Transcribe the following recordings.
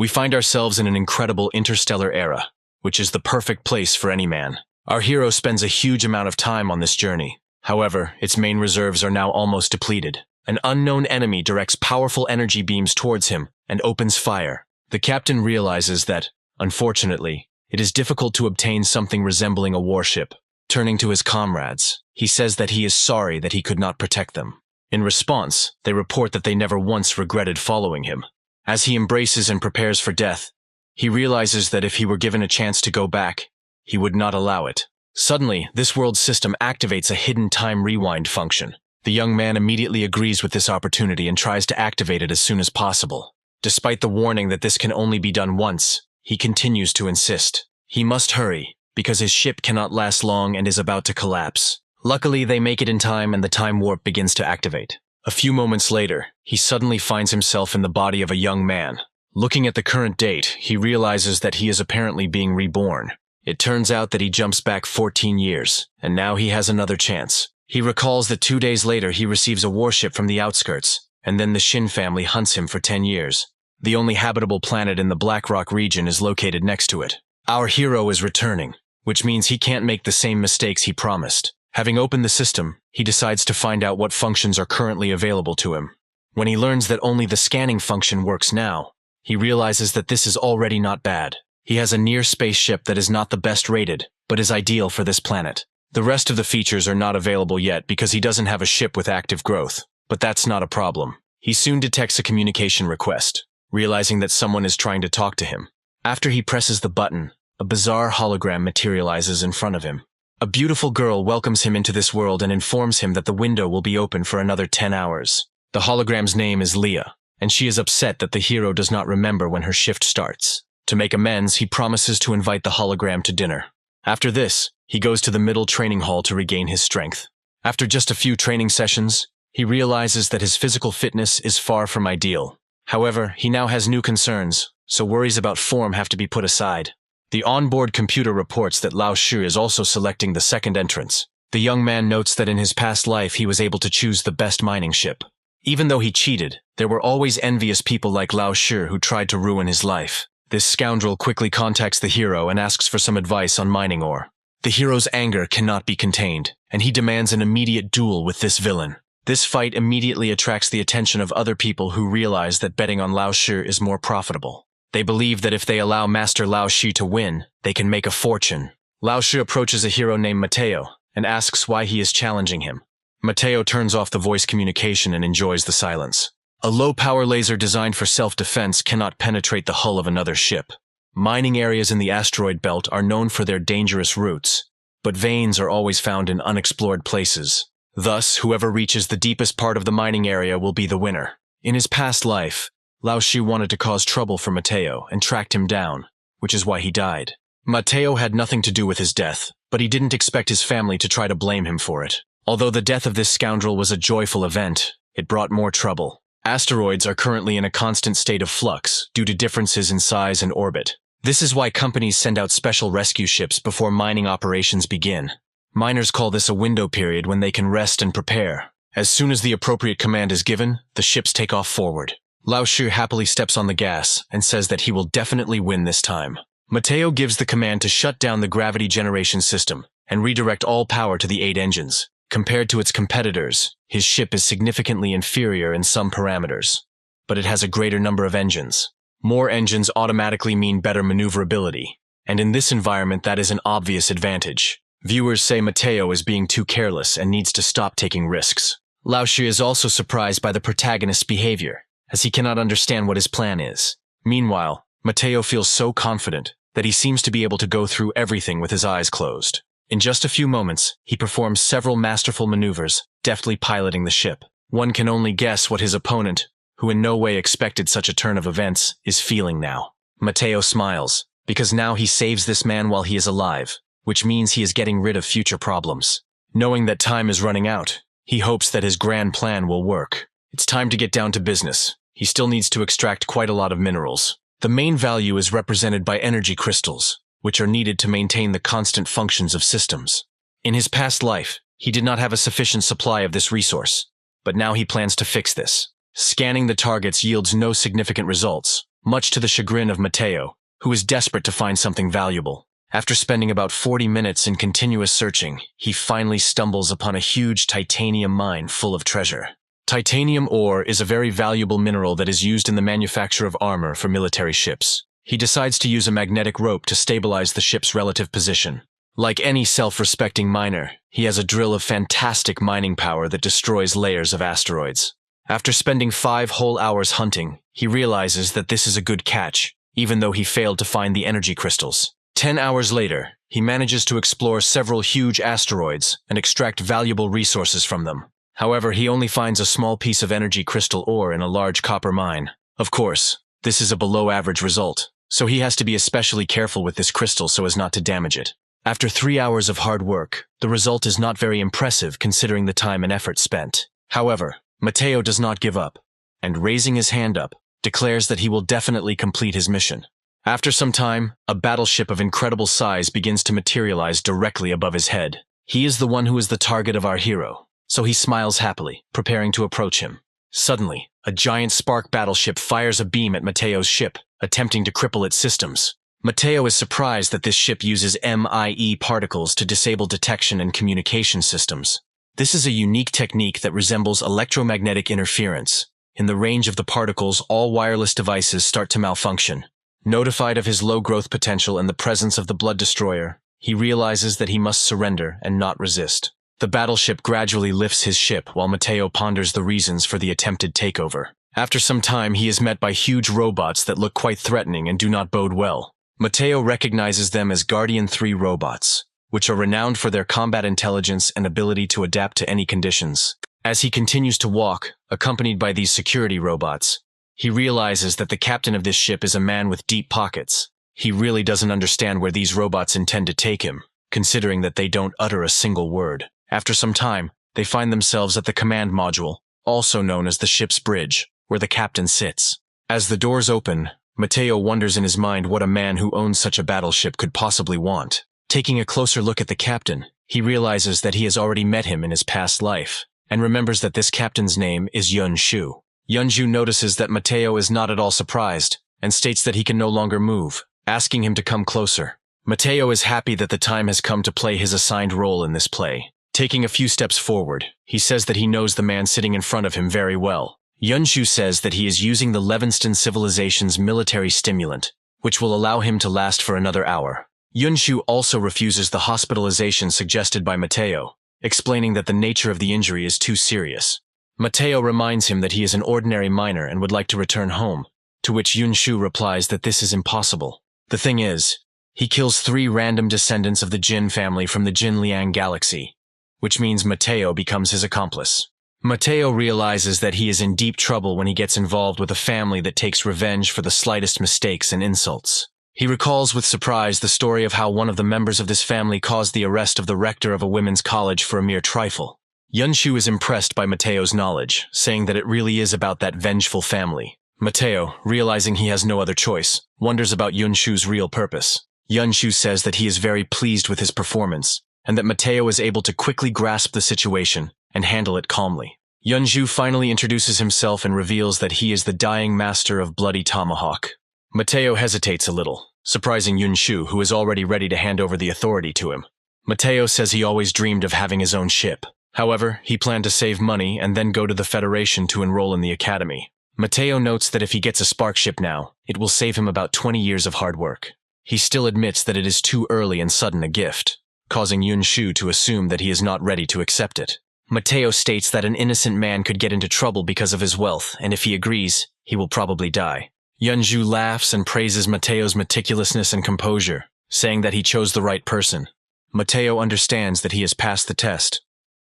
We find ourselves in an incredible interstellar era, which is the perfect place for any man. Our hero spends a huge amount of time on this journey. However, its main reserves are now almost depleted. An unknown enemy directs powerful energy beams towards him and opens fire. The captain realizes that, unfortunately, it is difficult to obtain something resembling a warship. Turning to his comrades, he says that he is sorry that he could not protect them. In response, they report that they never once regretted following him. As he embraces and prepares for death, he realizes that if he were given a chance to go back, he would not allow it. Suddenly, this world system activates a hidden time rewind function. The young man immediately agrees with this opportunity and tries to activate it as soon as possible. Despite the warning that this can only be done once, he continues to insist. He must hurry, because his ship cannot last long and is about to collapse. Luckily, they make it in time and the time warp begins to activate. A few moments later, he suddenly finds himself in the body of a young man. Looking at the current date, he realizes that he is apparently being reborn. It turns out that he jumps back 14 years, and now he has another chance. He recalls that 2 days later he receives a warship from the outskirts, and then the Shin family hunts him for 10 years. The only habitable planet in the Blackrock region is located next to it. Our hero is returning, which means he can't make the same mistakes he promised. Having opened the system, he decides to find out what functions are currently available to him. When he learns that only the scanning function works now, he realizes that this is already not bad. He has a near spaceship that is not the best rated, but is ideal for this planet. The rest of the features are not available yet because he doesn't have a ship with active growth, but that's not a problem. He soon detects a communication request, realizing that someone is trying to talk to him. After he presses the button, a bizarre hologram materializes in front of him. A beautiful girl welcomes him into this world and informs him that the window will be open for another 10 hours. The hologram's name is Leah, and she is upset that the hero does not remember when her shift starts. To make amends, he promises to invite the hologram to dinner. After this, he goes to the middle training hall to regain his strength. After just a few training sessions, he realizes that his physical fitness is far from ideal. However, he now has new concerns, so worries about form have to be put aside. The onboard computer reports that Laosir is also selecting the second entrance. The young man notes that in his past life he was able to choose the best mining ship. Even though he cheated, there were always envious people like Laosir who tried to ruin his life. This scoundrel quickly contacts the hero and asks for some advice on mining ore. The hero's anger cannot be contained, and he demands an immediate duel with this villain. This fight immediately attracts the attention of other people who realize that betting on Laosir is more profitable. They believe that if they allow Master Laosir to win, they can make a fortune. Laosir approaches a hero named Mateo and asks why he is challenging him. Mateo turns off the voice communication and enjoys the silence. A low-power laser designed for self-defense cannot penetrate the hull of another ship. Mining areas in the asteroid belt are known for their dangerous routes, but veins are always found in unexplored places. Thus, whoever reaches the deepest part of the mining area will be the winner. In his past life, Laosir wanted to cause trouble for Mateo and tracked him down, which is why he died. Mateo had nothing to do with his death, but he didn't expect his family to try to blame him for it. Although the death of this scoundrel was a joyful event, it brought more trouble. Asteroids are currently in a constant state of flux due to differences in size and orbit. This is why companies send out special rescue ships before mining operations begin. Miners call this a window period when they can rest and prepare. As soon as the appropriate command is given, the ships take off forward. Laosir happily steps on the gas and says that he will definitely win this time. Mateo gives the command to shut down the gravity generation system and redirect all power to the 8 engines. Compared to its competitors, his ship is significantly inferior in some parameters, but it has a greater number of engines. More engines automatically mean better maneuverability, and in this environment that is an obvious advantage. Viewers say Mateo is being too careless and needs to stop taking risks. Laosir is also surprised by the protagonist's behavior, as he cannot understand what his plan is. Meanwhile, Mateo feels so confident that he seems to be able to go through everything with his eyes closed. In just a few moments, he performs several masterful maneuvers, deftly piloting the ship. One can only guess what his opponent, who in no way expected such a turn of events, is feeling now. Mateo smiles, because now he saves this man while he is alive, which means he is getting rid of future problems. Knowing that time is running out, he hopes that his grand plan will work. It's time to get down to business. He still needs to extract quite a lot of minerals. The main value is represented by energy crystals, which are needed to maintain the constant functions of systems. In his past life, he did not have a sufficient supply of this resource, but now he plans to fix this. Scanning the targets yields no significant results, much to the chagrin of Mateo, who is desperate to find something valuable. After spending about 40 minutes in continuous searching, he finally stumbles upon a huge titanium mine full of treasure. Titanium ore is a very valuable mineral that is used in the manufacture of armor for military ships. He decides to use a magnetic rope to stabilize the ship's relative position. Like any self-respecting miner, he has a drill of fantastic mining power that destroys layers of asteroids. After spending 5 whole hours hunting, he realizes that this is a good catch, even though he failed to find the energy crystals. 10 hours later, he manages to explore several huge asteroids and extract valuable resources from them. However, he only finds a small piece of energy crystal ore in a large copper mine. Of course, this is a below-average result, so he has to be especially careful with this crystal so as not to damage it. After 3 hours of hard work, the result is not very impressive considering the time and effort spent. However, Mateo does not give up, and raising his hand up, declares that he will definitely complete his mission. After some time, a battleship of incredible size begins to materialize directly above his head. He is the one who is the target of our hero, so he smiles happily, preparing to approach him. Suddenly, a giant spark battleship fires a beam at Mateo's ship, attempting to cripple its systems. Mateo is surprised that this ship uses MIE particles to disable detection and communication systems. This is a unique technique that resembles electromagnetic interference. In the range of the particles, all wireless devices start to malfunction. Notified of his low growth potential and the presence of the Blood Destroyer, he realizes that he must surrender and not resist. The battleship gradually lifts his ship while Mateo ponders the reasons for the attempted takeover. After some time, he is met by huge robots that look quite threatening and do not bode well. Mateo recognizes them as Guardian 3 robots, which are renowned for their combat intelligence and ability to adapt to any conditions. As he continues to walk, accompanied by these security robots, he realizes that the captain of this ship is a man with deep pockets. He really doesn't understand where these robots intend to take him, considering that they don't utter a single word. After some time, they find themselves at the command module, also known as the ship's bridge, where the captain sits. As the doors open, Mateo wonders in his mind what a man who owns such a battleship could possibly want. Taking a closer look at the captain, he realizes that he has already met him in his past life, and remembers that this captain's name is Yunshu. Yunshu notices that Mateo is not at all surprised, and states that he can no longer move, asking him to come closer. Mateo is happy that the time has come to play his assigned role in this play. Taking a few steps forward, he says that he knows the man sitting in front of him very well. Yunshu says that he is using the Levinston civilization's military stimulant, which will allow him to last for another hour. Yunshu also refuses the hospitalization suggested by Mateo, explaining that the nature of the injury is too serious. Mateo reminds him that he is an ordinary miner and would like to return home, to which Yunshu replies that this is impossible. The thing is, he kills 3 random descendants of the Jin family from the Jinliang galaxy, which means Mateo becomes his accomplice. Mateo realizes that he is in deep trouble when he gets involved with a family that takes revenge for the slightest mistakes and insults. He recalls with surprise the story of how one of the members of this family caused the arrest of the rector of a women's college for a mere trifle. Yunshu is impressed by Mateo's knowledge, saying that it really is about that vengeful family. Mateo, realizing he has no other choice, wonders about Yunshu's real purpose. Yunshu says that he is very pleased with his performance, and that Mateo is able to quickly grasp the situation and handle it calmly. Yunshu finally introduces himself and reveals that he is the dying master of Bloody Tomahawk. Mateo hesitates a little, surprising Yunshu, who is already ready to hand over the authority to him. Mateo says he always dreamed of having his own ship. However, he planned to save money and then go to the Federation to enroll in the academy. Mateo notes that if he gets a spark ship now, it will save him about 20 years of hard work. He still admits that it is too early and sudden a gift, causing Yunshu to assume that he is not ready to accept it. Mateo states that an innocent man could get into trouble because of his wealth, and if he agrees, he will probably die. Yunshu laughs and praises Mateo's meticulousness and composure, saying that he chose the right person. Mateo understands that he has passed the test,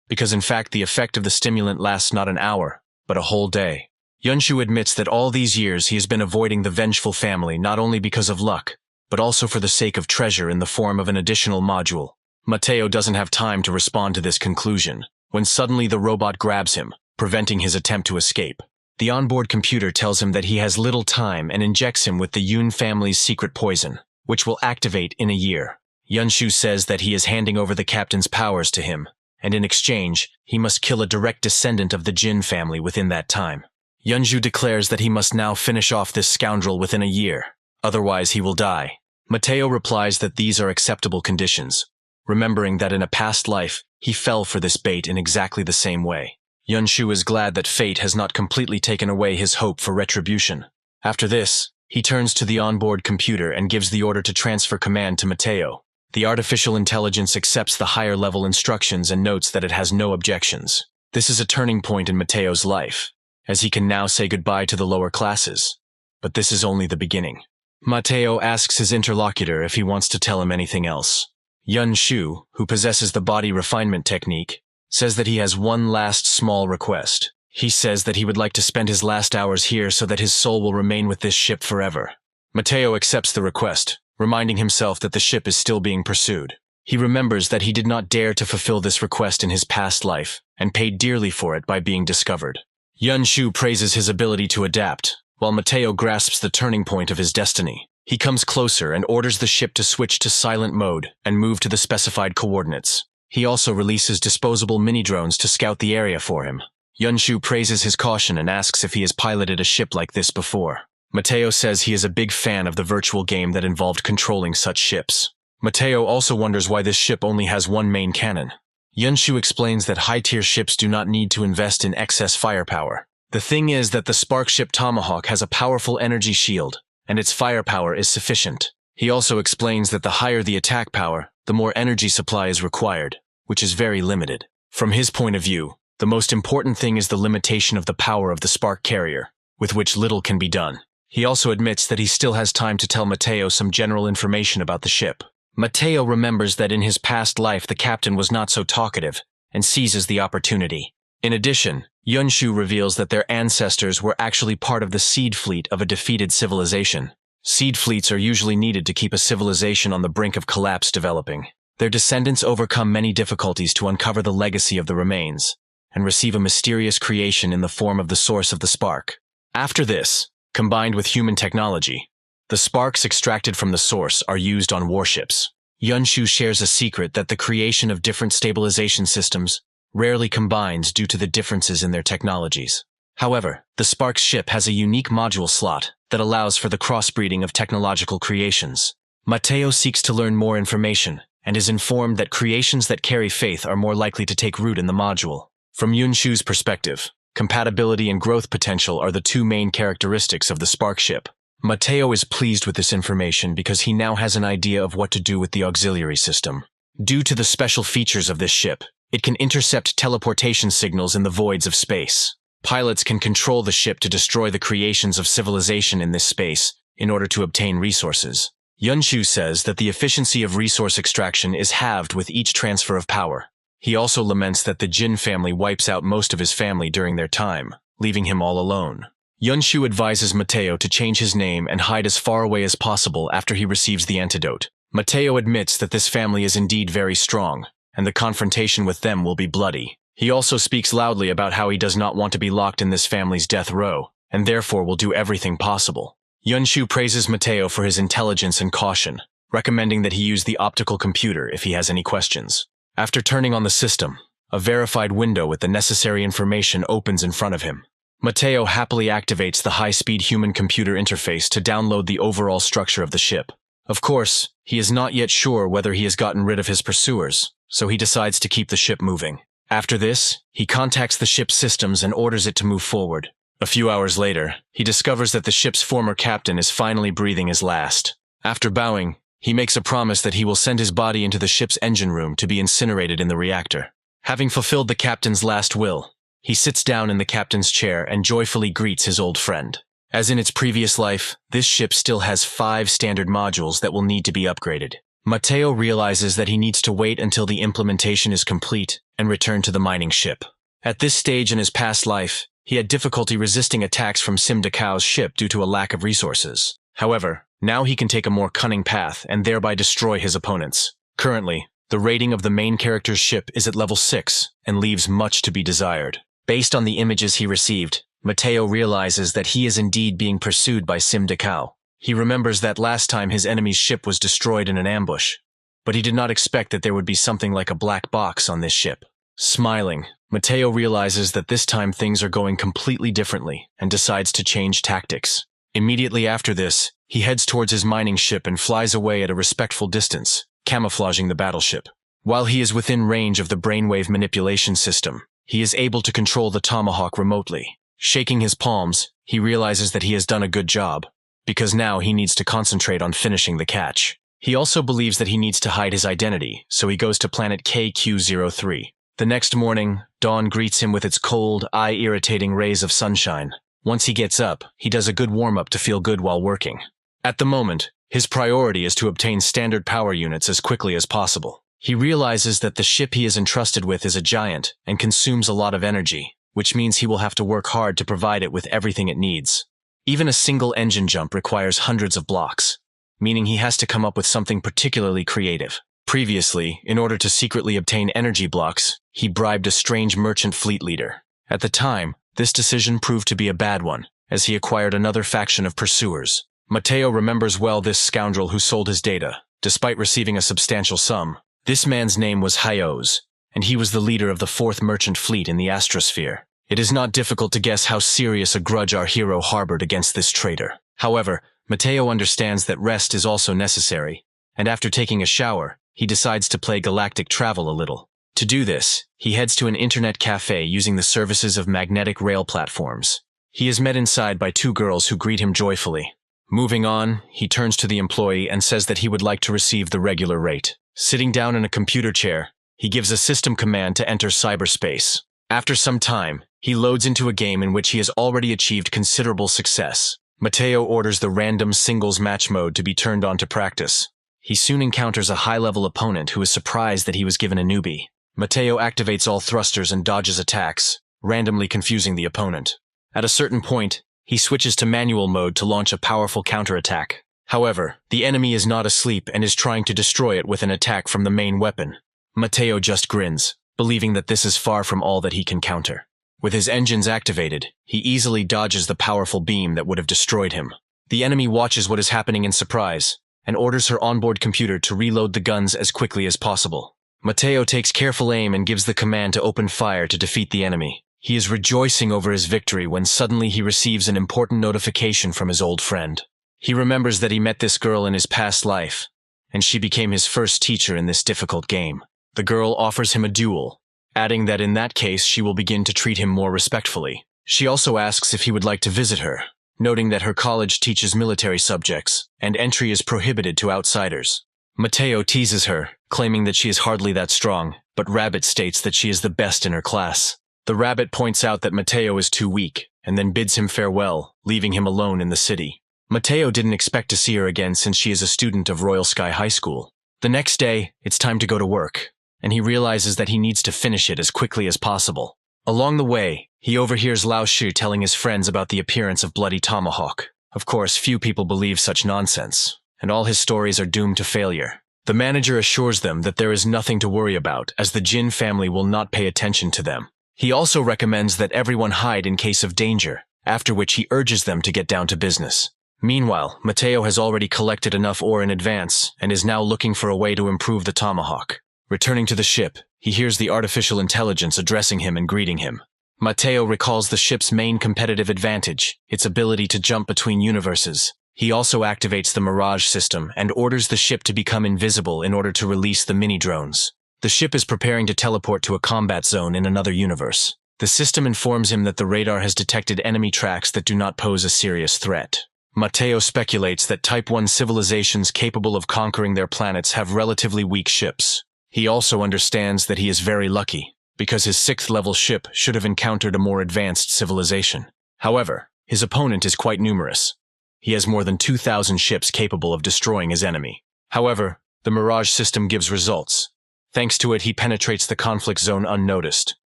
because in fact the effect of the stimulant lasts not an hour, but a whole day. Yunshu admits that all these years he has been avoiding the vengeful family not only because of luck, but also for the sake of treasure in the form of an additional module. Mateo doesn't have time to respond to this conclusion, when suddenly the robot grabs him, preventing his attempt to escape. The onboard computer tells him that he has little time and injects him with the Yun family's secret poison, which will activate in a year. Yunshu says that he is handing over the captain's powers to him, and in exchange, he must kill a direct descendant of the Jin family within that time. Yunju declares that he must now finish off this scoundrel within a year, otherwise he will die. Mateo replies that these are acceptable conditions, remembering that in a past life, he fell for this bait in exactly the same way. Yunshu is glad that fate has not completely taken away his hope for retribution. After this, he turns to the onboard computer and gives the order to transfer command to Mateo. The artificial intelligence accepts the higher-level instructions and notes that it has no objections. This is a turning point in Mateo's life, as he can now say goodbye to the lower classes. But this is only the beginning. Mateo asks his interlocutor if he wants to tell him anything else. Yunshu, who possesses the body refinement technique, says that he has one last small request. He says that he would like to spend his last hours here so that his soul will remain with this ship forever. Mateo accepts the request, reminding himself that the ship is still being pursued. He remembers that he did not dare to fulfill this request in his past life, and paid dearly for it by being discovered. Yunshu praises his ability to adapt, while Mateo grasps the turning point of his destiny. He comes closer and orders the ship to switch to silent mode and move to the specified coordinates. He also releases disposable mini-drones to scout the area for him. Yunshu praises his caution and asks if he has piloted a ship like this before. Mateo says he is a big fan of the virtual game that involved controlling such ships. Mateo also wonders why this ship only has one main cannon. Yunshu explains that high-tier ships do not need to invest in excess firepower. The thing is that the spark ship Tomahawk has a powerful energy shield, and its firepower is sufficient. He also explains that the higher the attack power, the more energy supply is required, which is very limited. From his point of view, the most important thing is the limitation of the power of the spark carrier, with which little can be done. He also admits that he still has time to tell Mateo some general information about the ship. Mateo remembers that in his past life the captain was not so talkative, and seizes the opportunity. In addition, Yunshu reveals that their ancestors were actually part of the seed fleet of a defeated civilization. Seed fleets are usually needed to keep a civilization on the brink of collapse developing. Their descendants overcome many difficulties to uncover the legacy of the remains, and receive a mysterious creation in the form of the source of the spark. After this, combined with human technology, the sparks extracted from the source are used on warships. Yunshu shares a secret that the creation of different stabilization systems rarely combines due to the differences in their technologies. However, the Sparks ship has a unique module slot that allows for the crossbreeding of technological creations. Mateo seeks to learn more information and is informed that creations that carry faith are more likely to take root in the module. From Yunshu's perspective, compatibility and growth potential are the two main characteristics of the Spark ship. Mateo is pleased with this information because he now has an idea of what to do with the auxiliary system. Due to the special features of this ship, it can intercept teleportation signals in the voids of space. Pilots can control the ship to destroy the creations of civilization in this space in order to obtain resources. Yunshu says that the efficiency of resource extraction is halved with each transfer of power. He also laments that the Jin family wipes out most of his family during their time, leaving him all alone. Yunshu advises Mateo to change his name and hide as far away as possible after he receives the antidote. Mateo admits that this family is indeed very strong, and the confrontation with them will be bloody. He also speaks loudly about how he does not want to be locked in this family's death row, and therefore will do everything possible. Yunshu praises Mateo for his intelligence and caution, recommending that he use the optical computer if he has any questions. After turning on the system, a verified window with the necessary information opens in front of him. Mateo happily activates the high-speed human-computer interface to download the overall structure of the ship. Of course, he is not yet sure whether he has gotten rid of his pursuers, so he decides to keep the ship moving. After this, he contacts the ship's systems and orders it to move forward. A few hours later, he discovers that the ship's former captain is finally breathing his last. After bowing, he makes a promise that he will send his body into the ship's engine room to be incinerated in the reactor. Having fulfilled the captain's last will, he sits down in the captain's chair and joyfully greets his old friend. As in its previous life, this ship still has 5 standard modules that will need to be upgraded. Mateo realizes that he needs to wait until the implementation is complete and return to the mining ship. At this stage in his past life, he had difficulty resisting attacks from Sim Dakao's ship due to a lack of resources. However, now he can take a more cunning path and thereby destroy his opponents. Currently, the rating of the main character's ship is at level 6 and leaves much to be desired. Based on the images he received, Mateo realizes that he is indeed being pursued by Sim Dakao. He remembers that last time his enemy's ship was destroyed in an ambush, but he did not expect that there would be something like a black box on this ship. Smiling, Mateo realizes that this time things are going completely differently and decides to change tactics. Immediately after this, he heads towards his mining ship and flies away at a respectful distance, camouflaging the battleship. While he is within range of the brainwave manipulation system, he is able to control the Tomahawk remotely. Shaking his palms, he realizes that he has done a good job, because now he needs to concentrate on finishing the catch. He also believes that he needs to hide his identity, so he goes to planet KQ-03. The next morning, dawn greets him with its cold, eye-irritating rays of sunshine. Once he gets up, he does a good warm-up to feel good while working. At the moment, his priority is to obtain standard power units as quickly as possible. He realizes that the ship he is entrusted with is a giant and consumes a lot of energy, which means he will have to work hard to provide it with everything it needs. Even a single engine jump requires hundreds of blocks, meaning he has to come up with something particularly creative. Previously, in order to secretly obtain energy blocks, he bribed a strange merchant fleet leader. At the time, this decision proved to be a bad one, as he acquired another faction of pursuers. Mateo remembers well this scoundrel who sold his data, despite receiving a substantial sum. This man's name was Hyos, and he was the leader of the 4th merchant fleet in the astrosphere. It is not difficult to guess how serious a grudge our hero harbored against this traitor. However, Mateo understands that rest is also necessary, and after taking a shower, he decides to play galactic travel a little. To do this, he heads to an internet cafe using the services of magnetic rail platforms. He is met inside by 2 girls who greet him joyfully. Moving on, he turns to the employee and says that he would like to receive the regular rate. Sitting down in a computer chair, he gives a system command to enter cyberspace. After some time, he loads into a game in which he has already achieved considerable success. Mateo orders the random singles match mode to be turned on to practice. He soon encounters a high-level opponent who is surprised that he was given a newbie. Mateo activates all thrusters and dodges attacks, randomly confusing the opponent. At a certain point, he switches to manual mode to launch a powerful counterattack. However, the enemy is not asleep and is trying to destroy it with an attack from the main weapon. Mateo just grins, believing that this is far from all that he can counter. With his engines activated, he easily dodges the powerful beam that would have destroyed him. The enemy watches what is happening in surprise, and orders her onboard computer to reload the guns as quickly as possible. Mateo takes careful aim and gives the command to open fire to defeat the enemy. He is rejoicing over his victory when suddenly he receives an important notification from his old friend. He remembers that he met this girl in his past life, and she became his first teacher in this difficult game. The girl offers him a duel, adding that in that case she will begin to treat him more respectfully. She also asks if he would like to visit her, noting that her college teaches military subjects, and entry is prohibited to outsiders. Mateo teases her, claiming that she is hardly that strong, but Rabbit states that she is the best in her class. The Rabbit points out that Mateo is too weak, and then bids him farewell, leaving him alone in the city. Mateo didn't expect to see her again since she is a student of Royal Sky High School. The next day, it's time to go to work, and he realizes that he needs to finish it as quickly as possible. Along the way, he overhears Laosir telling his friends about the appearance of Bloody Tomahawk. Of course, few people believe such nonsense, and all his stories are doomed to failure. The manager assures them that there is nothing to worry about, as the Jin family will not pay attention to them. He also recommends that everyone hide in case of danger, after which he urges them to get down to business. Meanwhile, Mateo has already collected enough ore in advance and is now looking for a way to improve the Tomahawk. Returning to the ship, he hears the artificial intelligence addressing him and greeting him. Mateo recalls the ship's main competitive advantage, its ability to jump between universes. He also activates the Mirage system and orders the ship to become invisible in order to release the mini-drones. The ship is preparing to teleport to a combat zone in another universe. The system informs him that the radar has detected enemy tracks that do not pose a serious threat. Mateo speculates that Type 1 civilizations capable of conquering their planets have relatively weak ships. He also understands that he is very lucky, because his 6th-level ship should have encountered a more advanced civilization. However, his opponent is quite numerous. He has more than 2,000 ships capable of destroying his enemy. However, the Mirage system gives results. Thanks to it, he penetrates the conflict zone unnoticed.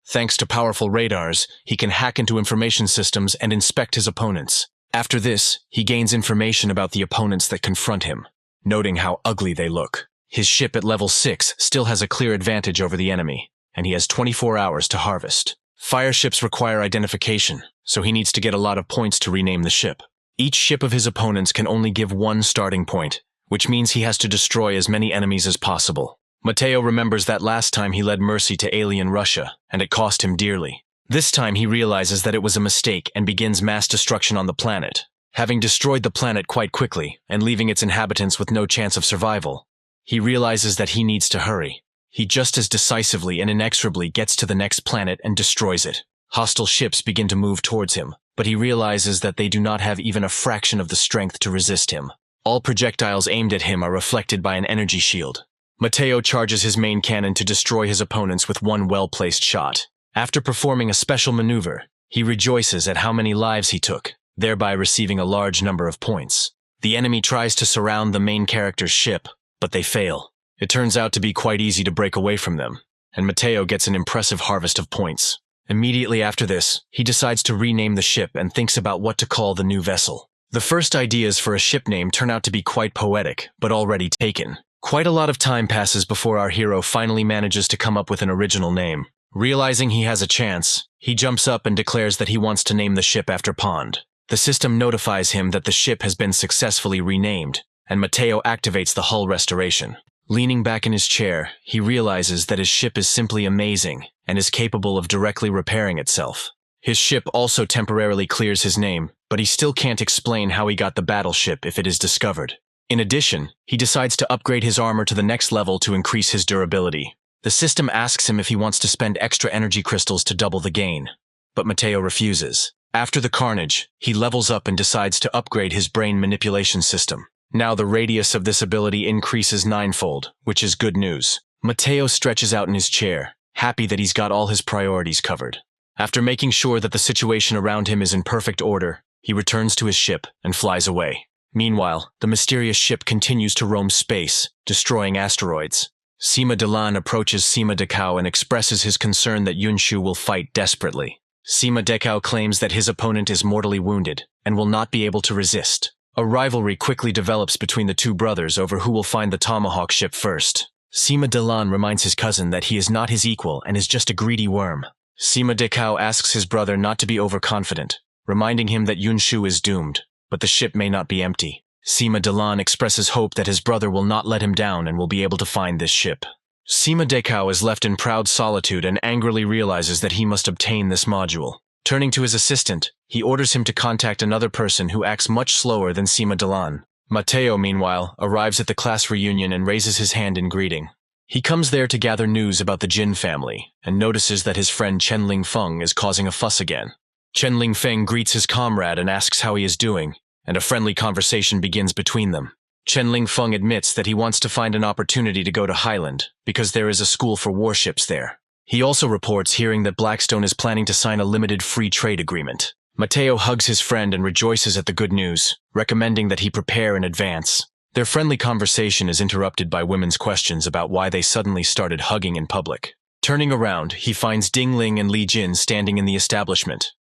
Thanks to powerful radars, he can hack into information systems and inspect his opponents. After this, he gains information about the opponents that confront him, noting how ugly they look. His ship at level 6 still has a clear advantage over the enemy, and he has 24 hours to harvest. Fire ships require identification, so he needs to get a lot of points to rename the ship. Each ship of his opponents can only give 1 starting point, which means he has to destroy as many enemies as possible. Mateo remembers that last time he led Mercy to alien Russia, and it cost him dearly. This time he realizes that it was a mistake and begins mass destruction on the planet. Having destroyed the planet quite quickly and leaving its inhabitants with no chance of survival, he realizes that he needs to hurry. He just as decisively and inexorably gets to the next planet and destroys it. Hostile ships begin to move towards him, but he realizes that they do not have even a fraction of the strength to resist him. All projectiles aimed at him are reflected by an energy shield. Mateo charges his main cannon to destroy his opponents with one well-placed shot. After performing a special maneuver, he rejoices at how many lives he took, thereby receiving a large number of points. The enemy tries to surround the main character's ship, but they fail. It turns out to be quite easy to break away from them, and Mateo gets an impressive harvest of points. Immediately after this, he decides to rename the ship and thinks about what to call the new vessel. The first ideas for a ship name turn out to be quite poetic, but already taken. Quite a lot of time passes before our hero finally manages to come up with an original name. Realizing he has a chance, he jumps up and declares that he wants to name the ship after Pond. The system notifies him that the ship has been successfully renamed, and Mateo activates the hull restoration. Leaning back in his chair, he realizes that his ship is simply amazing and is capable of directly repairing itself. His ship also temporarily clears his name, but he still can't explain how he got the battleship if it is discovered. In addition, he decides to upgrade his armor to the next level to increase his durability. The system asks him if he wants to spend extra energy crystals to double the gain, but Mateo refuses. After the carnage, he levels up and decides to upgrade his brain manipulation system. Now the radius of this ability increases ninefold, which is good news. Mateo stretches out in his chair, happy that he's got all his priorities covered. After making sure that the situation around him is in perfect order, he returns to his ship and flies away. Meanwhile, the mysterious ship continues to roam space, destroying asteroids. Sima Delan approaches Sima Decao and expresses his concern that Yunshu will fight desperately. Sima Decao claims that his opponent is mortally wounded and will not be able to resist. A rivalry quickly develops between the two brothers over who will find the Tomahawk ship first. Sima Delan reminds his cousin that he is not his equal and is just a greedy worm. Sima Decao asks his brother not to be overconfident, reminding him that Yunshu is doomed, but the ship may not be empty. Sima Delan expresses hope that his brother will not let him down and will be able to find this ship. Sima Decao is left in proud solitude and angrily realizes that he must obtain this module. Turning to his assistant, he orders him to contact another person who acts much slower than Sima Delan. Mateo, meanwhile, arrives at the class reunion and raises his hand in greeting. He comes there to gather news about the Jin family, and notices that his friend Chen Lingfeng is causing a fuss again. Chen Lingfeng greets his comrade and asks how he is doing, and a friendly conversation begins between them. Chen Lingfeng admits that he wants to find an opportunity to go to Highland, because there is a school for warships there. He also reports hearing that Blackstone is planning to sign a limited free trade agreement. Mateo hugs his friend and rejoices at the good news, recommending that he prepare in advance. Their friendly conversation is interrupted by women's questions about why they suddenly started hugging in public. Turning around, he finds Ding Ling and Li Jin standing in the establishment,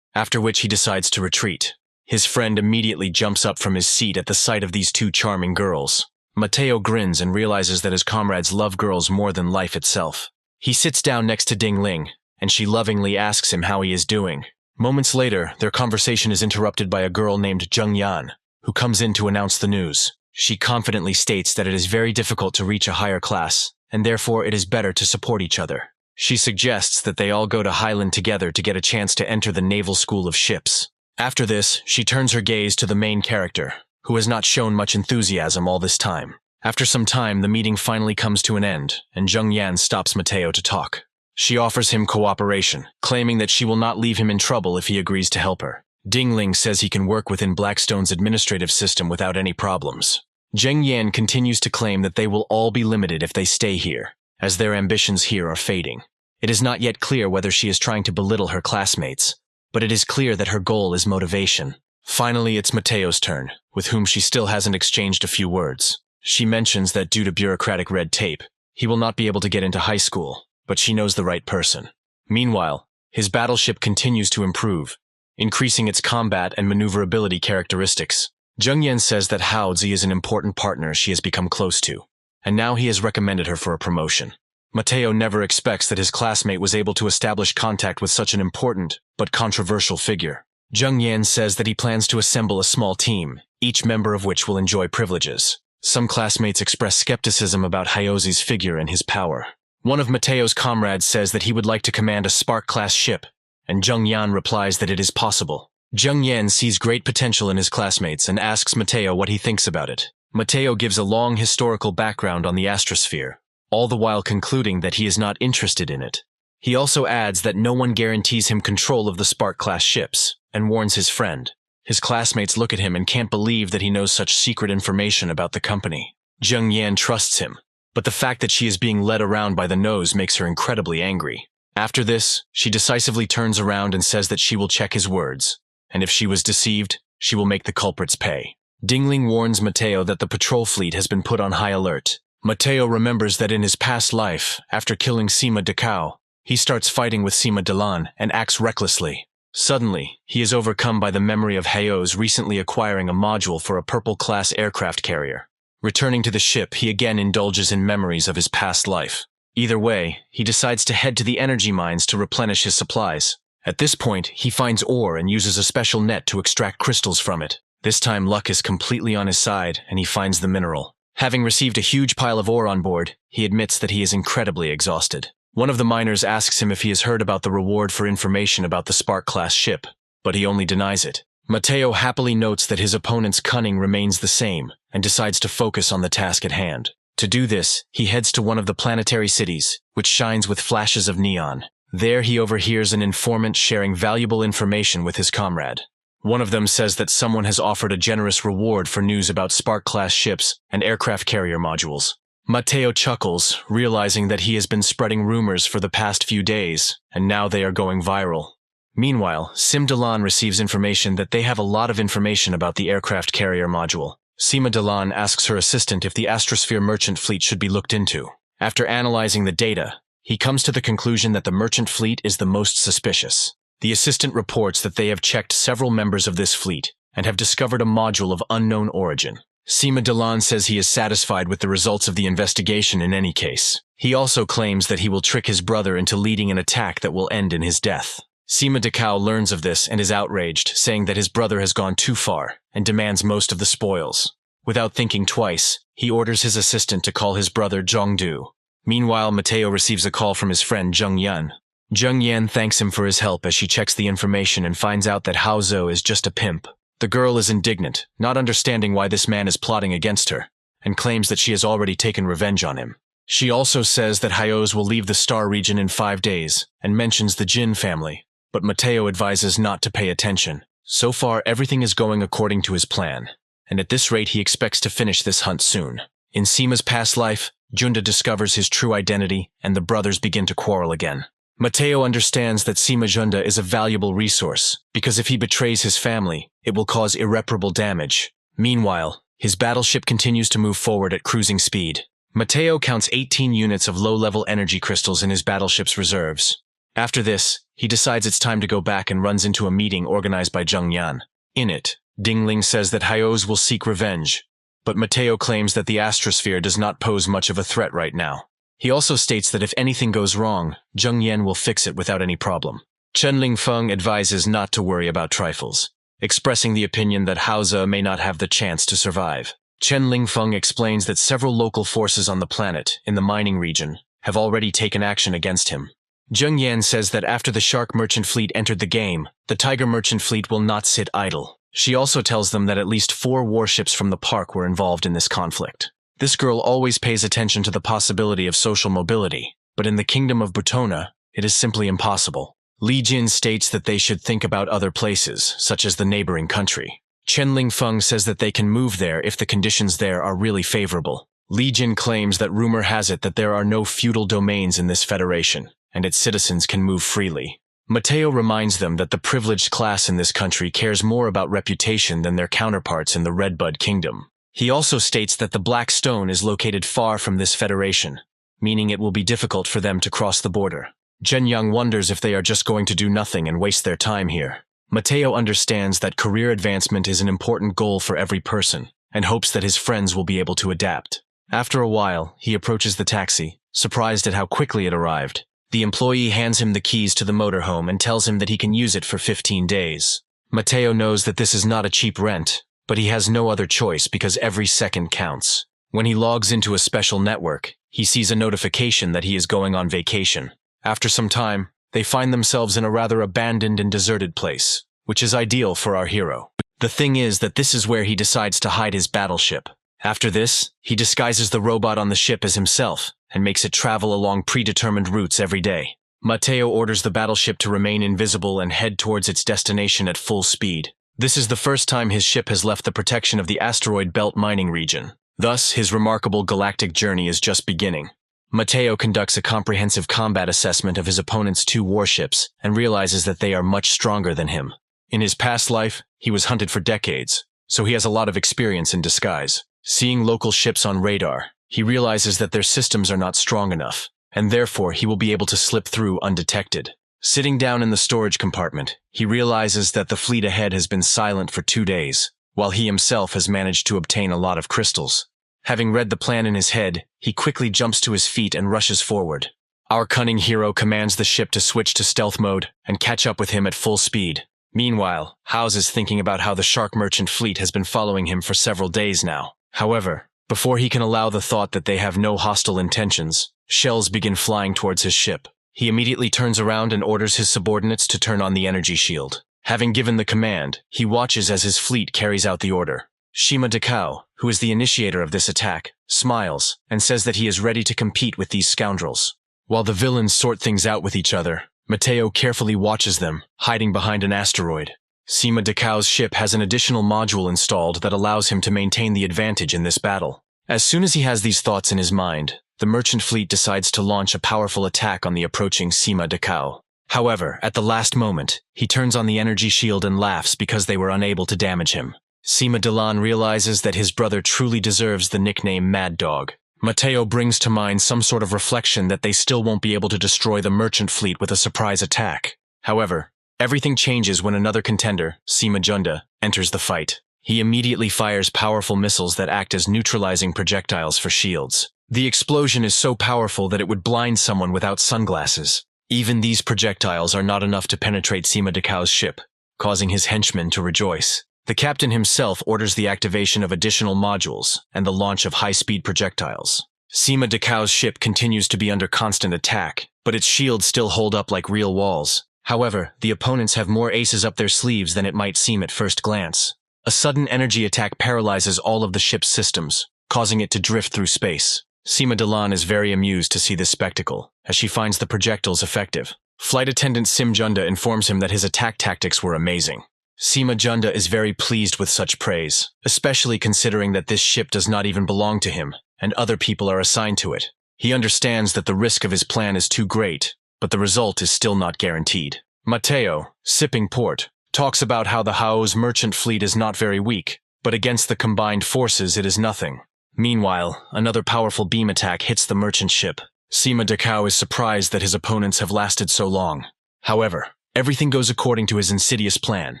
after which he decides to retreat. His friend immediately jumps up from his seat at the sight of these two charming girls. Mateo grins and realizes that his comrades love girls more than life itself. He sits down next to Ding Ling, and she lovingly asks him how he is doing. Moments later, their conversation is interrupted by a girl named Jung Yan, who comes in to announce the news. She confidently states that it is very difficult to reach a higher class, and therefore it is better to support each other. She suggests that they all go to Highland together to get a chance to enter the Naval School of Ships. After this, she turns her gaze to the main character, who has not shown much enthusiasm all this time. After some time, the meeting finally comes to an end, and Jung Yan stops Mateo to talk. She offers him cooperation, claiming that she will not leave him in trouble if he agrees to help her. Ding Ling says he can work within Blackstone's administrative system without any problems. Jung Yan continues to claim that they will all be limited if they stay here, as their ambitions here are fading. It is not yet clear whether she is trying to belittle her classmates, but it is clear that her goal is motivation. Finally, it's Mateo's turn, with whom she still hasn't exchanged a few words. She mentions that due to bureaucratic red tape, he will not be able to get into high school, but she knows the right person. Meanwhile, his battleship continues to improve, increasing its combat and maneuverability characteristics. Jung Yan says that Hao Zi is an important partner she has become close to, and now he has recommended her for a promotion. Mateo never expects that his classmate was able to establish contact with such an important, but controversial figure. Jung Yan says that he plans to assemble a small team, each member of which will enjoy privileges. Some classmates express skepticism about Hayosi's figure and his power. One of Mateo's comrades says that he would like to command a Spark-class ship, and Jung Yan replies that it is possible. Jung Yan sees great potential in his classmates and asks Mateo what he thinks about it. Mateo gives a long historical background on the astrosphere, all the while concluding that he is not interested in it. He also adds that no one guarantees him control of the Spark-class ships, and warns his friend. His classmates look at him and can't believe that he knows such secret information about the company. Jung Yan trusts him, but the fact that she is being led around by the nose makes her incredibly angry. After this, she decisively turns around and says that she will check his words, and if she was deceived, she will make the culprits pay. Dingling warns Mateo that the patrol fleet has been put on high alert. Mateo remembers that in his past life, after killing Sima Decao, he starts fighting with Sima Delan and acts recklessly. Suddenly, he is overcome by the memory of Hayos recently acquiring a module for a purple-class aircraft carrier. Returning to the ship, he again indulges in memories of his past life. Either way, he decides to head to the energy mines to replenish his supplies. At this point, he finds ore and uses a special net to extract crystals from it. This time, luck is completely on his side, and he finds the mineral. Having received a huge pile of ore on board, he admits that he is incredibly exhausted. One of the miners asks him if he has heard about the reward for information about the Spark-class ship, but he only denies it. Mateo happily notes that his opponent's cunning remains the same, and decides to focus on the task at hand. To do this, he heads to one of the planetary cities, which shines with flashes of neon. There he overhears an informant sharing valuable information with his comrade. One of them says that someone has offered a generous reward for news about Spark-class ships and aircraft carrier modules. Mateo chuckles, realizing that he has been spreading rumors for the past few days, and now they are going viral. Meanwhile, Sim Delan receives information that they have a lot of information about the aircraft carrier module. Sima Delan asks her assistant if the Astrosphere merchant fleet should be looked into. After analyzing the data, he comes to the conclusion that the merchant fleet is the most suspicious. The assistant reports that they have checked several members of this fleet and have discovered a module of unknown origin. Sima Delan says he is satisfied with the results of the investigation in any case. He also claims that he will trick his brother into leading an attack that will end in his death. Sima Decao learns of this and is outraged, saying that his brother has gone too far and demands most of the spoils. Without thinking twice, he orders his assistant to call his brother Zhongdu. Meanwhile, Mateo receives a call from his friend Jung Yan. Jung Yan thanks him for his help as she checks the information and finds out that Hao Zhou is just a pimp. The girl is indignant, not understanding why this man is plotting against her, and claims that she has already taken revenge on him. She also says that Hayos will leave the star region in 5 days, and mentions the Jin family, but Mateo advises not to pay attention. So far, everything is going according to his plan, and at this rate he expects to finish this hunt soon. In Sima's past life, Junda discovers his true identity, and the brothers begin to quarrel again. Mateo understands that Sima Junda is a valuable resource, because if he betrays his family, it will cause irreparable damage. Meanwhile, his battleship continues to move forward at cruising speed. Mateo counts 18 units of low-level energy crystals in his battleship's reserves. After this, he decides it's time to go back and runs into a meeting organized by Jung Yan. In it, Dingling says that Hayos will seek revenge, but Mateo claims that the astrosphere does not pose much of a threat right now. He also states that if anything goes wrong, Jung Yan will fix it without any problem. Chen Lingfeng advises not to worry about trifles, expressing the opinion that Hao Zhou may not have the chance to survive. Chen Lingfeng explains that several local forces on the planet, in the mining region, have already taken action against him. Jung Yan says that after the Shark Merchant Fleet entered the game, the Tiger Merchant Fleet will not sit idle. She also tells them that at least 4 warships from the park were involved in this conflict. This girl always pays attention to the possibility of social mobility, but in the kingdom of Butona, it is simply impossible. Li Jin states that they should think about other places, such as the neighboring country. Chen Lingfeng says that they can move there if the conditions there are really favorable. Li Jin claims that rumor has it that there are no feudal domains in this federation, and its citizens can move freely. Mateo reminds them that the privileged class in this country cares more about reputation than their counterparts in the Redbud Kingdom. He also states that the Black Stone is located far from this federation, meaning it will be difficult for them to cross the border. Zhen Yang wonders if they are just going to do nothing and waste their time here. Mateo understands that career advancement is an important goal for every person, and hopes that his friends will be able to adapt. After a while, he approaches the taxi, surprised at how quickly it arrived. The employee hands him the keys to the motorhome and tells him that he can use it for 15 days. Mateo knows that this is not a cheap rent, but he has no other choice because every second counts. When he logs into a special network, he sees a notification that he is going on vacation. After some time, they find themselves in a rather abandoned and deserted place, which is ideal for our hero. The thing is that this is where he decides to hide his battleship. After this, he disguises the robot on the ship as himself and makes it travel along predetermined routes every day. Mateo orders the battleship to remain invisible and head towards its destination at full speed. This is the first time his ship has left the protection of the asteroid belt mining region. Thus, his remarkable galactic journey is just beginning. Mateo conducts a comprehensive combat assessment of his opponent's 2 warships and realizes that they are much stronger than him. In his past life, he was hunted for decades, so he has a lot of experience in disguise. Seeing local ships on radar, he realizes that their systems are not strong enough, and therefore he will be able to slip through undetected. Sitting down in the storage compartment, he realizes that the fleet ahead has been silent for 2 days, while he himself has managed to obtain a lot of crystals. Having read the plan in his head, he quickly jumps to his feet and rushes forward. Our cunning hero commands the ship to switch to stealth mode and catch up with him at full speed. Meanwhile, House is thinking about how the shark merchant fleet has been following him for several days now. However, before he can allow the thought that they have no hostile intentions, shells begin flying towards his ship. He immediately turns around and orders his subordinates to turn on the energy shield. Having given the command, he watches as his fleet carries out the order. Shima Dekao, who is the initiator of this attack, smiles and says that he is ready to compete with these scoundrels. While the villains sort things out with each other, Mateo carefully watches them, hiding behind an asteroid. Shima Dekao's ship has an additional module installed that allows him to maintain the advantage in this battle. As soon as he has these thoughts in his mind, the merchant fleet decides to launch a powerful attack on the approaching Shima Dekao. However, at the last moment, he turns on the energy shield and laughs because they were unable to damage him. Shima Delan realizes that his brother truly deserves the nickname Mad Dog. Mateo brings to mind some sort of reflection that they still won't be able to destroy the merchant fleet with a surprise attack. However, everything changes when another contender, Shima Junda, enters the fight. He immediately fires powerful missiles that act as neutralizing projectiles for shields. The explosion is so powerful that it would blind someone without sunglasses. Even these projectiles are not enough to penetrate Shima Dekao's ship, causing his henchmen to rejoice. The captain himself orders the activation of additional modules and the launch of high-speed projectiles. Shima Dekao's ship continues to be under constant attack, but its shields still hold up like real walls. However, the opponents have more aces up their sleeves than it might seem at first glance. A sudden energy attack paralyzes all of the ship's systems, causing it to drift through space. Shima Delan is very amused to see this spectacle, as she finds the projectiles effective. Flight attendant Sim Junda informs him that his attack tactics were amazing. Shima Junda is very pleased with such praise, especially considering that this ship does not even belong to him, and other people are assigned to it. He understands that the risk of his plan is too great, but the result is still not guaranteed. Mateo, sipping port, talks about how the Hao's merchant fleet is not very weak, but against the combined forces it is nothing. Meanwhile, another powerful beam attack hits the merchant ship. Shima Dekao is surprised that his opponents have lasted so long. However, everything goes according to his insidious plan,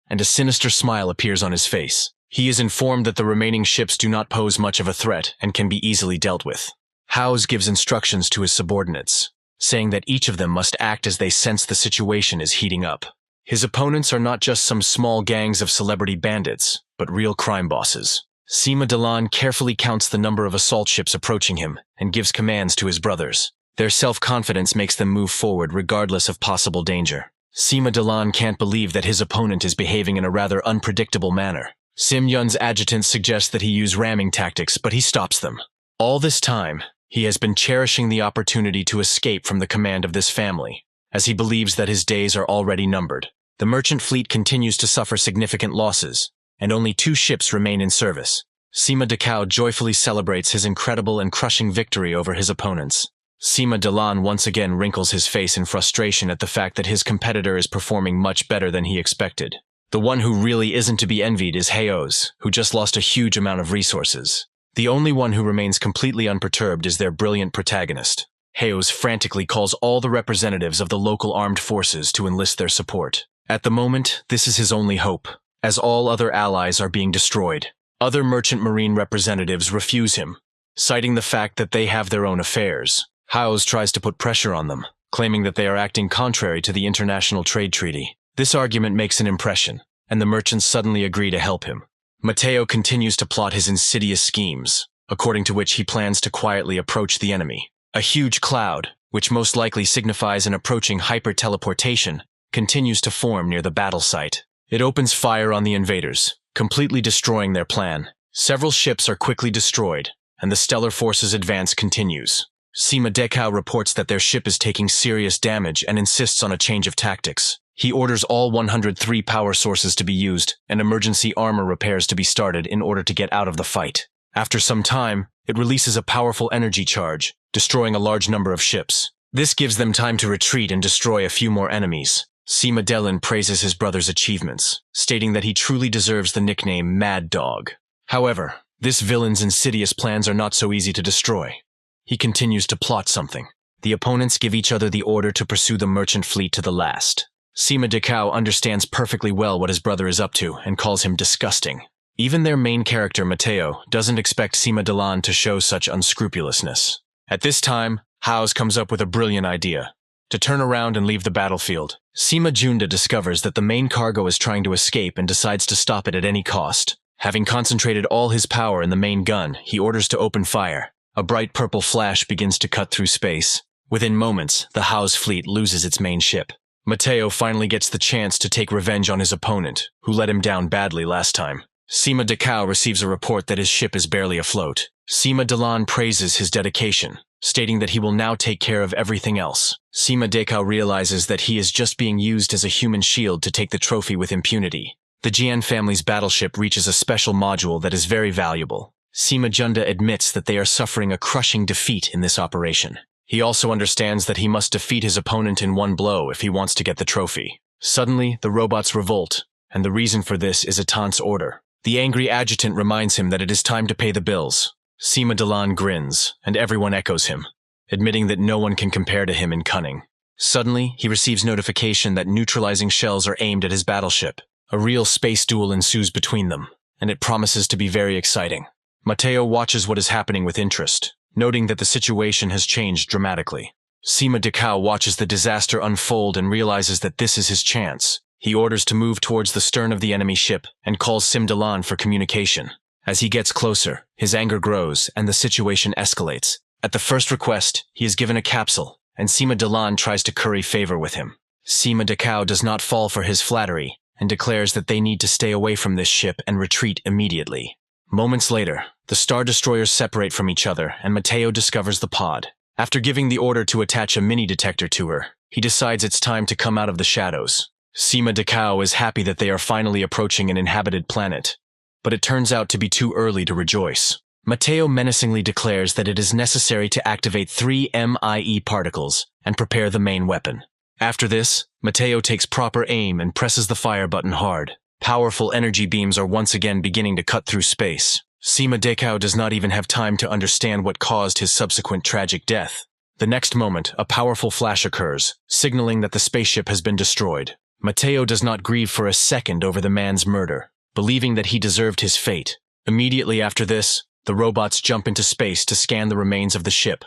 and a sinister smile appears on his face. He is informed that the remaining ships do not pose much of a threat and can be easily dealt with. House gives instructions to his subordinates, saying that each of them must act as they sense the situation is heating up. His opponents are not just some small gangs of celebrity bandits, but real crime bosses. Shima Delan carefully counts the number of assault ships approaching him and gives commands to his brothers. Their self-confidence makes them move forward regardless of possible danger. Shima Delan can't believe that his opponent is behaving in a rather unpredictable manner. Sim Yun's adjutant suggests that he use ramming tactics, but he stops them. All this time, he has been cherishing the opportunity to escape from the command of this family, as he believes that his days are already numbered. The merchant fleet continues to suffer significant losses, and only 2 ships remain in service. Shima Dekao joyfully celebrates his incredible and crushing victory over his opponents. Shima Delan once again wrinkles his face in frustration at the fact that his competitor is performing much better than he expected. The one who really isn't to be envied is Hao's, who just lost a huge amount of resources. The only one who remains completely unperturbed is their brilliant protagonist. Hao's frantically calls all the representatives of the local armed forces to enlist their support. At the moment, this is his only hope, as all other allies are being destroyed. Other merchant marine representatives refuse him, citing the fact that they have their own affairs. Hao's tries to put pressure on them, claiming that they are acting contrary to the international trade treaty. This argument makes an impression, and the merchants suddenly agree to help him. Mateo continues to plot his insidious schemes. according to which he plans to quietly approach the enemy. A huge cloud, which most likely signifies an approaching hyper-teleportation, continues to form near the battle site. It opens fire on the invaders, completely destroying their plan. Several ships are quickly destroyed, and the stellar forces' advance continues. Sima Dekao reports that their ship is taking serious damage and insists on a change of tactics. He orders all 103 power sources to be used and emergency armor repairs to be started in order to get out of the fight. After some time, it releases a powerful energy charge, destroying a large number of ships. This gives them time to retreat and destroy a few more enemies. Sima Delin praises his brother's achievements, stating that he truly deserves the nickname Mad Dog. However, this villain's insidious plans are not so easy to destroy. He continues to plot something. The opponents give each other the order to pursue the merchant fleet to the last. Sima Dekao understands perfectly well what his brother is up to and calls him disgusting. Even their main character, Mateo, doesn't expect Sima Delan to show such unscrupulousness. At this time, House comes up with a brilliant idea. To turn around and leave the battlefield, Sima Junda discovers that the main cargo is trying to escape and decides to stop it at any cost. Having concentrated all his power in the main gun, he orders to open fire. A bright purple flash begins to cut through space. Within moments, the House fleet loses its main ship. Mateo finally gets the chance to take revenge on his opponent, who let him down badly last time. Sima Dekao receives a report that his ship is barely afloat. Sima Delan praises his dedication, stating that he will now take care of everything else. Sima Dekao realizes that he is just being used as a human shield to take the trophy with impunity. The Jian family's battleship reaches a special module that is very valuable. Sima Junda admits that they are suffering a crushing defeat in this operation. He also understands that he must defeat his opponent in one blow if he wants to get the trophy. Suddenly, the robots revolt, and the reason for this is Atan's order. The angry adjutant reminds him that it is time to pay the bills. Sima Delan grins, and everyone echoes him, admitting that no one can compare to him in cunning. Suddenly, he receives notification that neutralizing shells are aimed at his battleship. A real space duel ensues between them, and it promises to be very exciting. Mateo watches what is happening with interest, noting that the situation has changed dramatically. Sima Dekao watches the disaster unfold and realizes that this is his chance. He orders to move towards the stern of the enemy ship and calls Sim Delan for communication. As he gets closer, his anger grows and the situation escalates. At the first request, he is given a capsule, and Sima Delan tries to curry favor with him. Sima Dekao does not fall for his flattery and declares that they need to stay away from this ship and retreat immediately. Moments later, the Star Destroyers separate from each other and Mateo discovers the pod. After giving the order to attach a mini-detector to her, he decides it's time to come out of the shadows. Sima Dekao is happy that they are finally approaching an inhabited planet, but it turns out to be too early to rejoice. Mateo menacingly declares that it is necessary to activate 3 MIE particles and prepare the main weapon. After this, Mateo takes proper aim and presses the fire button hard. Powerful energy beams are once again beginning to cut through space. Sima Dekao does not even have time to understand what caused his subsequent tragic death. The next moment, a powerful flash occurs, signaling that the spaceship has been destroyed. Mateo does not grieve for a second over the man's murder, believing that he deserved his fate. Immediately after this, the robots jump into space to scan the remains of the ship,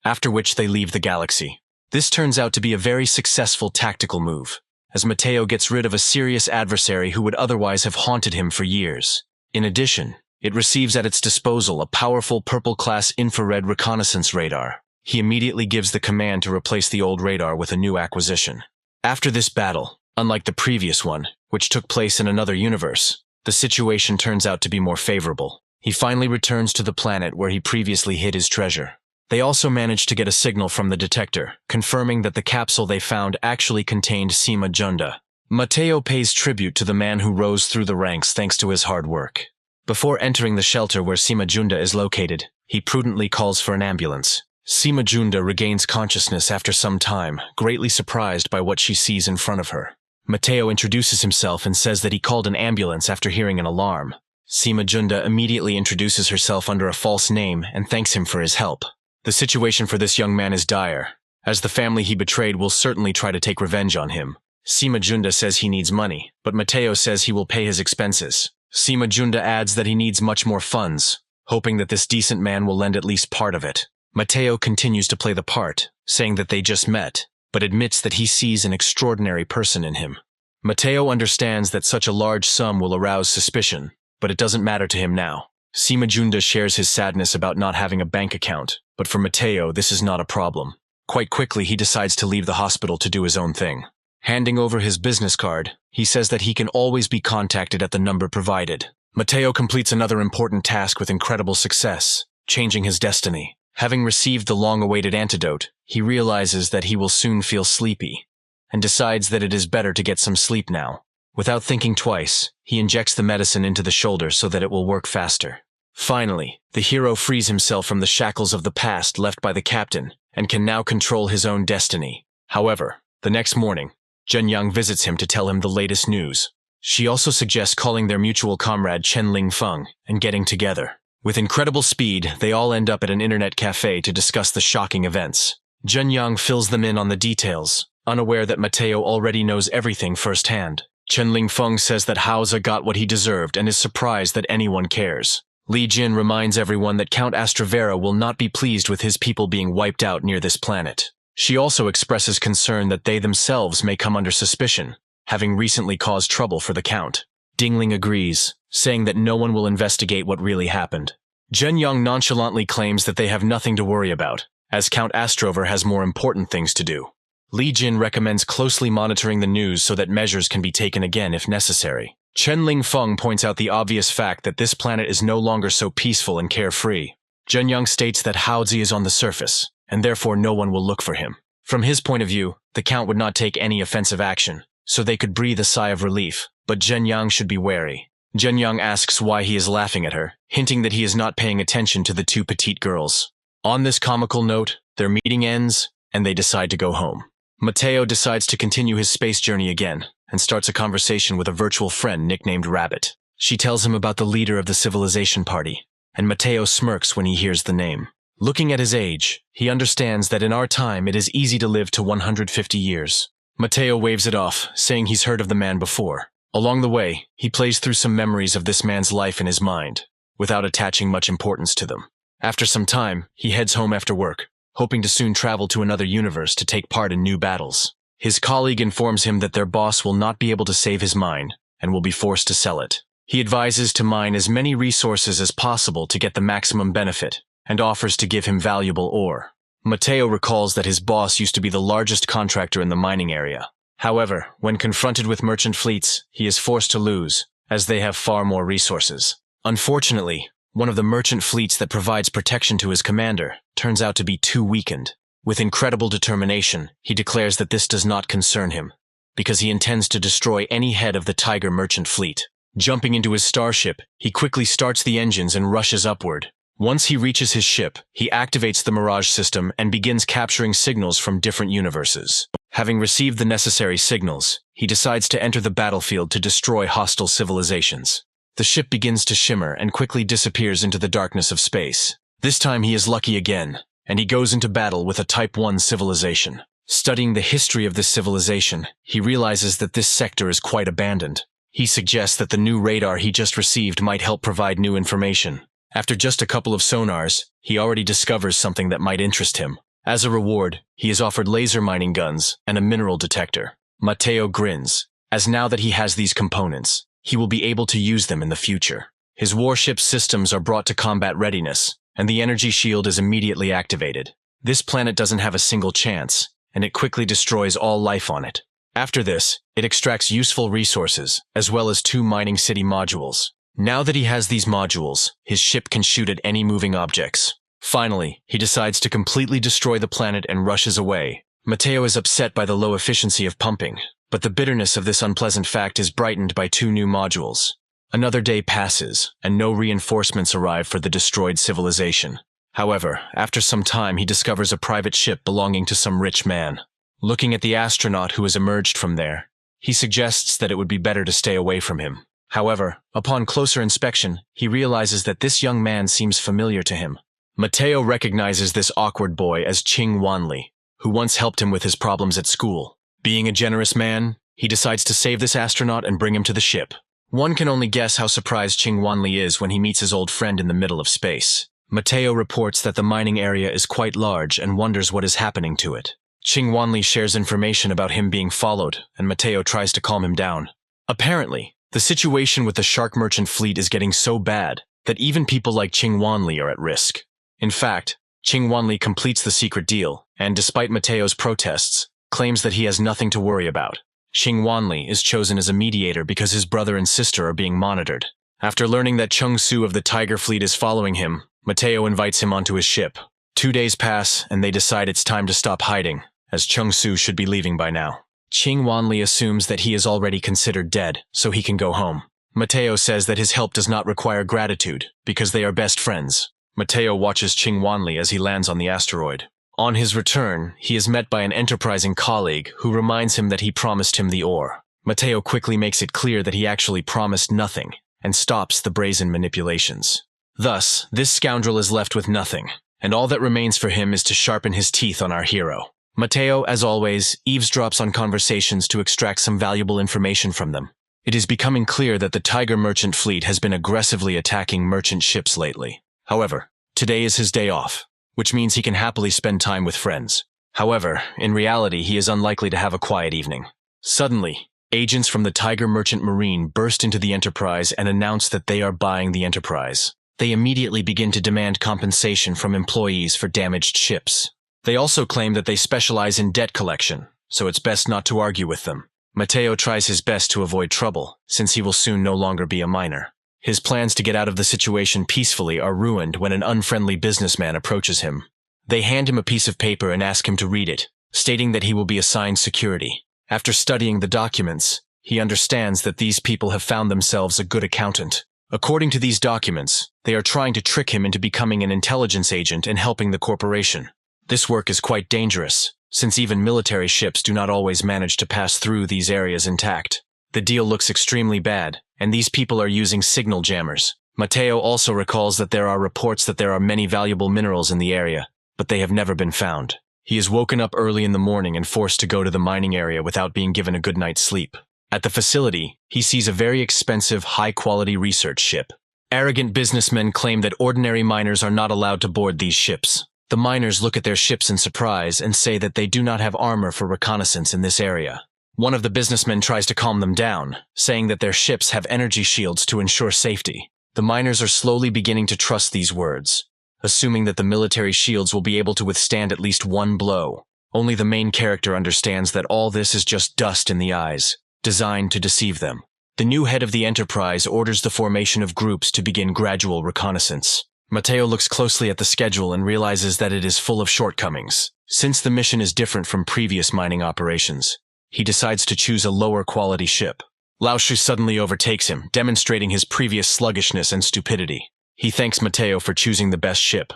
after which they leave the galaxy. This turns out to be a very successful tactical move, as Mateo gets rid of a serious adversary who would otherwise have haunted him for years. In addition, it receives at its disposal a powerful purple-class infrared reconnaissance radar. He immediately gives the command to replace the old radar with a new acquisition. After this battle, unlike the previous one, which took place in another universe, the situation turns out to be more favorable. He finally returns to the planet where he previously hid his treasure. They also managed to get a signal from the detector, confirming that the capsule they found actually contained Sima Junda. Mateo pays tribute to the man who rose through the ranks thanks to his hard work. Before entering the shelter where Sima Junda is located, he prudently calls for an ambulance. Sima Junda regains consciousness after some time, greatly surprised by what she sees in front of her. Mateo introduces himself and says that he called an ambulance after hearing an alarm. Sima Junda immediately introduces herself under a false name and thanks him for his help. The situation for this young man is dire, as the family he betrayed will certainly try to take revenge on him. Sima Junda says he needs money, but Mateo says he will pay his expenses. Sima Junda adds that he needs much more funds, hoping that this decent man will lend at least part of it. Mateo continues to play the part, saying that they just met, but admits that he sees an extraordinary person in him. Mateo understands that such a large sum will arouse suspicion, but it doesn't matter to him now. Sima Junda shares his sadness about not having a bank account, but for Mateo, this is not a problem. Quite quickly, he decides to leave the hospital to do his own thing. Handing over his business card, he says that he can always be contacted at the number provided. Mateo completes another important task with incredible success, changing his destiny. Having received the long-awaited antidote, he realizes that he will soon feel sleepy, and decides that it is better to get some sleep now. Without thinking twice, he injects the medicine into the shoulder so that it will work faster. Finally, the hero frees himself from the shackles of the past left by the captain, and can now control his own destiny. However, the next morning, Jung Yan visits him to tell him the latest news. She also suggests calling their mutual comrade Chen Lingfeng and getting together. With incredible speed, they all end up at an internet cafe to discuss the shocking events. Jung Yan fills them in on the details, unaware that Mateo already knows everything firsthand. Chen Lingfeng says that Haoze got what he deserved and is surprised that anyone cares. Li Jin reminds everyone that Count Astravera will not be pleased with his people being wiped out near this planet. She also expresses concern that they themselves may come under suspicion, having recently caused trouble for the Count. Dingling agrees, saying that no one will investigate what really happened. Jun Yang nonchalantly claims that they have nothing to worry about, as Count Astrover has more important things to do. Li Jin recommends closely monitoring the news so that measures can be taken again if necessary. Chen Lingfeng points out the obvious fact that this planet is no longer so peaceful and carefree. Jun Yang states that Haozi is on the surface, and therefore no one will look for him. From his point of view, the Count would not take any offensive action, so they could breathe a sigh of relief, but Jun Yang should be wary. Jun Yang asks why he is laughing at her, hinting that he is not paying attention to the two petite girls. On this comical note, their meeting ends, and they decide to go home. Mateo decides to continue his space journey again, and starts a conversation with a virtual friend nicknamed Rabbit. She tells him about the leader of the civilization party, and Mateo smirks when he hears the name. Looking at his age, he understands that in our time it is easy to live to 150 years. Mateo waves it off, saying he's heard of the man before. Along the way, he plays through some memories of this man's life in his mind, without attaching much importance to them. After some time, he heads home after work, hoping to soon travel to another universe to take part in new battles. His colleague informs him that their boss will not be able to save his mine, and will be forced to sell it. He advises to mine as many resources as possible to get the maximum benefit, and offers to give him valuable ore. Mateo recalls that his boss used to be the largest contractor in the mining area. However, when confronted with merchant fleets, he is forced to lose, as they have far more resources. Unfortunately, one of the merchant fleets that provides protection to his commander turns out to be too weakened. With incredible determination, he declares that this does not concern him, because he intends to destroy any head of the Tiger merchant fleet. Jumping into his starship, he quickly starts the engines and rushes upward. Once he reaches his ship, he activates the Mirage system and begins capturing signals from different universes. Having received the necessary signals, he decides to enter the battlefield to destroy hostile civilizations. The ship begins to shimmer and quickly disappears into the darkness of space. This time he is lucky again, and he goes into battle with a Type 1 civilization. Studying the history of this civilization, he realizes that this sector is quite abandoned. He suggests that the new radar he just received might help provide new information. After just a couple of sonars, he already discovers something that might interest him. As a reward, he is offered laser mining guns and a mineral detector. Mateo grins, as now that he has these components, he will be able to use them in the future. His warship systems are brought to combat readiness, and the energy shield is immediately activated. This planet doesn't have a single chance, and it quickly destroys all life on it. After this, it extracts useful resources, as well as 2 mining city modules. Now that he has these modules, his ship can shoot at any moving objects. Finally, he decides to completely destroy the planet and rushes away. Mateo is upset by the low efficiency of pumping, but the bitterness of this unpleasant fact is brightened by 2 new modules. Another day passes, and no reinforcements arrive for the destroyed civilization. However, after some time he discovers a private ship belonging to some rich man. Looking at the astronaut who has emerged from there, he suggests that it would be better to stay away from him. However, upon closer inspection, he realizes that this young man seems familiar to him. Mateo recognizes this awkward boy as Qing Wanli, who once helped him with his problems at school. Being a generous man, he decides to save this astronaut and bring him to the ship. One can only guess how surprised Qing Wanli is when he meets his old friend in the middle of space. Mateo reports that the mining area is quite large and wonders what is happening to it. Qing Wanli shares information about him being followed, and Mateo tries to calm him down. Apparently, the situation with the shark merchant fleet is getting so bad that even people like Qing Wanli are at risk. In fact, Qing Wanli completes the secret deal, and despite Mateo's protests, claims that he has nothing to worry about. Qing Wanli is chosen as a mediator because his brother and sister are being monitored. After learning that Chung Su of the Tiger Fleet is following him, Mateo invites him onto his ship. 2 days pass, and they decide it's time to stop hiding, as Chung Su should be leaving by now. Qing Wanli assumes that he is already considered dead, so he can go home. Mateo says that his help does not require gratitude, because they are best friends. Mateo watches Qing Wanli as he lands on the asteroid. On his return, he is met by an enterprising colleague who reminds him that he promised him the ore. Mateo quickly makes it clear that he actually promised nothing, and stops the brazen manipulations. Thus, this scoundrel is left with nothing, and all that remains for him is to sharpen his teeth on our hero. Mateo, as always, eavesdrops on conversations to extract some valuable information from them. It is becoming clear that the Tiger merchant fleet has been aggressively attacking merchant ships lately. However, today is his day off, which means he can happily spend time with friends. However, in reality, he is unlikely to have a quiet evening. Suddenly, agents from the Tiger Merchant Marine burst into the Enterprise and announce that they are buying the Enterprise. They immediately begin to demand compensation from employees for damaged ships. They also claim that they specialize in debt collection, so it's best not to argue with them. Mateo tries his best to avoid trouble, since he will soon no longer be a minor. His plans to get out of the situation peacefully are ruined when an unfriendly businessman approaches him. They hand him a piece of paper and ask him to read it, stating that he will be assigned security. After studying the documents, he understands that these people have found themselves a good accountant. According to these documents, they are trying to trick him into becoming an intelligence agent and helping the corporation. This work is quite dangerous, since even military ships do not always manage to pass through these areas intact. The deal looks extremely bad, and these people are using signal jammers. Mateo also recalls that there are reports that there are many valuable minerals in the area, but they have never been found. He is woken up early in the morning and forced to go to the mining area without being given a good night's sleep. At the facility, he sees a very expensive, high-quality research ship. Arrogant businessmen claim that ordinary miners are not allowed to board these ships. The miners look at their ships in surprise and say that they do not have armor for reconnaissance in this area. One of the businessmen tries to calm them down, saying that their ships have energy shields to ensure safety. The miners are slowly beginning to trust these words, assuming that the military shields will be able to withstand at least one blow. Only the main character understands that all this is just dust in the eyes, designed to deceive them. The new head of the Enterprise orders the formation of groups to begin gradual reconnaissance. Mateo looks closely at the schedule and realizes that it is full of shortcomings. Since the mission is different from previous mining operations, he decides to choose a lower quality ship. Laosir suddenly overtakes him, demonstrating his previous sluggishness and stupidity. He thanks Mateo for choosing the best ship,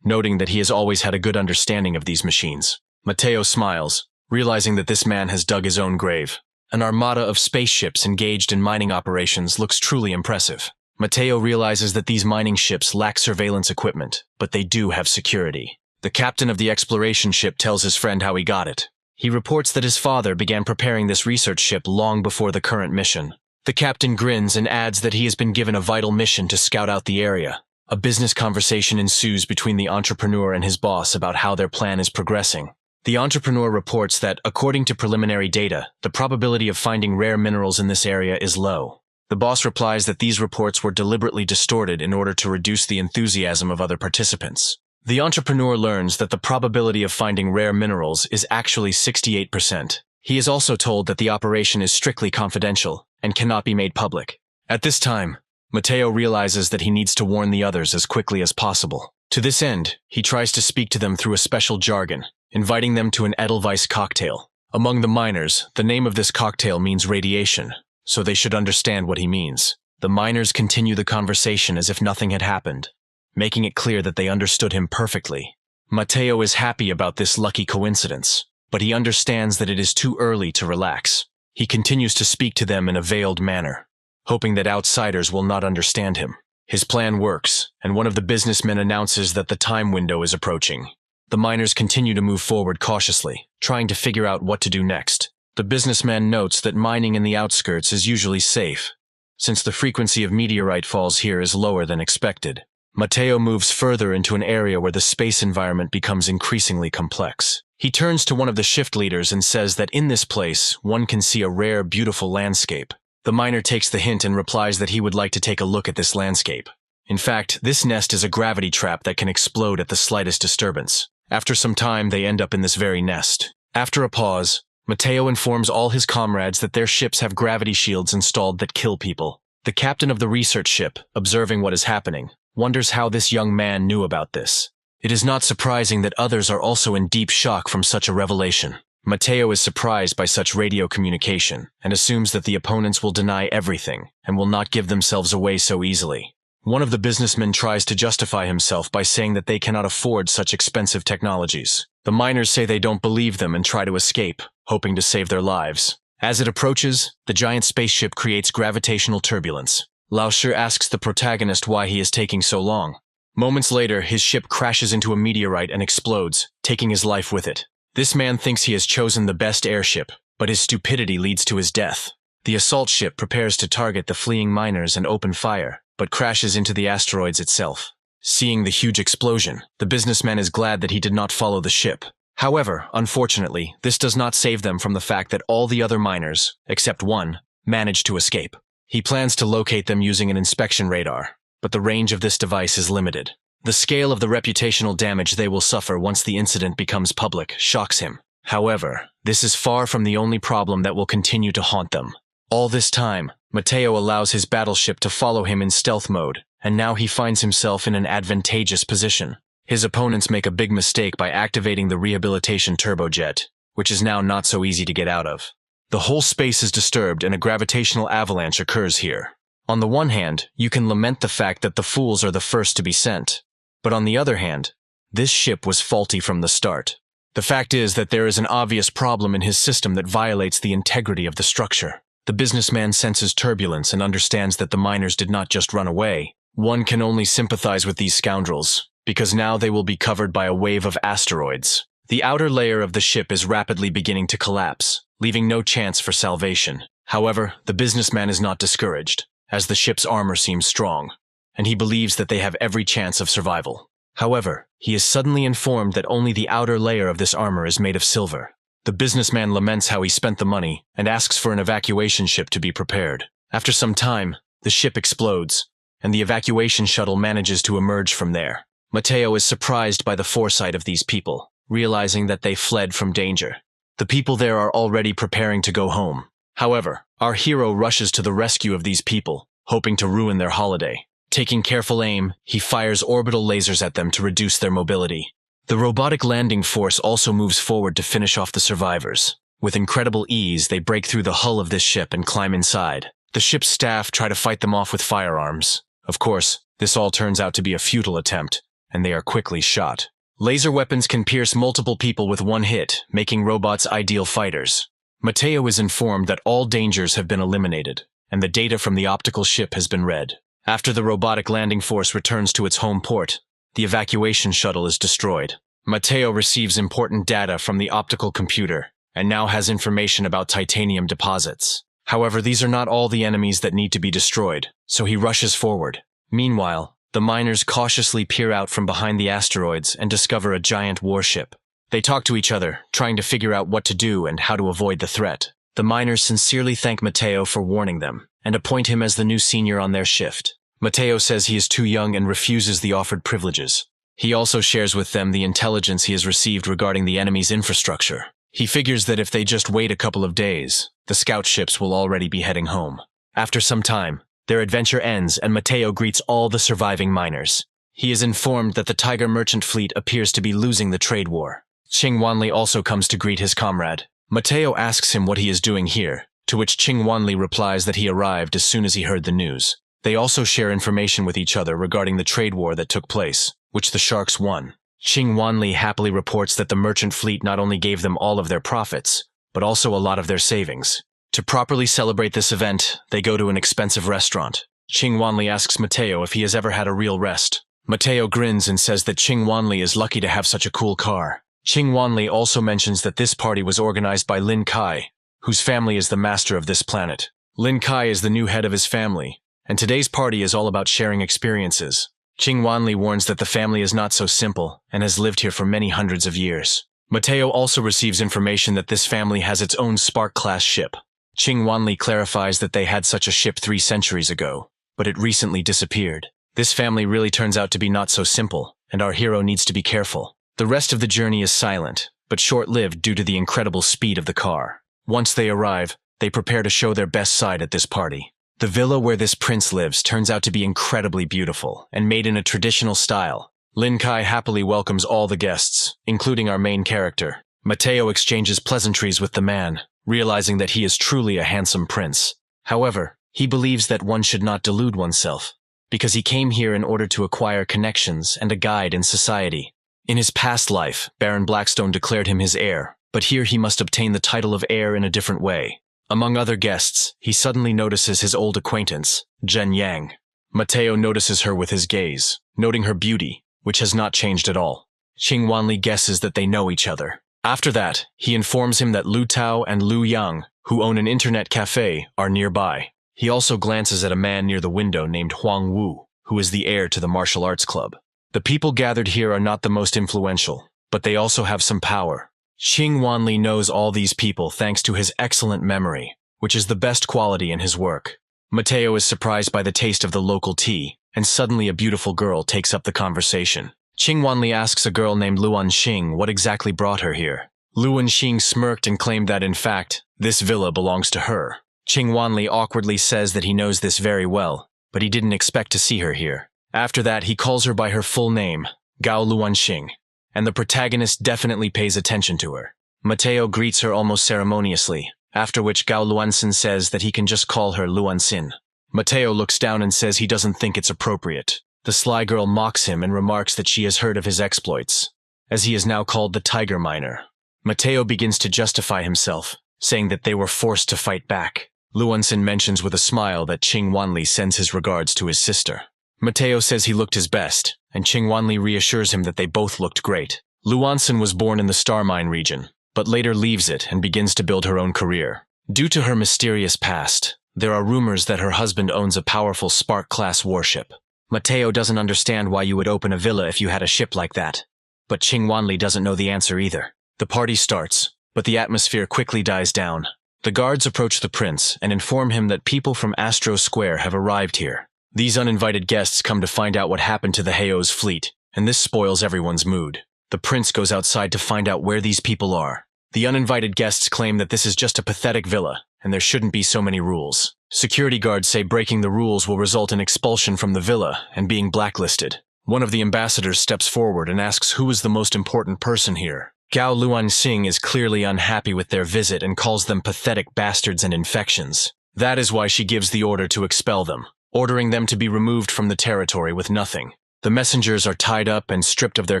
noting that he has always had a good understanding of these machines. Mateo smiles, realizing that this man has dug his own grave. An armada of spaceships engaged in mining operations looks truly impressive. Mateo realizes that these mining ships lack surveillance equipment, but they do have security. The captain of the exploration ship tells his friend how he got it. He reports that his father began preparing this research ship long before the current mission. The captain grins and adds that he has been given a vital mission to scout out the area. A business conversation ensues between the entrepreneur and his boss about how their plan is progressing. The entrepreneur reports that, according to preliminary data, the probability of finding rare minerals in this area is low. The boss replies that these reports were deliberately distorted in order to reduce the enthusiasm of other participants. The entrepreneur learns that the probability of finding rare minerals is actually 68%. He is also told that the operation is strictly confidential and cannot be made public. At this time, Mateo realizes that he needs to warn the others as quickly as possible. To this end, he tries to speak to them through a special jargon, inviting them to an Edelweiss cocktail. Among the miners, the name of this cocktail means radiation, so they should understand what he means. The miners continue the conversation as if nothing had happened, making it clear that they understood him perfectly. Mateo is happy about this lucky coincidence, but he understands that it is too early to relax. He continues to speak to them in a veiled manner, hoping that outsiders will not understand him. His plan works, and one of the businessmen announces that the time window is approaching. The miners continue to move forward cautiously, trying to figure out what to do next. The businessman notes that mining in the outskirts is usually safe, since the frequency of meteorite falls here is lower than expected. Mateo moves further into an area where the space environment becomes increasingly complex. He turns to one of the shift leaders and says that in this place, one can see a rare, beautiful landscape. The miner takes the hint and replies that he would like to take a look at this landscape. In fact, this nest is a gravity trap that can explode at the slightest disturbance. After some time, they end up in this very nest. After a pause, Mateo informs all his comrades that their ships have gravity shields installed that kill people. The captain of the research ship, observing what is happening, wonders how this young man knew about this. It is not surprising that others are also in deep shock from such a revelation. Mateo is surprised by such radio communication and assumes that the opponents will deny everything and will not give themselves away so easily. One of the businessmen tries to justify himself by saying that they cannot afford such expensive technologies. The miners say they don't believe them and try to escape, hoping to save their lives. As it approaches, the giant spaceship creates gravitational turbulence. Laosir asks the protagonist why he is taking so long. Moments later, his ship crashes into a meteorite and explodes, taking his life with it. This man thinks he has chosen the best airship, but his stupidity leads to his death. The assault ship prepares to target the fleeing miners and open fire, but crashes into the asteroids itself. Seeing the huge explosion, the businessman is glad that he did not follow the ship. However, unfortunately, this does not save them from the fact that all the other miners, except one, managed to escape. He plans to locate them using an inspection radar, but the range of this device is limited. The scale of the reputational damage they will suffer once the incident becomes public shocks him. However, this is far from the only problem that will continue to haunt them. All this time, Mateo allows his battleship to follow him in stealth mode, and now he finds himself in an advantageous position. His opponents make a big mistake by activating the rehabilitation turbojet, which is now not so easy to get out of. The whole space is disturbed and a gravitational avalanche occurs here. On the one hand, you can lament the fact that the fools are the first to be sent. But on the other hand, this ship was faulty from the start. The fact is that there is an obvious problem in his system that violates the integrity of the structure. The businessman senses turbulence and understands that the miners did not just run away. One can only sympathize with these scoundrels, because now they will be covered by a wave of asteroids. The outer layer of the ship is rapidly beginning to collapse, leaving no chance for salvation. However, the businessman is not discouraged, as the ship's armor seems strong, and he believes that they have every chance of survival. However, he is suddenly informed that only the outer layer of this armor is made of silver. The businessman laments how he spent the money and asks for an evacuation ship to be prepared. After some time, the ship explodes, and the evacuation shuttle manages to emerge from there. Mateo is surprised by the foresight of these people, realizing that they fled from danger. The people there are already preparing to go home. However, our hero rushes to the rescue of these people, hoping to ruin their holiday. Taking careful aim, he fires orbital lasers at them to reduce their mobility. The robotic landing force also moves forward to finish off the survivors. With incredible ease, they break through the hull of this ship and climb inside. The ship's staff try to fight them off with firearms. Of course, this all turns out to be a futile attempt, and they are quickly shot. Laser weapons can pierce multiple people with one hit, making robots ideal fighters. Mateo is informed that all dangers have been eliminated, and the data from the optical ship has been read. After the robotic landing force returns to its home port, the evacuation shuttle is destroyed. Mateo receives important data from the optical computer, and now has information about titanium deposits. However, these are not all the enemies that need to be destroyed, so he rushes forward. Meanwhile, the miners cautiously peer out from behind the asteroids and discover a giant warship. They talk to each other, trying to figure out what to do and how to avoid the threat. The miners sincerely thank Mateo for warning them, and appoint him as the new senior on their shift. Mateo says he is too young and refuses the offered privileges. He also shares with them the intelligence he has received regarding the enemy's infrastructure. He figures that if they just wait a couple of days, the scout ships will already be heading home. After some time, their adventure ends and Mateo greets all the surviving miners. He is informed that the Tiger merchant fleet appears to be losing the trade war. Ching Wanli also comes to greet his comrade. Mateo asks him what he is doing here, to which Ching Wanli replies that he arrived as soon as he heard the news. They also share information with each other regarding the trade war that took place, which the sharks won. Ching Wanli happily reports that the merchant fleet not only gave them all of their profits, but also a lot of their savings. To properly celebrate this event, they go to an expensive restaurant. Ching Wanli asks Mateo if he has ever had a real rest. Mateo grins and says that Ching Wanli is lucky to have such a cool car. Ching Wanli also mentions that this party was organized by Lin Kai, whose family is the master of this planet. Lin Kai is the new head of his family, and today's party is all about sharing experiences. Ching Wanli warns that the family is not so simple and has lived here for many hundreds of years. Mateo also receives information that this family has its own Spark-class ship. Ching Wanli clarifies that they had such a ship 3 centuries ago, but it recently disappeared. This family really turns out to be not so simple, and our hero needs to be careful. The rest of the journey is silent, but short-lived due to the incredible speed of the car. Once they arrive, they prepare to show their best side at this party. The villa where this prince lives turns out to be incredibly beautiful and made in a traditional style. Lin Kai happily welcomes all the guests, including our main character. Mateo exchanges pleasantries with the man, realizing that he is truly a handsome prince. However, he believes that one should not delude oneself, because he came here in order to acquire connections and a guide in society. In his past life, Baron Blackstone declared him his heir, but here he must obtain the title of heir in a different way. Among other guests, he suddenly notices his old acquaintance, Jung Yan. Mateo notices her with his gaze, noting her beauty, which has not changed at all. Qing Wanli guesses that they know each other. After that, he informs him that Lu Tao and Lu Yang, who own an internet cafe, are nearby. He also glances at a man near the window named Huang Wu, who is the heir to the martial arts club. The people gathered here are not the most influential, but they also have some power. Qing Wanli knows all these people thanks to his excellent memory, which is the best quality in his work. Mateo is surprised by the taste of the local tea, and suddenly a beautiful girl takes up the conversation. Qing Wanli asks a girl named Luan Xing what exactly brought her here. Luan Xing smirked and claimed that, in fact, this villa belongs to her. Qing Wanli awkwardly says that he knows this very well, but he didn't expect to see her here. After that, he calls her by her full name, Gao Luan Xing, and the protagonist definitely pays attention to her. Mateo greets her almost ceremoniously, after which Gao Luanxin says that he can just call her Luanxin. Mateo looks down and says he doesn't think it's appropriate. The sly girl mocks him and remarks that she has heard of his exploits, as he is now called the Tiger Miner. Mateo begins to justify himself, saying that they were forced to fight back. Luanxin mentions with a smile that Qing Wanli sends his regards to his sister. Mateo says he looked his best, and Qing Wanli reassures him that they both looked great. Luanxin was born in the Star Mine region, but later leaves it and begins to build her own career. Due to her mysterious past, there are rumors that her husband owns a powerful Spark-class warship. Mateo doesn't understand why you would open a villa if you had a ship like that. But Qing Wanli doesn't know the answer either. The party starts, but the atmosphere quickly dies down. The guards approach the prince and inform him that people from Astro Square have arrived here. These uninvited guests come to find out what happened to the Heo's fleet, and this spoils everyone's mood. The prince goes outside to find out where these people are. The uninvited guests claim that this is just a pathetic villa, and there shouldn't be so many rules. Security guards say breaking the rules will result in expulsion from the villa and being blacklisted. One of the ambassadors steps forward and asks who is the most important person here. Gao Luanxing is clearly unhappy with their visit and calls them pathetic bastards and infections. That is why she gives the order to expel them, ordering them to be removed from the territory with nothing. The messengers are tied up and stripped of their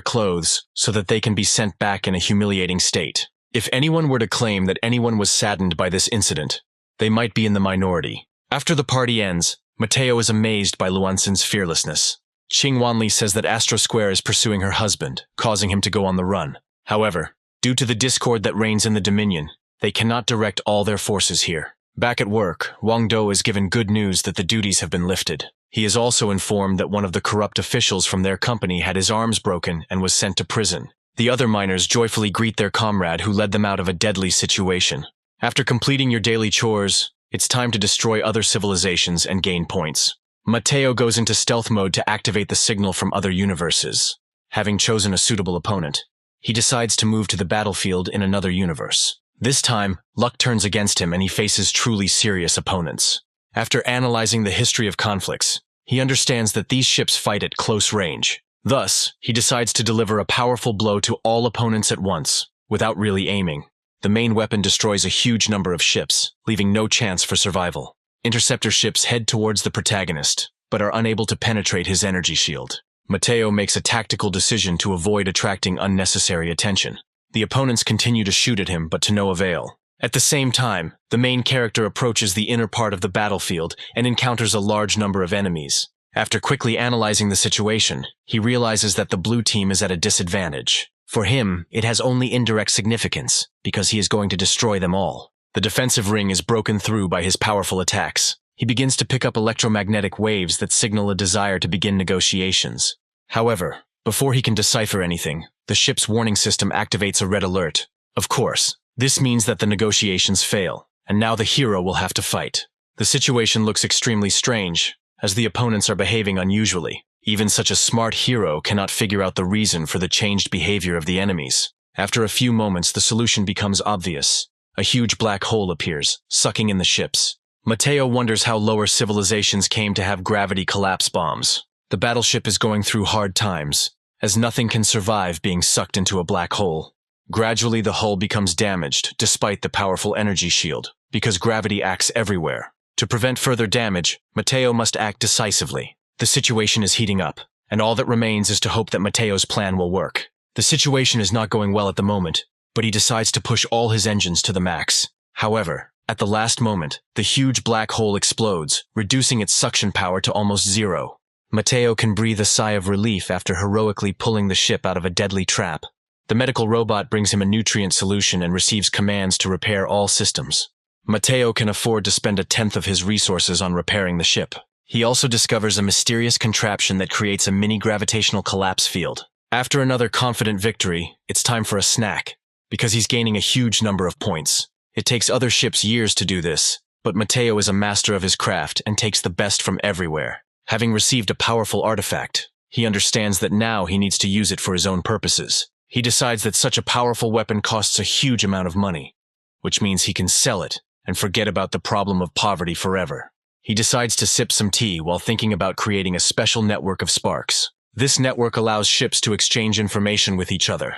clothes so that they can be sent back in a humiliating state. If anyone were to claim that anyone was saddened by this incident, they might be in the minority. After the party ends, Mateo is amazed by Luanxin's fearlessness. Qing Wanli says that Astro Square is pursuing her husband, causing him to go on the run. However, due to the discord that reigns in the Dominion, they cannot direct all their forces here. Back at work, Wang Do is given good news that the duties have been lifted. He is also informed that one of the corrupt officials from their company had his arms broken and was sent to prison. The other miners joyfully greet their comrade who led them out of a deadly situation. After completing your daily chores, it's time to destroy other civilizations and gain points. Mateo goes into stealth mode to activate the signal from other universes. Having chosen a suitable opponent, he decides to move to the battlefield in another universe. This time, luck turns against him and he faces truly serious opponents. After analyzing the history of conflicts, he understands that these ships fight at close range. Thus, he decides to deliver a powerful blow to all opponents at once, without really aiming. The main weapon destroys a huge number of ships, leaving no chance for survival. Interceptor ships head towards the protagonist, but are unable to penetrate his energy shield. Mateo makes a tactical decision to avoid attracting unnecessary attention. The opponents continue to shoot at him, but to no avail. At the same time, the main character approaches the inner part of the battlefield and encounters a large number of enemies. After quickly analyzing the situation, he realizes that the blue team is at a disadvantage. For him, it has only indirect significance, because he is going to destroy them all. The defensive ring is broken through by his powerful attacks. He begins to pick up electromagnetic waves that signal a desire to begin negotiations. However, before he can decipher anything, the ship's warning system activates a red alert. Of course, this means that the negotiations fail, and now the hero will have to fight. The situation looks extremely strange, as the opponents are behaving unusually. Even such a smart hero cannot figure out the reason for the changed behavior of the enemies. After a few moments, the solution becomes obvious. A huge black hole appears, sucking in the ships. Mateo wonders how lower civilizations came to have gravity collapse bombs. The battleship is going through hard times, as nothing can survive being sucked into a black hole. Gradually, the hull becomes damaged, despite the powerful energy shield, because gravity acts everywhere. To prevent further damage, Mateo must act decisively. The situation is heating up, and all that remains is to hope that Mateo's plan will work. The situation is not going well at the moment, but he decides to push all his engines to the max. However, at the last moment, the huge black hole explodes, reducing its suction power to almost zero. Mateo can breathe a sigh of relief after heroically pulling the ship out of a deadly trap. The medical robot brings him a nutrient solution and receives commands to repair all systems. Mateo can afford to spend a tenth of his resources on repairing the ship. He also discovers a mysterious contraption that creates a mini gravitational collapse field. After another confident victory, it's time for a snack, because he's gaining a huge number of points. It takes other ships years to do this, but Mateo is a master of his craft and takes the best from everywhere. Having received a powerful artifact, he understands that now he needs to use it for his own purposes. He decides that such a powerful weapon costs a huge amount of money, which means he can sell it and forget about the problem of poverty forever. He decides to sip some tea while thinking about creating a special network of sparks. This network allows ships to exchange information with each other,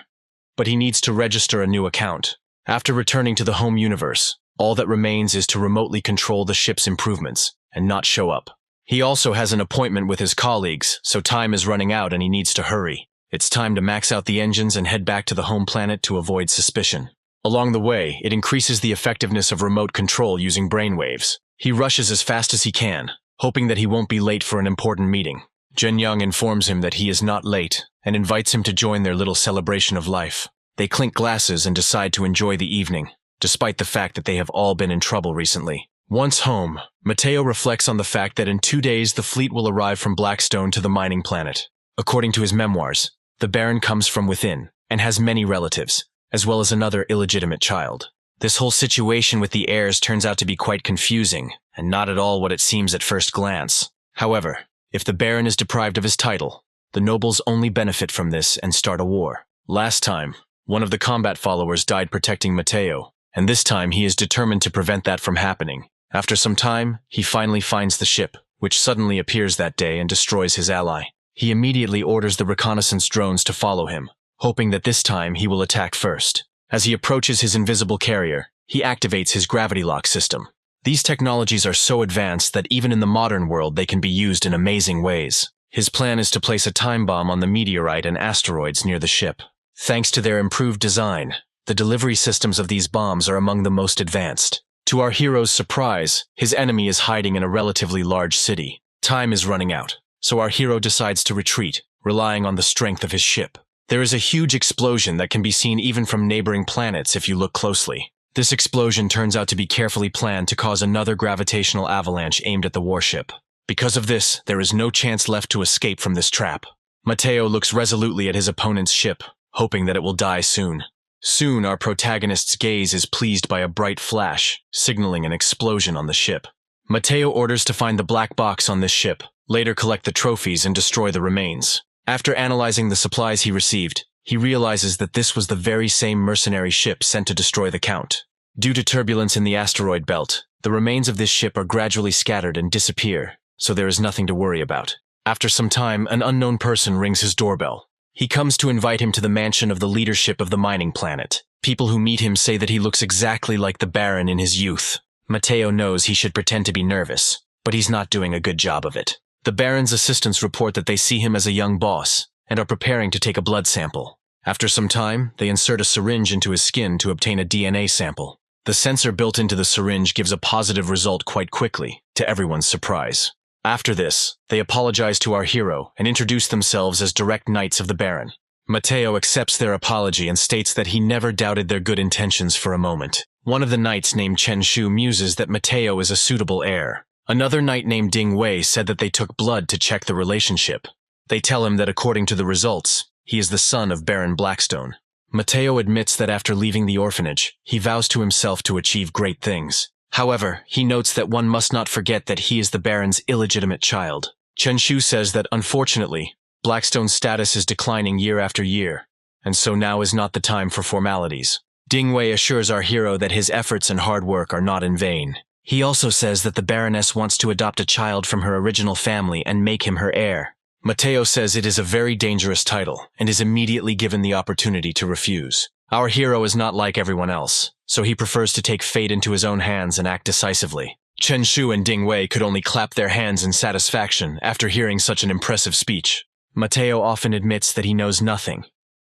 but he needs to register a new account. After returning to the home universe, all that remains is to remotely control the ship's improvements and not show up. He also has an appointment with his colleagues, so time is running out and he needs to hurry. It's time to max out the engines and head back to the home planet to avoid suspicion. Along the way, it increases the effectiveness of remote control using brainwaves. He rushes as fast as he can, hoping that he won't be late for an important meeting. Jung Yan informs him that he is not late and invites him to join their little celebration of life. They clink glasses and decide to enjoy the evening, despite the fact that they have all been in trouble recently. Once home, Mateo reflects on the fact that in 2 days the fleet will arrive from Blackstone to the mining planet. According to his memoirs, the Baron comes from within and has many relatives, as well as another illegitimate child. This whole situation with the heirs turns out to be quite confusing, and not at all what it seems at first glance. However, if the Baron is deprived of his title, the nobles only benefit from this and start a war. Last time, one of the combat followers died protecting Mateo, and this time he is determined to prevent that from happening. After some time, he finally finds the ship, which suddenly appears that day and destroys his ally. He immediately orders the reconnaissance drones to follow him, hoping that this time he will attack first. As he approaches his invisible carrier, he activates his gravity lock system. These technologies are so advanced that even in the modern world they can be used in amazing ways. His plan is to place a time bomb on the meteorite and asteroids near the ship. Thanks to their improved design, the delivery systems of these bombs are among the most advanced. To our hero's surprise, his enemy is hiding in a relatively large city. Time is running out, so our hero decides to retreat, relying on the strength of his ship. There is a huge explosion that can be seen even from neighboring planets if you look closely. This explosion turns out to be carefully planned to cause another gravitational avalanche aimed at the warship. Because of this, there is no chance left to escape from this trap. Mateo looks resolutely at his opponent's ship, hoping that it will die soon. Soon, our protagonist's gaze is pleased by a bright flash, signaling an explosion on the ship. Mateo orders to find the black box on this ship, later collect the trophies and destroy the remains. After analyzing the supplies he received, he realizes that this was the very same mercenary ship sent to destroy the Count. Due to turbulence in the asteroid belt, the remains of this ship are gradually scattered and disappear, so there is nothing to worry about. After some time, an unknown person rings his doorbell. He comes to invite him to the mansion of the leadership of the mining planet. People who meet him say that he looks exactly like the Baron in his youth. Mateo knows he should pretend to be nervous, but he's not doing a good job of it. The Baron's assistants report that they see him as a young boss and are preparing to take a blood sample. After some time, they insert a syringe into his skin to obtain a DNA sample. The sensor built into the syringe gives a positive result quite quickly, to everyone's surprise. After this, they apologize to our hero and introduce themselves as direct knights of the Baron. Mateo accepts their apology and states that he never doubted their good intentions for a moment. One of the knights named Chen Shu muses that Mateo is a suitable heir. Another knight named Ding Wei said that they took blood to check the relationship. They tell him that according to the results, he is the son of Baron Blackstone. Mateo admits that after leaving the orphanage, he vows to himself to achieve great things. However, he notes that one must not forget that he is the Baron's illegitimate child. Chen Shu says that, unfortunately, Blackstone's status is declining year after year, and so now is not the time for formalities. Ding Wei assures our hero that his efforts and hard work are not in vain. He also says that the Baroness wants to adopt a child from her original family and make him her heir. Mateo says it is a very dangerous title, and is immediately given the opportunity to refuse. Our hero is not like everyone else, so he prefers to take fate into his own hands and act decisively. Chen Shu and Ding Wei could only clap their hands in satisfaction after hearing such an impressive speech. Mateo often admits that he knows nothing,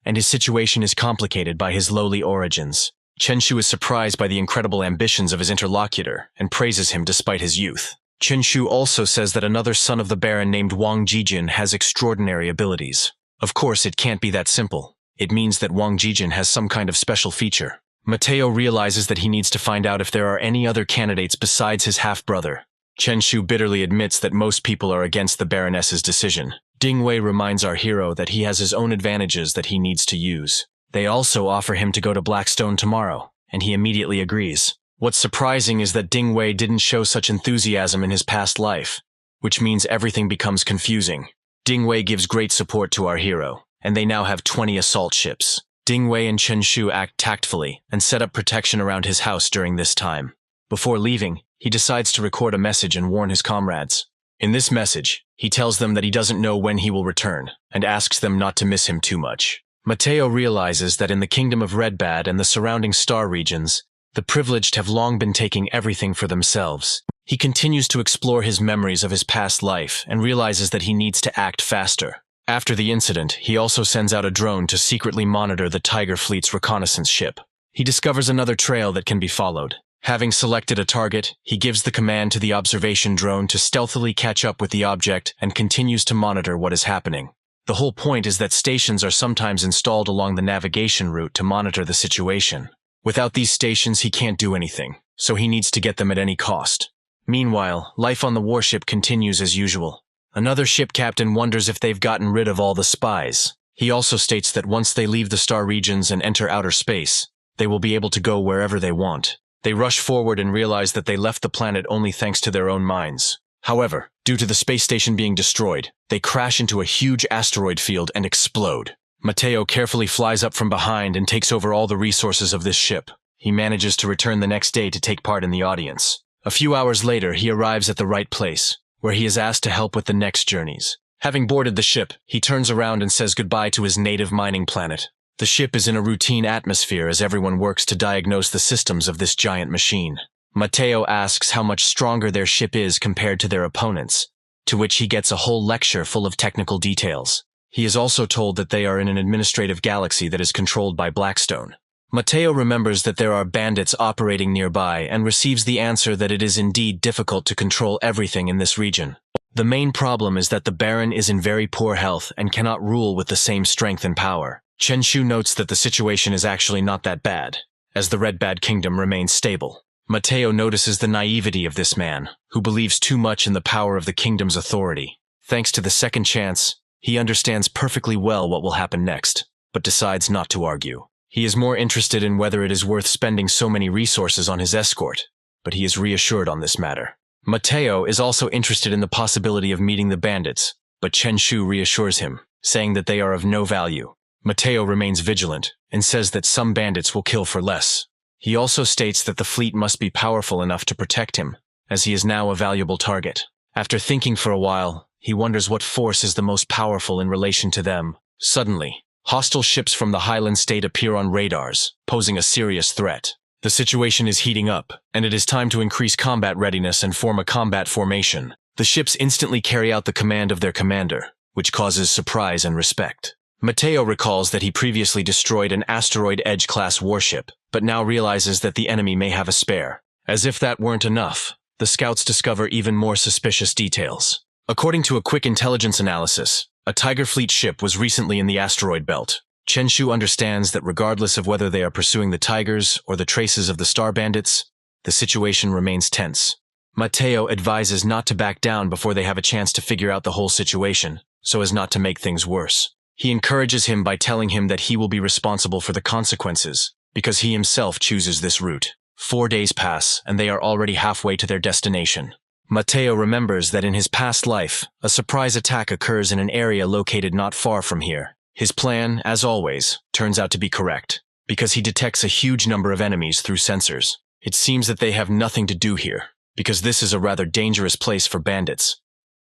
and his situation is complicated by his lowly origins. Chen Shu is surprised by the incredible ambitions of his interlocutor and praises him despite his youth. Chen Shu also says that another son of the Baron named Wang Jijin has extraordinary abilities. Of course, it can't be that simple. It means that Wang Jijin has some kind of special feature. Mateo realizes that he needs to find out if there are any other candidates besides his half-brother. Chen Shu bitterly admits that most people are against the Baroness's decision. Ding Wei reminds our hero that he has his own advantages that he needs to use. They also offer him to go to Blackstone tomorrow, and he immediately agrees. What's surprising is that Ding Wei didn't show such enthusiasm in his past life, which means everything becomes confusing. Ding Wei gives great support to our hero, and they now have 20 assault ships. Ding Wei and Chen Shu act tactfully and set up protection around his house during this time. Before leaving, he decides to record a message and warn his comrades. In this message, he tells them that he doesn't know when he will return, and asks them not to miss him too much. Mateo realizes that in the kingdom of Redbad and the surrounding star regions, the privileged have long been taking everything for themselves. He continues to explore his memories of his past life and realizes that he needs to act faster. After the incident, he also sends out a drone to secretly monitor the Tiger Fleet's reconnaissance ship. He discovers another trail that can be followed. Having selected a target, he gives the command to the observation drone to stealthily catch up with the object and continues to monitor what is happening. The whole point is that stations are sometimes installed along the navigation route to monitor the situation. Without these stations, he can't do anything, so he needs to get them at any cost. Meanwhile, life on the warship continues as usual. Another ship captain wonders if they've gotten rid of all the spies. He also states that once they leave the star regions and enter outer space, they will be able to go wherever they want. They rush forward and realize that they left the planet only thanks to their own minds. However, due to the space station being destroyed, they crash into a huge asteroid field and explode. Mateo carefully flies up from behind and takes over all the resources of this ship. He manages to return the next day to take part in the audience. A few hours later, he arrives at the right place, where he is asked to help with the next journeys. Having boarded the ship, he turns around and says goodbye to his native mining planet. The ship is in a routine atmosphere as everyone works to diagnose the systems of this giant machine. Mateo asks how much stronger their ship is compared to their opponents, to which he gets a whole lecture full of technical details. He is also told that they are in an administrative galaxy that is controlled by Blackstone. Mateo remembers that there are bandits operating nearby and receives the answer that it is indeed difficult to control everything in this region. The main problem is that the Baron is in very poor health and cannot rule with the same strength and power. Chen Shu notes that the situation is actually not that bad, as the Redbad Kingdom remains stable. Mateo notices the naivety of this man, who believes too much in the power of the kingdom's authority. Thanks to the second chance, he understands perfectly well what will happen next, but decides not to argue. He is more interested in whether it is worth spending so many resources on his escort, but he is reassured on this matter. Mateo is also interested in the possibility of meeting the bandits, but Chen Shu reassures him, saying that they are of no value. Mateo remains vigilant and says that some bandits will kill for less. He also states that the fleet must be powerful enough to protect him, as he is now a valuable target. After thinking for a while, he wonders what force is the most powerful in relation to them. Suddenly, hostile ships from the Highland State appear on radars, posing a serious threat. The situation is heating up, and it is time to increase combat readiness and form a combat formation. The ships instantly carry out the command of their commander, which causes surprise and respect. Mateo recalls that he previously destroyed an Asteroid Edge-class warship, but now realizes that the enemy may have a spare. As if that weren't enough, the scouts discover even more suspicious details. According to a quick intelligence analysis, a Tiger Fleet ship was recently in the asteroid belt. Chen Shu understands that regardless of whether they are pursuing the Tigers or the traces of the Star Bandits, the situation remains tense. Mateo advises not to back down before they have a chance to figure out the whole situation, so as not to make things worse. He encourages him by telling him that he will be responsible for the consequences, because he himself chooses this route. 4 days pass, and they are already halfway to their destination. Mateo remembers that in his past life, a surprise attack occurs in an area located not far from here. His plan, as always, turns out to be correct, because he detects a huge number of enemies through sensors. It seems that they have nothing to do here, because this is a rather dangerous place for bandits.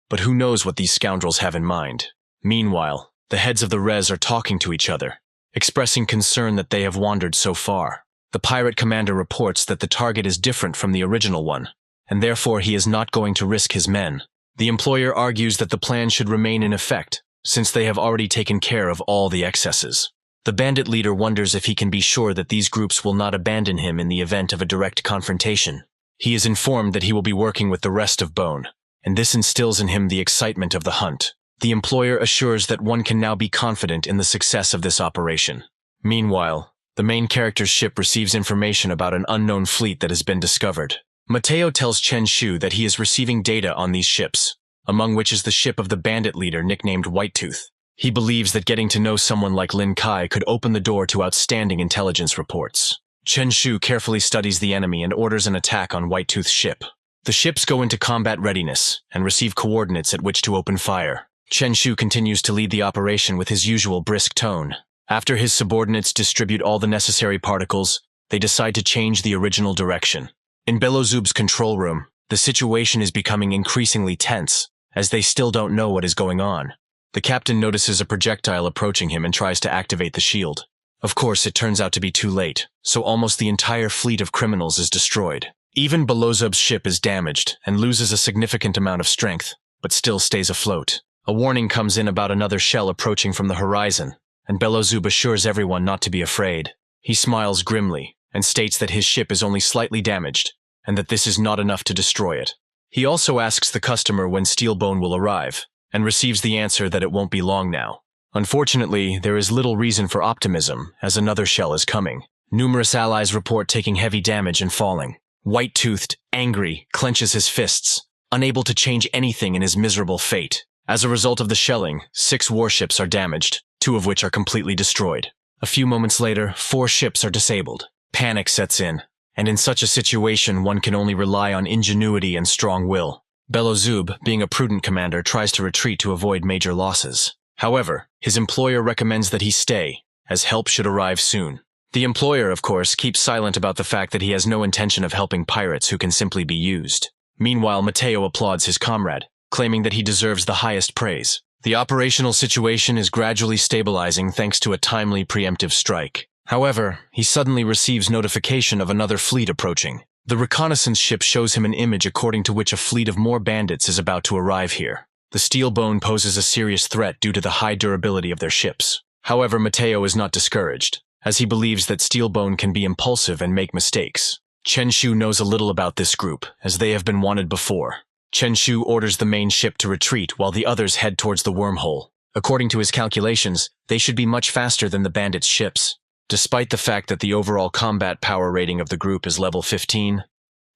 But who knows what these scoundrels have in mind? Meanwhile, the heads of the res are talking to each other, expressing concern that they have wandered so far. The pirate commander reports that the target is different from the original one, and therefore he is not going to risk his men. The employer argues that the plan should remain in effect, since they have already taken care of all the excesses. The bandit leader wonders if he can be sure that these groups will not abandon him in the event of a direct confrontation. He is informed that he will be working with the rest of Bone, and this instills in him the excitement of the hunt. The employer assures that one can now be confident in the success of this operation. Meanwhile, the main character's ship receives information about an unknown fleet that has been discovered. Mateo tells Chen Shu that he is receiving data on these ships, among which is the ship of the bandit leader nicknamed Whitetooth. He believes that getting to know someone like Lin Kai could open the door to outstanding intelligence reports. Chen Shu carefully studies the enemy and orders an attack on Whitetooth's ship. The ships go into combat readiness and receive coordinates at which to open fire. Chen Shu continues to lead the operation with his usual brisk tone. After his subordinates distribute all the necessary particles, they decide to change the original direction. In Belozub's control room, the situation is becoming increasingly tense, as they still don't know what is going on. The captain notices a projectile approaching him and tries to activate the shield. Of course, it turns out to be too late, so almost the entire fleet of criminals is destroyed. Even Belozub's ship is damaged and loses a significant amount of strength, but still stays afloat. A warning comes in about another shell approaching from the horizon, and Belozub assures everyone not to be afraid. He smiles grimly and states that his ship is only slightly damaged, and that this is not enough to destroy it. He also asks the customer when Steelbone will arrive, and receives the answer that it won't be long now. Unfortunately, there is little reason for optimism, as another shell is coming. Numerous allies report taking heavy damage and falling. White-toothed, angry, clenches his fists, unable to change anything in his miserable fate. As a result of the shelling, 6 warships are damaged, 2 of which are completely destroyed. A few moments later, 4 ships are disabled. Panic sets in, and in such a situation one can only rely on ingenuity and strong will. Belozub, being a prudent commander, tries to retreat to avoid major losses. However, his employer recommends that he stay, as help should arrive soon. The employer, of course, keeps silent about the fact that he has no intention of helping pirates who can simply be used. Meanwhile, Mateo applauds his comrade, claiming that he deserves the highest praise. The operational situation is gradually stabilizing thanks to a timely preemptive strike. However, he suddenly receives notification of another fleet approaching. The reconnaissance ship shows him an image according to which a fleet of more bandits is about to arrive here. The Steelbone poses a serious threat due to the high durability of their ships. However, Mateo is not discouraged, as he believes that Steelbone can be impulsive and make mistakes. Chen Shu knows a little about this group, as they have been wanted before. Chen Shu orders the main ship to retreat while the others head towards the wormhole. According to his calculations, they should be much faster than the bandits' ships. Despite the fact that the overall combat power rating of the group is level 15,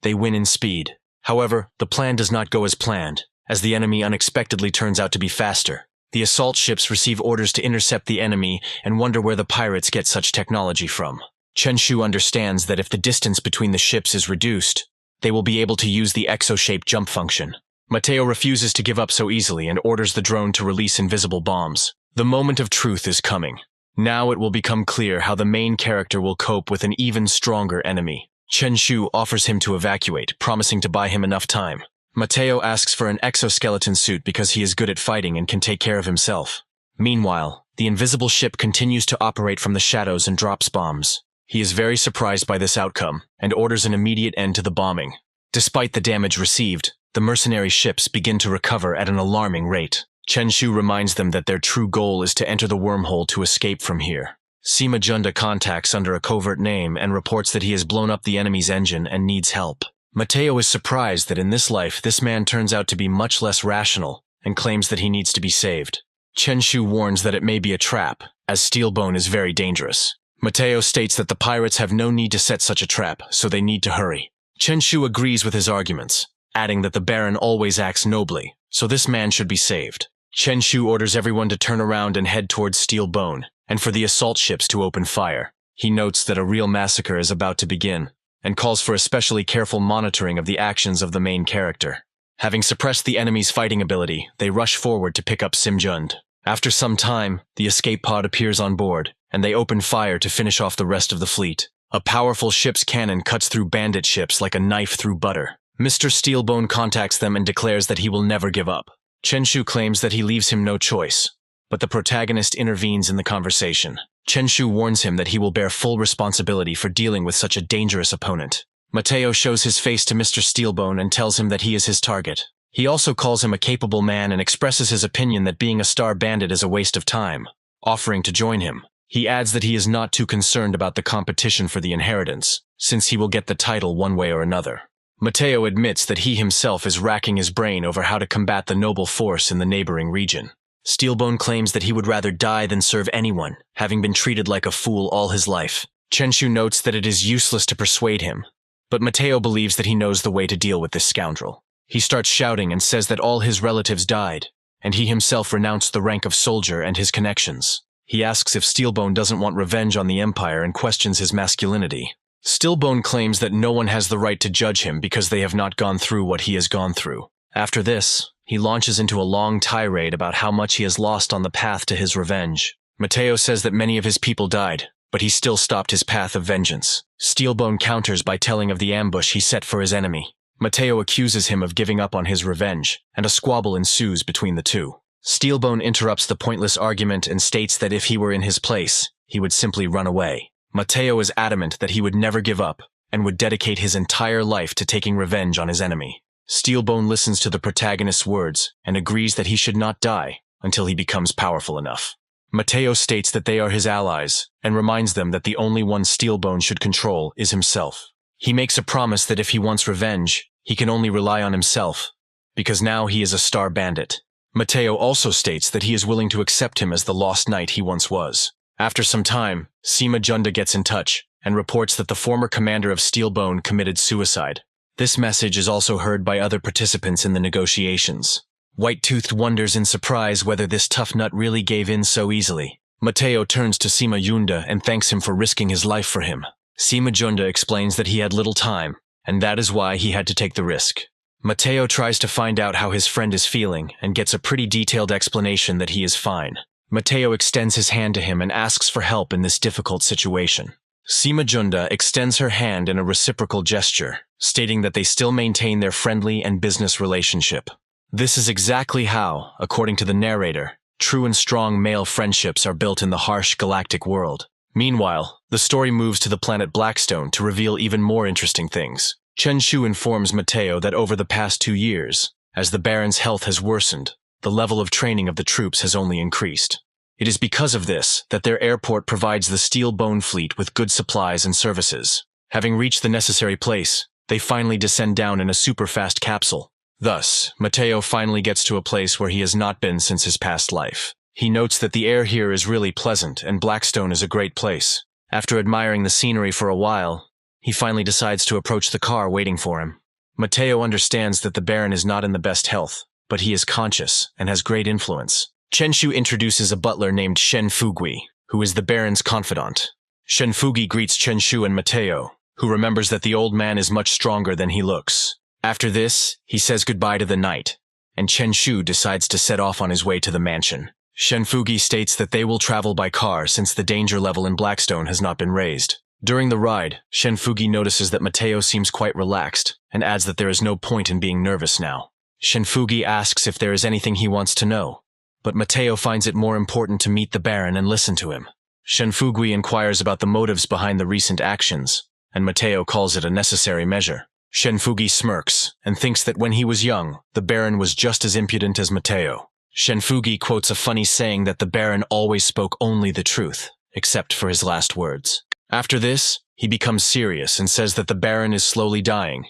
they win in speed. However, the plan does not go as planned, as the enemy unexpectedly turns out to be faster. The assault ships receive orders to intercept the enemy and wonder where the pirates get such technology from. Chen Shu understands that if the distance between the ships is reduced, they will be able to use the exo-shape jump function. Mateo refuses to give up so easily and orders the drone to release invisible bombs. The moment of truth is coming. Now it will become clear how the main character will cope with an even stronger enemy. Chen Shu offers him to evacuate, promising to buy him enough time. Mateo asks for an exoskeleton suit because he is good at fighting and can take care of himself. Meanwhile, the invisible ship continues to operate from the shadows and drops bombs. He is very surprised by this outcome and orders an immediate end to the bombing. Despite the damage received, the mercenary ships begin to recover at an alarming rate. Chen Shu reminds them that their true goal is to enter the wormhole to escape from here. Sima Junda contacts under a covert name and reports that he has blown up the enemy's engine and needs help. Mateo is surprised that in this life this man turns out to be much less rational and claims that he needs to be saved. Chen Shu warns that it may be a trap, as Steelbone is very dangerous. Mateo states that the pirates have no need to set such a trap, so they need to hurry. Chen Shu agrees with his arguments, adding that the Baron always acts nobly, so this man should be saved. Chen Shu orders everyone to turn around and head towards Steelbone, and for the assault ships to open fire. He notes that a real massacre is about to begin, and calls for especially careful monitoring of the actions of the main character. Having suppressed the enemy's fighting ability, they rush forward to pick up Simjund. After some time, the escape pod appears on board, and they open fire to finish off the rest of the fleet. A powerful ship's cannon cuts through bandit ships like a knife through butter. Mr. Steelbone contacts them and declares that he will never give up. Chenshu claims that he leaves him no choice, but the protagonist intervenes in the conversation. Chenshu warns him that he will bear full responsibility for dealing with such a dangerous opponent. Mateo shows his face to Mr. Steelbone and tells him that he is his target. He also calls him a capable man and expresses his opinion that being a star bandit is a waste of time, offering to join him. He adds that he is not too concerned about the competition for the inheritance, since he will get the title one way or another. Mateo admits that he himself is racking his brain over how to combat the noble force in the neighboring region. Steelbone claims that he would rather die than serve anyone, having been treated like a fool all his life. Chenshu notes that it is useless to persuade him, but Mateo believes that he knows the way to deal with this scoundrel. He starts shouting and says that all his relatives died, and he himself renounced the rank of soldier and his connections. He asks if Steelbone doesn't want revenge on the Empire and questions his masculinity. Steelbone claims that no one has the right to judge him because they have not gone through what he has gone through. After this, he launches into a long tirade about how much he has lost on the path to his revenge. Mateo says that many of his people died, but he still stopped his path of vengeance. Steelbone counters by telling of the ambush he set for his enemy. Mateo accuses him of giving up on his revenge, and a squabble ensues between the two. Steelbone interrupts the pointless argument and states that if he were in his place, he would simply run away. Mateo is adamant that he would never give up, and would dedicate his entire life to taking revenge on his enemy. Steelbone listens to the protagonist's words and agrees that he should not die until he becomes powerful enough. Mateo states that they are his allies, and reminds them that the only one Steelbone should control is himself. He makes a promise that if he wants revenge, he can only rely on himself, because now he is a star bandit. Mateo also states that he is willing to accept him as the lost knight he once was. After some time, Sima Junda gets in touch and reports that the former commander of Steelbone committed suicide. This message is also heard by other participants in the negotiations. White-Toothed wonders in surprise whether this tough nut really gave in so easily. Mateo turns to Sima Junda and thanks him for risking his life for him. Sima Junda explains that he had little time, and that is why he had to take the risk. Mateo tries to find out how his friend is feeling and gets a pretty detailed explanation that he is fine. Mateo extends his hand to him and asks for help in this difficult situation. Sima Junda extends her hand in a reciprocal gesture, stating that they still maintain their friendly and business relationship. This is exactly how, according to the narrator, true and strong male friendships are built in the harsh galactic world. Meanwhile, the story moves to the planet Blackstone to reveal even more interesting things. Chenshu informs Mateo that over the past 2 years, as the Baron's health has worsened, the level of training of the troops has only increased. It is because of this that their airport provides the Steelbone fleet with good supplies and services. Having reached the necessary place, they finally descend down in a super-fast capsule. Thus, Mateo finally gets to a place where he has not been since his past life. He notes that the air here is really pleasant and Blackstone is a great place. After admiring the scenery for a while, he finally decides to approach the car waiting for him. Mateo understands that the Baron is not in the best health, but he is conscious and has great influence. Chenshu introduces a butler named Shen Fugui, who is the Baron's confidant. Shen Fugui greets Chenshu and Mateo, who remembers that the old man is much stronger than he looks. After this, he says goodbye to the knight, and Chenshu decides to set off on his way to the mansion. Shen Fugui states that they will travel by car since the danger level in Blackstone has not been raised. During the ride, Shen Fugui notices that Mateo seems quite relaxed, and adds that there is no point in being nervous now. Shen Fugui asks if there is anything he wants to know, but Mateo finds it more important to meet the Baron and listen to him. Shen Fugui inquires about the motives behind the recent actions, and Mateo calls it a necessary measure. Shen Fugui smirks, and thinks that when he was young, the Baron was just as impudent as Mateo. Shen Fugui quotes a funny saying that the Baron always spoke only the truth, except for his last words. After this, he becomes serious and says that the Baron is slowly dying,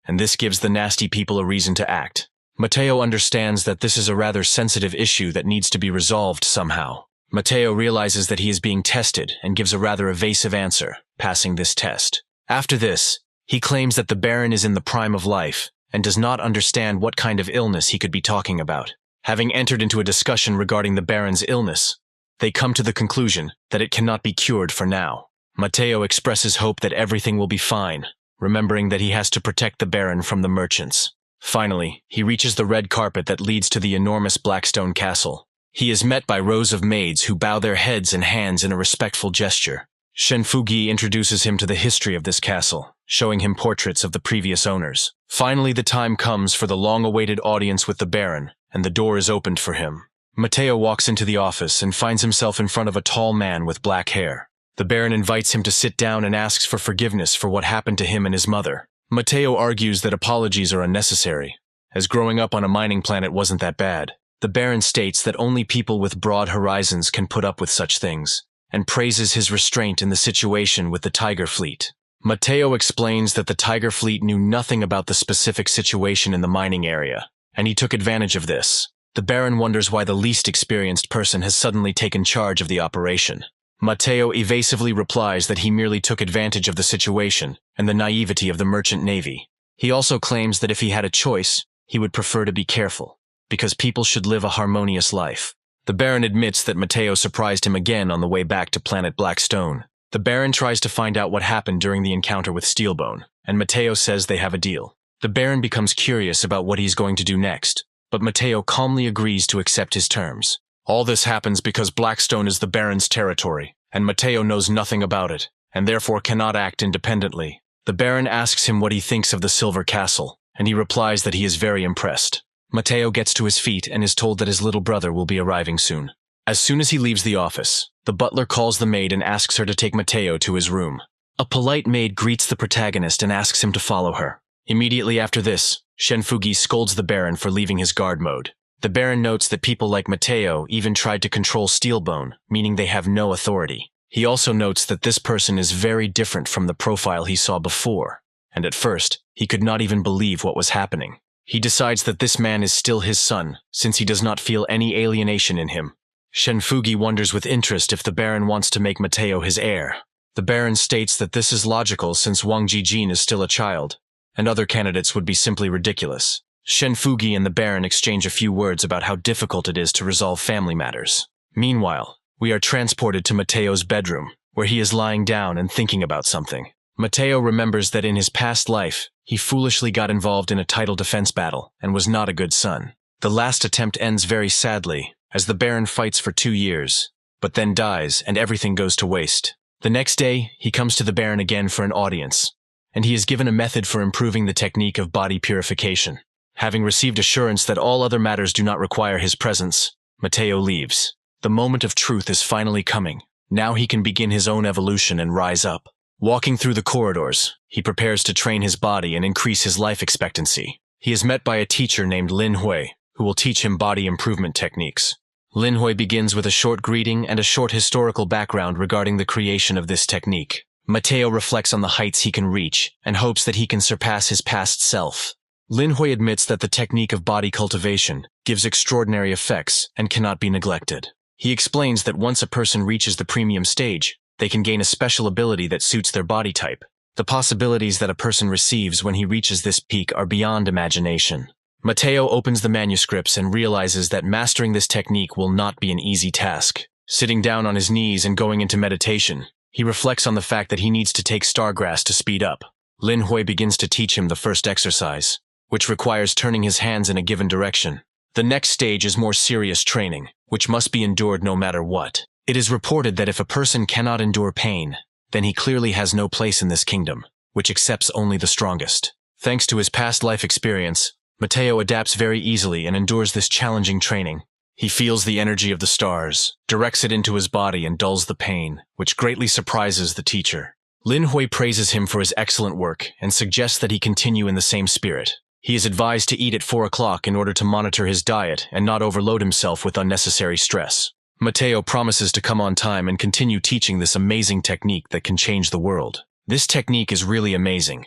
and this gives the nasty people a reason to act. Mateo understands that this is a rather sensitive issue that needs to be resolved somehow. Mateo realizes that he is being tested and gives a rather evasive answer, passing this test. After this, he claims that the Baron is in the prime of life and does not understand what kind of illness he could be talking about. Having entered into a discussion regarding the Baron's illness, they come to the conclusion that it cannot be cured for now. Mateo expresses hope that everything will be fine, remembering that he has to protect the Baron from the merchants. Finally, he reaches the red carpet that leads to the enormous Blackstone castle. He is met by rows of maids who bow their heads and hands in a respectful gesture. Shenfugi introduces him to the history of this castle, showing him portraits of the previous owners. Finally, the time comes for the long-awaited audience with the Baron, and the door is opened for him. Mateo walks into the office and finds himself in front of a tall man with black hair. The Baron invites him to sit down and asks for forgiveness for what happened to him and his mother. Mateo argues that apologies are unnecessary, as growing up on a mining planet wasn't that bad. The Baron states that only people with broad horizons can put up with such things, and praises his restraint in the situation with the Tiger Fleet. Mateo explains that the Tiger Fleet knew nothing about the specific situation in the mining area, and he took advantage of this. The Baron wonders why the least experienced person has suddenly taken charge of the operation. Mateo evasively replies that he merely took advantage of the situation and the naivety of the merchant navy. He also claims that if he had a choice, he would prefer to be careful, because people should live a harmonious life. The Baron admits that Mateo surprised him again on the way back to planet Blackstone. The Baron tries to find out what happened during the encounter with Steelbone, and Mateo says they have a deal. The Baron becomes curious about what he's going to do next, but Mateo calmly agrees to accept his terms. All this happens because Blackstone is the Baron's territory, and Mateo knows nothing about it, and therefore cannot act independently. The Baron asks him what he thinks of the Silver Castle, and he replies that he is very impressed. Mateo gets to his feet and is told that his little brother will be arriving soon. As soon as he leaves the office, the butler calls the maid and asks her to take Mateo to his room. A polite maid greets the protagonist and asks him to follow her. Immediately after this, Shenfugi scolds the Baron for leaving his guard mode. The Baron notes that people like Mateo even tried to control Steelbone, meaning they have no authority. He also notes that this person is very different from the profile he saw before, and at first, he could not even believe what was happening. He decides that this man is still his son, since he does not feel any alienation in him. Shenfugi wonders with interest if the Baron wants to make Mateo his heir. The Baron states that this is logical since Wang Jijin is still a child, and other candidates would be simply ridiculous. Shenfugi and the Baron exchange a few words about how difficult it is to resolve family matters. Meanwhile, we are transported to Mateo's bedroom, where he is lying down and thinking about something. Mateo remembers that in his past life, he foolishly got involved in a title defense battle and was not a good son. The last attempt ends very sadly, as the Baron fights for 2 years, but then dies and everything goes to waste. The next day, he comes to the Baron again for an audience, and he is given a method for improving the technique of body purification. Having received assurance that all other matters do not require his presence, Mateo leaves. The moment of truth is finally coming. Now he can begin his own evolution and rise up. Walking through the corridors, he prepares to train his body and increase his life expectancy. He is met by a teacher named Lin Hui, who will teach him body improvement techniques. Lin Hui begins with a short greeting and a short historical background regarding the creation of this technique. Mateo reflects on the heights he can reach and hopes that he can surpass his past self. Lin Hui admits that the technique of body cultivation gives extraordinary effects and cannot be neglected. He explains that once a person reaches the premium stage, they can gain a special ability that suits their body type. The possibilities that a person receives when he reaches this peak are beyond imagination. Mateo opens the manuscripts and realizes that mastering this technique will not be an easy task. Sitting down on his knees and going into meditation, he reflects on the fact that he needs to take Stargrass to speed up. Lin Hui begins to teach him the first exercise, which requires turning his hands in a given direction. The next stage is more serious training, which must be endured no matter what. It is reported that if a person cannot endure pain, then he clearly has no place in this kingdom, which accepts only the strongest. Thanks to his past life experience, Mateo adapts very easily and endures this challenging training. He feels the energy of the stars, directs it into his body and dulls the pain, which greatly surprises the teacher. Lin Hui praises him for his excellent work and suggests that he continue in the same spirit. He is advised to eat at 4 o'clock in order to monitor his diet and not overload himself with unnecessary stress. Mateo promises to come on time and continue teaching this amazing technique that can change the world. This technique is really amazing,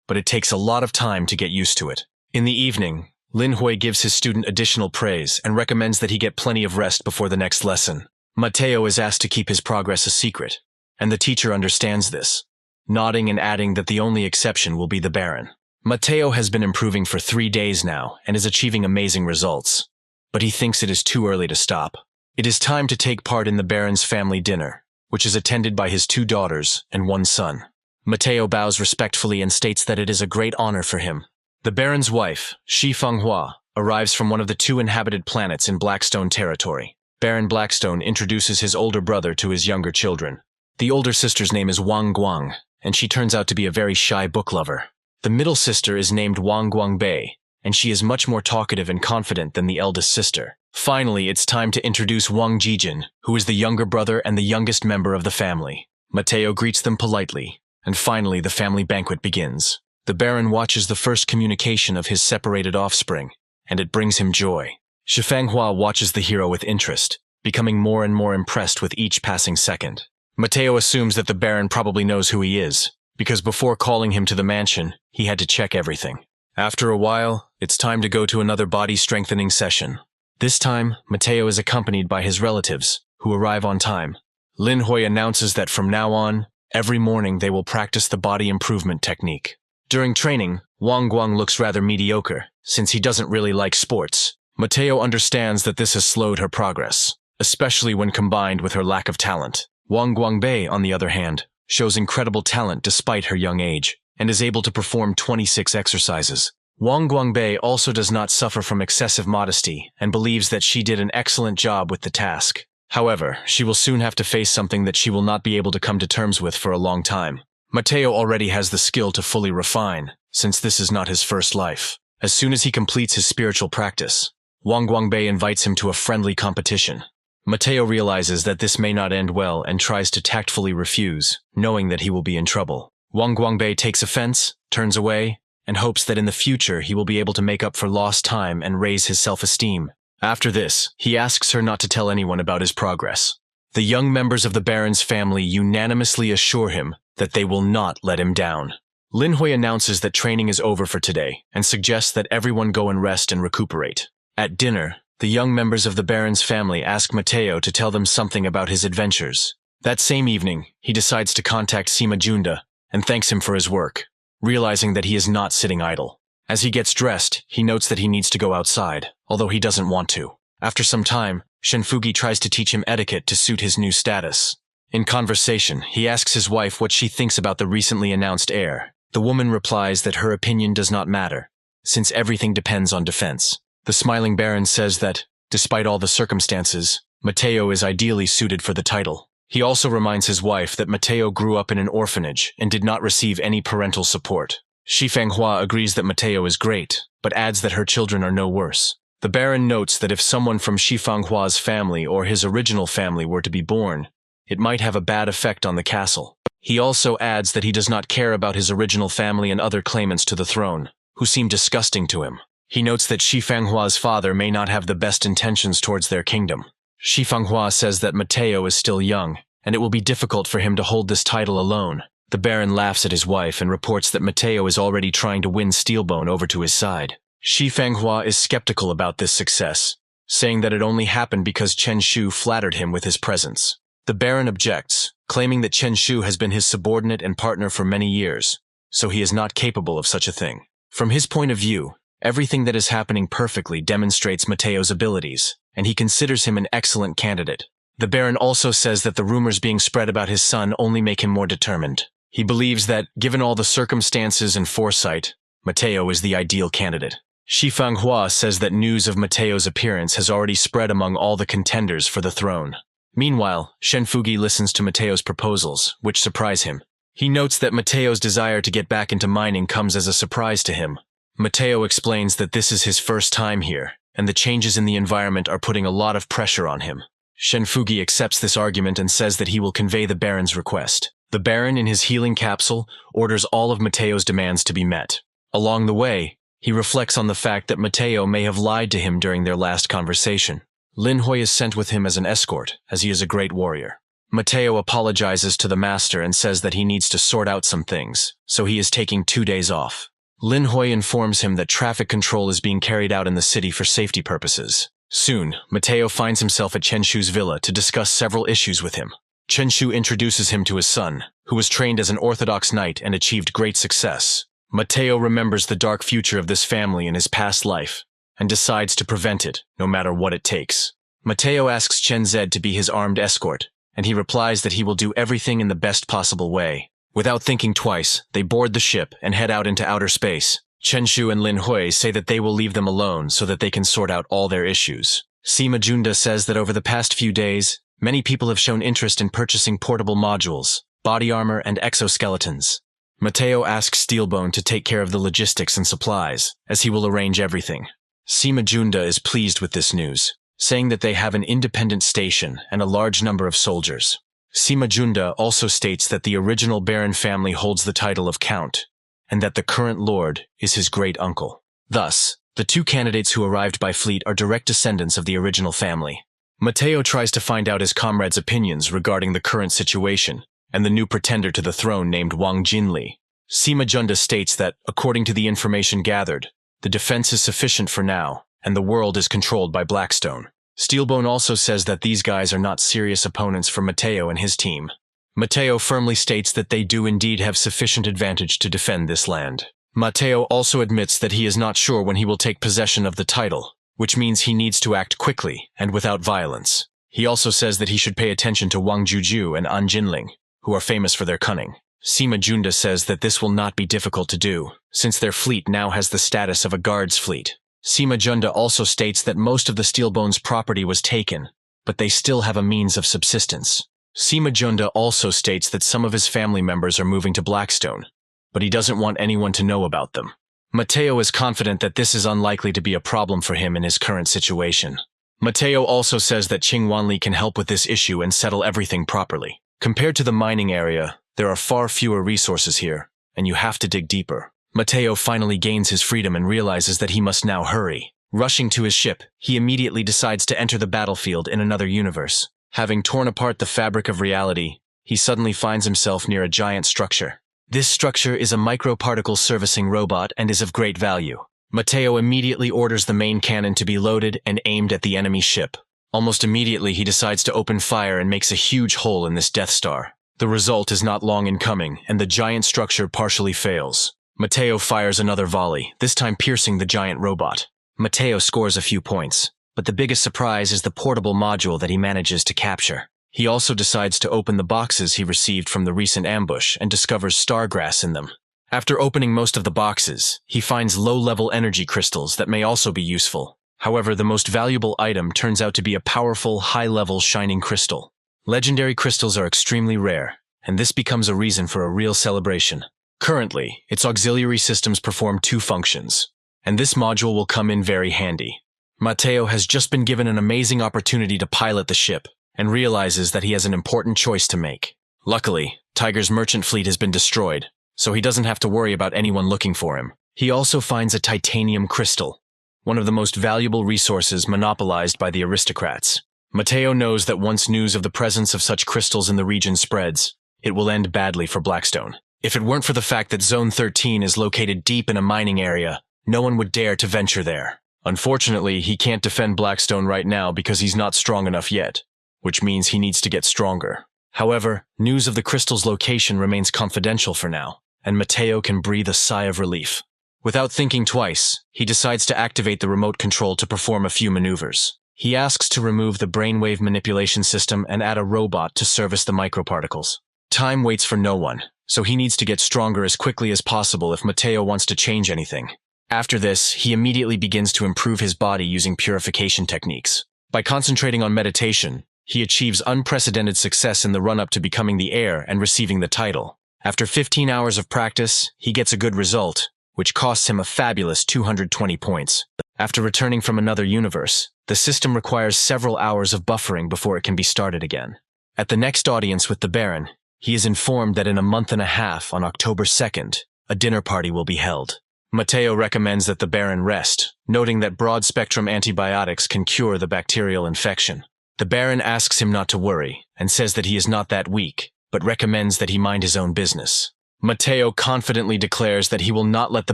but it takes a lot of time to get used to it. In the evening, Lin Hui gives his student additional praise and recommends that he get plenty of rest before the next lesson. Mateo is asked to keep his progress a secret, and the teacher understands this, nodding and adding that the only exception will be the Baron. Mateo has been improving for 3 days now and is achieving amazing results, but he thinks it is too early to stop. It is time to take part in the Baron's family dinner, which is attended by his 2 daughters and 1 son. Mateo bows respectfully and states that it is a great honor for him. The Baron's wife, Shi Fenghua, arrives from one of the 2 inhabited planets in Blackstone territory. Baron Blackstone introduces his older brother to his younger children. The older sister's name is Wang Guang, and she turns out to be a very shy book lover. The middle sister is named Wang Guangbei, and she is much more talkative and confident than the eldest sister. Finally, it's time to introduce Wang Jijin, who is the younger brother and the youngest member of the family. Mateo greets them politely, and finally the family banquet begins. The Baron watches the first communication of his separated offspring, and it brings him joy. Shi Fenghua watches the hero with interest, becoming more and more impressed with each passing second. Mateo assumes that the Baron probably knows who he is, because before calling him to the mansion, he had to check everything. After a while, it's time to go to another body-strengthening session. This time, Mateo is accompanied by his relatives, who arrive on time. Lin Hui announces that from now on, every morning they will practice the body improvement technique. During training, Wang Guang looks rather mediocre, since he doesn't really like sports. Mateo understands that this has slowed her progress, especially when combined with her lack of talent. Wang Guangbei, on the other hand, shows incredible talent despite her young age, and is able to perform 26 exercises. Wang Guangbei also does not suffer from excessive modesty and believes that she did an excellent job with the task. However, she will soon have to face something that she will not be able to come to terms with for a long time. Mateo already has the skill to fully refine, since this is not his first life. As soon as he completes his spiritual practice, Wang Guangbei invites him to a friendly competition. Mateo realizes that this may not end well and tries to tactfully refuse, knowing that he will be in trouble. Wang Guangbei takes offense, turns away, and hopes that in the future he will be able to make up for lost time and raise his self-esteem. After this, he asks her not to tell anyone about his progress. The young members of the Baron's family unanimously assure him that they will not let him down. Lin Hui announces that training is over for today and suggests that everyone go and rest and recuperate. At dinner, the young members of the Baron's family ask Mateo to tell them something about his adventures. That same evening, he decides to contact Sima Junda and thanks him for his work, realizing that he is not sitting idle. As he gets dressed, he notes that he needs to go outside, although he doesn't want to. After some time, Shenfugi tries to teach him etiquette to suit his new status. In conversation, he asks his wife what she thinks about the recently announced heir. The woman replies that her opinion does not matter, since everything depends on defense. The smiling Baron says that, despite all the circumstances, Mateo is ideally suited for the title. He also reminds his wife that Mateo grew up in an orphanage and did not receive any parental support. Shi Fenghua agrees that Mateo is great, but adds that her children are no worse. The Baron notes that if someone from Shi Fenghua's family or his original family were to be born, it might have a bad effect on the castle. He also adds that he does not care about his original family and other claimants to the throne, who seem disgusting to him. He notes that Shi Fenghua's father may not have the best intentions towards their kingdom. Shi Fenghua says that Mateo is still young, and it will be difficult for him to hold this title alone. The Baron laughs at his wife and reports that Mateo is already trying to win Steelbone over to his side. Shi Fenghua is skeptical about this success, saying that it only happened because Chen Shu flattered him with his presence. The Baron objects, claiming that Chen Shu has been his subordinate and partner for many years, so he is not capable of such a thing. From his point of view, everything that is happening perfectly demonstrates Mateo's abilities, and he considers him an excellent candidate. The Baron also says that the rumors being spread about his son only make him more determined. He believes that, given all the circumstances and foresight, Mateo is the ideal candidate. Shi Fenghua says that news of Mateo's appearance has already spread among all the contenders for the throne. Meanwhile, Shenfugi listens to Mateo's proposals, which surprise him. He notes that Mateo's desire to get back into mining comes as a surprise to him. Mateo explains that this is his first time here, and the changes in the environment are putting a lot of pressure on him. Shenfugi accepts this argument and says that he will convey the Baron's request. The Baron, in his healing capsule, orders all of Mateo's demands to be met. Along the way, he reflects on the fact that Mateo may have lied to him during their last conversation. Lin Hui is sent with him as an escort, as he is a great warrior. Mateo apologizes to the master and says that he needs to sort out some things, so he is taking 2 days off. Lin Hui informs him that traffic control is being carried out in the city for safety purposes. Soon, Mateo finds himself at Chen Shu's villa to discuss several issues with him. Chen Shu introduces him to his son, who was trained as an Orthodox knight and achieved great success. Mateo remembers the dark future of this family in his past life, and decides to prevent it, no matter what it takes. Mateo asks Chen Zed to be his armed escort, and he replies that he will do everything in the best possible way. Without thinking twice, they board the ship and head out into outer space. Chen Shu and Lin Hui say that they will leave them alone so that they can sort out all their issues. Sima Junda says that over the past few days, many people have shown interest in purchasing portable modules, body armor, and exoskeletons. Mateo asks Steelbone to take care of the logistics and supplies, as he will arrange everything. Sima Junda is pleased with this news, saying that they have an independent station and a large number of soldiers. Sima Junda also states that the original Baron family holds the title of Count, and that the current Lord is his great-uncle. Thus, the two candidates who arrived by fleet are direct descendants of the original family. Mateo tries to find out his comrades' opinions regarding the current situation and the new pretender to the throne named Wang Jinli. Sima Junda states that, according to the information gathered, the defense is sufficient for now, and the world is controlled by Blackstone. Steelbone also says that these guys are not serious opponents for Mateo and his team. Mateo firmly states that they do indeed have sufficient advantage to defend this land. Mateo also admits that he is not sure when he will take possession of the title, which means he needs to act quickly and without violence. He also says that he should pay attention to Wang Juju and An Jinling, who are famous for their cunning. Sima Junda says that this will not be difficult to do, since their fleet now has the status of a guards fleet. Sima Junda also states that most of the Steelbone's property was taken, but they still have a means of subsistence. Sima Junda also states that some of his family members are moving to Blackstone, but he doesn't want anyone to know about them. Mateo is confident that this is unlikely to be a problem for him in his current situation. Mateo also says that Qing Wanli can help with this issue and settle everything properly. Compared to the mining area, there are far fewer resources here, and you have to dig deeper. Mateo finally gains his freedom and realizes that he must now hurry. Rushing to his ship, he immediately decides to enter the battlefield in another universe. Having torn apart the fabric of reality, he suddenly finds himself near a giant structure. This structure is a microparticle servicing robot and is of great value. Mateo immediately orders the main cannon to be loaded and aimed at the enemy ship. Almost immediately, he decides to open fire and makes a huge hole in this Death Star. The result is not long in coming, and the giant structure partially fails. Mateo fires another volley, this time piercing the giant robot. Mateo scores a few points, but the biggest surprise is the portable module that he manages to capture. He also decides to open the boxes he received from the recent ambush and discovers stargrass in them. After opening most of the boxes, he finds low-level energy crystals that may also be useful. However, the most valuable item turns out to be a powerful, high-level shining crystal. Legendary crystals are extremely rare, and this becomes a reason for a real celebration. Currently, its auxiliary systems perform two functions, and this module will come in very handy. Mateo has just been given an amazing opportunity to pilot the ship, and realizes that he has an important choice to make. Luckily, Tiger's merchant fleet has been destroyed, so he doesn't have to worry about anyone looking for him. He also finds a titanium crystal, one of the most valuable resources monopolized by the aristocrats. Mateo knows that once news of the presence of such crystals in the region spreads, it will end badly for Blackstone. If it weren't for the fact that Zone 13 is located deep in a mining area, no one would dare to venture there. Unfortunately, he can't defend Blackstone right now because he's not strong enough yet, which means he needs to get stronger. However, news of the crystal's location remains confidential for now, and Mateo can breathe a sigh of relief. Without thinking twice, he decides to activate the remote control to perform a few maneuvers. He asks to remove the brainwave manipulation system and add a robot to service the microparticles. Time waits for no one, so he needs to get stronger as quickly as possible if Mateo wants to change anything. After this, he immediately begins to improve his body using purification techniques. By concentrating on meditation, he achieves unprecedented success in the run-up to becoming the heir and receiving the title. After 15 hours of practice, he gets a good result, which costs him a fabulous 220 points. After returning from another universe, the system requires several hours of buffering before it can be started again. At the next audience with the Baron, he is informed that in a month and a half, on October 2nd, a dinner party will be held. Mateo recommends that the Baron rest, noting that broad-spectrum antibiotics can cure the bacterial infection. The Baron asks him not to worry, and says that he is not that weak, but recommends that he mind his own business. Mateo confidently declares that he will not let the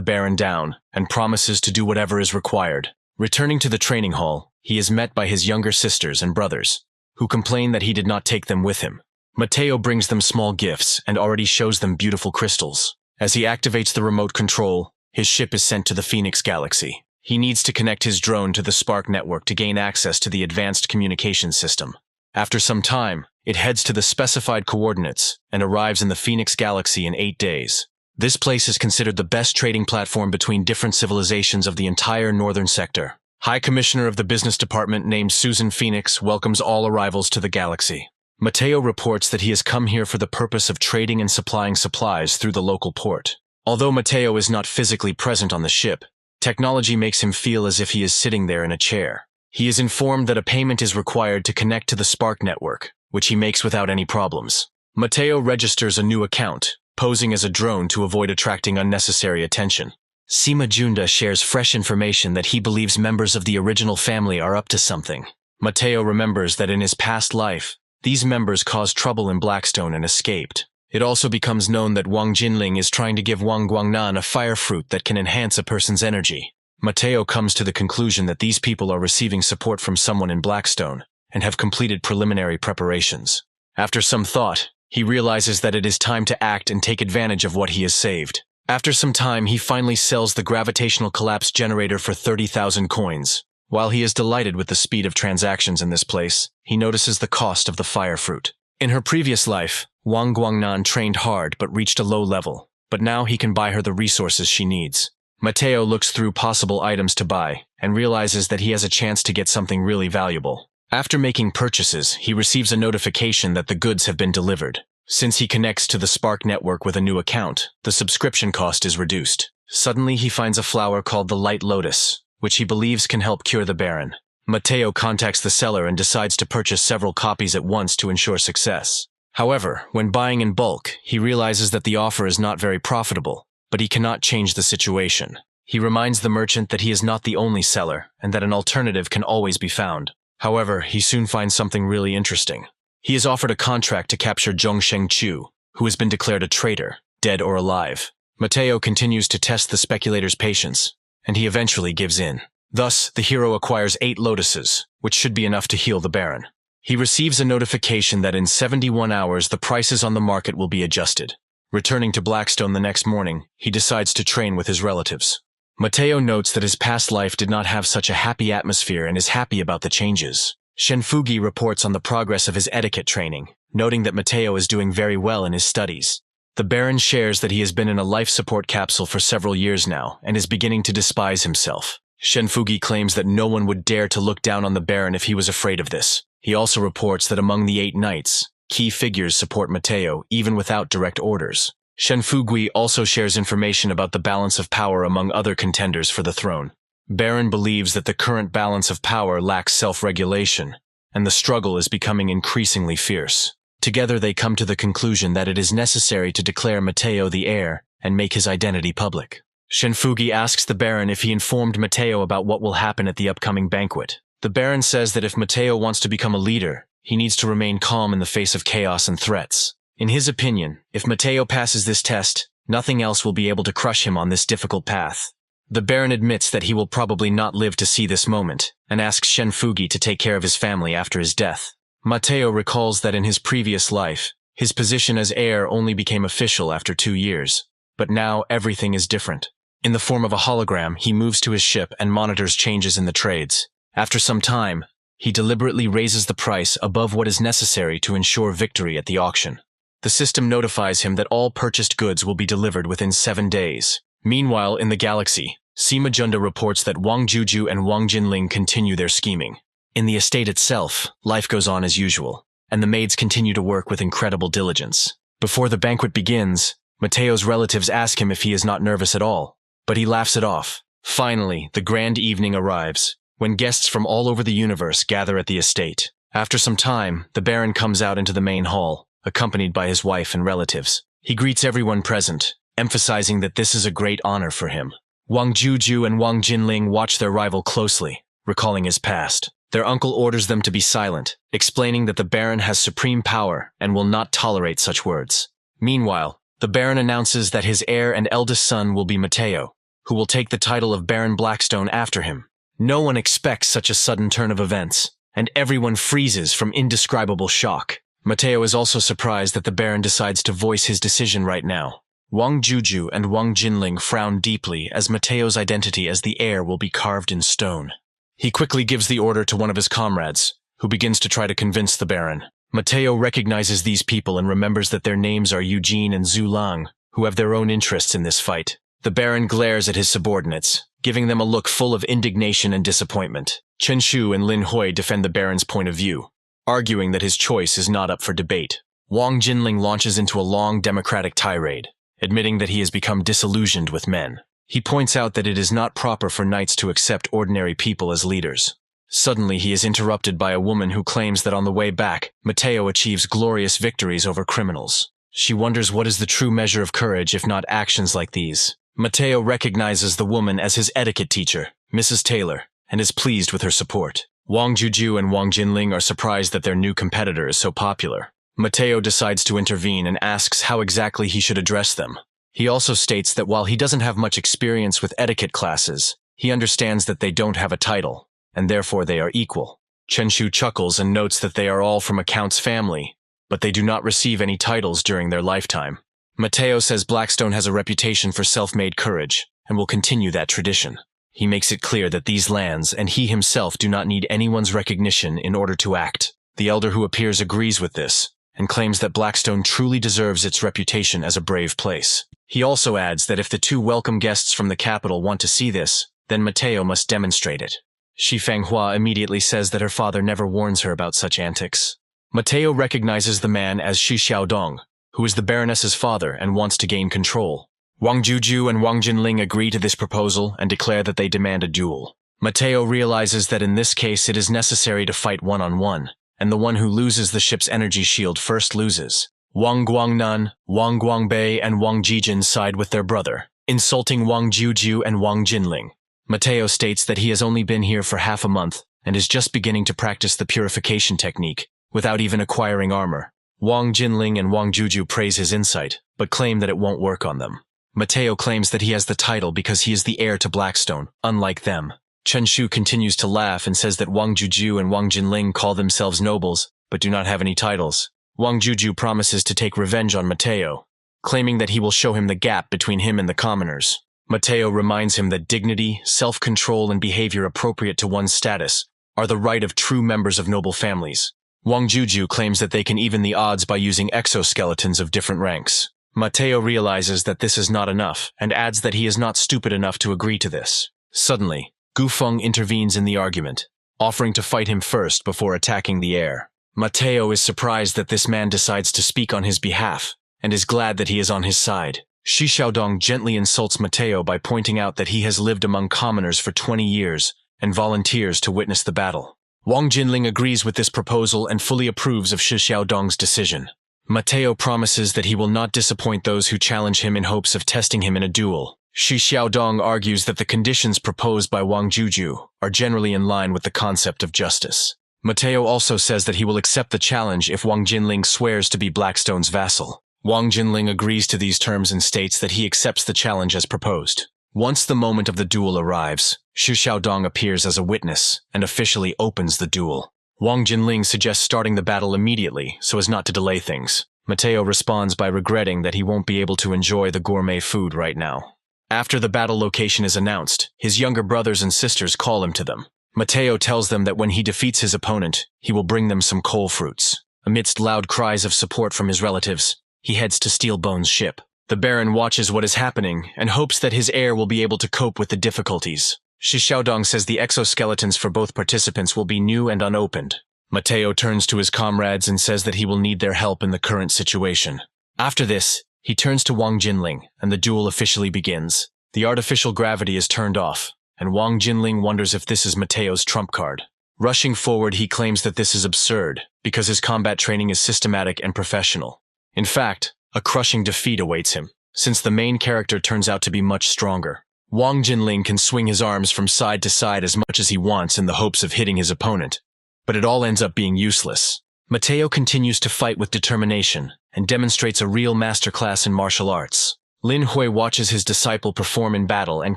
Baron down, and promises to do whatever is required. Returning to the training hall, he is met by his younger sisters and brothers, who complain that he did not take them with him. Mateo brings them small gifts and already shows them beautiful crystals. As he activates the remote control, his ship is sent to the Phoenix Galaxy. He needs to connect his drone to the Spark network to gain access to the advanced communication system. After some time, It heads to the specified coordinates and arrives in the Phoenix Galaxy in 8 days. This place is considered the best trading platform between different civilizations of the entire northern sector. High Commissioner of the Business Department named Susan Phoenix welcomes all arrivals to the galaxy. Mateo reports that he has come here for the purpose of trading and supplying supplies through the local port. Although Mateo is not physically present on the ship, technology makes him feel as if he is sitting there in a chair. He is informed that a payment is required to connect to the Spark network, which he makes without any problems. Mateo registers a new account, posing as a drone to avoid attracting unnecessary attention. Sima Junda shares fresh information that he believes members of the original family are up to something. Mateo remembers that in his past life, these members caused trouble in Blackstone and escaped. It also becomes known that Wang Jinling is trying to give Wang Guangnan a fire fruit that can enhance a person's energy. Mateo comes to the conclusion that these people are receiving support from someone in Blackstone and have completed preliminary preparations. After some thought, he realizes that it is time to act and take advantage of what he has saved. After some time, he finally sells the gravitational collapse generator for 30,000 coins. While he is delighted with the speed of transactions in this place, he notices the cost of the fire fruit. In her previous life, Wang Guangnan trained hard but reached a low level, but now he can buy her the resources she needs. Mateo looks through possible items to buy and realizes that he has a chance to get something really valuable. After making purchases, he receives a notification that the goods have been delivered. Since he connects to the Spark network with a new account, the subscription cost is reduced. Suddenly he finds a flower called the Light Lotus, which he believes can help cure the Baron. Mateo contacts the seller and decides to purchase several copies at once to ensure success. However, when buying in bulk, he realizes that the offer is not very profitable, but he cannot change the situation. He reminds the merchant that he is not the only seller and that an alternative can always be found. However, he soon finds something really interesting. He is offered a contract to capture Zhong Shengqiu, who has been declared a traitor, dead or alive. Mateo continues to test the speculator's patience, and he eventually gives in. Thus, the hero acquires 8 lotuses, which should be enough to heal the Baron. He receives a notification that in 71 hours the prices on the market will be adjusted. Returning to Blackstone the next morning, he decides to train with his relatives. Mateo notes that his past life did not have such a happy atmosphere and is happy about the changes. Shenfugi reports on the progress of his etiquette training, noting that Mateo is doing very well in his studies. The Baron shares that he has been in a life support capsule for several years now and is beginning to despise himself. Shenfugi claims that no one would dare to look down on the Baron if he was afraid of this. He also reports that among the 8 knights, key figures support Mateo even without direct orders. Shenfugi also shares information about the balance of power among other contenders for the throne. Baron believes that the current balance of power lacks self-regulation, and the struggle is becoming increasingly fierce. Together they come to the conclusion that it is necessary to declare Mateo the heir and make his identity public. Shenfugi asks the Baron if he informed Mateo about what will happen at the upcoming banquet. The Baron says that if Mateo wants to become a leader, he needs to remain calm in the face of chaos and threats. In his opinion, if Mateo passes this test, nothing else will be able to crush him on this difficult path. The Baron admits that he will probably not live to see this moment, and asks Shenfugi to take care of his family after his death. Mateo recalls that in his previous life, his position as heir only became official after 2 years. But now everything is different. In the form of a hologram, he moves to his ship and monitors changes in the trades. After some time, he deliberately raises the price above what is necessary to ensure victory at the auction. The system notifies him that all purchased goods will be delivered within 7 days. Meanwhile, in the galaxy, Sima Junda reports that Wang Juju and Wang Jinling continue their scheming. In the estate itself, life goes on as usual, and the maids continue to work with incredible diligence. Before the banquet begins, Mateo's relatives ask him if he is not nervous at all, but he laughs it off. Finally, the grand evening arrives, when guests from all over the universe gather at the estate. After some time, the Baron comes out into the main hall, accompanied by his wife and relatives. He greets everyone present, emphasizing that this is a great honor for him. Wang Juju and Wang Jinling watch their rival closely, recalling his past. Their uncle orders them to be silent, explaining that the Baron has supreme power and will not tolerate such words. Meanwhile, the Baron announces that his heir and eldest son will be Mateo, who will take the title of Baron Blackstone after him. No one expects such a sudden turn of events, and everyone freezes from indescribable shock. Mateo is also surprised that the Baron decides to voice his decision right now. Wang Juju and Wang Jinling frown deeply as Mateo's identity as the heir will be carved in stone. He quickly gives the order to one of his comrades, who begins to try to convince the Baron. Mateo recognizes these people and remembers that their names are Eugene and Zhu Lang, who have their own interests in this fight. The Baron glares at his subordinates, giving them a look full of indignation and disappointment. Chen Shu and Lin Hui defend the Baron's point of view, arguing that his choice is not up for debate. Wang Jinling launches into a long democratic tirade, admitting that he has become disillusioned with men. He points out that it is not proper for knights to accept ordinary people as leaders. Suddenly, he is interrupted by a woman who claims that on the way back, Mateo achieves glorious victories over criminals. She wonders what is the true measure of courage if not actions like these. Mateo recognizes the woman as his etiquette teacher, Mrs. Taylor, and is pleased with her support. Wang Juju and Wang Jinling are surprised that their new competitor is so popular. Mateo decides to intervene and asks how exactly he should address them. He also states that while he doesn't have much experience with etiquette classes, he understands that they don't have a title, and therefore they are equal. Chen Shu chuckles and notes that they are all from a count's family, but they do not receive any titles during their lifetime. Mateo says Blackstone has a reputation for self-made courage, and will continue that tradition. He makes it clear that these lands and he himself do not need anyone's recognition in order to act. The elder who appears agrees with this, and claims that Blackstone truly deserves its reputation as a brave place. He also adds that if the two welcome guests from the capital want to see this, then Mateo must demonstrate it. Shi Fanghua immediately says that her father never warns her about such antics. Mateo recognizes the man as Shi Xiaodong, who is the Baroness's father and wants to gain control. Wang Juju and Wang Jinling agree to this proposal and declare that they demand a duel. Mateo realizes that in this case it is necessary to fight one-on-one, and the one who loses the ship's energy shield first loses. Wang Guangnan, Wang Guangbei, and Wang Jijin side with their brother, insulting Wang Juju and Wang Jinling. Mateo states that he has only been here for half a month and is just beginning to practice the purification technique, without even acquiring armor. Wang Jinling and Wang Juju praise his insight, but claim that it won't work on them. Mateo claims that he has the title because he is the heir to Blackstone, unlike them. Chen Shu continues to laugh and says that Wang Juju and Wang Jinling call themselves nobles, but do not have any titles. Wang Juju promises to take revenge on Mateo, claiming that he will show him the gap between him and the commoners. Mateo reminds him that dignity, self-control, and behavior appropriate to one's status are the right of true members of noble families. Wang Juju claims that they can even the odds by using exoskeletons of different ranks. Mateo realizes that this is not enough, and adds that he is not stupid enough to agree to this. Suddenly, Gu Feng intervenes in the argument, offering to fight him first before attacking the heir. Mateo is surprised that this man decides to speak on his behalf, and is glad that he is on his side. Shi Xiaodong gently insults Mateo by pointing out that he has lived among commoners for 20 years, and volunteers to witness the battle. Wang Jinling agrees with this proposal and fully approves of Shi Xiaodong's decision. Mateo promises that he will not disappoint those who challenge him in hopes of testing him in a duel. Shi Xiaodong argues that the conditions proposed by Wang Juju are generally in line with the concept of justice. Mateo also says that he will accept the challenge if Wang Jinling swears to be Blackstone's vassal. Wang Jinling agrees to these terms and states that he accepts the challenge as proposed. Once the moment of the duel arrives, Shi Xiaodong appears as a witness and officially opens the duel. Wang Jinling suggests starting the battle immediately so as not to delay things. Mateo responds by regretting that he won't be able to enjoy the gourmet food right now. After the battle location is announced, his younger brothers and sisters call him to them. Mateo tells them that when he defeats his opponent, he will bring them some coal fruits. Amidst loud cries of support from his relatives, he heads to Steelbone's ship. The Baron watches what is happening and hopes that his heir will be able to cope with the difficulties. Shi Xiaodong says the exoskeletons for both participants will be new and unopened. Mateo turns to his comrades and says that he will need their help in the current situation. After this, he turns to Wang Jinling, and the duel officially begins. The artificial gravity is turned off, and Wang Jinling wonders if this is Mateo's trump card. Rushing forward, he claims that this is absurd, because his combat training is systematic and professional. In fact, a crushing defeat awaits him, since the main character turns out to be much stronger. Wang Jinling can swing his arms from side to side as much as he wants in the hopes of hitting his opponent, but it all ends up being useless. Mateo continues to fight with determination and demonstrates a real masterclass in martial arts. Lin Hui watches his disciple perform in battle and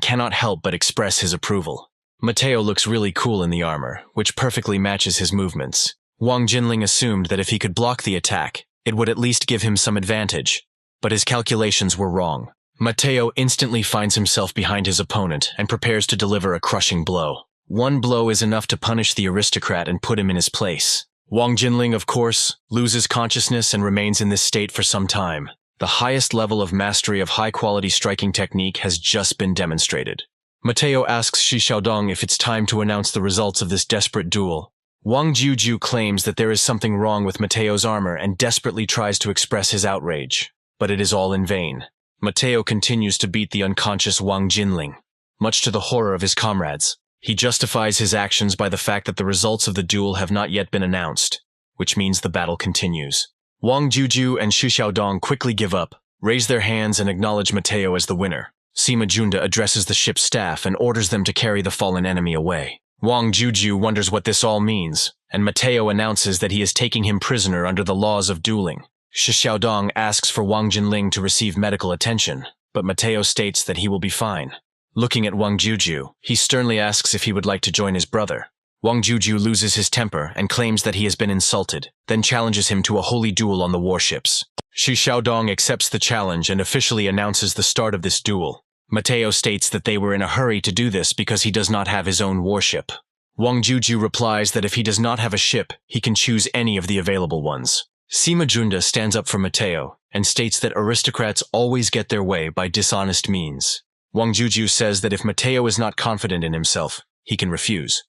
cannot help but express his approval. Mateo looks really cool in the armor, which perfectly matches his movements. Wang Jinling assumed that if he could block the attack, it would at least give him some advantage, but his calculations were wrong. Mateo instantly finds himself behind his opponent and prepares to deliver a crushing blow. One blow is enough to punish the aristocrat and put him in his place. Wang Jinling, of course, loses consciousness and remains in this state for some time. The highest level of mastery of high-quality striking technique has just been demonstrated. Mateo asks Shi Xiaodong if it's time to announce the results of this desperate duel. Wang Juju claims that there is something wrong with Mateo's armor and desperately tries to express his outrage. But it is all in vain. Mateo continues to beat the unconscious Wang Jinling, much to the horror of his comrades. He justifies his actions by the fact that the results of the duel have not yet been announced, which means the battle continues. Wang Juju and Shi Xiaodong quickly give up, raise their hands and acknowledge Mateo as the winner. Sima Junda addresses the ship's staff and orders them to carry the fallen enemy away. Wang Juju wonders what this all means, and Mateo announces that he is taking him prisoner under the laws of dueling. Shi Xiaodong asks for Wang Jinling to receive medical attention, but Mateo states that he will be fine. Looking at Wang Juju, he sternly asks if he would like to join his brother. Wang Juju loses his temper and claims that he has been insulted, then challenges him to a holy duel on the warships. Shi Xiaodong accepts the challenge and officially announces the start of this duel. Mateo states that they were in a hurry to do this because he does not have his own warship. Wang Juju replies that if he does not have a ship, he can choose any of the available ones. Sima Junda stands up for Mateo and states that aristocrats always get their way by dishonest means. Wang Juju says that if Mateo is not confident in himself, he can refuse.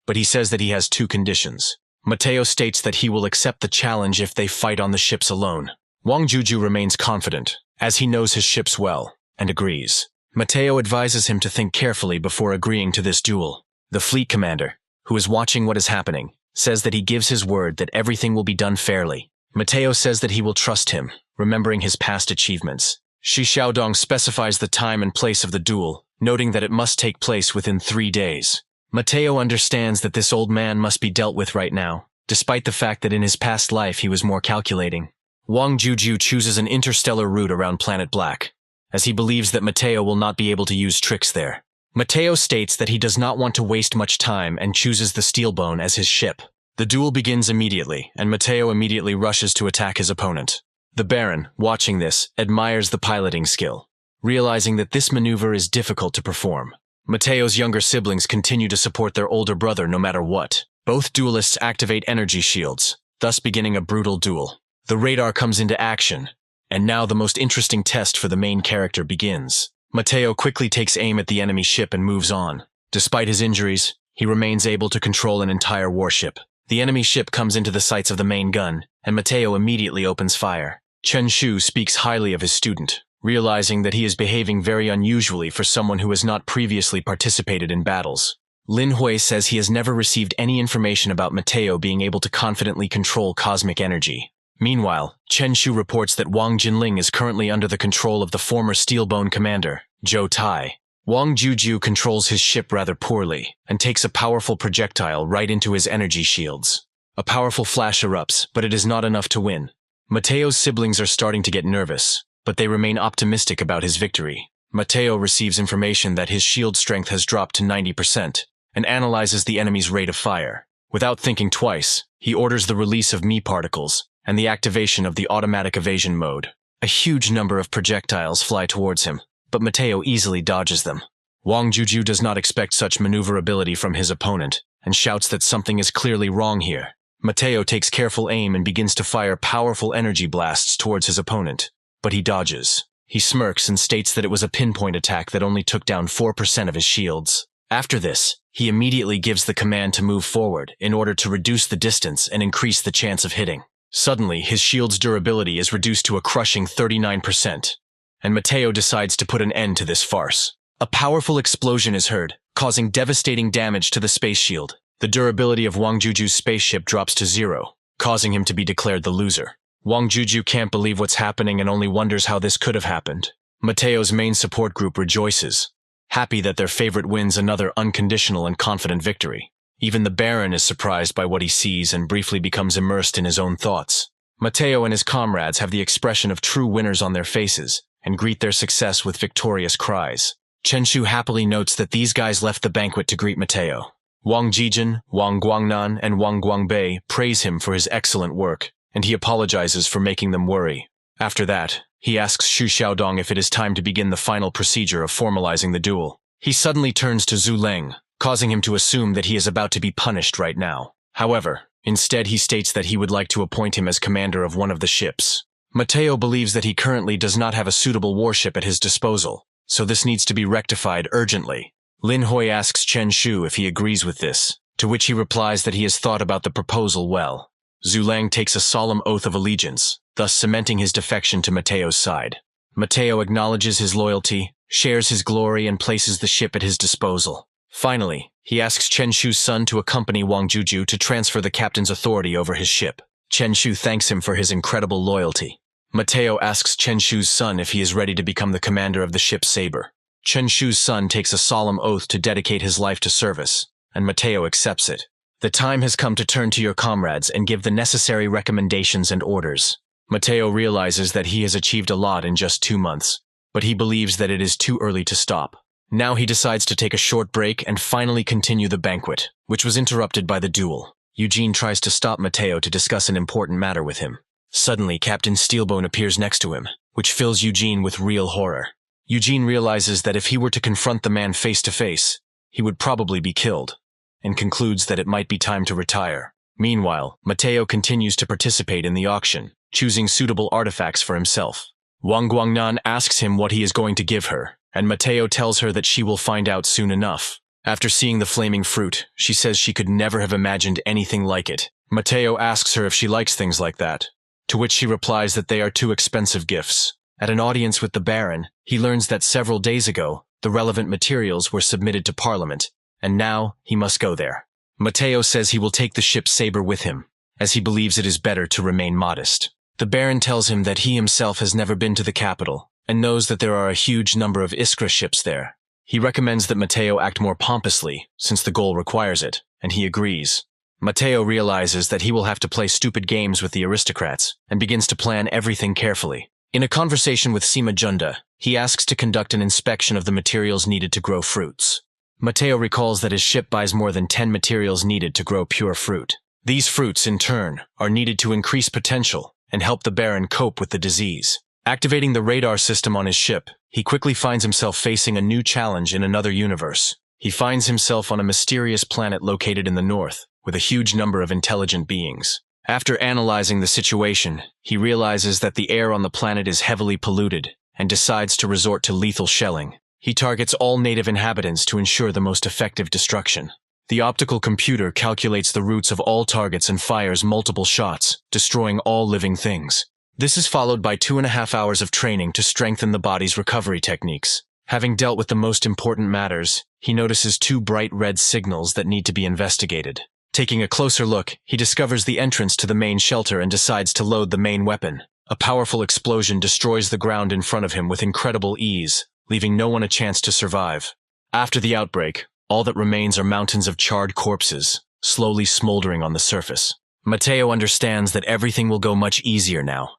But he says that he has two conditions. Mateo states that he will accept the challenge if they fight on the ships alone. Wang Juju remains confident, as he knows his ships well, and agrees. Mateo advises him to think carefully before agreeing to this duel. The fleet commander, who is watching what is happening, says that he gives his word that everything will be done fairly. Mateo says that he will trust him, remembering his past achievements. Shi Xiaodong specifies the time and place of the duel, noting that it must take place within 3 days. Mateo understands that this old man must be dealt with right now, despite the fact that in his past life he was more calculating. Wang Juju chooses an interstellar route around Planet Black, as he believes that Mateo will not be able to use tricks there. Mateo states that he does not want to waste much time and chooses the Steelbone as his ship. The duel begins immediately, and Mateo immediately rushes to attack his opponent. The Baron, watching this, admires the piloting skill, realizing that this maneuver is difficult to perform. Mateo's younger siblings continue to support their older brother no matter what. Both duelists activate energy shields, thus beginning a brutal duel. The radar comes into action, and now the most interesting test for the main character begins. Mateo quickly takes aim at the enemy ship and moves on. Despite his injuries, he remains able to control an entire warship. The enemy ship comes into the sights of the main gun, and Mateo immediately opens fire. Chen Shu speaks highly of his student, realizing that he is behaving very unusually for someone who has not previously participated in battles. Lin Hui says he has never received any information about Mateo being able to confidently control cosmic energy. Meanwhile, Chen Shu reports that Wang Jinling is currently under the control of the former Steelbone commander, Zhou Tai. Wang Juju controls his ship rather poorly, and takes a powerful projectile right into his energy shields. A powerful flash erupts, but it is not enough to win. Mateo's siblings are starting to get nervous, but they remain optimistic about his victory. Mateo receives information that his shield strength has dropped to 90%, and analyzes the enemy's rate of fire. Without thinking twice, he orders the release of Mi particles, and the activation of the automatic evasion mode. A huge number of projectiles fly towards him, but Mateo easily dodges them. Wang Juju does not expect such maneuverability from his opponent, and shouts that something is clearly wrong here. Mateo takes careful aim and begins to fire powerful energy blasts towards his opponent, but he dodges. He smirks and states that it was a pinpoint attack that only took down 4% of his shields. After this, he immediately gives the command to move forward in order to reduce the distance and increase the chance of hitting. Suddenly, his shield's durability is reduced to a crushing 39%, and Mateo decides to put an end to this farce. A powerful explosion is heard, causing devastating damage to the space shield. The durability of Wang Juju's spaceship drops to 0, causing him to be declared the loser. Wang Juju can't believe what's happening and only wonders how this could have happened. Mateo's main support group rejoices, happy that their favorite wins another unconditional and confident victory. Even the Baron is surprised by what he sees and briefly becomes immersed in his own thoughts. Mateo and his comrades have the expression of true winners on their faces and greet their success with victorious cries. Chen Shu happily notes that these guys left the banquet to greet Mateo. Wang Jijin, Wang Guangnan, and Wang Guangbei praise him for his excellent work, and he apologizes for making them worry. After that, he asks Xu Xiaodong if it is time to begin the final procedure of formalizing the duel. He suddenly turns to Zhu Leng, causing him to assume that he is about to be punished right now. However, Instead, he states that he would like to appoint him as commander of one of the ships. Mateo believes that he currently does not have a suitable warship at his disposal, so this needs to be rectified urgently. Lin Hui asks Chen Shu if he agrees with this, to which he replies that he has thought about the proposal well. Zhu Lang takes a solemn oath of allegiance, thus cementing his defection to Mateo's side. Mateo acknowledges his loyalty, shares his glory, and places the ship at his disposal. Finally, he asks Chen Shu's son to accompany Wang Juju to transfer the captain's authority over his ship. Chen Shu thanks him for his incredible loyalty. Mateo asks Chen Shu's son if he is ready to become the commander of the ship Saber. Chen Shu's son takes a solemn oath to dedicate his life to service, and Mateo accepts it. The time has come to turn to your comrades and give the necessary recommendations and orders. Mateo realizes that he has achieved a lot in just 2 months, but he believes that it is too early to stop. Now he decides to take a short break and finally continue the banquet, which was interrupted by the duel. Eugene tries to stop Mateo to discuss an important matter with him. Suddenly, Captain Steelbone appears next to him, which fills Eugene with real horror. Eugene realizes that if he were to confront the man face to face, he would probably be killed, and concludes that it might be time to retire. Meanwhile, Mateo continues to participate in the auction, choosing suitable artifacts for himself. Wang Guangnan asks him what he is going to give her, and Mateo tells her that she will find out soon enough. After seeing the flaming fruit, she says she could never have imagined anything like it. Mateo asks her if she likes things like that, to which she replies that they are too expensive gifts. At an audience with the Baron, he learns that several days ago, the relevant materials were submitted to Parliament, and now he must go there. Mateo says he will take the ship Saber with him, as he believes it is better to remain modest. The Baron tells him that he himself has never been to the capital, and knows that there are a huge number of Iskra ships there. He recommends that Mateo act more pompously, since the goal requires it, and he agrees. Mateo realizes that he will have to play stupid games with the aristocrats, and begins to plan everything carefully. In a conversation with Sima Junda, he asks to conduct an inspection of the materials needed to grow fruits. Mateo recalls that his ship buys more than 10 materials needed to grow pure fruit. These fruits, in turn, are needed to increase potential and help the Baron cope with the disease. Activating the radar system on his ship, he quickly finds himself facing a new challenge in another universe. He finds himself on a mysterious planet located in the north, with a huge number of intelligent beings. After analyzing the situation, he realizes that the air on the planet is heavily polluted, and decides to resort to lethal shelling. He targets all native inhabitants to ensure the most effective destruction. The optical computer calculates the routes of all targets and fires multiple shots, destroying all living things. This is followed by 2.5 hours of training to strengthen the body's recovery techniques. Having dealt with the most important matters, he notices 2 bright red signals that need to be investigated. Taking a closer look, he discovers the entrance to the main shelter and decides to load the main weapon. A powerful explosion destroys the ground in front of him with incredible ease, leaving no one a chance to survive. After the outbreak, all that remains are mountains of charred corpses, slowly smoldering on the surface. Mateo understands that everything will go much easier now,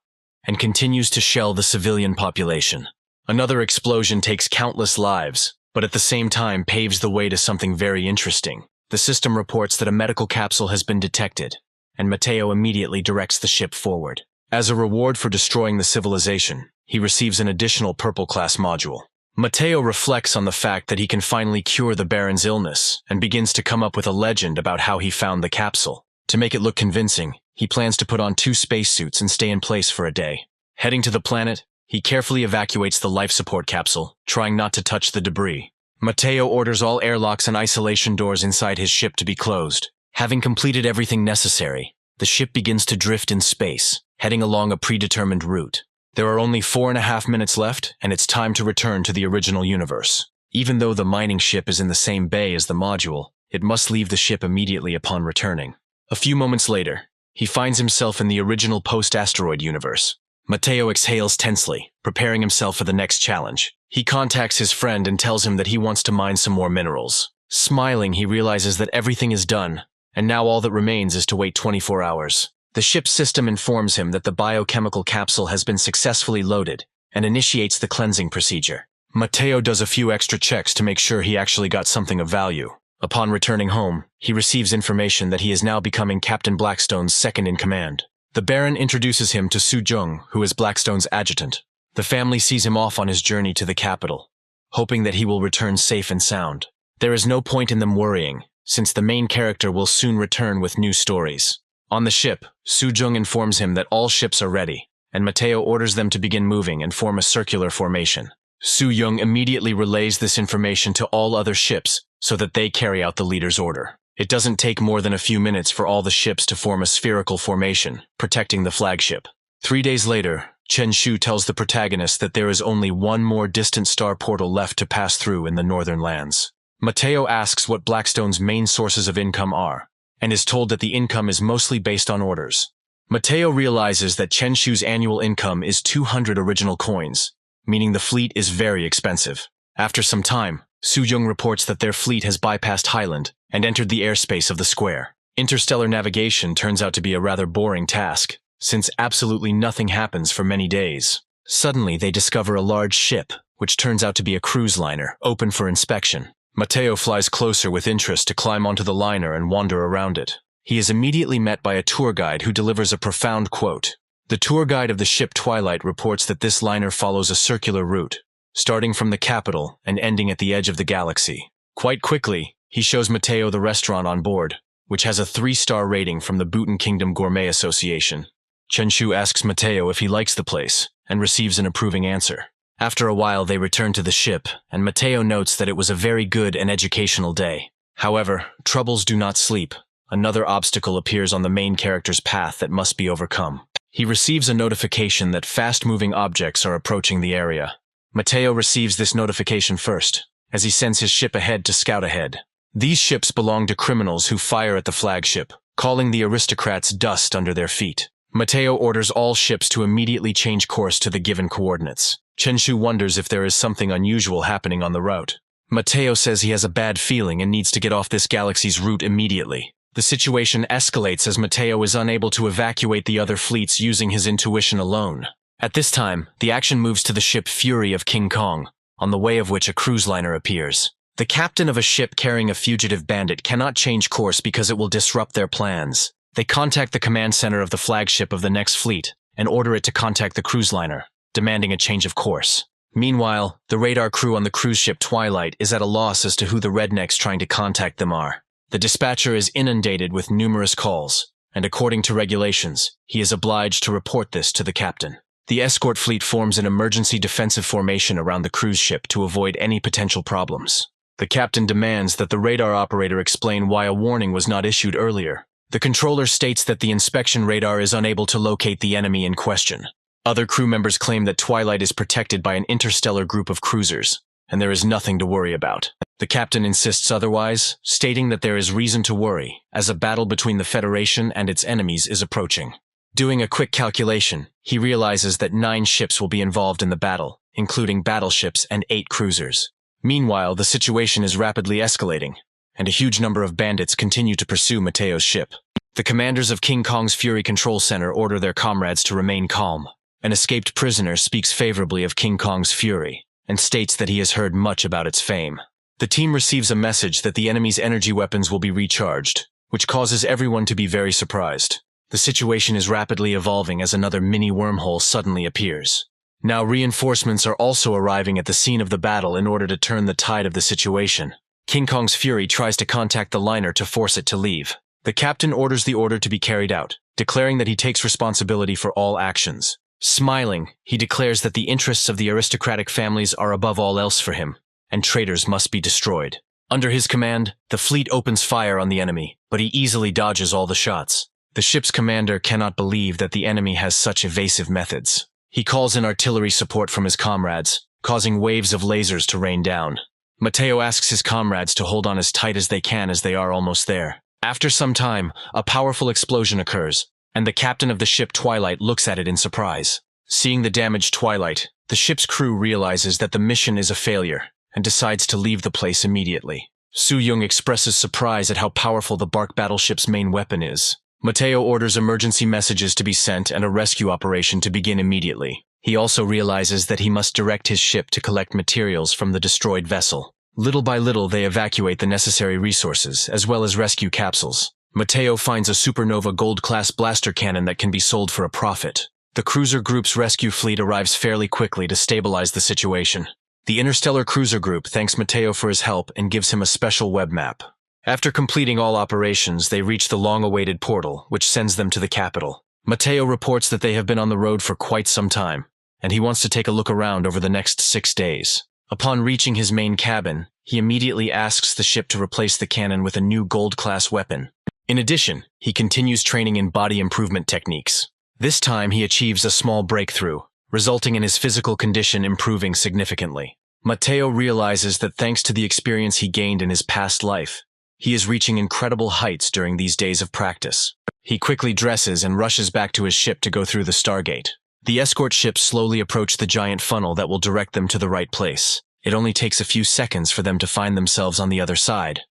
and continues to shell the civilian population. Another explosion takes countless lives, but at the same time paves the way to something very interesting. The system reports that a medical capsule has been detected, and Mateo immediately directs the ship forward. As a reward for destroying the civilization, he receives an additional purple-class module. Mateo reflects on the fact that he can finally cure the Baron's illness, and begins to come up with a legend about how he found the capsule. To make it look convincing, he plans to put on 2 spacesuits and stay in place for a day. Heading to the planet, he carefully evacuates the life support capsule, trying not to touch the debris. Mateo orders all airlocks and isolation doors inside his ship to be closed. Having completed everything necessary, the ship begins to drift in space, heading along a predetermined route. There are only 4.5 minutes left, and it's time to return to the original universe. Even though the mining ship is in the same bay as the module, it must leave the ship immediately upon returning. A few moments later, he finds himself in the original post-asteroid universe. Mateo exhales tensely, preparing himself for the next challenge. He contacts his friend and tells him that he wants to mine some more minerals. Smiling, he realizes that everything is done, and now all that remains is to wait 24 hours. The ship's system informs him that the biochemical capsule has been successfully loaded, and initiates the cleansing procedure. Mateo does a few extra checks to make sure he actually got something of value. Upon returning home, he receives information that he is now becoming Captain Blackstone's second-in-command. The Baron introduces him to Su Jung, who is Blackstone's adjutant. The family sees him off on his journey to the capital, hoping that he will return safe and sound. There is no point in them worrying, since the main character will soon return with new stories. On the ship, Su-jung informs him that all ships are ready, and Mateo orders them to begin moving and form a circular formation. Su-jung immediately relays this information to all other ships so that they carry out the leader's order. It doesn't take more than a few minutes for all the ships to form a spherical formation, protecting the flagship. 3 days later, Chen Shu tells the protagonist that there is only one more distant star portal left to pass through in the northern lands. Mateo asks what Blackstone's main sources of income are, and is told that the income is mostly based on orders. Mateo realizes that Chen Shu's annual income is 200 original coins, meaning the fleet is very expensive. After some time, Su-jung reports that their fleet has bypassed Highland and entered the airspace of the square. Interstellar navigation turns out to be a rather boring task, since absolutely nothing happens for many days. Suddenly, they discover a large ship, which turns out to be a cruise liner, open for inspection. Mateo flies closer with interest to climb onto the liner and wander around it. He is immediately met by a tour guide who delivers a profound quote. The tour guide of the ship Twilight reports that this liner follows a circular route, starting from the capital and ending at the edge of the galaxy. Quite quickly, he shows Mateo the restaurant on board, which has a 3-star rating from the Bhutan Kingdom Gourmet Association. Chen Shu asks Mateo if he likes the place, and receives an approving answer. After a while, they return to the ship, and Mateo notes that it was a very good and educational day. However, troubles do not sleep. Another obstacle appears on the main character's path that must be overcome. He receives a notification that fast-moving objects are approaching the area. Mateo receives this notification first, as he sends his ship ahead to scout ahead. These ships belong to criminals who fire at the flagship, calling the aristocrats dust under their feet. Mateo orders all ships to immediately change course to the given coordinates. Chen Shu wonders if there is something unusual happening on the route. Mateo says he has a bad feeling and needs to get off this galaxy's route immediately. The situation escalates as Mateo is unable to evacuate the other fleets using his intuition alone. At this time, the action moves to the ship Fury of King Kong, on the way of which a cruise liner appears. The captain of a ship carrying a fugitive bandit cannot change course because it will disrupt their plans. They contact the command center of the flagship of the next fleet and order it to contact the cruise liner, demanding a change of course. Meanwhile, the radar crew on the cruise ship Twilight is at a loss as to who the rednecks trying to contact them are. The dispatcher is inundated with numerous calls, and according to regulations, he is obliged to report this to the captain. The escort fleet forms an emergency defensive formation around the cruise ship to avoid any potential problems. The captain demands that the radar operator explain why a warning was not issued earlier. The controller states that the inspection radar is unable to locate the enemy in question. Other crew members claim that Twilight is protected by an interstellar group of cruisers, and there is nothing to worry about. The captain insists otherwise, stating that there is reason to worry, as a battle between the Federation and its enemies is approaching. Doing a quick calculation, he realizes that 9 ships will be involved in the battle, including battleships and 8 cruisers. Meanwhile, the situation is rapidly escalating, and a huge number of bandits continue to pursue Mateo's ship. The commanders of King Kong's Fury Control Center order their comrades to remain calm. An escaped prisoner speaks favorably of King Kong's Fury, and states that he has heard much about its fame. The team receives a message that the enemy's energy weapons will be recharged, which causes everyone to be very surprised. The situation is rapidly evolving as another mini wormhole suddenly appears. Now reinforcements are also arriving at the scene of the battle in order to turn the tide of the situation. King Kong's Fury tries to contact the liner to force it to leave. The captain orders the order to be carried out, declaring that he takes responsibility for all actions. Smiling, he declares that the interests of the aristocratic families are above all else for him, and traitors must be destroyed. Under his command, the fleet opens fire on the enemy, but he easily dodges all the shots. The ship's commander cannot believe that the enemy has such evasive methods. He calls in artillery support from his comrades, causing waves of lasers to rain down. Mateo asks his comrades to hold on as tight as they can as they are almost there. After some time, a powerful explosion occurs, and the captain of the ship Twilight looks at it in surprise. Seeing the damaged Twilight, the ship's crew realizes that the mission is a failure, and decides to leave the place immediately. Su-jung expresses surprise at how powerful the bark battleship's main weapon is. Mateo orders emergency messages to be sent and a rescue operation to begin immediately. He also realizes that he must direct his ship to collect materials from the destroyed vessel. Little by little, they evacuate the necessary resources, as well as rescue capsules. Mateo finds a supernova gold-class blaster cannon that can be sold for a profit. The cruiser group's rescue fleet arrives fairly quickly to stabilize the situation. The interstellar cruiser group thanks Mateo for his help and gives him a special web map. After completing all operations, they reach the long-awaited portal, which sends them to the capital. Mateo reports that they have been on the road for quite some time, and he wants to take a look around over the next 6 days. Upon reaching his main cabin, he immediately asks the ship to replace the cannon with a new gold-class weapon. In addition, he continues training in body improvement techniques. This time he achieves a small breakthrough, resulting in his physical condition improving significantly. Mateo realizes that thanks to the experience he gained in his past life, he is reaching incredible heights during these days of practice. He quickly dresses and rushes back to his ship to go through the Stargate. The escort ships slowly approach the giant funnel that will direct them to the right place. It only takes a few seconds for them to find themselves on the other side,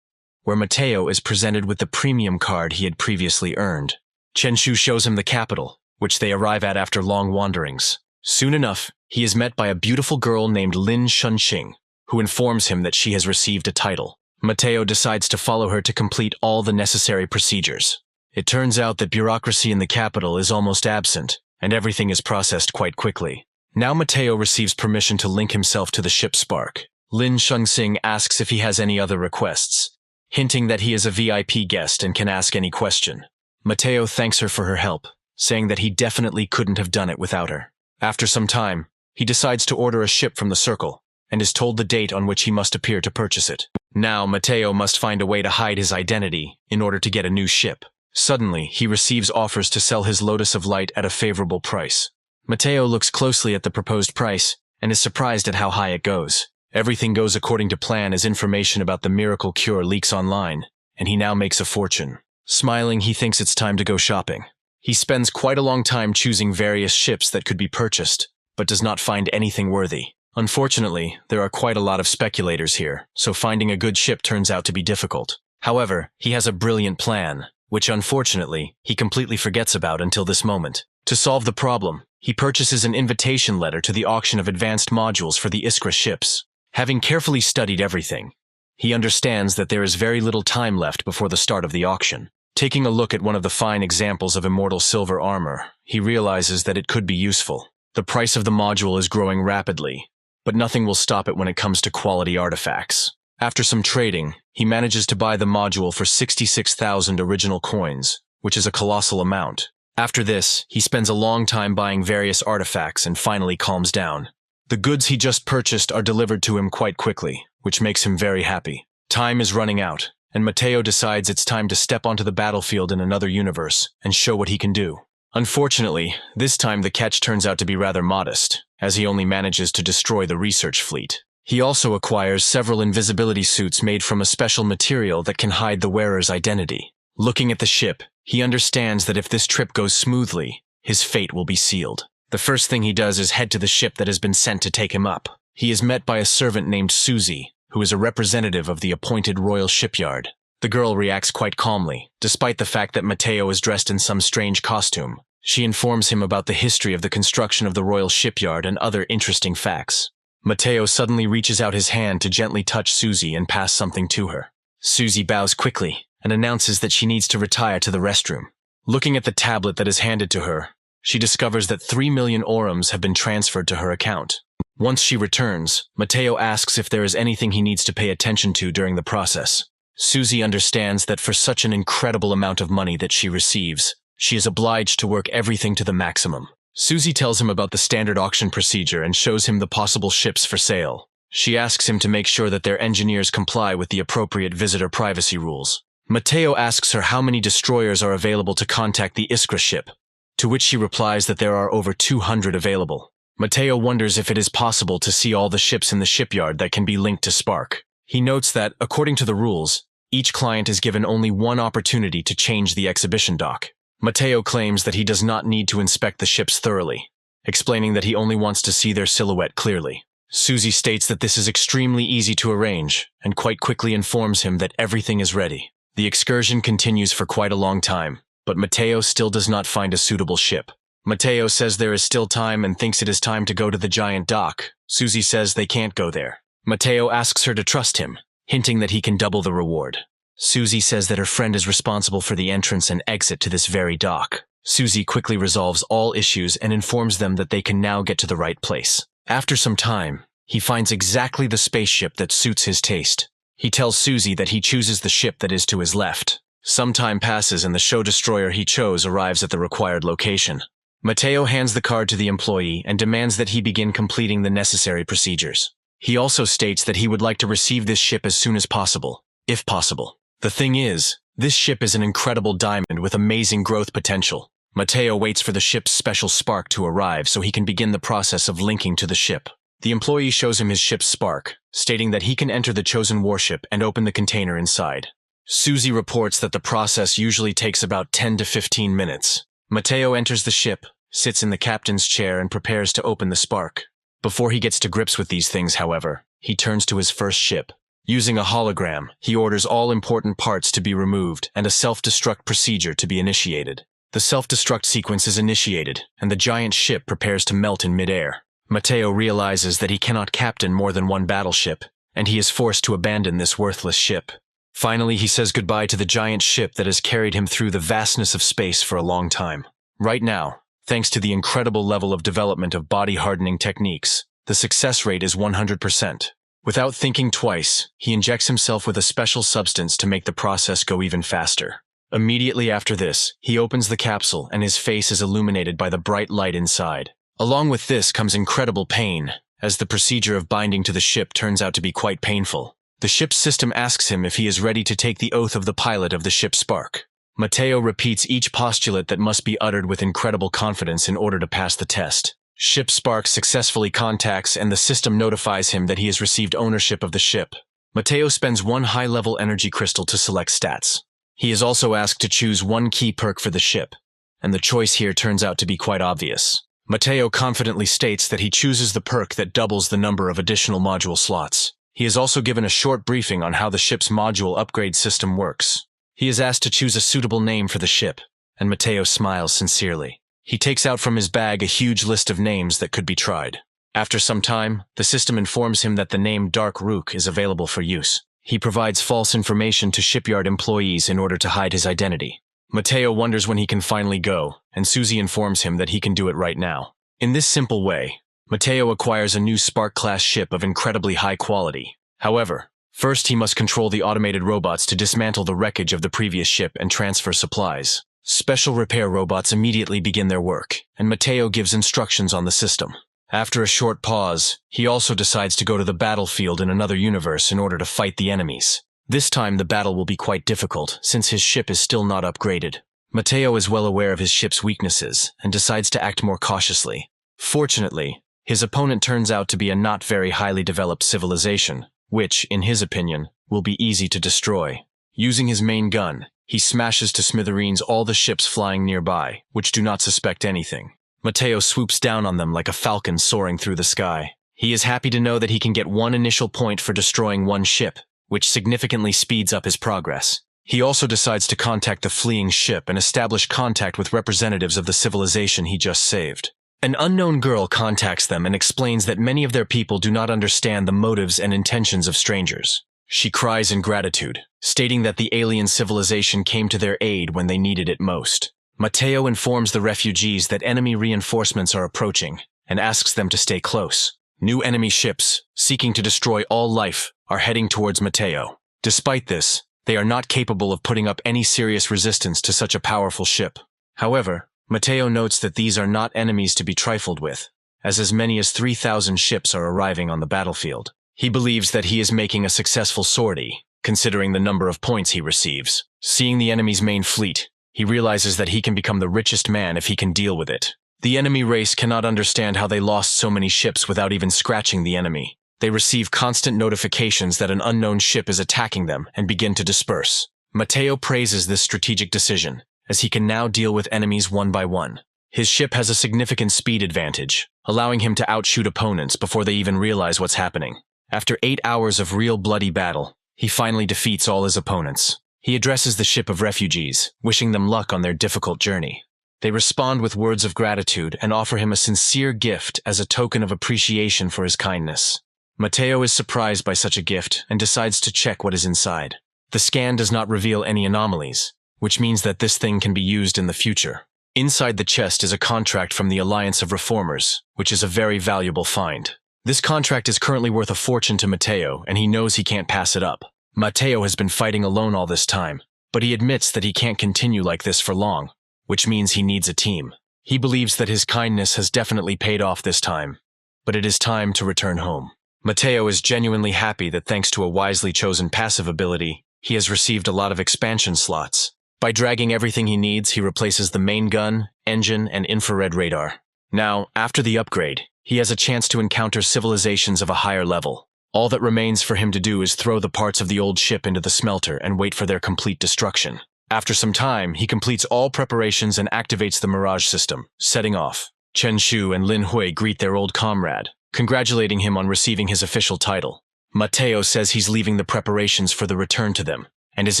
where Mateo is presented with the premium card he had previously earned. Chenshu shows him the capital, which they arrive at after long wanderings. Soon enough, he is met by a beautiful girl named Lin Shunxing, who informs him that she has received a title. Mateo decides to follow her to complete all the necessary procedures. It turns out that bureaucracy in the capital is almost absent, and everything is processed quite quickly. Now Mateo receives permission to link himself to the ship Spark. Lin Shunxing asks if he has any other requests, hinting that he is a VIP guest and can ask any question. Mateo thanks her for her help, saying that he definitely couldn't have done it without her. After some time, he decides to order a ship from the Circle, and is told the date on which he must appear to purchase it. Now Mateo must find a way to hide his identity in order to get a new ship. Suddenly, he receives offers to sell his Lotus of Light at a favorable price. Mateo looks closely at the proposed price and is surprised at how high it goes. Everything goes according to plan as information about the miracle cure leaks online, and he now makes a fortune. Smiling, he thinks it's time to go shopping. He spends quite a long time choosing various ships that could be purchased, but does not find anything worthy. Unfortunately, there are quite a lot of speculators here, so finding a good ship turns out to be difficult. However, he has a brilliant plan, which unfortunately, he completely forgets about until this moment. To solve the problem, he purchases an invitation letter to the auction of advanced modules for the Iskra ships. Having carefully studied everything, he understands that there is very little time left before the start of the auction. Taking a look at one of the fine examples of immortal silver armor, he realizes that it could be useful. The price of the module is growing rapidly, but nothing will stop it when it comes to quality artifacts. After some trading, he manages to buy the module for 66,000 original coins, which is a colossal amount. After this, he spends a long time buying various artifacts and finally calms down. The goods he just purchased are delivered to him quite quickly, which makes him very happy. Time is running out, and Mateo decides it's time to step onto the battlefield in another universe and show what he can do. Unfortunately, this time the catch turns out to be rather modest, as he only manages to destroy the research fleet. He also acquires several invisibility suits made from a special material that can hide the wearer's identity. Looking at the ship, he understands that if this trip goes smoothly, his fate will be sealed. The first thing he does is head to the ship that has been sent to take him up. He is met by a servant named Susie, who is a representative of the appointed royal shipyard. The girl reacts quite calmly, despite the fact that Mateo is dressed in some strange costume. She informs him about the history of the construction of the royal shipyard and other interesting facts. Mateo suddenly reaches out his hand to gently touch Susie and pass something to her. Susie bows quickly and announces that she needs to retire to the restroom. Looking at the tablet that is handed to her, she discovers that 3 million orums have been transferred to her account. Once she returns, Mateo asks if there is anything he needs to pay attention to during the process. Susie understands that for such an incredible amount of money that she receives, she is obliged to work everything to the maximum. Susie tells him about the standard auction procedure and shows him the possible ships for sale. She asks him to make sure that their engineers comply with the appropriate visitor privacy rules. Mateo asks her how many destroyers are available to contact the Iskra ship, to which she replies that there are over 200 available. Mateo wonders if it is possible to see all the ships in the shipyard that can be linked to Spark. He notes that, according to the rules, each client is given only one opportunity to change the exhibition dock. Mateo claims that he does not need to inspect the ships thoroughly, explaining that he only wants to see their silhouette clearly. Susie states that this is extremely easy to arrange, and quite quickly informs him that everything is ready. The excursion continues for quite a long time, but Mateo still does not find a suitable ship. Mateo says there is still time and thinks it is time to go to the giant dock. Susie says they can't go there. Mateo asks her to trust him, hinting that he can double the reward. Susie says that her friend is responsible for the entrance and exit to this very dock. Susie quickly resolves all issues and informs them that they can now get to the right place. After some time, he finds exactly the spaceship that suits his taste. He tells Suzy that he chooses the ship that is to his left. Some time passes and the show destroyer he chose arrives at the required location. Mateo hands the card to the employee and demands that he begin completing the necessary procedures. He also states that he would like to receive this ship as soon as possible, if possible. The thing is, this ship is an incredible diamond with amazing growth potential. Mateo waits for the ship's special spark to arrive so he can begin the process of linking to the ship. The employee shows him his ship's spark, stating that he can enter the chosen warship and open the container inside. Suzy reports that the process usually takes about 10 to 15 minutes. Mateo enters the ship, sits in the captain's chair and prepares to open the spark. Before he gets to grips with these things, however, he turns to his first ship. Using a hologram, he orders all important parts to be removed and a self-destruct procedure to be initiated. The self-destruct sequence is initiated, and the giant ship prepares to melt in midair. Mateo realizes that he cannot captain more than one battleship, and he is forced to abandon this worthless ship. Finally, he says goodbye to the giant ship that has carried him through the vastness of space for a long time. Right now, thanks to the incredible level of development of body-hardening techniques, the success rate is 100%. Without thinking twice, he injects himself with a special substance to make the process go even faster. Immediately after this, he opens the capsule and his face is illuminated by the bright light inside. Along with this comes incredible pain, as the procedure of binding to the ship turns out to be quite painful. The ship's system asks him if he is ready to take the oath of the pilot of the ship's spark. Mateo repeats each postulate that must be uttered with incredible confidence in order to pass the test. Ship spark successfully contacts and the system notifies him that he has received ownership of the ship. Mateo spends one high-level energy crystal to select stats. He is also asked to choose one key perk for the ship, and the choice here turns out to be quite obvious. Mateo confidently states that he chooses the perk that doubles the number of additional module slots. He is also given a short briefing on how the ship's module upgrade system works. He is asked to choose a suitable name for the ship, and Mateo smiles sincerely. He takes out from his bag a huge list of names that could be tried. After some time, the system informs him that the name Dark Rook is available for use. He provides false information to shipyard employees in order to hide his identity. Mateo wonders when he can finally go, and Suzy informs him that he can do it right now. In this simple way, Mateo acquires a new Spark-class ship of incredibly high quality. However, first he must control the automated robots to dismantle the wreckage of the previous ship and transfer supplies. Special repair robots immediately begin their work, and Mateo gives instructions on the system. After a short pause, he also decides to go to the battlefield in another universe in order to fight the enemies. This time the battle will be quite difficult, since his ship is still not upgraded. Mateo is well aware of his ship's weaknesses, and decides to act more cautiously. Fortunately, his opponent turns out to be a not very highly developed civilization, which, in his opinion, will be easy to destroy. Using his main gun, he smashes to smithereens all the ships flying nearby, which do not suspect anything. Mateo swoops down on them like a falcon soaring through the sky. He is happy to know that he can get one initial point for destroying one ship, which significantly speeds up his progress. He also decides to contact the fleeing ship and establish contact with representatives of the civilization he just saved. An unknown girl contacts them and explains that many of their people do not understand the motives and intentions of strangers. She cries in gratitude, stating that the alien civilization came to their aid when they needed it most. Mateo informs the refugees that enemy reinforcements are approaching and asks them to stay close. New enemy ships, seeking to destroy all life, are heading towards Mateo. Despite this, they are not capable of putting up any serious resistance to such a powerful ship. However, Mateo notes that these are not enemies to be trifled with, as many as 3,000 ships are arriving on the battlefield. He believes that he is making a successful sortie, considering the number of points he receives. Seeing the enemy's main fleet, he realizes that he can become the richest man if he can deal with it. The enemy race cannot understand how they lost so many ships without even scratching the enemy. They receive constant notifications that an unknown ship is attacking them and begin to disperse. Mateo praises this strategic decision, as he can now deal with enemies one by one. His ship has a significant speed advantage, allowing him to outshoot opponents before they even realize what's happening. After 8 hours of real bloody battle, he finally defeats all his opponents. He addresses the ship of refugees, wishing them luck on their difficult journey. They respond with words of gratitude and offer him a sincere gift as a token of appreciation for his kindness. Mateo is surprised by such a gift and decides to check what is inside. The scan does not reveal any anomalies, which means that this thing can be used in the future. Inside the chest is a contract from the Alliance of Reformers, which is a very valuable find. This contract is currently worth a fortune to Mateo, and he knows he can't pass it up. Mateo has been fighting alone all this time, but he admits that he can't continue like this for long, which means he needs a team. He believes that his kindness has definitely paid off this time, but it is time to return home. Mateo is genuinely happy that thanks to a wisely chosen passive ability, he has received a lot of expansion slots. By dragging everything he needs, he replaces the main gun, engine, and infrared radar. Now, after the upgrade, he has a chance to encounter civilizations of a higher level. All that remains for him to do is throw the parts of the old ship into the smelter and wait for their complete destruction. After some time, he completes all preparations and activates the Mirage system, setting off. Chen Shu and Lin Hui greet their old comrade, congratulating him on receiving his official title. Mateo says he's leaving the preparations for the return to them, and is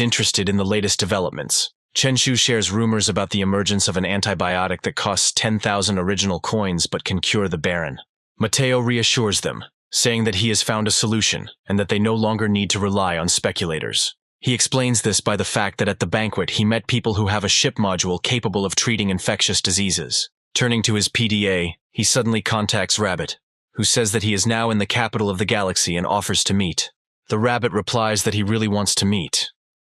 interested in the latest developments. Chen Shu shares rumors about the emergence of an antibiotic that costs 10,000 original coins but can cure the Baron. Mateo reassures them, saying that he has found a solution and that they no longer need to rely on speculators. He explains this by the fact that at the banquet he met people who have a ship module capable of treating infectious diseases. Turning to his PDA, he suddenly contacts Rabbit, who says that he is now in the capital of the galaxy and offers to meet. The Rabbit replies that he really wants to meet,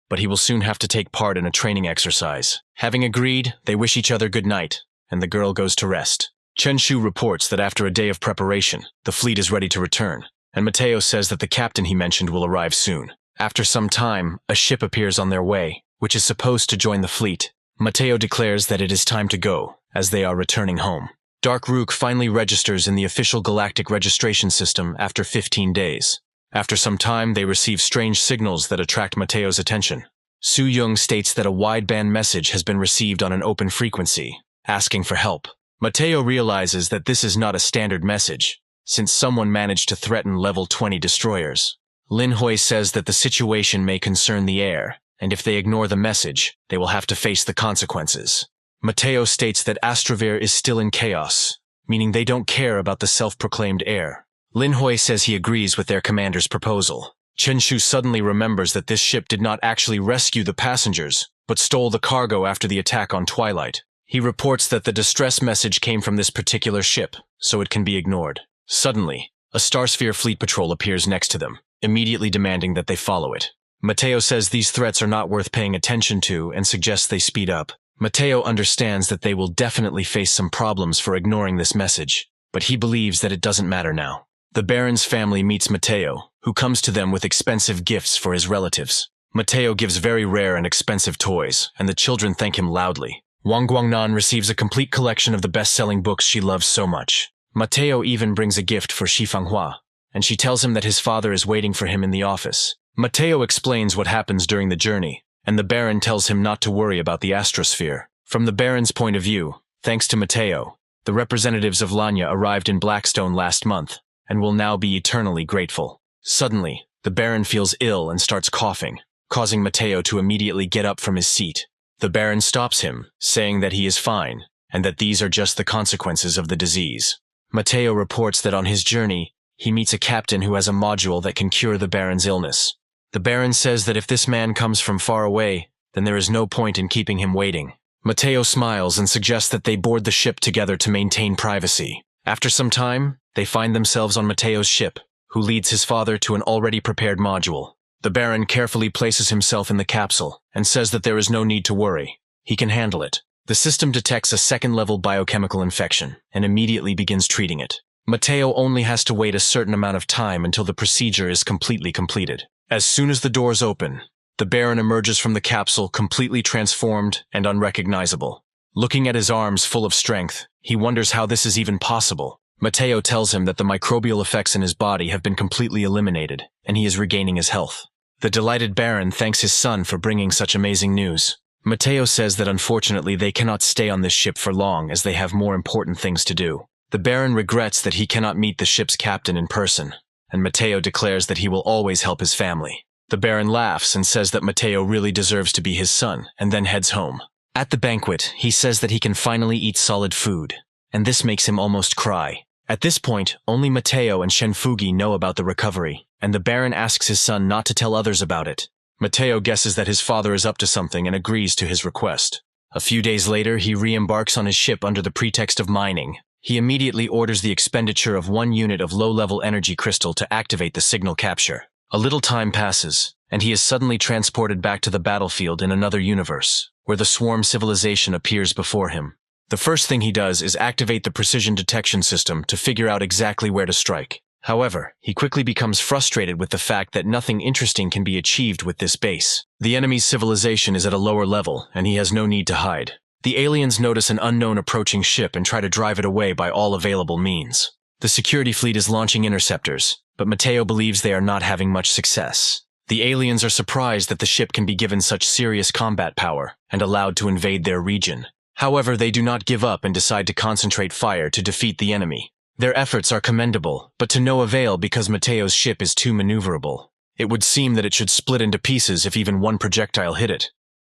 but he will soon have to take part in a training exercise. Having agreed, they wish each other good night, and the girl goes to rest. Chen Shu reports that after a day of preparation, the fleet is ready to return, and Mateo says that the captain he mentioned will arrive soon. After some time, a ship appears on their way, which is supposed to join the fleet. Mateo declares that it is time to go, as they are returning home. Dark Rook finally registers in the official galactic registration system after 15 days. After some time, they receive strange signals that attract Mateo's attention. Su Yung states that a wideband message has been received on an open frequency, asking for help. Mateo realizes that this is not a standard message, since someone managed to threaten level 20 destroyers. Lin Hui says that the situation may concern the air, and if they ignore the message, they will have to face the consequences. Mateo states that Astrovir is still in chaos, meaning they don't care about the self-proclaimed heir. Lin Hui says he agrees with their commander's proposal. Chen Shu suddenly remembers that this ship did not actually rescue the passengers, but stole the cargo after the attack on Twilight. He reports that the distress message came from this particular ship, so it can be ignored. Suddenly, a Starsphere fleet patrol appears next to them, immediately demanding that they follow it. Mateo says these threats are not worth paying attention to and suggests they speed up. Mateo understands that they will definitely face some problems for ignoring this message, but he believes that it doesn't matter now. The Baron's family meets Mateo, who comes to them with expensive gifts for his relatives. Mateo gives very rare and expensive toys, and the children thank him loudly. Wang Guangnan receives a complete collection of the best-selling books she loves so much. Mateo even brings a gift for Shi Fanghua, and she tells him that his father is waiting for him in the office. Mateo explains what happens during the journey, and the Baron tells him not to worry about the astrosphere. From the Baron's point of view, thanks to Mateo, the representatives of Lanya arrived in Blackstone last month, and will now be eternally grateful. Suddenly, the Baron feels ill and starts coughing, causing Mateo to immediately get up from his seat. The Baron stops him, saying that he is fine, and that these are just the consequences of the disease. Mateo reports that on his journey, he meets a captain who has a module that can cure the Baron's illness. The Baron says that if this man comes from far away, then there is no point in keeping him waiting. Mateo smiles and suggests that they board the ship together to maintain privacy. After some time, they find themselves on Mateo's ship, who leads his father to an already prepared module. The Baron carefully places himself in the capsule and says that there is no need to worry. He can handle it. The system detects a second-level biochemical infection and immediately begins treating it. Mateo only has to wait a certain amount of time until the procedure is completely completed. As soon as the doors open, the Baron emerges from the capsule completely transformed and unrecognizable. Looking at his arms full of strength, he wonders how this is even possible. Mateo tells him that the microbial effects in his body have been completely eliminated, and he is regaining his health. The delighted Baron thanks his son for bringing such amazing news. Mateo says that unfortunately they cannot stay on this ship for long as they have more important things to do. The Baron regrets that he cannot meet the ship's captain in person, and Mateo declares that he will always help his family. The Baron laughs and says that Mateo really deserves to be his son, and then heads home. At the banquet, he says that he can finally eat solid food, and this makes him almost cry. At this point, only Mateo and Shenfugi know about the recovery, and the Baron asks his son not to tell others about it. Mateo guesses that his father is up to something and agrees to his request. A few days later, he re-embarks on his ship under the pretext of mining. He immediately orders the expenditure of 1 unit of low-level energy crystal to activate the signal capture. A little time passes, and he is suddenly transported back to the battlefield in another universe, where the swarm civilization appears before him. The first thing he does is activate the precision detection system to figure out exactly where to strike. However, he quickly becomes frustrated with the fact that nothing interesting can be achieved with this base. The enemy's civilization is at a lower level, and he has no need to hide. The aliens notice an unknown approaching ship and try to drive it away by all available means. The security fleet is launching interceptors, but Mateo believes they are not having much success. The aliens are surprised that the ship can be given such serious combat power and allowed to invade their region. However, they do not give up and decide to concentrate fire to defeat the enemy. Their efforts are commendable, but to no avail because Mateo's ship is too maneuverable. It would seem that it should split into pieces if even one projectile hit it.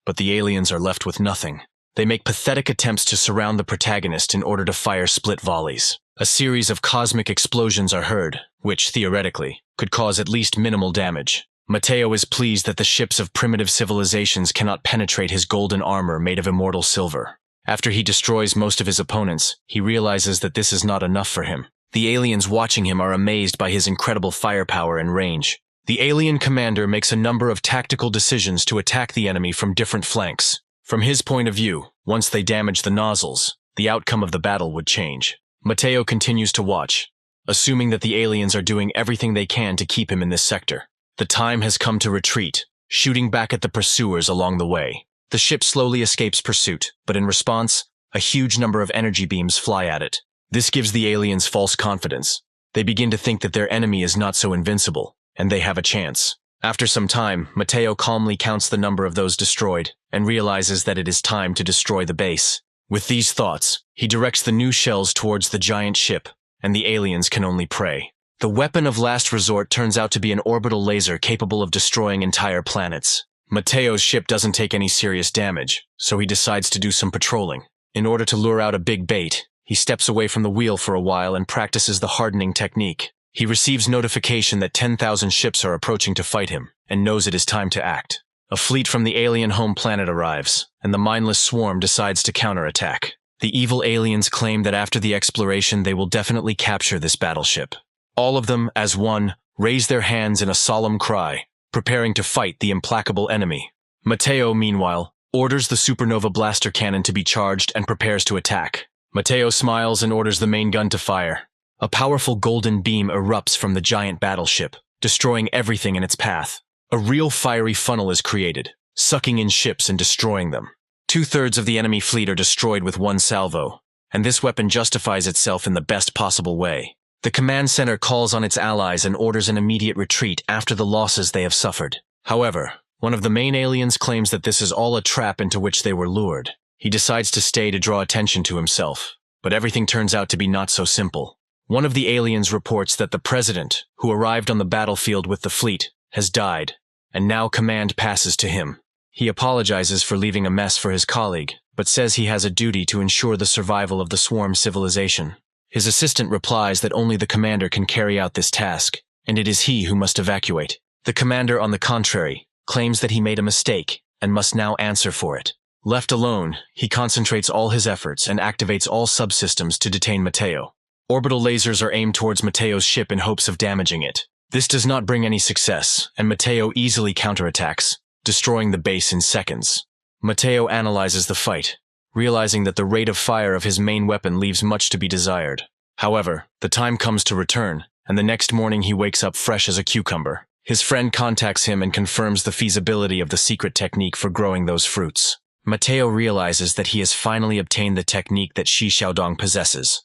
But the aliens are left with nothing. They make pathetic attempts to surround the protagonist in order to fire split volleys. A series of cosmic explosions are heard, which, theoretically, could cause at least minimal damage. Mateo is pleased that the ships of primitive civilizations cannot penetrate his golden armor made of immortal silver. After he destroys most of his opponents, he realizes that this is not enough for him. The aliens watching him are amazed by his incredible firepower and range. The alien commander makes a number of tactical decisions to attack the enemy from different flanks. From his point of view, once they damage the nozzles, the outcome of the battle would change. Mateo continues to watch, assuming that the aliens are doing everything they can to keep him in this sector. The time has come to retreat, shooting back at the pursuers along the way. The ship slowly escapes pursuit, but in response, a huge number of energy beams fly at it. This gives the aliens false confidence. They begin to think that their enemy is not so invincible, and they have a chance. After some time, Mateo calmly counts the number of those destroyed, and realizes that it is time to destroy the base. With these thoughts, he directs the new shells towards the giant ship, and the aliens can only pray. The weapon of last resort turns out to be an orbital laser capable of destroying entire planets. Mateo's ship doesn't take any serious damage, so he decides to do some patrolling. In order to lure out a big bait, he steps away from the wheel for a while and practices the hardening technique. He receives notification that 10,000 ships are approaching to fight him, and knows it is time to act. A fleet from the alien home planet arrives, and the mindless swarm decides to counterattack. The evil aliens claim that after the exploration they will definitely capture this battleship. All of them, as one, raise their hands in a solemn cry, preparing to fight the implacable enemy. Mateo, meanwhile, orders the supernova blaster cannon to be charged and prepares to attack. Mateo smiles and orders the main gun to fire. A powerful golden beam erupts from the giant battleship, destroying everything in its path. A real fiery funnel is created, sucking in ships and destroying them. 2/3 of the enemy fleet are destroyed with one salvo, and this weapon justifies itself in the best possible way. The command center calls on its allies and orders an immediate retreat after the losses they have suffered. However, one of the main aliens claims that this is all a trap into which they were lured. He decides to stay to draw attention to himself, but everything turns out to be not so simple. One of the aliens reports that the president, who arrived on the battlefield with the fleet, has died, and now command passes to him. He apologizes for leaving a mess for his colleague, but says he has a duty to ensure the survival of the swarm civilization. His assistant replies that only the commander can carry out this task, and it is he who must evacuate. The commander, on the contrary, claims that he made a mistake and must now answer for it. Left alone, he concentrates all his efforts and activates all subsystems to detain Mateo. Orbital lasers are aimed towards Mateo's ship in hopes of damaging it. This does not bring any success, and Mateo easily counterattacks, destroying the base in seconds. Mateo analyzes the fight, realizing that the rate of fire of his main weapon leaves much to be desired. However, the time comes to return, and the next morning he wakes up fresh as a cucumber. His friend contacts him and confirms the feasibility of the secret technique for growing those fruits. Mateo realizes that he has finally obtained the technique that Shi Xiaodong possesses,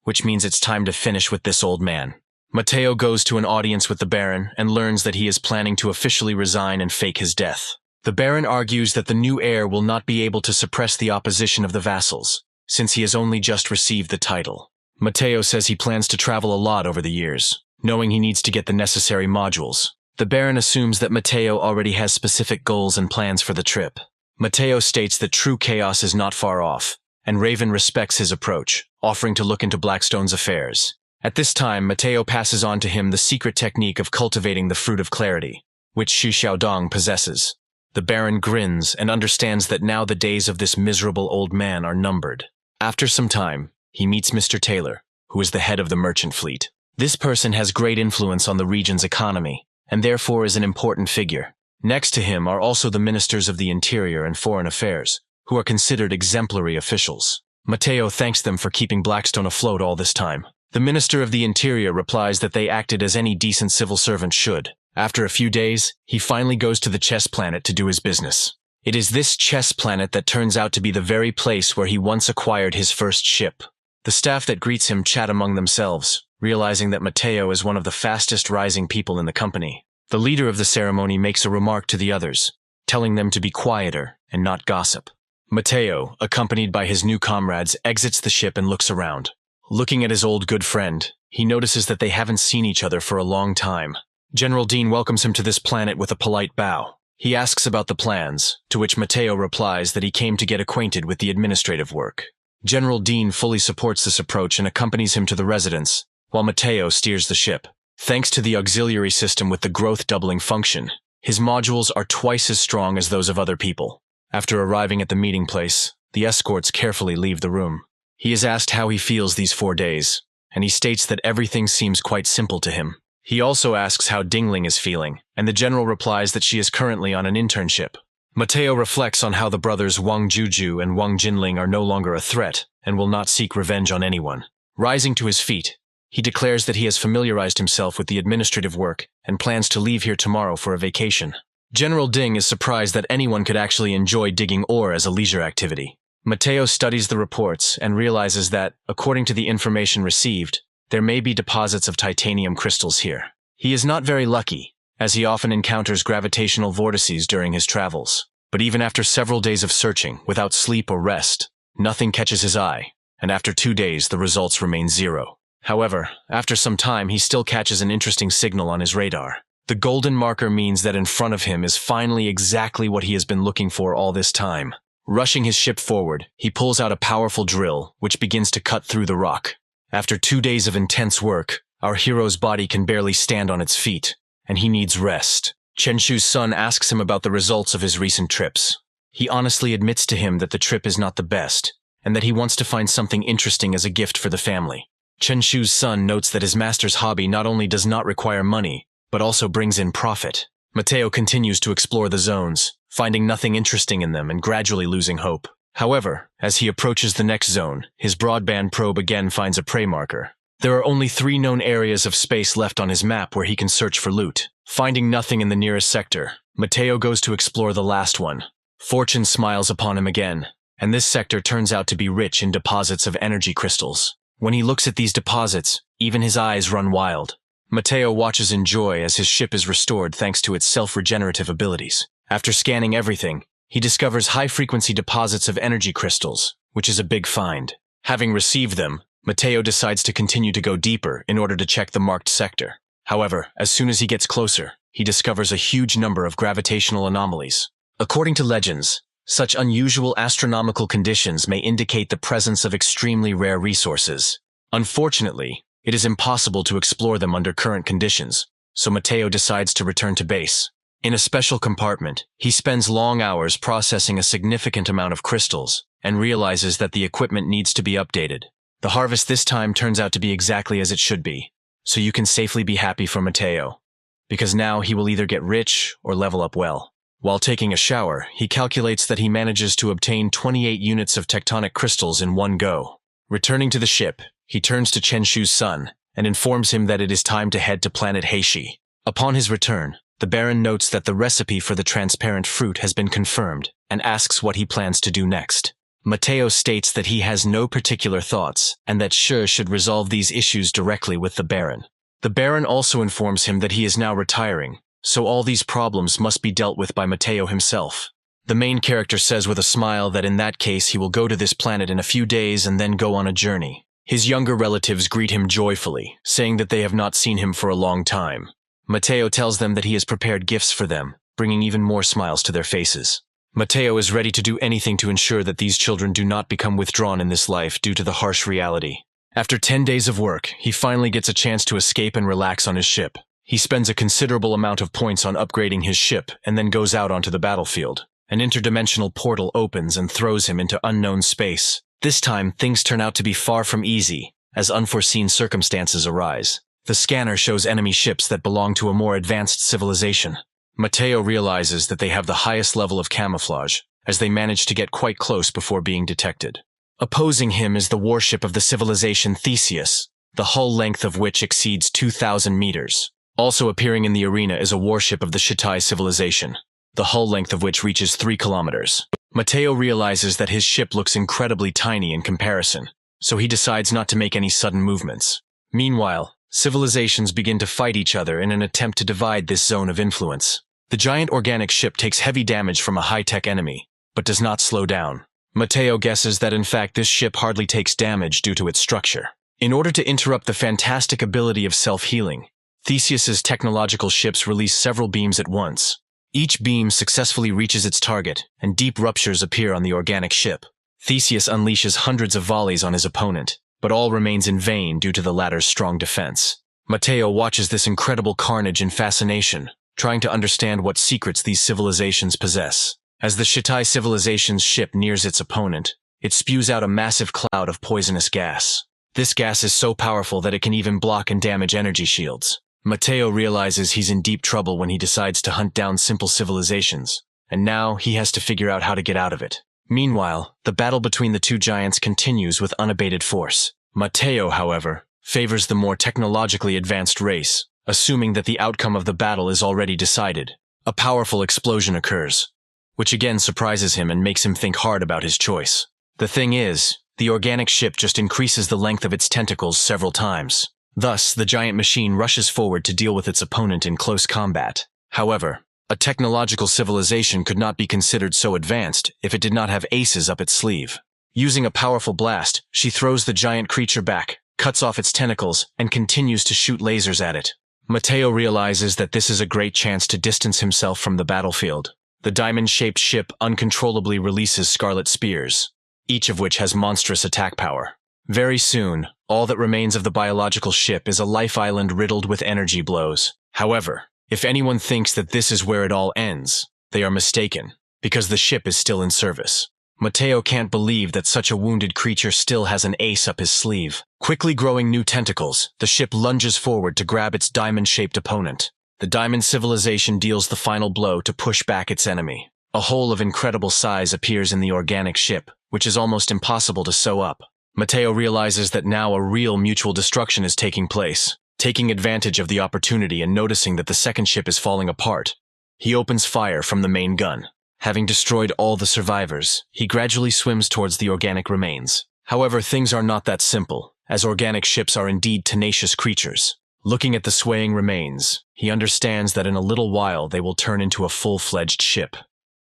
which means it's time to finish with this old man. Mateo goes to an audience with the Baron and learns that he is planning to officially resign and fake his death. The Baron argues that the new heir will not be able to suppress the opposition of the vassals, since he has only just received the title. Mateo says he plans to travel a lot over the years, knowing he needs to get the necessary modules. The Baron assumes that Mateo already has specific goals and plans for the trip. Mateo states that true chaos is not far off, and Raven respects his approach, offering to look into Blackstone's affairs. At this time, Mateo passes on to him the secret technique of cultivating the fruit of clarity, which Shi Xiaodong possesses. The Baron grins and understands that now the days of this miserable old man are numbered. After some time, he meets Mr. Taylor, who is the head of the merchant fleet. This person has great influence on the region's economy, and therefore is an important figure. Next to him are also the ministers of the Interior and Foreign Affairs, who are considered exemplary officials. Mateo thanks them for keeping Blackstone afloat all this time. The Minister of the Interior replies that they acted as any decent civil servant should. After a few days, he finally goes to the chess planet to do his business. It is this chess planet that turns out to be the very place where he once acquired his first ship. The staff that greets him chat among themselves, realizing that Mateo is one of the fastest rising people in the company. The leader of the ceremony makes a remark to the others, telling them to be quieter and not gossip. Mateo, accompanied by his new comrades, exits the ship and looks around. Looking at his old good friend, he notices that they haven't seen each other for a long time. General Dean welcomes him to this planet with a polite bow. He asks about the plans, to which Mateo replies that he came to get acquainted with the administrative work. General Dean fully supports this approach and accompanies him to the residence, while Mateo steers the ship. Thanks to the auxiliary system with the growth doubling function, his modules are twice as strong as those of other people. After arriving at the meeting place, the escorts carefully leave the room. He is asked how he feels these 4 days, and he states that everything seems quite simple to him. He also asks how Dingling is feeling, and the general replies that she is currently on an internship. Mateo reflects on how the brothers Wang Juju and Wang Jinling are no longer a threat and will not seek revenge on anyone. Rising to his feet, he declares that he has familiarized himself with the administrative work and plans to leave here tomorrow for a vacation. General Ding is surprised that anyone could actually enjoy digging ore as a leisure activity. Mateo studies the reports and realizes that, according to the information received, there may be deposits of titanium crystals here. He is not very lucky, as he often encounters gravitational vortices during his travels. But even after several days of searching, without sleep or rest, nothing catches his eye, and after 2 days the results remain 0. However, after some time he still catches an interesting signal on his radar. The golden marker means that in front of him is finally exactly what he has been looking for all this time. Rushing his ship forward, he pulls out a powerful drill, which begins to cut through the rock. After 2 days of intense work, our hero's body can barely stand on its feet, and he needs rest. Chen Shu's son asks him about the results of his recent trips. He honestly admits to him that the trip is not the best, and that he wants to find something interesting as a gift for the family. Chen Shu's son notes that his master's hobby not only does not require money, but also brings in profit. Mateo continues to explore the zones, finding nothing interesting in them and gradually losing hope. However, as he approaches the next zone, his broadband probe again finds a prey marker. There are only 3 known areas of space left on his map where he can search for loot. Finding nothing in the nearest sector, Mateo goes to explore the last one. Fortune smiles upon him again, and this sector turns out to be rich in deposits of energy crystals. When he looks at these deposits, even his eyes run wild. Mateo watches in joy as his ship is restored thanks to its self-regenerative abilities. After scanning everything, he discovers high-frequency deposits of energy crystals, which is a big find. Having received them, Mateo decides to continue to go deeper in order to check the marked sector. However, as soon as he gets closer, he discovers a huge number of gravitational anomalies. According to legends, such unusual astronomical conditions may indicate the presence of extremely rare resources. Unfortunately, it is impossible to explore them under current conditions, so Mateo decides to return to base. In a special compartment, he spends long hours processing a significant amount of crystals and realizes that the equipment needs to be updated. The harvest this time turns out to be exactly as it should be, so you can safely be happy for Mateo, because now he will either get rich or level up well. While taking a shower, he calculates that he manages to obtain 28 units of tectonic crystals in one go. Returning to the ship, he turns to Chen Shu's son and informs him that it is time to head to planet Heishi. Upon his return, the Baron notes that the recipe for the transparent fruit has been confirmed and asks what he plans to do next. Mateo states that he has no particular thoughts and that Shi should resolve these issues directly with the Baron. The Baron also informs him that he is now retiring, so all these problems must be dealt with by Mateo himself. The main character says with a smile that in that case he will go to this planet in a few days and then go on a journey. His younger relatives greet him joyfully, saying that they have not seen him for a long time. Mateo tells them that he has prepared gifts for them, bringing even more smiles to their faces. Mateo is ready to do anything to ensure that these children do not become withdrawn in this life due to the harsh reality. After 10 days of work, he finally gets a chance to escape and relax on his ship. He spends a considerable amount of points on upgrading his ship and then goes out onto the battlefield. An interdimensional portal opens and throws him into unknown space. This time, things turn out to be far from easy, as unforeseen circumstances arise. The scanner shows enemy ships that belong to a more advanced civilization. Mateo realizes that they have the highest level of camouflage, as they manage to get quite close before being detected. Opposing him is the warship of the civilization Theseus, the hull length of which exceeds 2,000 meters. Also appearing in the arena is a warship of the Shitai civilization, the hull length of which reaches 3 kilometers. Mateo realizes that his ship looks incredibly tiny in comparison, so he decides not to make any sudden movements. Meanwhile, civilizations begin to fight each other in an attempt to divide this zone of influence. The giant organic ship takes heavy damage from a high-tech enemy, but does not slow down. Mateo guesses that in fact this ship hardly takes damage due to its structure. In order to interrupt the fantastic ability of self-healing, Theseus's technological ships release several beams at once. Each beam successfully reaches its target, and deep ruptures appear on the organic ship. Theseus unleashes hundreds of volleys on his opponent, but all remains in vain due to the latter's strong defense. Mateo watches this incredible carnage in fascination, trying to understand what secrets these civilizations possess. As the Shitai civilization's ship nears its opponent, it spews out a massive cloud of poisonous gas. This gas is so powerful that it can even block and damage energy shields. Mateo realizes he's in deep trouble when he decides to hunt down simple civilizations, and now he has to figure out how to get out of it. Meanwhile, the battle between the two giants continues with unabated force. Mateo, however, favors the more technologically advanced race, assuming that the outcome of the battle is already decided. A powerful explosion occurs, which again surprises him and makes him think hard about his choice. The thing is, the organic ship just increases the length of its tentacles several times. Thus, the giant machine rushes forward to deal with its opponent in close combat. However, a technological civilization could not be considered so advanced if it did not have aces up its sleeve. Using a powerful blast, she throws the giant creature back, cuts off its tentacles, and continues to shoot lasers at it. Mateo realizes that this is a great chance to distance himself from the battlefield. The diamond-shaped ship uncontrollably releases scarlet spears, each of which has monstrous attack power. Very soon, all that remains of the biological ship is a life island riddled with energy blows. However, if anyone thinks that this is where it all ends, they are mistaken, because the ship is still in service. Mateo can't believe that such a wounded creature still has an ace up his sleeve. Quickly growing new tentacles, the ship lunges forward to grab its diamond-shaped opponent. The diamond civilization deals the final blow to push back its enemy. A hole of incredible size appears in the organic ship, which is almost impossible to sew up. Mateo realizes that now a real mutual destruction is taking place. Taking advantage of the opportunity and noticing that the second ship is falling apart, he opens fire from the main gun. Having destroyed all the survivors, he gradually swims towards the organic remains. However, things are not that simple, as organic ships are indeed tenacious creatures. Looking at the swaying remains, he understands that in a little while they will turn into a full-fledged ship.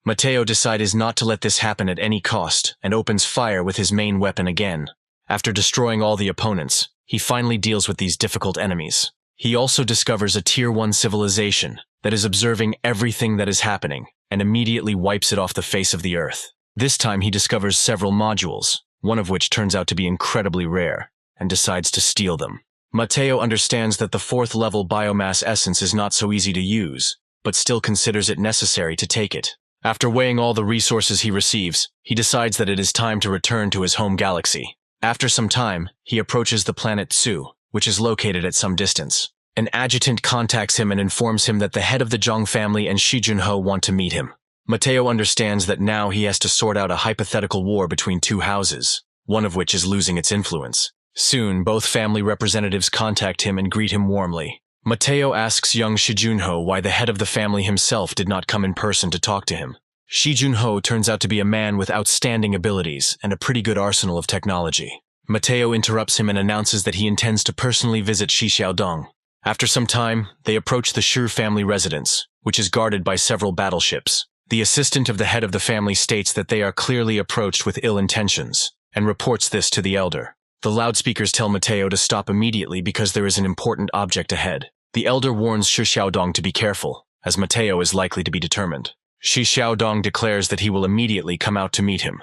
Mateo decides not to let this happen at any cost and opens fire with his main weapon again. After destroying all the opponents, he finally deals with these difficult enemies. He also discovers a Tier 1 civilization that is observing everything that is happening and immediately wipes it off the face of the earth. This time he discovers several modules, one of which turns out to be incredibly rare, and decides to steal them. Mateo understands that the 4th level biomass essence is not so easy to use, but still considers it necessary to take it. After weighing all the resources he receives, he decides that it is time to return to his home galaxy. After some time, he approaches the planet Tsu, which is located at some distance. An adjutant contacts him and informs him that the head of the Zhang family and Shi Junho want to meet him. Mateo understands that now he has to sort out a hypothetical war between two houses, one of which is losing its influence. Soon, both family representatives contact him and greet him warmly. Mateo asks young Shi Junho why the head of the family himself did not come in person to talk to him. Shi Junho turns out to be a man with outstanding abilities and a pretty good arsenal of technology. Mateo interrupts him and announces that he intends to personally visit Shi Xiaodong. After some time, they approach the Shi family residence, which is guarded by several battleships. The assistant of the head of the family states that they are clearly approached with ill intentions, and reports this to the elder. The loudspeakers tell Mateo to stop immediately because there is an important object ahead. The elder warns Shi Xiaodong to be careful, as Mateo is likely to be determined. Shi Xiaodong declares that he will immediately come out to meet him,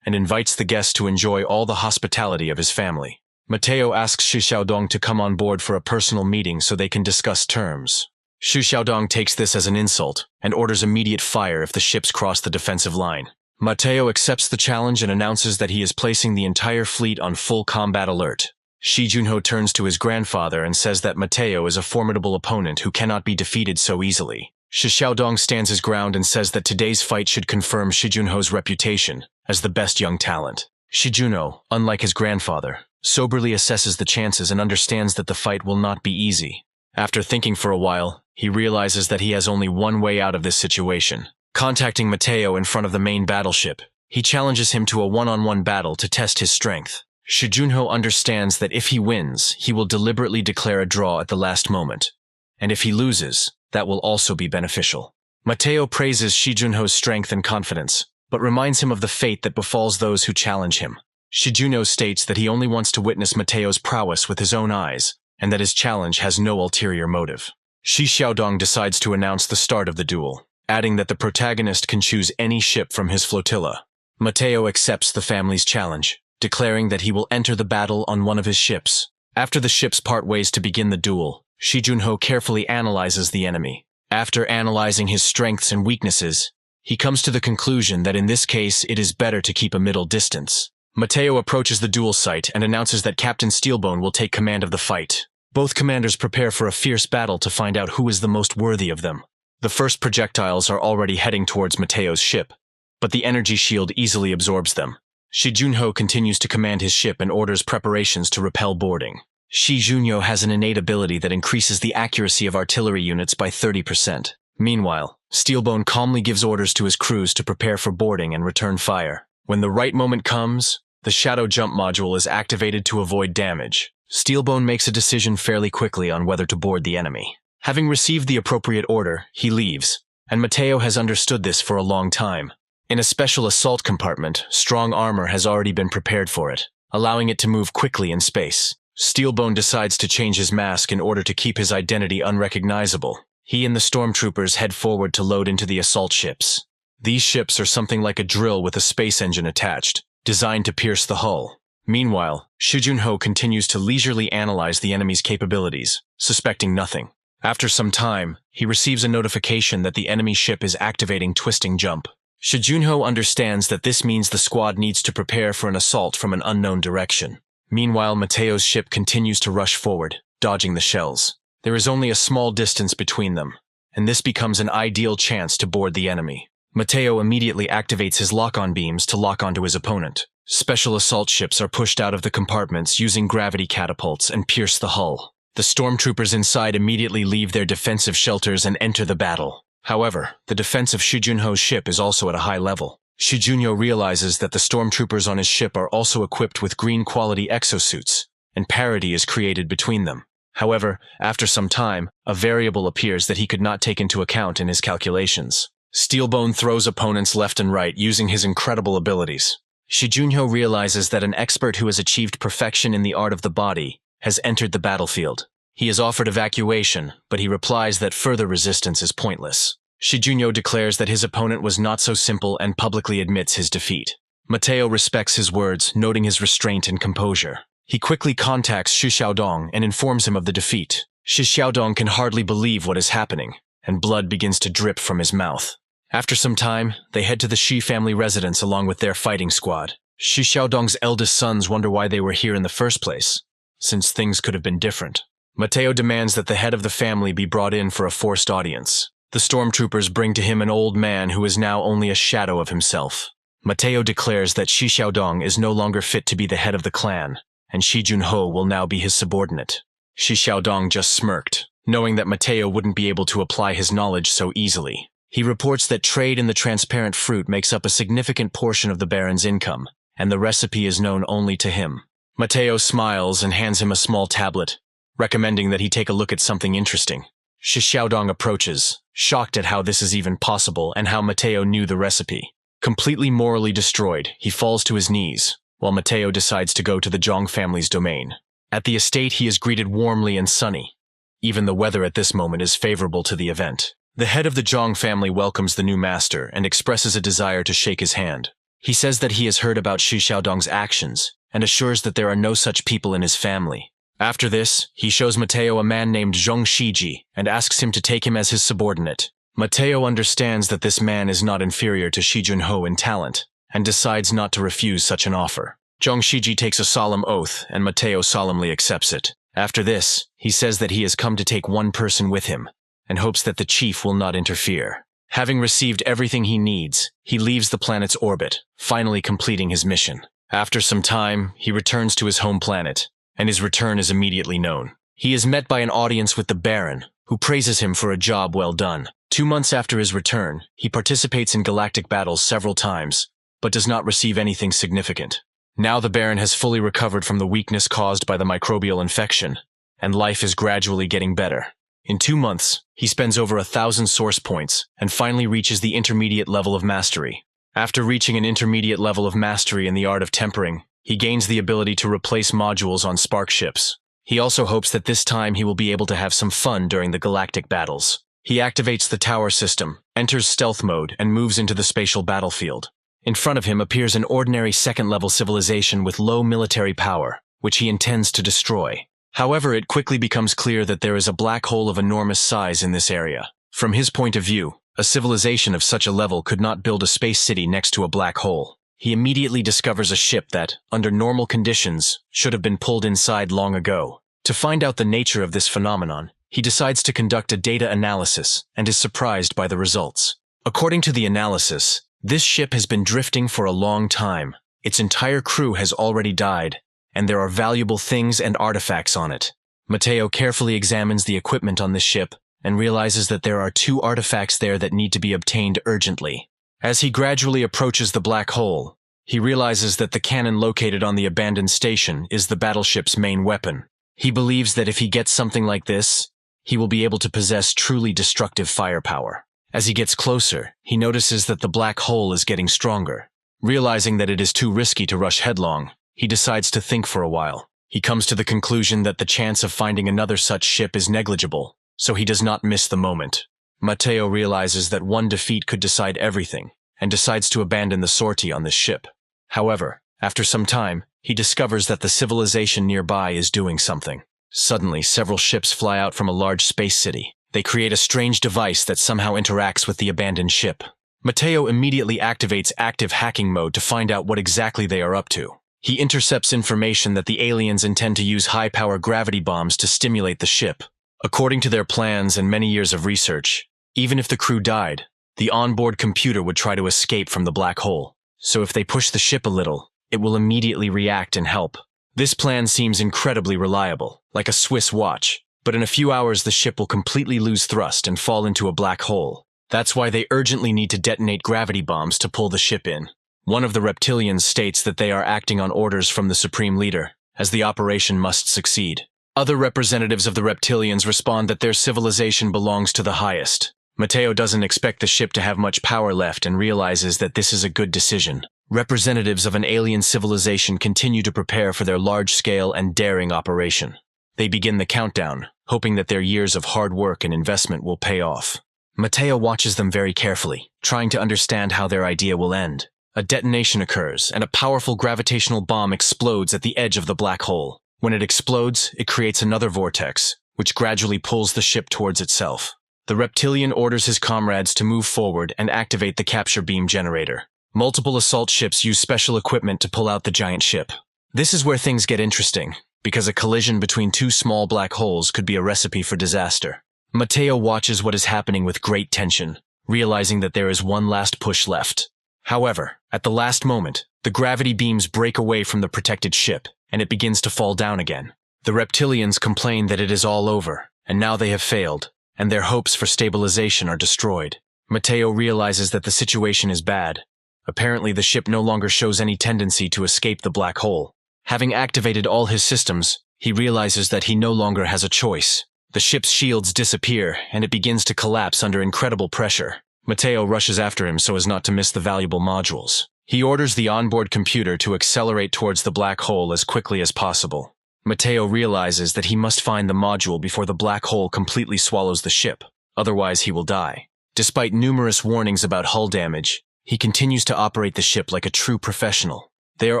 and invites the guest to enjoy all the hospitality of his family. Mateo asks Shi Xiaodong to come on board for a personal meeting so they can discuss terms. Shi Xiaodong takes this as an insult and orders immediate fire if the ships cross the defensive line. Mateo accepts the challenge and announces that he is placing the entire fleet on full combat alert. Shi Junho turns to his grandfather and says that Mateo is a formidable opponent who cannot be defeated so easily. Shi Xiaodong stands his ground and says that today's fight should confirm Shi Junho's reputation as the best young talent. Shi Junho, unlike his grandfather, soberly assesses the chances and understands that the fight will not be easy. After thinking for a while, he realizes that he has only one way out of this situation. Contacting Mateo in front of the main battleship, he challenges him to a one-on-one battle to test his strength. Shi Junho understands that if he wins, he will deliberately declare a draw at the last moment. And if he loses, that will also be beneficial. Mateo praises Shi Junho's strength and confidence, but reminds him of the fate that befalls those who challenge him. Shi Junho states that he only wants to witness Mateo's prowess with his own eyes, and that his challenge has no ulterior motive. Shi Xiaodong decides to announce the start of the duel, adding that the protagonist can choose any ship from his flotilla. Mateo accepts the family's challenge, declaring that he will enter the battle on one of his ships. After the ships part ways to begin the duel, Shi Junho carefully analyzes the enemy. After analyzing his strengths and weaknesses, he comes to the conclusion that in this case it is better to keep a middle distance. Mateo approaches the duel site and announces that Captain Steelbone will take command of the fight. Both commanders prepare for a fierce battle to find out who is the most worthy of them. The first projectiles are already heading towards Mateo's ship, but the energy shield easily absorbs them. Shi Junho continues to command his ship and orders preparations to repel boarding. Shi Junho has an innate ability that increases the accuracy of artillery units by 30%. Meanwhile, Steelbone calmly gives orders to his crews to prepare for boarding and return fire. When the right moment comes, the Shadow Jump module is activated to avoid damage. Steelbone makes a decision fairly quickly on whether to board the enemy. Having received the appropriate order, he leaves, and Mateo has understood this for a long time. In a special assault compartment, strong armor has already been prepared for it, allowing it to move quickly in space. Steelbone decides to change his mask in order to keep his identity unrecognizable. He and the stormtroopers head forward to load into the assault ships. These ships are something like a drill with a space engine attached, designed to pierce the hull. Meanwhile, Shi Junho continues to leisurely analyze the enemy's capabilities, suspecting nothing. After some time, he receives a notification that the enemy ship is activating Twisting Jump. Shi Junho understands that this means the squad needs to prepare for an assault from an unknown direction. Meanwhile, Mateo's ship continues to rush forward, dodging the shells. There is only a small distance between them, and this becomes an ideal chance to board the enemy. Mateo immediately activates his lock-on beams to lock onto his opponent. Special assault ships are pushed out of the compartments using gravity catapults and pierce the hull. The stormtroopers inside immediately leave their defensive shelters and enter the battle. However, the defense of Shi Junho's ship is also at a high level. Shi Junho realizes that the stormtroopers on his ship are also equipped with green-quality exosuits, and parity is created between them. However, after some time, a variable appears that he could not take into account in his calculations. Steelbone throws opponents left and right using his incredible abilities. Shi Junho realizes that an expert who has achieved perfection in the art of the body has entered the battlefield. He is offered evacuation, but he replies that further resistance is pointless. Shi Junho declares that his opponent was not so simple and publicly admits his defeat. Mateo respects his words, noting his restraint and composure. He quickly contacts Shi Xiaodong and informs him of the defeat. Shi Xiaodong can hardly believe what is happening, and blood begins to drip from his mouth. After some time, they head to the Shi family residence along with their fighting squad. Shi Xiaodong's eldest sons wonder why they were here in the first place, since things could have been different. Mateo demands that the head of the family be brought in for a forced audience. The stormtroopers bring to him an old man who is now only a shadow of himself. Mateo declares that Shi Xiaodong is no longer fit to be the head of the clan, and Shi Junho will now be his subordinate. Shi Xiaodong just smirked, knowing that Mateo wouldn't be able to apply his knowledge so easily. He reports that trade in the transparent fruit makes up a significant portion of the Baron's income, and the recipe is known only to him. Mateo smiles and hands him a small tablet, recommending that he take a look at something interesting. Shi Xiaodong approaches, shocked at how this is even possible and how Mateo knew the recipe. Completely morally destroyed, he falls to his knees, while Mateo decides to go to the Zhang family's domain. At the estate, he is greeted warmly and sunny. Even the weather at this moment is favorable to the event. The head of the Zhang family welcomes the new master and expresses a desire to shake his hand. He says that he has heard about Shi Xiaodong's actions and assures that there are no such people in his family. After this, he shows Mateo a man named Zhong Shiji and asks him to take him as his subordinate. Mateo understands that this man is not inferior to Shi Junho in talent, and decides not to refuse such an offer. Zhong Shiji takes a solemn oath, and Mateo solemnly accepts it. After this, he says that he has come to take one person with him, and hopes that the chief will not interfere. Having received everything he needs, he leaves the planet's orbit, finally completing his mission. After some time, he returns to his home planet, and his return is immediately known. He is met by an audience with the Baron, who praises him for a job well done. 2 months after his return, he participates in galactic battles several times, but does not receive anything significant. Now the Baron has fully recovered from the weakness caused by the microbial infection, and life is gradually getting better. In 2 months, he spends over 1,000 source points and finally reaches the intermediate level of mastery. After reaching an intermediate level of mastery in the art of tempering, he gains the ability to replace modules on spark ships. He also hopes that this time he will be able to have some fun during the galactic battles. He activates the tower system, enters stealth mode, and moves into the spatial battlefield. In front of him appears an ordinary second-level civilization with low military power, which he intends to destroy. However, it quickly becomes clear that there is a black hole of enormous size in this area. From his point of view, a civilization of such a level could not build a space city next to a black hole. He immediately discovers a ship that, under normal conditions, should have been pulled inside long ago. To find out the nature of this phenomenon, he decides to conduct a data analysis and is surprised by the results. According to the analysis, this ship has been drifting for a long time. Its entire crew has already died, and there are valuable things and artifacts on it. Mateo carefully examines the equipment on this ship and realizes that there are 2 artifacts there that need to be obtained urgently. As he gradually approaches the black hole, he realizes that the cannon located on the abandoned station is the battleship's main weapon. He believes that if he gets something like this, he will be able to possess truly destructive firepower. As he gets closer, he notices that the black hole is getting stronger. Realizing that it is too risky to rush headlong, he decides to think for a while. He comes to the conclusion that the chance of finding another such ship is negligible, so he does not miss the moment. Mateo realizes that one defeat could decide everything, and decides to abandon the sortie on this ship. However, after some time, he discovers that the civilization nearby is doing something. Suddenly, several ships fly out from a large space city. They create a strange device that somehow interacts with the abandoned ship. Mateo immediately activates active hacking mode to find out what exactly they are up to. He intercepts information that the aliens intend to use high-power gravity bombs to stimulate the ship. According to their plans and many years of research, even if the crew died, the onboard computer would try to escape from the black hole. So if they push the ship a little, it will immediately react and help. This plan seems incredibly reliable, like a Swiss watch, but in a few hours the ship will completely lose thrust and fall into a black hole. That's why they urgently need to detonate gravity bombs to pull the ship in. One of the reptilians states that they are acting on orders from the Supreme Leader, as the operation must succeed. Other representatives of the reptilians respond that their civilization belongs to the highest. Mateo doesn't expect the ship to have much power left and realizes that this is a good decision. Representatives of an alien civilization continue to prepare for their large-scale and daring operation. They begin the countdown, hoping that their years of hard work and investment will pay off. Mateo watches them very carefully, trying to understand how their idea will end. A detonation occurs, and a powerful gravitational bomb explodes at the edge of the black hole. When it explodes, it creates another vortex, which gradually pulls the ship towards itself. The reptilian orders his comrades to move forward and activate the capture beam generator. Multiple assault ships use special equipment to pull out the giant ship. This is where things get interesting, because a collision between 2 small black holes could be a recipe for disaster. Mateo watches what is happening with great tension, realizing that there is one last push left. However, at the last moment, the gravity beams break away from the protected ship, and it begins to fall down again. The reptilians complain that it is all over, and now they have failed, and their hopes for stabilization are destroyed. Mateo realizes that the situation is bad. Apparently, the ship no longer shows any tendency to escape the black hole. Having activated all his systems, he realizes that he no longer has a choice. The ship's shields disappear, and it begins to collapse under incredible pressure. Mateo rushes after him so as not to miss the valuable modules. He orders the onboard computer to accelerate towards the black hole as quickly as possible. Mateo realizes that he must find the module before the black hole completely swallows the ship, otherwise he will die. Despite numerous warnings about hull damage, he continues to operate the ship like a true professional. They are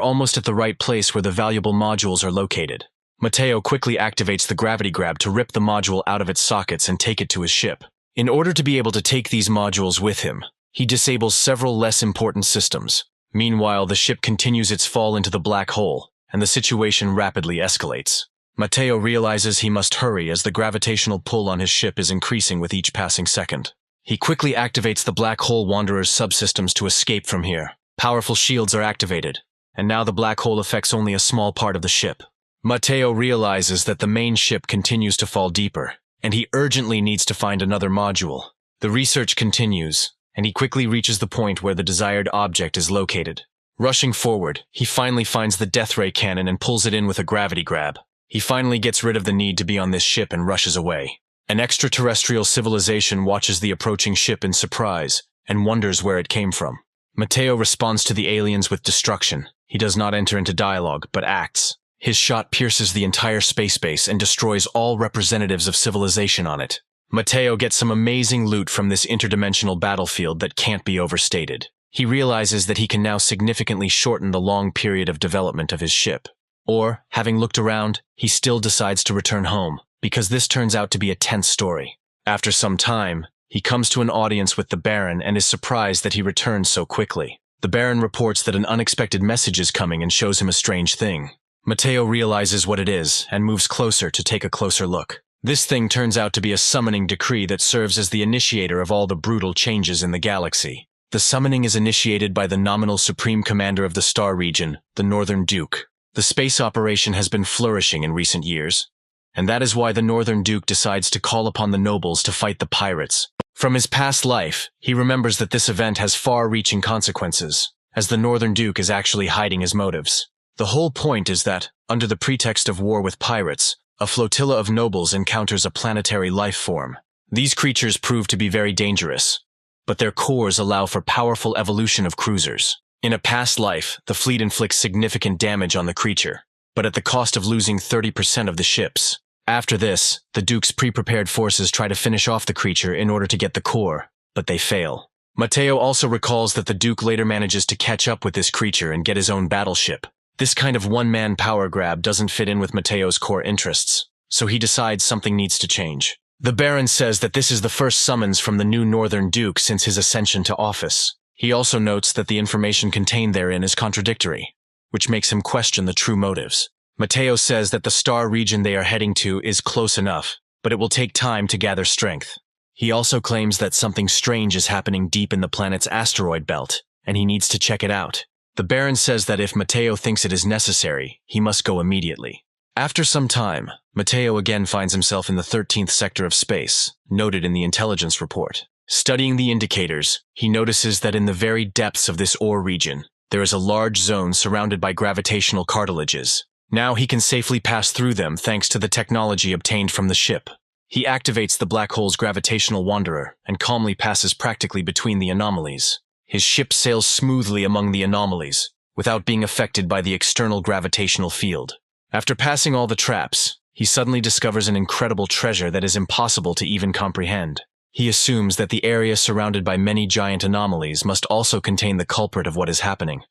almost at the right place where the valuable modules are located. Mateo quickly activates the gravity grab to rip the module out of its sockets and take it to his ship. In order to be able to take these modules with him, he disables several less important systems. Meanwhile, the ship continues its fall into the black hole, and the situation rapidly escalates. Matteo realizes he must hurry as the gravitational pull on his ship is increasing with each passing second. He quickly activates the Black Hole Wanderer's subsystems to escape from here. Powerful shields are activated, and now the black hole affects only a small part of the ship. Matteo realizes that the main ship continues to fall deeper, and he urgently needs to find another module. The research continues, and he quickly reaches the point where the desired object is located. Rushing forward, he finally finds the death ray cannon and pulls it in with a gravity grab. He finally gets rid of the need to be on this ship and rushes away. An extraterrestrial civilization watches the approaching ship in surprise and wonders where it came from. Matteo responds to the aliens with destruction. He does not enter into dialogue, but acts. His shot pierces the entire space base and destroys all representatives of civilization on it. Matteo gets some amazing loot from this interdimensional battlefield that can't be overstated. He realizes that he can now significantly shorten the long period of development of his ship. Or, having looked around, he still decides to return home, because this turns out to be a tense story. After some time, he comes to an audience with the Baron and is surprised that he returns so quickly. The Baron reports that an unexpected message is coming and shows him a strange thing. Matteo realizes what it is and moves closer to take a closer look. This thing turns out to be a summoning decree that serves as the initiator of all the brutal changes in the galaxy. The summoning is initiated by the nominal Supreme Commander of the Star Region, the Northern Duke. The space operation has been flourishing in recent years, and that is why the Northern Duke decides to call upon the nobles to fight the pirates. From his past life, he remembers that this event has far-reaching consequences, as the Northern Duke is actually hiding his motives. The whole point is that, under the pretext of war with pirates, a flotilla of nobles encounters a planetary life form. These creatures prove to be very dangerous, but their cores allow for powerful evolution of cruisers. In a past life, the fleet inflicts significant damage on the creature, but at the cost of losing 30% of the ships. After this, the Duke's pre-prepared forces try to finish off the creature in order to get the core, but they fail. Matteo also recalls that the Duke later manages to catch up with this creature and get his own battleship. This kind of one-man power grab doesn't fit in with Matteo's core interests, so he decides something needs to change. The Baron says that this is the first summons from the new Northern Duke since his ascension to office. He also notes that the information contained therein is contradictory, which makes him question the true motives. Matteo says that the star region they are heading to is close enough, but it will take time to gather strength. He also claims that something strange is happening deep in the planet's asteroid belt, and he needs to check it out. The Baron says that if Matteo thinks it is necessary, he must go immediately. After some time, Matteo again finds himself in the 13th sector of space, noted in the intelligence report. Studying the indicators, he notices that in the very depths of this ore region, there is a large zone surrounded by gravitational cartilages. Now he can safely pass through them thanks to the technology obtained from the ship. He activates the black hole's gravitational wanderer and calmly passes practically between the anomalies. His ship sails smoothly among the anomalies, without being affected by the external gravitational field. After passing all the traps, he suddenly discovers an incredible treasure that is impossible to even comprehend. He assumes that the area surrounded by many giant anomalies must also contain the culprit of what is happening.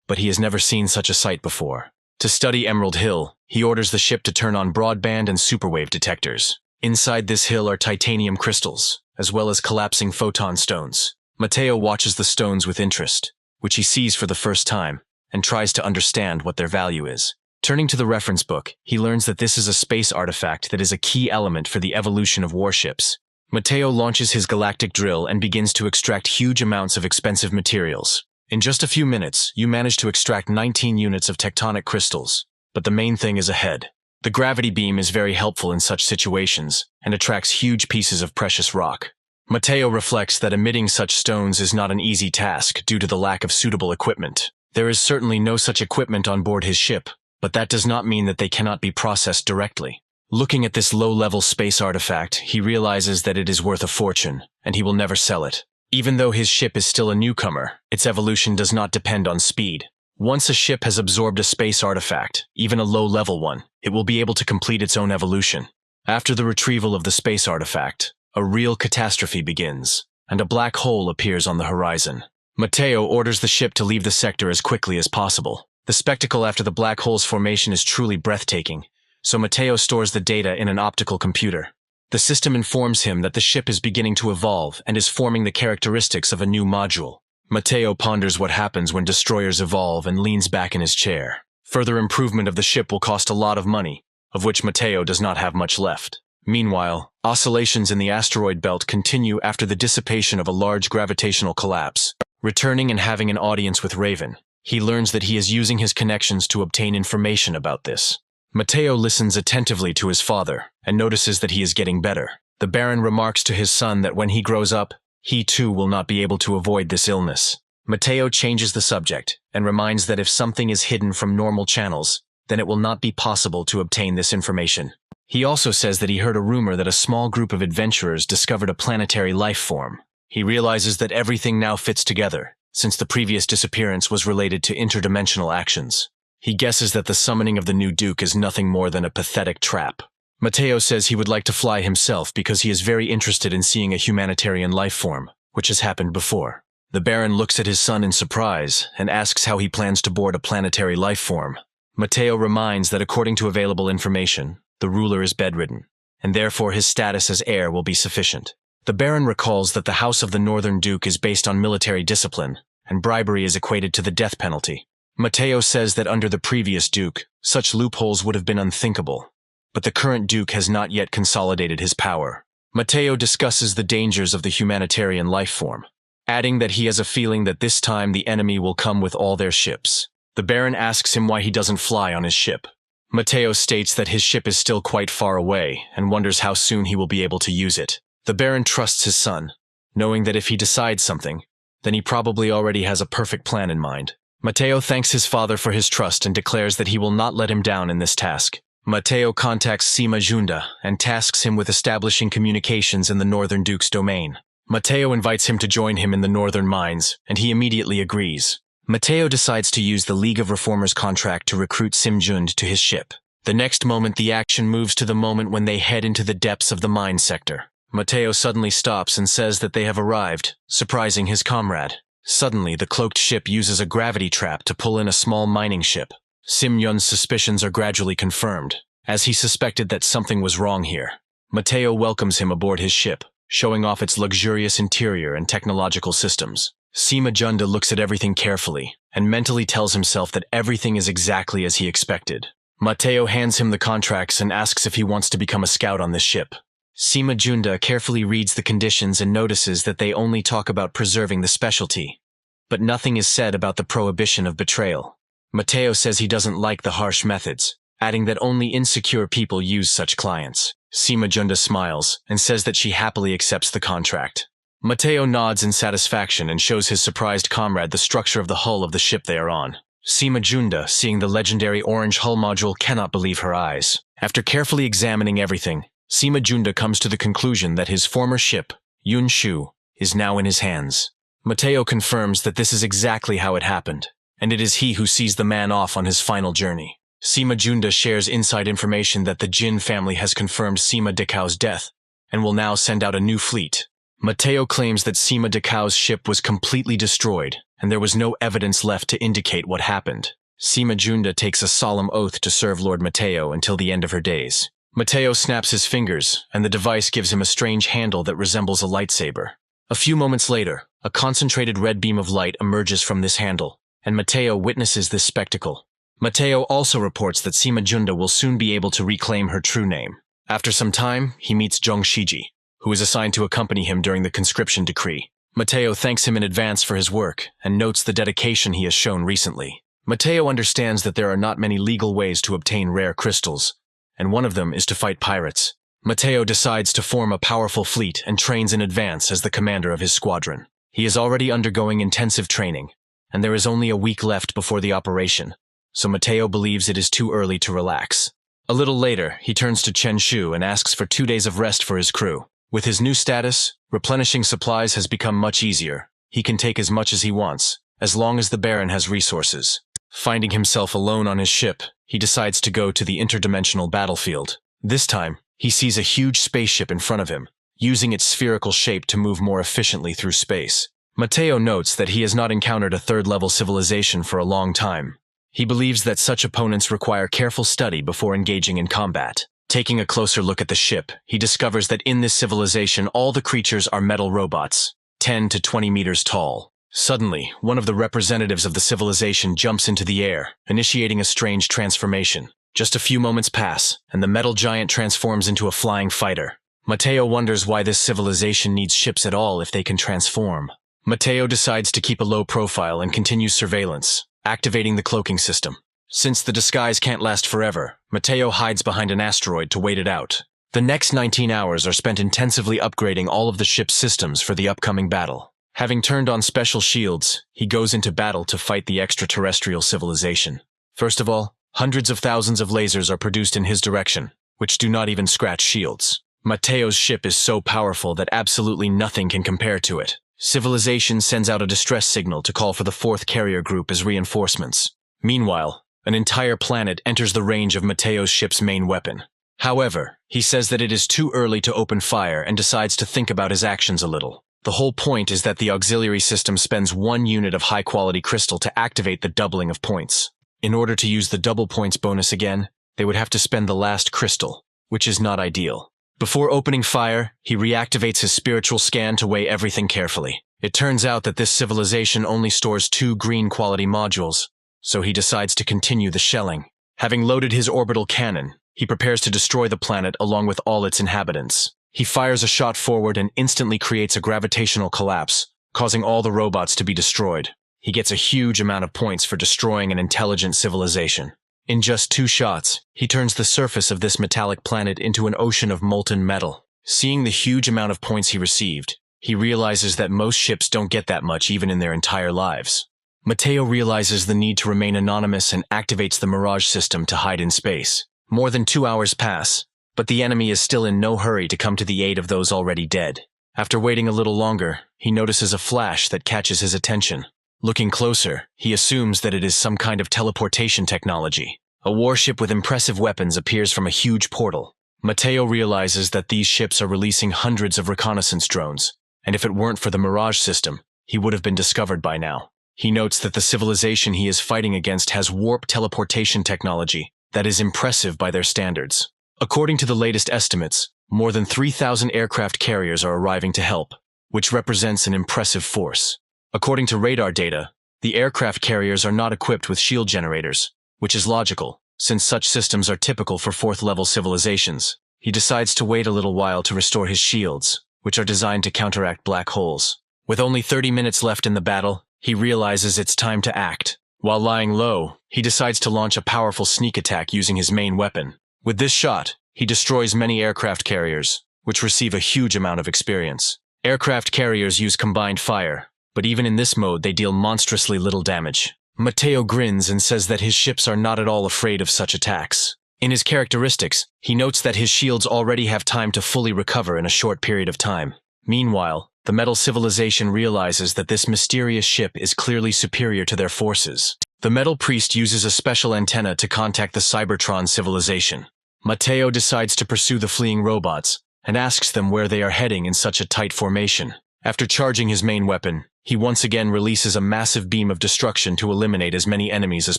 But he has never seen such a sight before. To study Emerald Hill, he orders the ship to turn on broadband and superwave detectors. Inside this hill are titanium crystals, as well as collapsing photon stones. Matteo watches the stones with interest, which he sees for the first time, and tries to understand what their value is. Turning to the reference book, he learns that this is a space artifact that is a key element for the evolution of warships. Matteo launches his galactic drill and begins to extract huge amounts of expensive materials. In just a few minutes, you manage to extract 19 units of tectonic crystals, but the main thing is ahead. The gravity beam is very helpful in such situations and attracts huge pieces of precious rock. Matteo reflects that emitting such stones is not an easy task due to the lack of suitable equipment. There is certainly no such equipment on board his ship, but that does not mean that they cannot be processed directly. Looking at this low-level space artifact, he realizes that it is worth a fortune, and he will never sell it. Even though his ship is still a newcomer, its evolution does not depend on speed. Once a ship has absorbed a space artifact, even a low-level one, it will be able to complete its own evolution. After the retrieval of the space artifact, a real catastrophe begins, and a black hole appears on the horizon. Matteo orders the ship to leave the sector as quickly as possible. The spectacle after the black hole's formation is truly breathtaking, so Matteo stores the data in an optical computer. The system informs him that the ship is beginning to evolve and is forming the characteristics of a new module. Matteo ponders what happens when destroyers evolve and leans back in his chair. Further improvement of the ship will cost a lot of money. of which Mateo does not have much left. Meanwhile, oscillations in the asteroid belt continue after the dissipation of a large gravitational collapse. Returning and having an audience with Raven, he learns that he is using his connections to obtain information about this. Mateo listens attentively to his father and notices that he is getting better. The Baron remarks to his son that when he grows up, he too will not be able to avoid this illness. Mateo changes the subject and reminds that if something is hidden from normal channels, then it will not be possible to obtain this information. He also says that he heard a rumor that a small group of adventurers discovered a planetary life form. He realizes that everything now fits together, since the previous disappearance was related to interdimensional actions. He guesses that the summoning of the new Duke is nothing more than a pathetic trap. Mateo says he would like to fly himself because he is very interested in seeing a humanitarian life form, which has happened before. The Baron looks at his son in surprise and asks how he plans to board a planetary life form. Mateo reminds that according to available information, the ruler is bedridden, and therefore his status as heir will be sufficient. The Baron recalls that the House of the Northern Duke is based on military discipline, and bribery is equated to the death penalty. Mateo says that under the previous Duke, such loopholes would have been unthinkable, but the current Duke has not yet consolidated his power. Mateo discusses the dangers of the humanitarian life form, adding that he has a feeling that this time the enemy will come with all their ships. The Baron asks him why he doesn't fly on his ship. Mateo states that his ship is still quite far away and wonders how soon he will be able to use it. The Baron trusts his son, knowing that if he decides something, then he probably already has a perfect plan in mind. Mateo thanks his father for his trust and declares that he will not let him down in this task. Mateo contacts Sima Junda and tasks him with establishing communications in the Northern Duke's domain. Mateo invites him to join him in the Northern Mines, and he immediately agrees. Mateo decides to use the League of Reformers contract to recruit Sim Jund to his ship. The next moment the action moves to the moment when they head into the depths of the mine sector. Mateo suddenly stops and says that they have arrived, surprising his comrade. Suddenly, the cloaked ship uses a gravity trap to pull in a small mining ship. Sim Yun's suspicions are gradually confirmed, as he suspected that something was wrong here. Mateo welcomes him aboard his ship, showing off its luxurious interior and technological systems. Sima Junda looks at everything carefully and mentally tells himself that everything is exactly as he expected. Mateo hands him the contracts and asks if he wants to become a scout on this ship. Sima Junda carefully reads the conditions and notices that they only talk about preserving the specialty, but nothing is said about the prohibition of betrayal. Mateo says he doesn't like the harsh methods, adding that only insecure people use such clients. Sima Junda smiles and says that she happily accepts the contract. Mateo nods in satisfaction and shows his surprised comrade the structure of the hull of the ship they are on. Sima Junda, seeing the legendary orange hull module, cannot believe her eyes. After carefully examining everything, Sima Junda comes to the conclusion that his former ship, Yun Shu, is now in his hands. Mateo confirms that this is exactly how it happened, and it is he who sees the man off on his final journey. Sima Junda shares inside information that the Jin family has confirmed Sima Decao's death, and will now send out a new fleet. Mateo claims that Sima Decao's ship was completely destroyed, and there was no evidence left to indicate what happened. Sima Junda takes a solemn oath to serve Lord Mateo until the end of her days. Mateo snaps his fingers, and the device gives him a strange handle that resembles a lightsaber. A few moments later, a concentrated red beam of light emerges from this handle, and Mateo witnesses this spectacle. Mateo also reports that Sima Junda will soon be able to reclaim her true name. After some time, he meets Zhong Shiji, who is assigned to accompany him during the conscription decree. Mateo thanks him in advance for his work and notes the dedication he has shown recently. Mateo understands that there are not many legal ways to obtain rare crystals, and one of them is to fight pirates. Mateo decides to form a powerful fleet and trains in advance as the commander of his squadron. He is already undergoing intensive training, and there is only a week left before the operation, so Mateo believes it is too early to relax. A little later, he turns to Chen Shu and asks for 2 days of rest for his crew. With his new status, replenishing supplies has become much easier. He can take as much as he wants, as long as the Baron has resources. Finding himself alone on his ship, he decides to go to the interdimensional battlefield. This time, he sees a huge spaceship in front of him, using its spherical shape to move more efficiently through space. Mateo notes that he has not encountered a third-level civilization for a long time. He believes that such opponents require careful study before engaging in combat. Taking a closer look at the ship, he discovers that in this civilization all the creatures are metal robots, 10 to 20 meters tall. Suddenly, one of the representatives of the civilization jumps into the air, initiating a strange transformation. Just a few moments pass, and the metal giant transforms into a flying fighter. Mateo wonders why this civilization needs ships at all if they can transform. Mateo decides to keep a low profile and continues surveillance, activating the cloaking system. Since the disguise can't last forever, Mateo hides behind an asteroid to wait it out. The next 19 hours are spent intensively upgrading all of the ship's systems for the upcoming battle. Having turned on special shields, he goes into battle to fight the extraterrestrial civilization. First of all, hundreds of thousands of lasers are produced in his direction, which do not even scratch shields. Mateo's ship is so powerful that absolutely nothing can compare to it. Civilization sends out a distress signal to call for the 4th carrier group as reinforcements. Meanwhile, an entire planet enters the range of Mateo's ship's main weapon. However, he says that it is too early to open fire and decides to think about his actions a little. The whole point is that the auxiliary system spends 1 unit of high-quality crystal to activate the doubling of points. In order to use the double points bonus again, they would have to spend the last crystal, which is not ideal. Before opening fire, he reactivates his spiritual scan to weigh everything carefully. It turns out that this civilization only stores 2 green-quality modules, so he decides to continue the shelling. Having loaded his orbital cannon, he prepares to destroy the planet along with all its inhabitants. He fires a shot forward and instantly creates a gravitational collapse, causing all the robots to be destroyed. He gets a huge amount of points for destroying an intelligent civilization. In just 2 shots, he turns the surface of this metallic planet into an ocean of molten metal. Seeing the huge amount of points he received, he realizes that most ships don't get that much even in their entire lives. Mateo realizes the need to remain anonymous and activates the Mirage system to hide in space. More than 2 hours pass, but the enemy is still in no hurry to come to the aid of those already dead. After waiting a little longer, he notices a flash that catches his attention. Looking closer, he assumes that it is some kind of teleportation technology. A warship with impressive weapons appears from a huge portal. Mateo realizes that these ships are releasing hundreds of reconnaissance drones, and if it weren't for the Mirage system, he would have been discovered by now. He notes that the civilization he is fighting against has warp teleportation technology that is impressive by their standards. According to the latest estimates, more than 3,000 aircraft carriers are arriving to help, which represents an impressive force. According to radar data, the aircraft carriers are not equipped with shield generators, which is logical, since such systems are typical for 4th-level civilizations. He decides to wait a little while to restore his shields, which are designed to counteract black holes. With only 30 minutes left in the battle, he realizes it's time to act. While lying low, he decides to launch a powerful sneak attack using his main weapon. With this shot, he destroys many aircraft carriers, which receive a huge amount of experience. Aircraft carriers use combined fire, but even in this mode they deal monstrously little damage. Mateo grins and says that his ships are not at all afraid of such attacks. In his characteristics, he notes that his shields already have time to fully recover in a short period of time. Meanwhile, the metal civilization realizes that this mysterious ship is clearly superior to their forces. The metal priest uses a special antenna to contact the Cybertron civilization. Mateo decides to pursue the fleeing robots and asks them where they are heading in such a tight formation. After charging his main weapon, he once again releases a massive beam of destruction to eliminate as many enemies as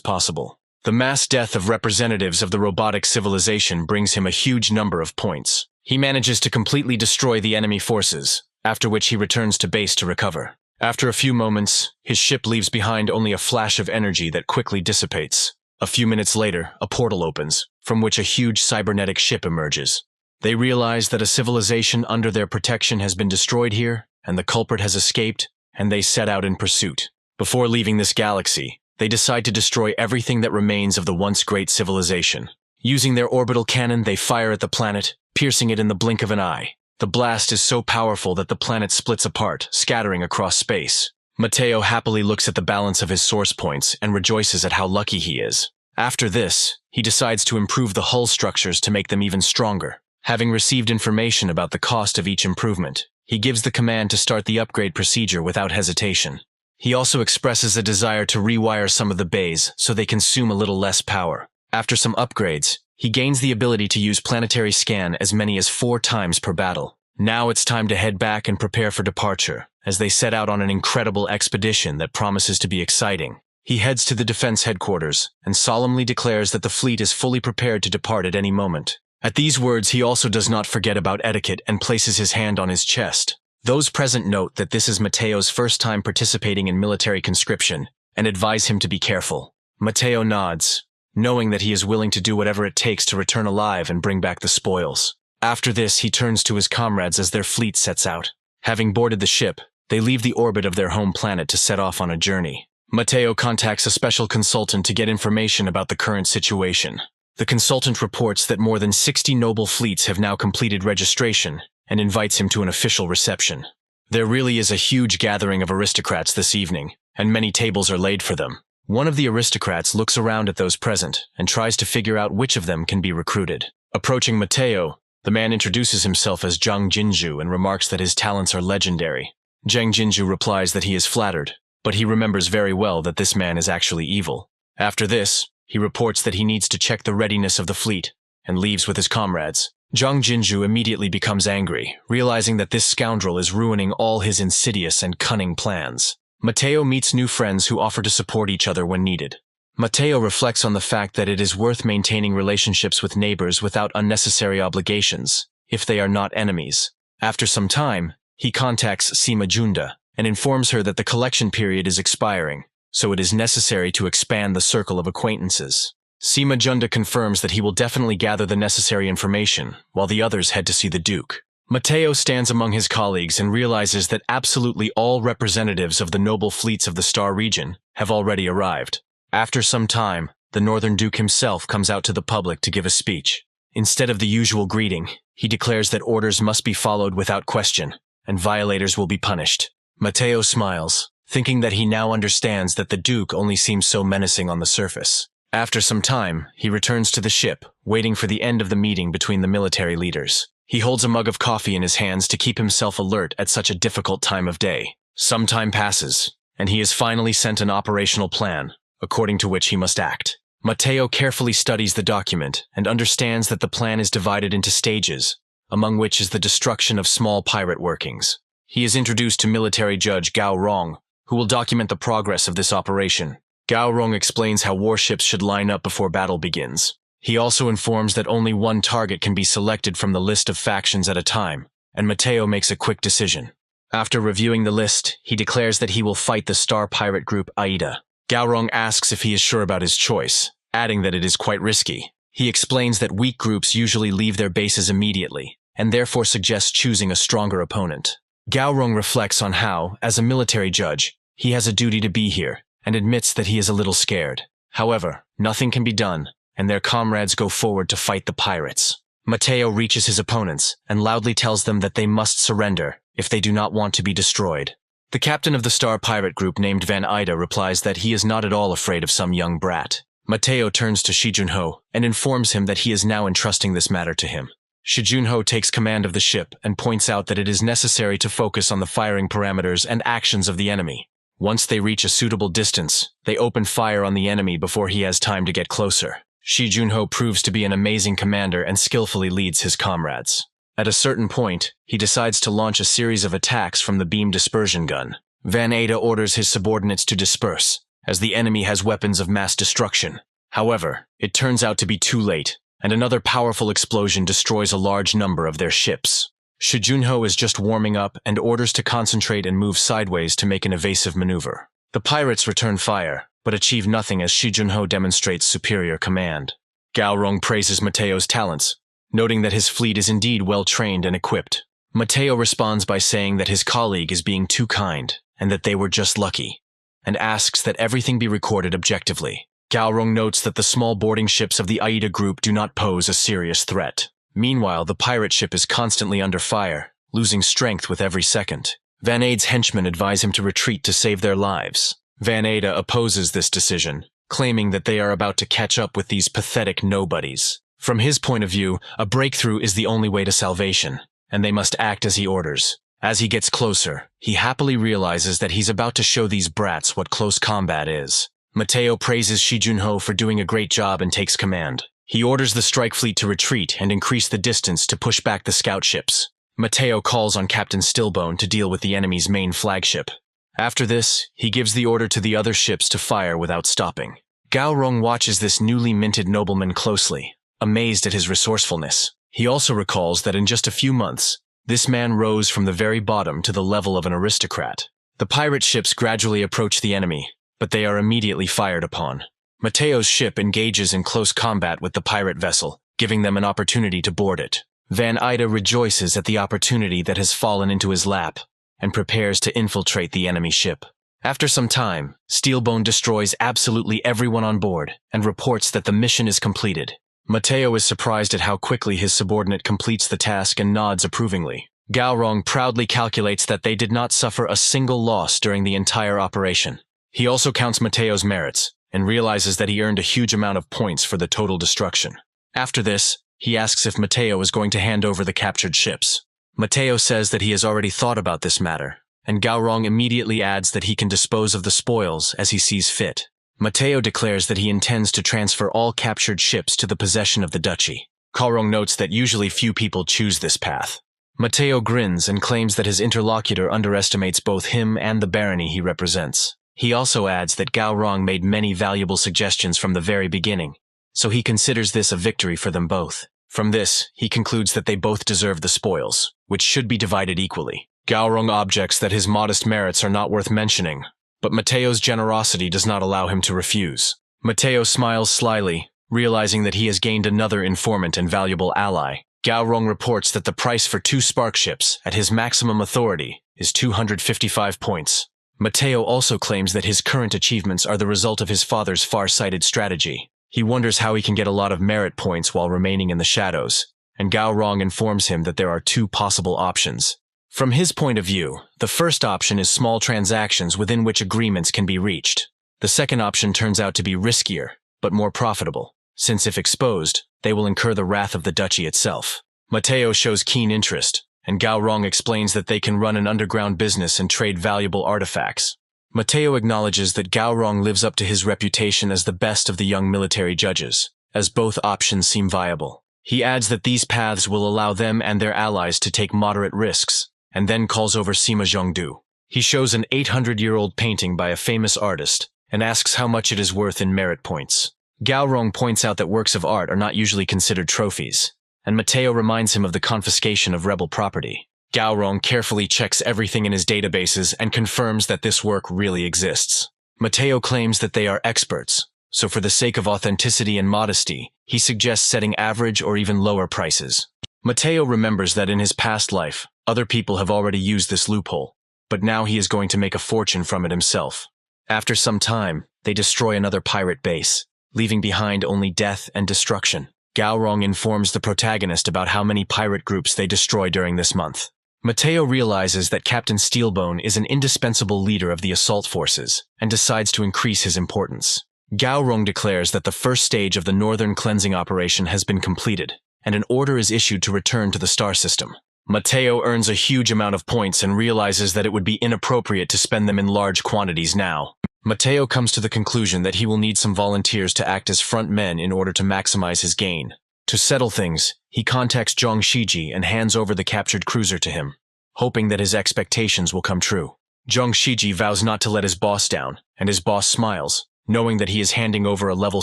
possible. The mass death of representatives of the robotic civilization brings him a huge number of points. He manages to completely destroy the enemy forces, after which he returns to base to recover. After a few moments, his ship leaves behind only a flash of energy that quickly dissipates. A few minutes later, a portal opens, from which a huge cybernetic ship emerges. They realize that a civilization under their protection has been destroyed here, and the culprit has escaped, and they set out in pursuit. Before leaving this galaxy, they decide to destroy everything that remains of the once great civilization. Using their orbital cannon, they fire at the planet, piercing it in the blink of an eye. The blast is so powerful that the planet splits apart, scattering across space. Mateo happily looks at the balance of his source points and rejoices at how lucky he is. After this, he decides to improve the hull structures to make them even stronger. Having received information about the cost of each improvement, he gives the command to start the upgrade procedure without hesitation. He also expresses a desire to rewire some of the bays so they consume a little less power. After some upgrades, he gains the ability to use planetary scan as many as 4 times per battle. Now it's time to head back and prepare for departure, as they set out on an incredible expedition that promises to be exciting. He heads to the defense headquarters and solemnly declares that the fleet is fully prepared to depart at any moment. At these words, he also does not forget about etiquette and places his hand on his chest. Those present note that this is Mateo's first time participating in military conscription and advise him to be careful. Mateo nods. knowing that he is willing to do whatever it takes to return alive and bring back the spoils. After this, he turns to his comrades as their fleet sets out. Having boarded the ship, they leave the orbit of their home planet to set off on a journey. Mateo contacts a special consultant to get information about the current situation. The consultant reports that more than 60 noble fleets have now completed registration and invites him to an official reception. There really is a huge gathering of aristocrats this evening, and many tables are laid for them. One of the aristocrats looks around at those present and tries to figure out which of them can be recruited. Approaching Mateo, the man introduces himself as Zhang Jinju and remarks that his talents are legendary. Zhang Jinju replies that he is flattered, but he remembers very well that this man is actually evil. After this, he reports that he needs to check the readiness of the fleet and leaves with his comrades. Zhang Jinju immediately becomes angry, realizing that this scoundrel is ruining all his insidious and cunning plans. Mateo meets new friends who offer to support each other when needed. Mateo reflects on the fact that it is worth maintaining relationships with neighbors without unnecessary obligations, if they are not enemies. After some time, he contacts Sima Junda and informs her that the collection period is expiring, so it is necessary to expand the circle of acquaintances. Sima Junda confirms that he will definitely gather the necessary information, while the others head to see the Duke. Mateo stands among his colleagues and realizes that absolutely all representatives of the noble fleets of the Star region have already arrived. After some time, the Northern Duke himself comes out to the public to give a speech. Instead of the usual greeting, he declares that orders must be followed without question, and violators will be punished. Mateo smiles, thinking that he now understands that the Duke only seems so menacing on the surface. After some time, he returns to the ship, waiting for the end of the meeting between the military leaders. He holds a mug of coffee in his hands to keep himself alert at such a difficult time of day. Some time passes, and he is finally sent an operational plan, according to which he must act. Mateo carefully studies the document and understands that the plan is divided into stages, among which is the destruction of small pirate workings. He is introduced to military judge Gao Rong, who will document the progress of this operation. Gao Rong explains how warships should line up before battle begins. He also informs that only one target can be selected from the list of factions at a time, and Mateo makes a quick decision. After reviewing the list, he declares that he will fight the star pirate group Aida. Gao Rong asks if he is sure about his choice, adding that it is quite risky. He explains that weak groups usually leave their bases immediately, and therefore suggests choosing a stronger opponent. Gao Rong reflects on how, as a military judge, he has a duty to be here, and admits that he is a little scared. However, nothing can be done, and their comrades go forward to fight the pirates. Mateo reaches his opponents, and loudly tells them that they must surrender if they do not want to be destroyed. The captain of the star pirate group named Van Ida replies that he is not at all afraid of some young brat. Mateo turns to Shi Junho and informs him that he is now entrusting this matter to him. Shi Junho takes command of the ship and points out that it is necessary to focus on the firing parameters and actions of the enemy. Once they reach a suitable distance, they open fire on the enemy before he has time to get closer. Shi Junho proves to be an amazing commander and skillfully leads his comrades. At a certain point, he decides to launch a series of attacks from the beam dispersion gun. Van Ada orders his subordinates to disperse, as the enemy has weapons of mass destruction. However, it turns out to be too late, and another powerful explosion destroys a large number of their ships. Shi Junho is just warming up and orders to concentrate and move sideways to make an evasive maneuver. The pirates return fire, but achieve nothing as Shi Junho demonstrates superior command. Gao Rong praises Mateo's talents, noting that his fleet is indeed well trained and equipped. Mateo responds by saying that his colleague is being too kind and that they were just lucky, and asks that everything be recorded objectively. Gao Rong notes that the small boarding ships of the Aida group do not pose a serious threat. Meanwhile, the pirate ship is constantly under fire, losing strength with every second. Van Ada's henchmen advise him to retreat to save their lives. Van Ada opposes this decision, claiming that they are about to catch up with these pathetic nobodies. From his point of view, a breakthrough is the only way to salvation, and they must act as he orders. As he gets closer, he happily realizes that he's about to show these brats what close combat is. Mateo praises Shi Junho for doing a great job and takes command. He orders the strike fleet to retreat and increase the distance to push back the scout ships. Mateo calls on Captain Stillbone to deal with the enemy's main flagship. After this, he gives the order to the other ships to fire without stopping. Gao Rong watches this newly minted nobleman closely, amazed at his resourcefulness. He also recalls that in just a few months, this man rose from the very bottom to the level of an aristocrat. The pirate ships gradually approach the enemy, but they are immediately fired upon. Mateo's ship engages in close combat with the pirate vessel, giving them an opportunity to board it. Van Ida rejoices at the opportunity that has fallen into his lap, and prepares to infiltrate the enemy ship. After some time, Steelbone destroys absolutely everyone on board, and reports that the mission is completed. Mateo is surprised at how quickly his subordinate completes the task and nods approvingly. Gaorong proudly calculates that they did not suffer a single loss during the entire operation. He also counts Mateo's merits, and realizes that he earned a huge amount of points for the total destruction. After this, he asks if Mateo is going to hand over the captured ships. Mateo says that he has already thought about this matter, and Gaorong immediately adds that he can dispose of the spoils as he sees fit. Mateo declares that he intends to transfer all captured ships to the possession of the duchy. Gaorong notes that usually few people choose this path. Mateo grins and claims that his interlocutor underestimates both him and the barony he represents. He also adds that Gaorong made many valuable suggestions from the very beginning, so he considers this a victory for them both. From this, he concludes that they both deserve the spoils, which should be divided equally. Gaorong objects that his modest merits are not worth mentioning, but Mateo's generosity does not allow him to refuse. Mateo smiles slyly, realizing that he has gained another informant and valuable ally. Gaorong reports that the price for 2 spark ships, at his maximum authority, is 255 points. Mateo also claims that his current achievements are the result of his father's far-sighted strategy. He wonders how he can get a lot of merit points while remaining in the shadows, and Gaorong informs him that there are 2 possible options. From his point of view, the first option is small transactions within which agreements can be reached. The second option turns out to be riskier, but more profitable, since if exposed, they will incur the wrath of the duchy itself. Mateo shows keen interest, and Gaorong explains that they can run an underground business and trade valuable artifacts. Mateo acknowledges that Gaorong lives up to his reputation as the best of the young military judges, as both options seem viable. He adds that these paths will allow them and their allies to take moderate risks, and then calls over Sima Zhongdu. He shows an 800-year-old painting by a famous artist, and asks how much it is worth in merit points. Gaorong points out that works of art are not usually considered trophies, and Mateo reminds him of the confiscation of rebel property. Gaorong carefully checks everything in his databases and confirms that this work really exists. Mateo claims that they are experts, so for the sake of authenticity and modesty, he suggests setting average or even lower prices. Mateo remembers that in his past life, other people have already used this loophole, but now he is going to make a fortune from it himself. After some time, they destroy another pirate base, leaving behind only death and destruction. Gaorong informs the protagonist about how many pirate groups they destroy during this month. Mateo realizes that Captain Steelbone is an indispensable leader of the assault forces, and decides to increase his importance. Gaorong declares that the first stage of the northern cleansing operation has been completed, and an order is issued to return to the star system. Mateo earns a huge amount of points and realizes that it would be inappropriate to spend them in large quantities now. Mateo comes to the conclusion that he will need some volunteers to act as front men in order to maximize his gain. To settle things, he contacts Zhang Shiji and hands over the captured cruiser to him, hoping that his expectations will come true. Zhang Shiji vows not to let his boss down, and his boss smiles, knowing that he is handing over a level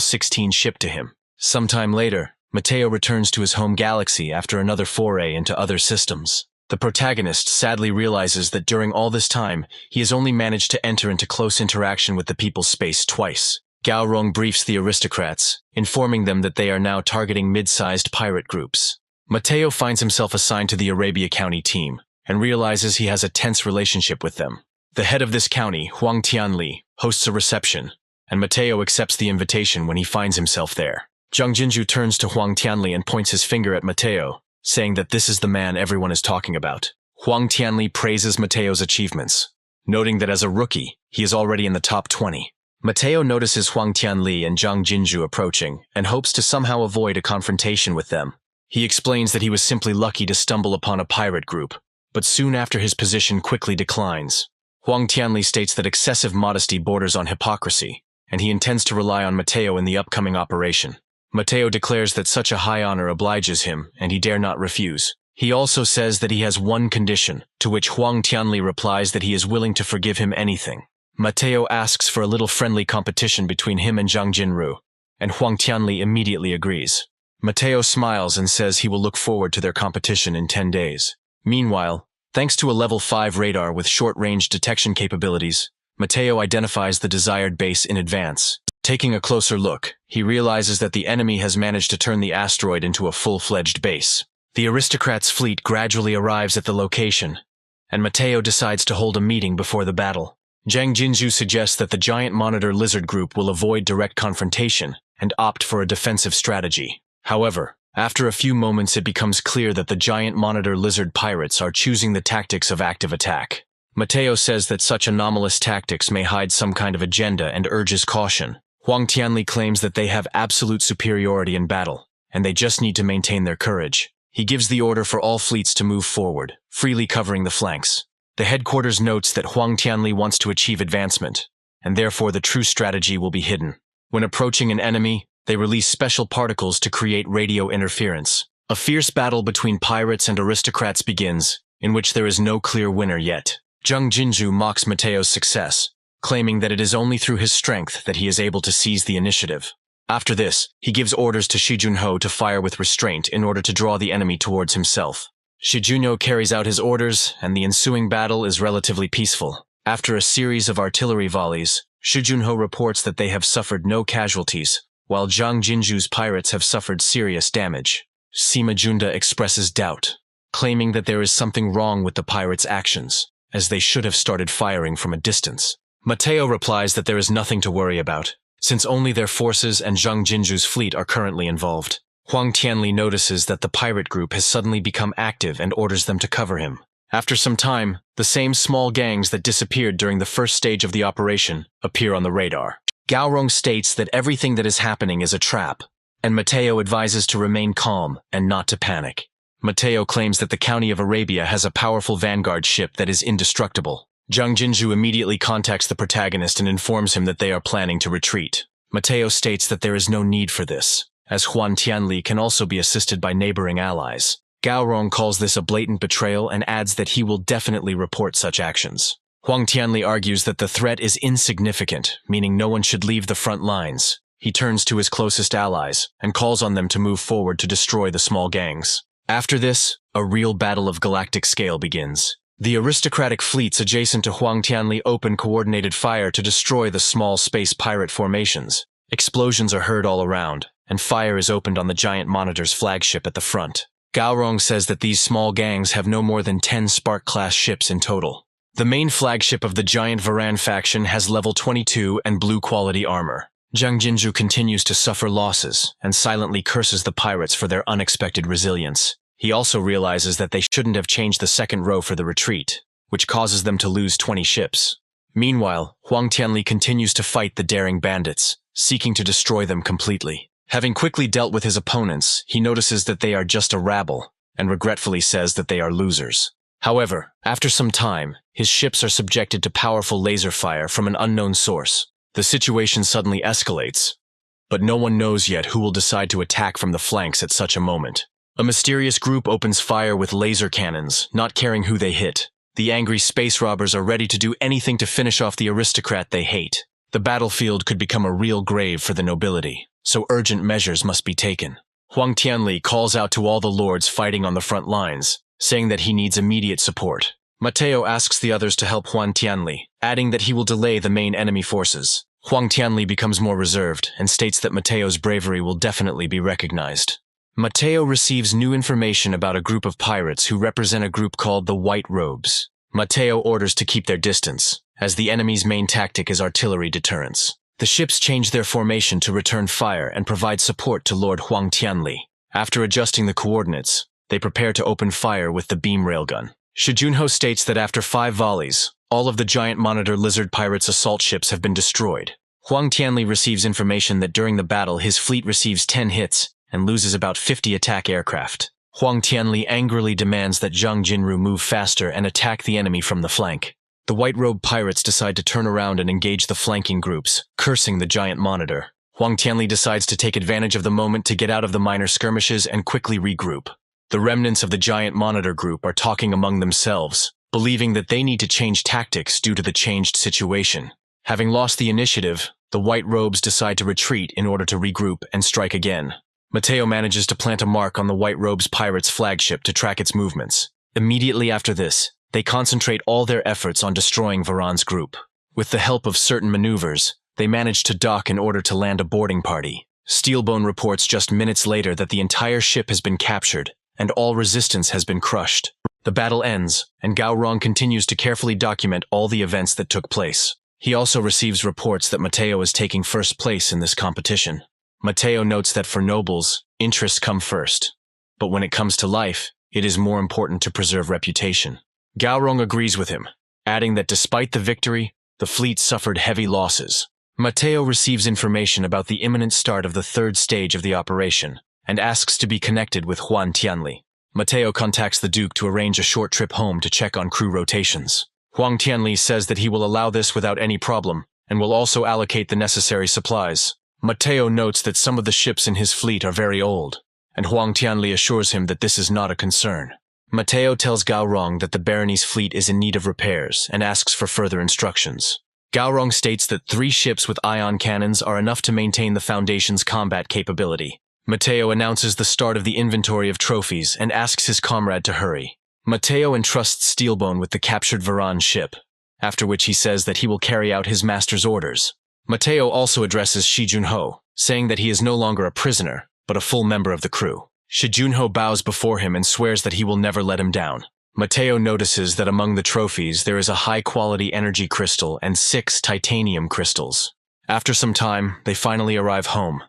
16 ship to him. Sometime later, Mateo returns to his home galaxy after another foray into other systems. The protagonist sadly realizes that during all this time, he has only managed to enter into close interaction with the people's space twice. Gaorong briefs the aristocrats, informing them that they are now targeting mid-sized pirate groups. Mateo finds himself assigned to the Arabia County team, and realizes he has a tense relationship with them. The head of this county, Huang Tianli, hosts a reception, and Mateo accepts the invitation when he finds himself there. Zhang Jinju turns to Huang Tianli and points his finger at Mateo, saying that this is the man everyone is talking about. Huang Tianli praises Mateo's achievements, noting that as a rookie, he is already in the top 20. Mateo notices Huang Tianli and Zhang Jinju approaching, and hopes to somehow avoid a confrontation with them. He explains that he was simply lucky to stumble upon a pirate group, but soon after his position quickly declines. Huang Tianli states that excessive modesty borders on hypocrisy, and he intends to rely on Mateo in the upcoming operation. Mateo declares that such a high honor obliges him, and he dare not refuse. He also says that he has one condition, to which Huang Tianli replies that he is willing to forgive him anything. Mateo asks for a little friendly competition between him and Zhang Jinru, and Huang Tianli immediately agrees. Mateo smiles and says he will look forward to their competition in 10 days. Meanwhile, thanks to a level 5 radar with short-range detection capabilities, Mateo identifies the desired base in advance. Taking a closer look, he realizes that the enemy has managed to turn the asteroid into a full-fledged base. The aristocrats' fleet gradually arrives at the location, and Mateo decides to hold a meeting before the battle. Zhang Jinzhu suggests that the giant monitor lizard group will avoid direct confrontation and opt for a defensive strategy. However, after a few moments it becomes clear that the giant monitor lizard pirates are choosing the tactics of active attack. Mateo says that such anomalous tactics may hide some kind of agenda and urges caution. Huang Tianli claims that they have absolute superiority in battle, and they just need to maintain their courage. He gives the order for all fleets to move forward, freely covering the flanks. The headquarters notes that Huang Tianli wants to achieve advancement, and therefore the true strategy will be hidden. When approaching an enemy, they release special particles to create radio interference. A fierce battle between pirates and aristocrats begins, in which there is no clear winner yet. Zhang Jinzhu mocks Mateo's success, claiming that it is only through his strength that he is able to seize the initiative. After this, he gives orders to Shi Junho to fire with restraint in order to draw the enemy towards himself. Shi Junho carries out his orders, and the ensuing battle is relatively peaceful. After a series of artillery volleys, Shi Junho reports that they have suffered no casualties, while Zhang Jinzhu's pirates have suffered serious damage. Sima Junda expresses doubt, claiming that there is something wrong with the pirates' actions, as they should have started firing from a distance. Mateo replies that there is nothing to worry about, since only their forces and Zhang Jinzhu's fleet are currently involved. Huang Tianli notices that the pirate group has suddenly become active and orders them to cover him. After some time, the same small gangs that disappeared during the first stage of the operation appear on the radar. Gaorong states that everything that is happening is a trap, and Mateo advises to remain calm and not to panic. Mateo claims that the County of Arabia has a powerful vanguard ship that is indestructible. Zhang Jinzhu immediately contacts the protagonist and informs him that they are planning to retreat. Mateo states that there is no need for this, as Huan Tianli can also be assisted by neighboring allies. Gaorong calls this a blatant betrayal and adds that he will definitely report such actions. Huang Tianli argues that the threat is insignificant, meaning no one should leave the front lines. He turns to his closest allies and calls on them to move forward to destroy the small gangs. After this, a real battle of galactic scale begins. The aristocratic fleets adjacent to Huang Tianli open coordinated fire to destroy the small space pirate formations. Explosions are heard all around, and fire is opened on the giant monitor's flagship at the front. Gaorong says that these small gangs have no more than 10 Spark-class ships in total. The main flagship of the giant Varan faction has level 22 and blue-quality armor. Zhang Jinzhu continues to suffer losses and silently curses the pirates for their unexpected resilience. He also realizes that they shouldn't have changed the second row for the retreat, which causes them to lose 20 ships. Meanwhile, Huang Tianli continues to fight the daring bandits, seeking to destroy them completely. Having quickly dealt with his opponents, he notices that they are just a rabble, and regretfully says that they are losers. However, after some time, his ships are subjected to powerful laser fire from an unknown source. The situation suddenly escalates, but no one knows yet who will decide to attack from the flanks at such a moment. A mysterious group opens fire with laser cannons, not caring who they hit. The angry space robbers are ready to do anything to finish off the aristocrat they hate. The battlefield could become a real grave for the nobility, so urgent measures must be taken. Huang Tianli calls out to all the lords fighting on the front lines, saying that he needs immediate support. Mateo asks the others to help Huang Tianli, adding that he will delay the main enemy forces. Huang Tianli becomes more reserved and states that Mateo's bravery will definitely be recognized. Mateo receives new information about a group of pirates who represent a group called the White Robes. Mateo orders to keep their distance, as the enemy's main tactic is artillery deterrence. The ships change their formation to return fire and provide support to Lord Huang Tianli. After adjusting the coordinates, they prepare to open fire with the beam railgun. Shi Junho states that after 5 volleys, all of the giant monitor lizard pirates' assault ships have been destroyed. Huang Tianli receives information that during the battle his fleet receives 10 hits and loses about 50 attack aircraft. Huang Tianli angrily demands that Zhang Jinru move faster and attack the enemy from the flank. The white-robed pirates decide to turn around and engage the flanking groups, cursing the giant monitor. Huang Tianli decides to take advantage of the moment to get out of the minor skirmishes and quickly regroup. The remnants of the giant monitor group are talking among themselves, believing that they need to change tactics due to the changed situation. Having lost the initiative, the white robes decide to retreat in order to regroup and strike again. Mateo manages to plant a mark on the White Robes pirate's flagship to track its movements. Immediately after this, they concentrate all their efforts on destroying Varan's group. With the help of certain maneuvers, They manage to dock in order to land a boarding party. Steelbone reports just minutes later that the entire ship has been captured, and all resistance has been crushed. The battle ends, and Gao Rong continues to carefully document all the events that took place. He also receives reports that Mateo is taking first place in this competition. Mateo notes that for nobles, interests come first. But when it comes to life, it is more important to preserve reputation. Gao Rong agrees with him, adding that despite the victory, the fleet suffered heavy losses. Mateo receives information about the imminent start of the third stage of the operation, and asks to be connected with Huan Tianli. Mateo contacts the Duke to arrange a short trip home to check on crew rotations. Huang Tianli says that he will allow this without any problem, and will also allocate the necessary supplies. Mateo notes that some of the ships in his fleet are very old, and Huang Tianli assures him that this is not a concern. Mateo tells Gao Rong that the barony's fleet is in need of repairs and asks for further instructions. Gao Rong states that 3 ships with ion cannons are enough to maintain the Foundation's combat capability. Mateo announces the start of the inventory of trophies and asks his comrade to hurry. Mateo entrusts Steelbone with the captured Varan ship, after which he says that he will carry out his master's orders. Mateo also addresses Shi Junho, saying that he is no longer a prisoner, but a full member of the crew. Shi Junho bows before him and swears that he will never let him down. Mateo notices that among the trophies there is a high-quality energy crystal and 6 titanium crystals. After some time, they finally arrive home,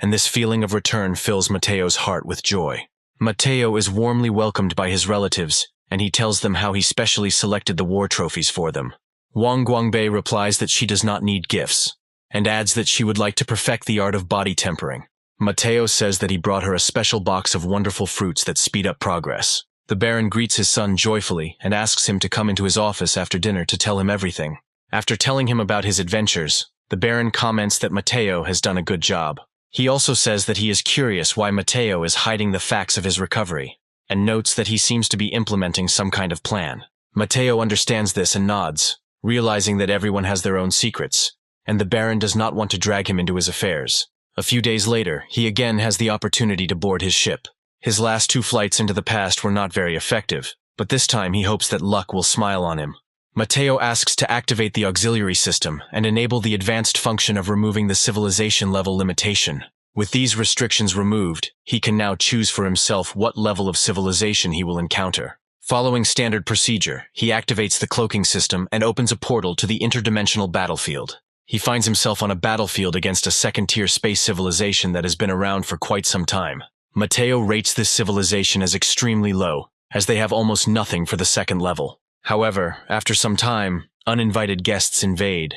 and this feeling of return fills Mateo's heart with joy. Mateo is warmly welcomed by his relatives, and he tells them how he specially selected the war trophies for them. Wang Guangbei replies that she does not need gifts, and adds that she would like to perfect the art of body tempering. Mateo says that he brought her a special box of wonderful fruits that speed up progress. The Baron greets his son joyfully and asks him to come into his office after dinner to tell him everything. After telling him about his adventures, the Baron comments that Mateo has done a good job. He also says that he is curious why Mateo is hiding the facts of his recovery, and notes that he seems to be implementing some kind of plan. Mateo understands this and nods, realizing that everyone has their own secrets, and the Baron does not want to drag him into his affairs. A few days later, he again has the opportunity to board his ship. His last 2 flights into the past were not very effective, but this time he hopes that luck will smile on him. Mateo asks to activate the auxiliary system and enable the advanced function of removing the civilization level limitation. With these restrictions removed, he can now choose for himself what level of civilization he will encounter. Following standard procedure, he activates the cloaking system and opens a portal to the interdimensional battlefield. He finds himself on a battlefield against a second-tier space civilization that has been around for quite some time. Mateo rates this civilization as extremely low, as they have almost nothing for the second level. However, after some time, uninvited guests invade,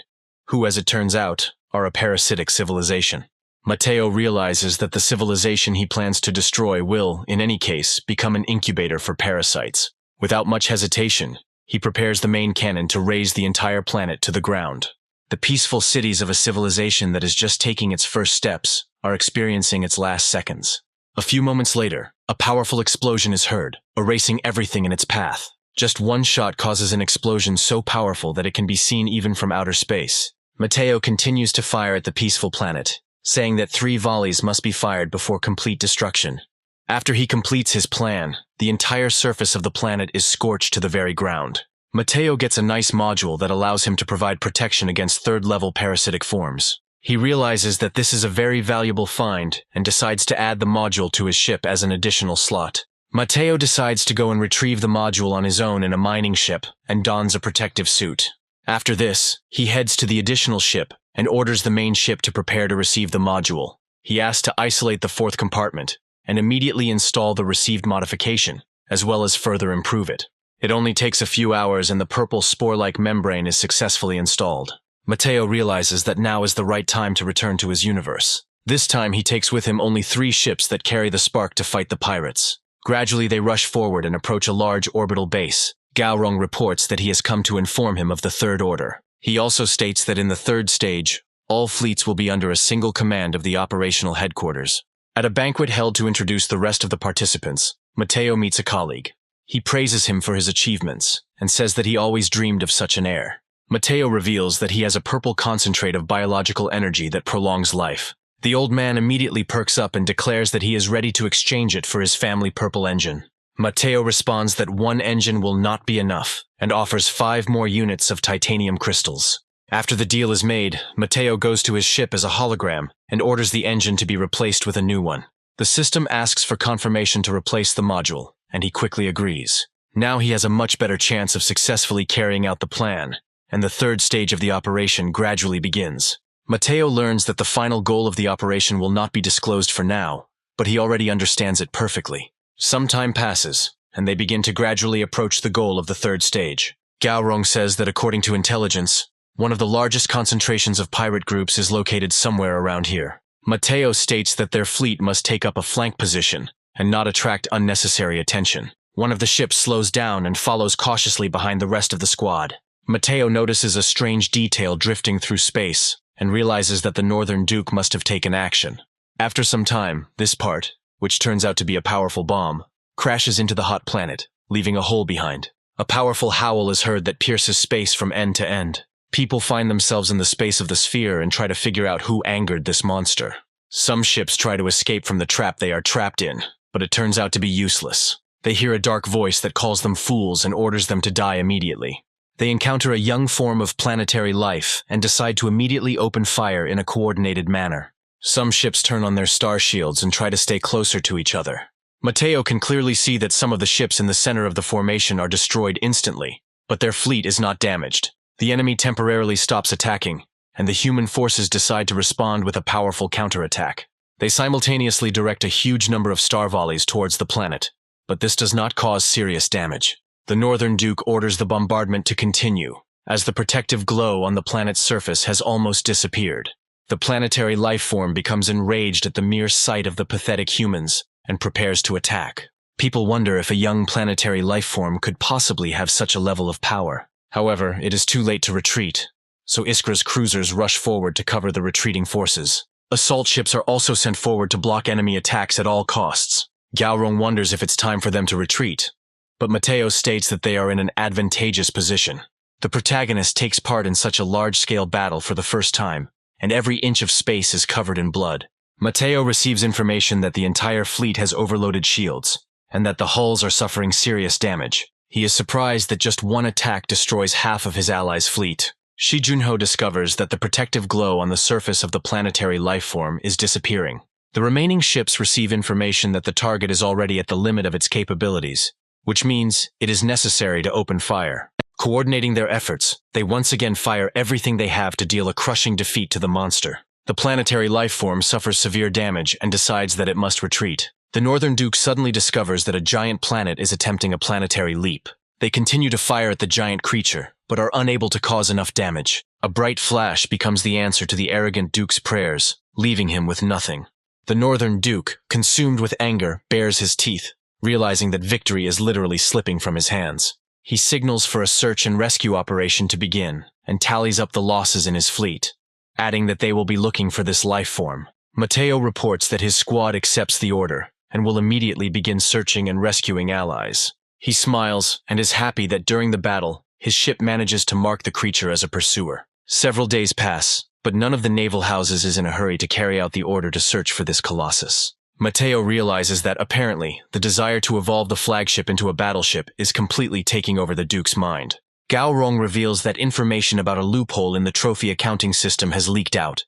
who, as it turns out, are a parasitic civilization. Mateo realizes that the civilization he plans to destroy will, in any case, become an incubator for parasites. Without much hesitation, he prepares the main cannon to raze the entire planet to the ground. The peaceful cities of a civilization that is just taking its first steps are experiencing its last seconds. A few moments later, a powerful explosion is heard, erasing everything in its path. Just one shot causes an explosion so powerful that it can be seen even from outer space. Mateo continues to fire at the peaceful planet, saying that 3 volleys must be fired before complete destruction. After he completes his plan, the entire surface of the planet is scorched to the very ground. Mateo gets a nice module that allows him to provide protection against 3rd-level parasitic forms. He realizes that this is a very valuable find and decides to add the module to his ship as an additional slot. Mateo decides to go and retrieve the module on his own in a mining ship and dons a protective suit. After this, he heads to the additional ship and orders the main ship to prepare to receive the module. He asks to isolate the 4th compartment and immediately install the received modification, as well as further improve it. It only takes a few hours and the purple spore-like membrane is successfully installed. Mateo realizes that now is the right time to return to his universe. This time he takes with him only 3 ships that carry the spark to fight the pirates. Gradually they rush forward and approach a large orbital base. Gao Rong reports that he has come to inform him of the 3rd Order. He also states that in the 3rd stage, all fleets will be under a single command of the operational headquarters. At a banquet held to introduce the rest of the participants, Mateo meets a colleague. He praises him for his achievements and says that he always dreamed of such an heir. Mateo reveals that he has a purple concentrate of biological energy that prolongs life. The old man immediately perks up and declares that he is ready to exchange it for his family purple engine. Mateo responds that 1 engine will not be enough and offers 5 more units of titanium crystals. After the deal is made, Mateo goes to his ship as a hologram and orders the engine to be replaced with a new one. The system asks for confirmation to replace the module, and he quickly agrees. Now he has a much better chance of successfully carrying out the plan, and the third stage of the operation gradually begins. Mateo learns that the final goal of the operation will not be disclosed for now, but he already understands it perfectly. Some time passes, and they begin to gradually approach the goal of the third stage. Gaorong says that according to intelligence, one of the largest concentrations of pirate groups is located somewhere around here. Mateo states that their fleet must take up a flank position and not attract unnecessary attention. One of the ships slows down and follows cautiously behind the rest of the squad. Mateo notices a strange detail drifting through space and realizes that the Northern Duke must have taken action. After some time, this part, which turns out to be a powerful bomb, crashes into the hot planet, leaving a hole behind. A powerful howl is heard that pierces space from end to end. People find themselves in the space of the sphere and try to figure out who angered this monster. Some ships try to escape from the trap they are trapped in, but it turns out to be useless. They hear a dark voice that calls them fools and orders them to die immediately. They encounter a young form of planetary life and decide to immediately open fire in a coordinated manner. Some ships turn on their star shields and try to stay closer to each other. Mateo can clearly see that some of the ships in the center of the formation are destroyed instantly, but their fleet is not damaged. The enemy temporarily stops attacking, and the human forces decide to respond with a powerful counterattack. They simultaneously direct a huge number of star volleys towards the planet, but this does not cause serious damage. The Northern Duke orders the bombardment to continue, as the protective glow on the planet's surface has almost disappeared. The planetary life form becomes enraged at the mere sight of the pathetic humans and prepares to attack. People wonder if a young planetary life form could possibly have such a level of power. However, it is too late to retreat, so Iskra's cruisers rush forward to cover the retreating forces. Assault ships are also sent forward to block enemy attacks at all costs. Gaorong wonders if it's time for them to retreat, but Mateo states that they are in an advantageous position. The protagonist takes part in such a large-scale battle for the first time, and every inch of space is covered in blood. Mateo receives information that the entire fleet has overloaded shields, and that the hulls are suffering serious damage. He is surprised that just one attack destroys half of his allies' fleet. Shi Junho discovers that the protective glow on the surface of the planetary life form is disappearing. The remaining ships receive information that the target is already at the limit of its capabilities, which means it is necessary to open fire. Coordinating their efforts, they once again fire everything they have to deal a crushing defeat to the monster. The planetary life form suffers severe damage and decides that it must retreat. The Northern Duke suddenly discovers that a giant planet is attempting a planetary leap. They continue to fire at the giant creature, but are unable to cause enough damage. A bright flash becomes the answer to the arrogant Duke's prayers, leaving him with nothing. The Northern Duke, consumed with anger, bares his teeth, realizing that victory is literally slipping from his hands. He signals for a search and rescue operation to begin, and tallies up the losses in his fleet, adding that they will be looking for this life form. Mateo reports that his squad accepts the order, and will immediately begin searching and rescuing allies. He smiles and is happy that during the battle, his ship manages to mark the creature as a pursuer. Several days pass, but none of the naval houses is in a hurry to carry out the order to search for this colossus. Mateo realizes that, apparently, the desire to evolve the flagship into a battleship is completely taking over the Duke's mind. Gaorong reveals that information about a loophole in the trophy accounting system has leaked out,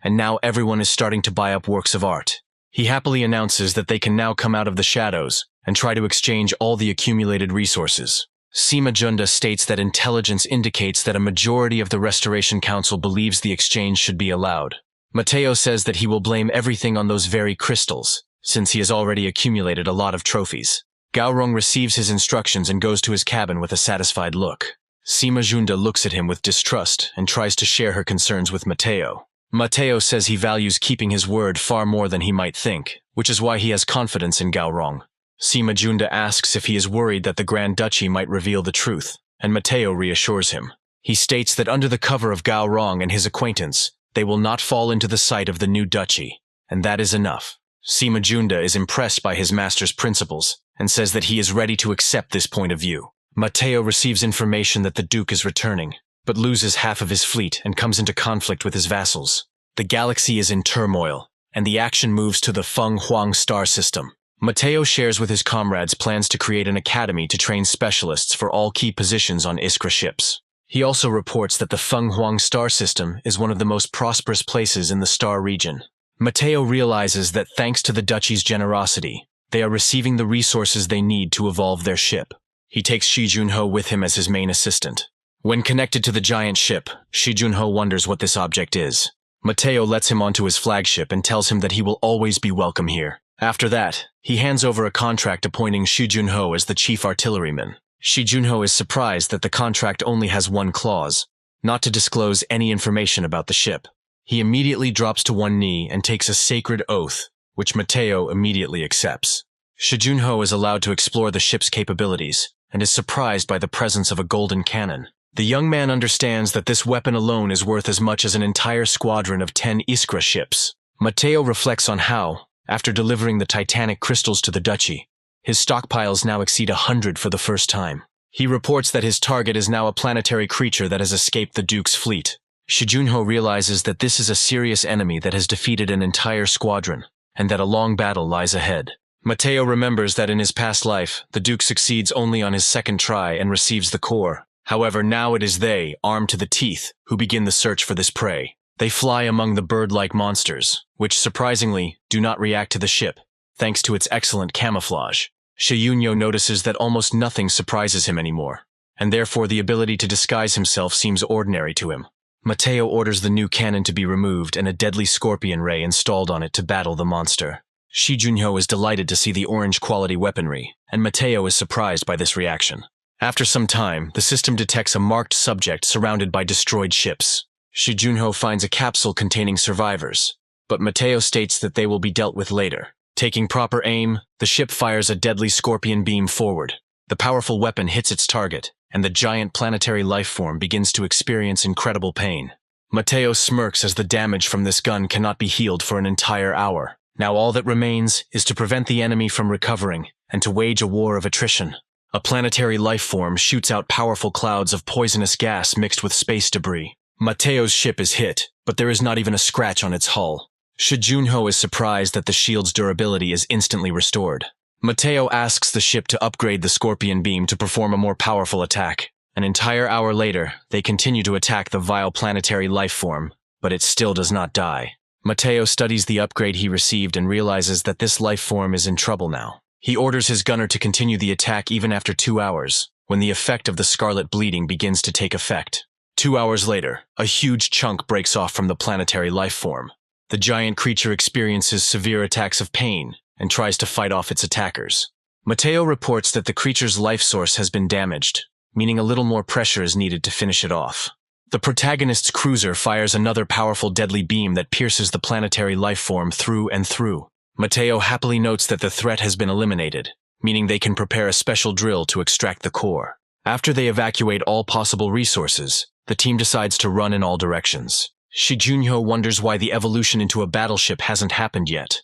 and now everyone is starting to buy up works of art. He happily announces that they can now come out of the shadows and try to exchange all the accumulated resources. Sima Junda states that intelligence indicates that a majority of the Restoration Council believes the exchange should be allowed. Mateo says that he will blame everything on those very crystals, since he has already accumulated a lot of trophies. Gaorong receives his instructions and goes to his cabin with a satisfied look. Sima Junda looks at him with distrust and tries to share her concerns with Mateo. Mateo says he values keeping his word far more than he might think, which is why he has confidence in Gaorong. Sima Junda asks if he is worried that the Grand Duchy might reveal the truth, and Mateo reassures him. He states that under the cover of Gaorong and his acquaintance, they will not fall into the sight of the new duchy, and that is enough. Sima Junda is impressed by his master's principles and says that he is ready to accept this point of view. Mateo receives information that the Duke is returning, but loses half of his fleet and comes into conflict with his vassals. The galaxy is in turmoil, and the action moves to the Feng Huang star system. Mateo shares with his comrades plans to create an academy to train specialists for all key positions on Iskra ships. He also reports that the Feng Huang star system is one of the most prosperous places in the star region. Mateo realizes that thanks to the duchy's generosity, they are receiving the resources they need to evolve their ship. He takes Shi Junho with him as his main assistant. When connected to the giant ship, Shi Junho wonders what this object is. Mateo lets him onto his flagship and tells him that he will always be welcome here. After that, he hands over a contract appointing Shi Junho as the chief artilleryman. Shi Junho is surprised that the contract only has one clause, not to disclose any information about the ship. He immediately drops to one knee and takes a sacred oath, which Mateo immediately accepts. Shi Junho is allowed to explore the ship's capabilities and is surprised by the presence of a golden cannon. The young man understands that this weapon alone is worth as much as an entire squadron of 10 Iskra ships. Mateo reflects on how, after delivering the titanic crystals to the duchy, his stockpiles now exceed 100 for the first time. He reports that his target is now a planetary creature that has escaped the Duke's fleet. Shi Junho realizes that this is a serious enemy that has defeated an entire squadron, and that a long battle lies ahead. Mateo remembers that in his past life, the Duke succeeds only on his second try and receives the core. However, now it is they, armed to the teeth, who begin the search for this prey. They fly among the bird-like monsters, which surprisingly do not react to the ship, thanks to its excellent camouflage. Shi Junho notices that almost nothing surprises him anymore, and therefore the ability to disguise himself seems ordinary to him. Mateo orders the new cannon to be removed and a deadly scorpion ray installed on it to battle the monster. Shi Junho is delighted to see the orange-quality weaponry, and Mateo is surprised by this reaction. After some time, the system detects a marked subject surrounded by destroyed ships. Shi Junho finds a capsule containing survivors, but Mateo states that they will be dealt with later. Taking proper aim, the ship fires a deadly scorpion beam forward. The powerful weapon hits its target, and the giant planetary lifeform begins to experience incredible pain. Mateo smirks as the damage from this gun cannot be healed for an entire hour. Now all that remains is to prevent the enemy from recovering and to wage a war of attrition. A planetary lifeform shoots out powerful clouds of poisonous gas mixed with space debris. Mateo's ship is hit, but there is not even a scratch on its hull. Shi Junho is surprised that the shield's durability is instantly restored. Mateo asks the ship to upgrade the scorpion beam to perform a more powerful attack. An entire hour later, they continue to attack the vile planetary lifeform, but it still does not die. Mateo studies the upgrade he received and realizes that this lifeform is in trouble now. He orders his gunner to continue the attack even after 2 hours, when the effect of the scarlet bleeding begins to take effect. 2 hours later, a huge chunk breaks off from the planetary lifeform. The giant creature experiences severe attacks of pain and tries to fight off its attackers. Mateo reports that the creature's life source has been damaged, meaning a little more pressure is needed to finish it off. The protagonist's cruiser fires another powerful deadly beam that pierces the planetary lifeform through and through. Mateo happily notes that the threat has been eliminated, meaning they can prepare a special drill to extract the core. After they evacuate all possible resources, the team decides to run in all directions. Shi Junho wonders why the evolution into a battleship hasn't happened yet,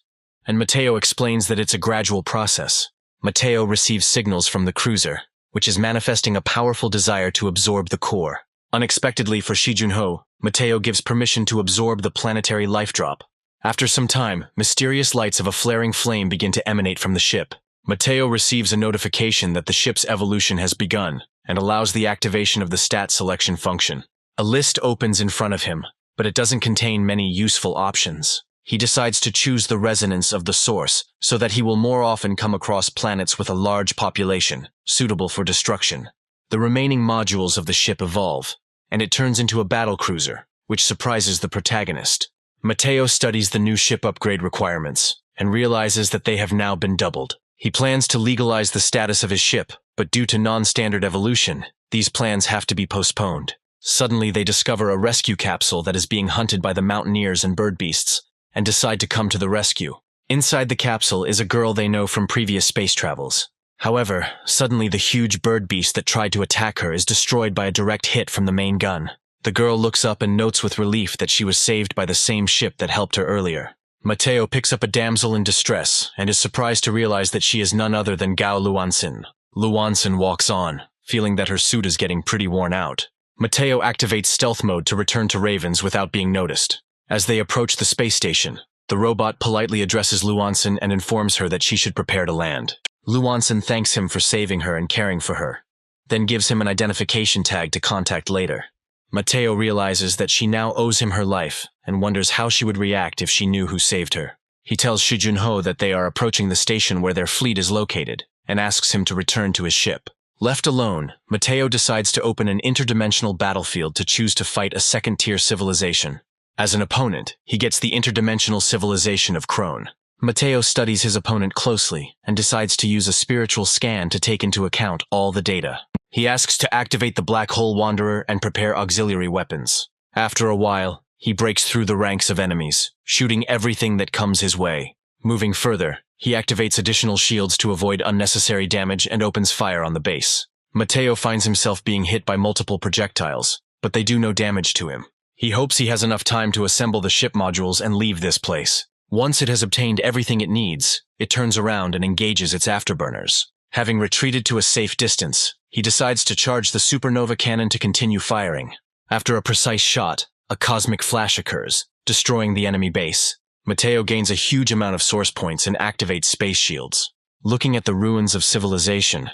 and Mateo explains that it's a gradual process. Mateo receives signals from the cruiser, which is manifesting a powerful desire to absorb the core. Unexpectedly for Shi Junho, Mateo gives permission to absorb the planetary life drop. After some time, mysterious lights of a flaring flame begin to emanate from the ship. Mateo receives a notification that the ship's evolution has begun and allows the activation of the stat selection function. A list opens in front of him, but it doesn't contain many useful options. He decides to choose the resonance of the source so that he will more often come across planets with a large population, suitable for destruction. The remaining modules of the ship evolve, and it turns into a battlecruiser, which surprises the protagonist. Mateo studies the new ship upgrade requirements and realizes that they have now been doubled. He plans to legalize the status of his ship, but due to non-standard evolution, these plans have to be postponed. Suddenly they discover a rescue capsule that is being hunted by the mountaineers and bird beasts, and decide to come to the rescue. Inside the capsule is a girl they know from previous space travels. However, suddenly the huge bird beast that tried to attack her is destroyed by a direct hit from the main gun. The girl looks up and notes with relief that she was saved by the same ship that helped her earlier. Mateo picks up a damsel in distress and is surprised to realize that she is none other than Gao Luansin. Luansin walks on, feeling that her suit is getting pretty worn out. Mateo activates stealth mode to return to Ravens without being noticed. As they approach the space station, the robot politely addresses Luansin and informs her that she should prepare to land. Luansin thanks him for saving her and caring for her. then gives him an identification tag to contact later. Mateo realizes that she now owes him her life and wonders how she would react if she knew who saved her. He tells Shi Junho that they are approaching the station where their fleet is located and asks him to return to his ship. Left alone, Mateo decides to open an interdimensional battlefield to choose to fight a second-tier civilization. As an opponent, he gets the interdimensional civilization of Krone. Mateo studies his opponent closely and decides to use a spiritual scan to take into account all the data. He asks to activate the Black Hole Wanderer and prepare auxiliary weapons. After a while, he breaks through the ranks of enemies, shooting everything that comes his way. Moving further, he activates additional shields to avoid unnecessary damage and opens fire on the base. Mateo finds himself being hit by multiple projectiles, but they do no damage to him. He hopes he has enough time to assemble the ship modules and leave this place. Once it has obtained everything it needs, it turns around and engages its afterburners. Having retreated to a safe distance, he decides to charge the supernova cannon to continue firing. After a precise shot, a cosmic flash occurs, destroying the enemy base. Mateo gains a huge amount of source points and activates space shields. Looking at the ruins of civilization,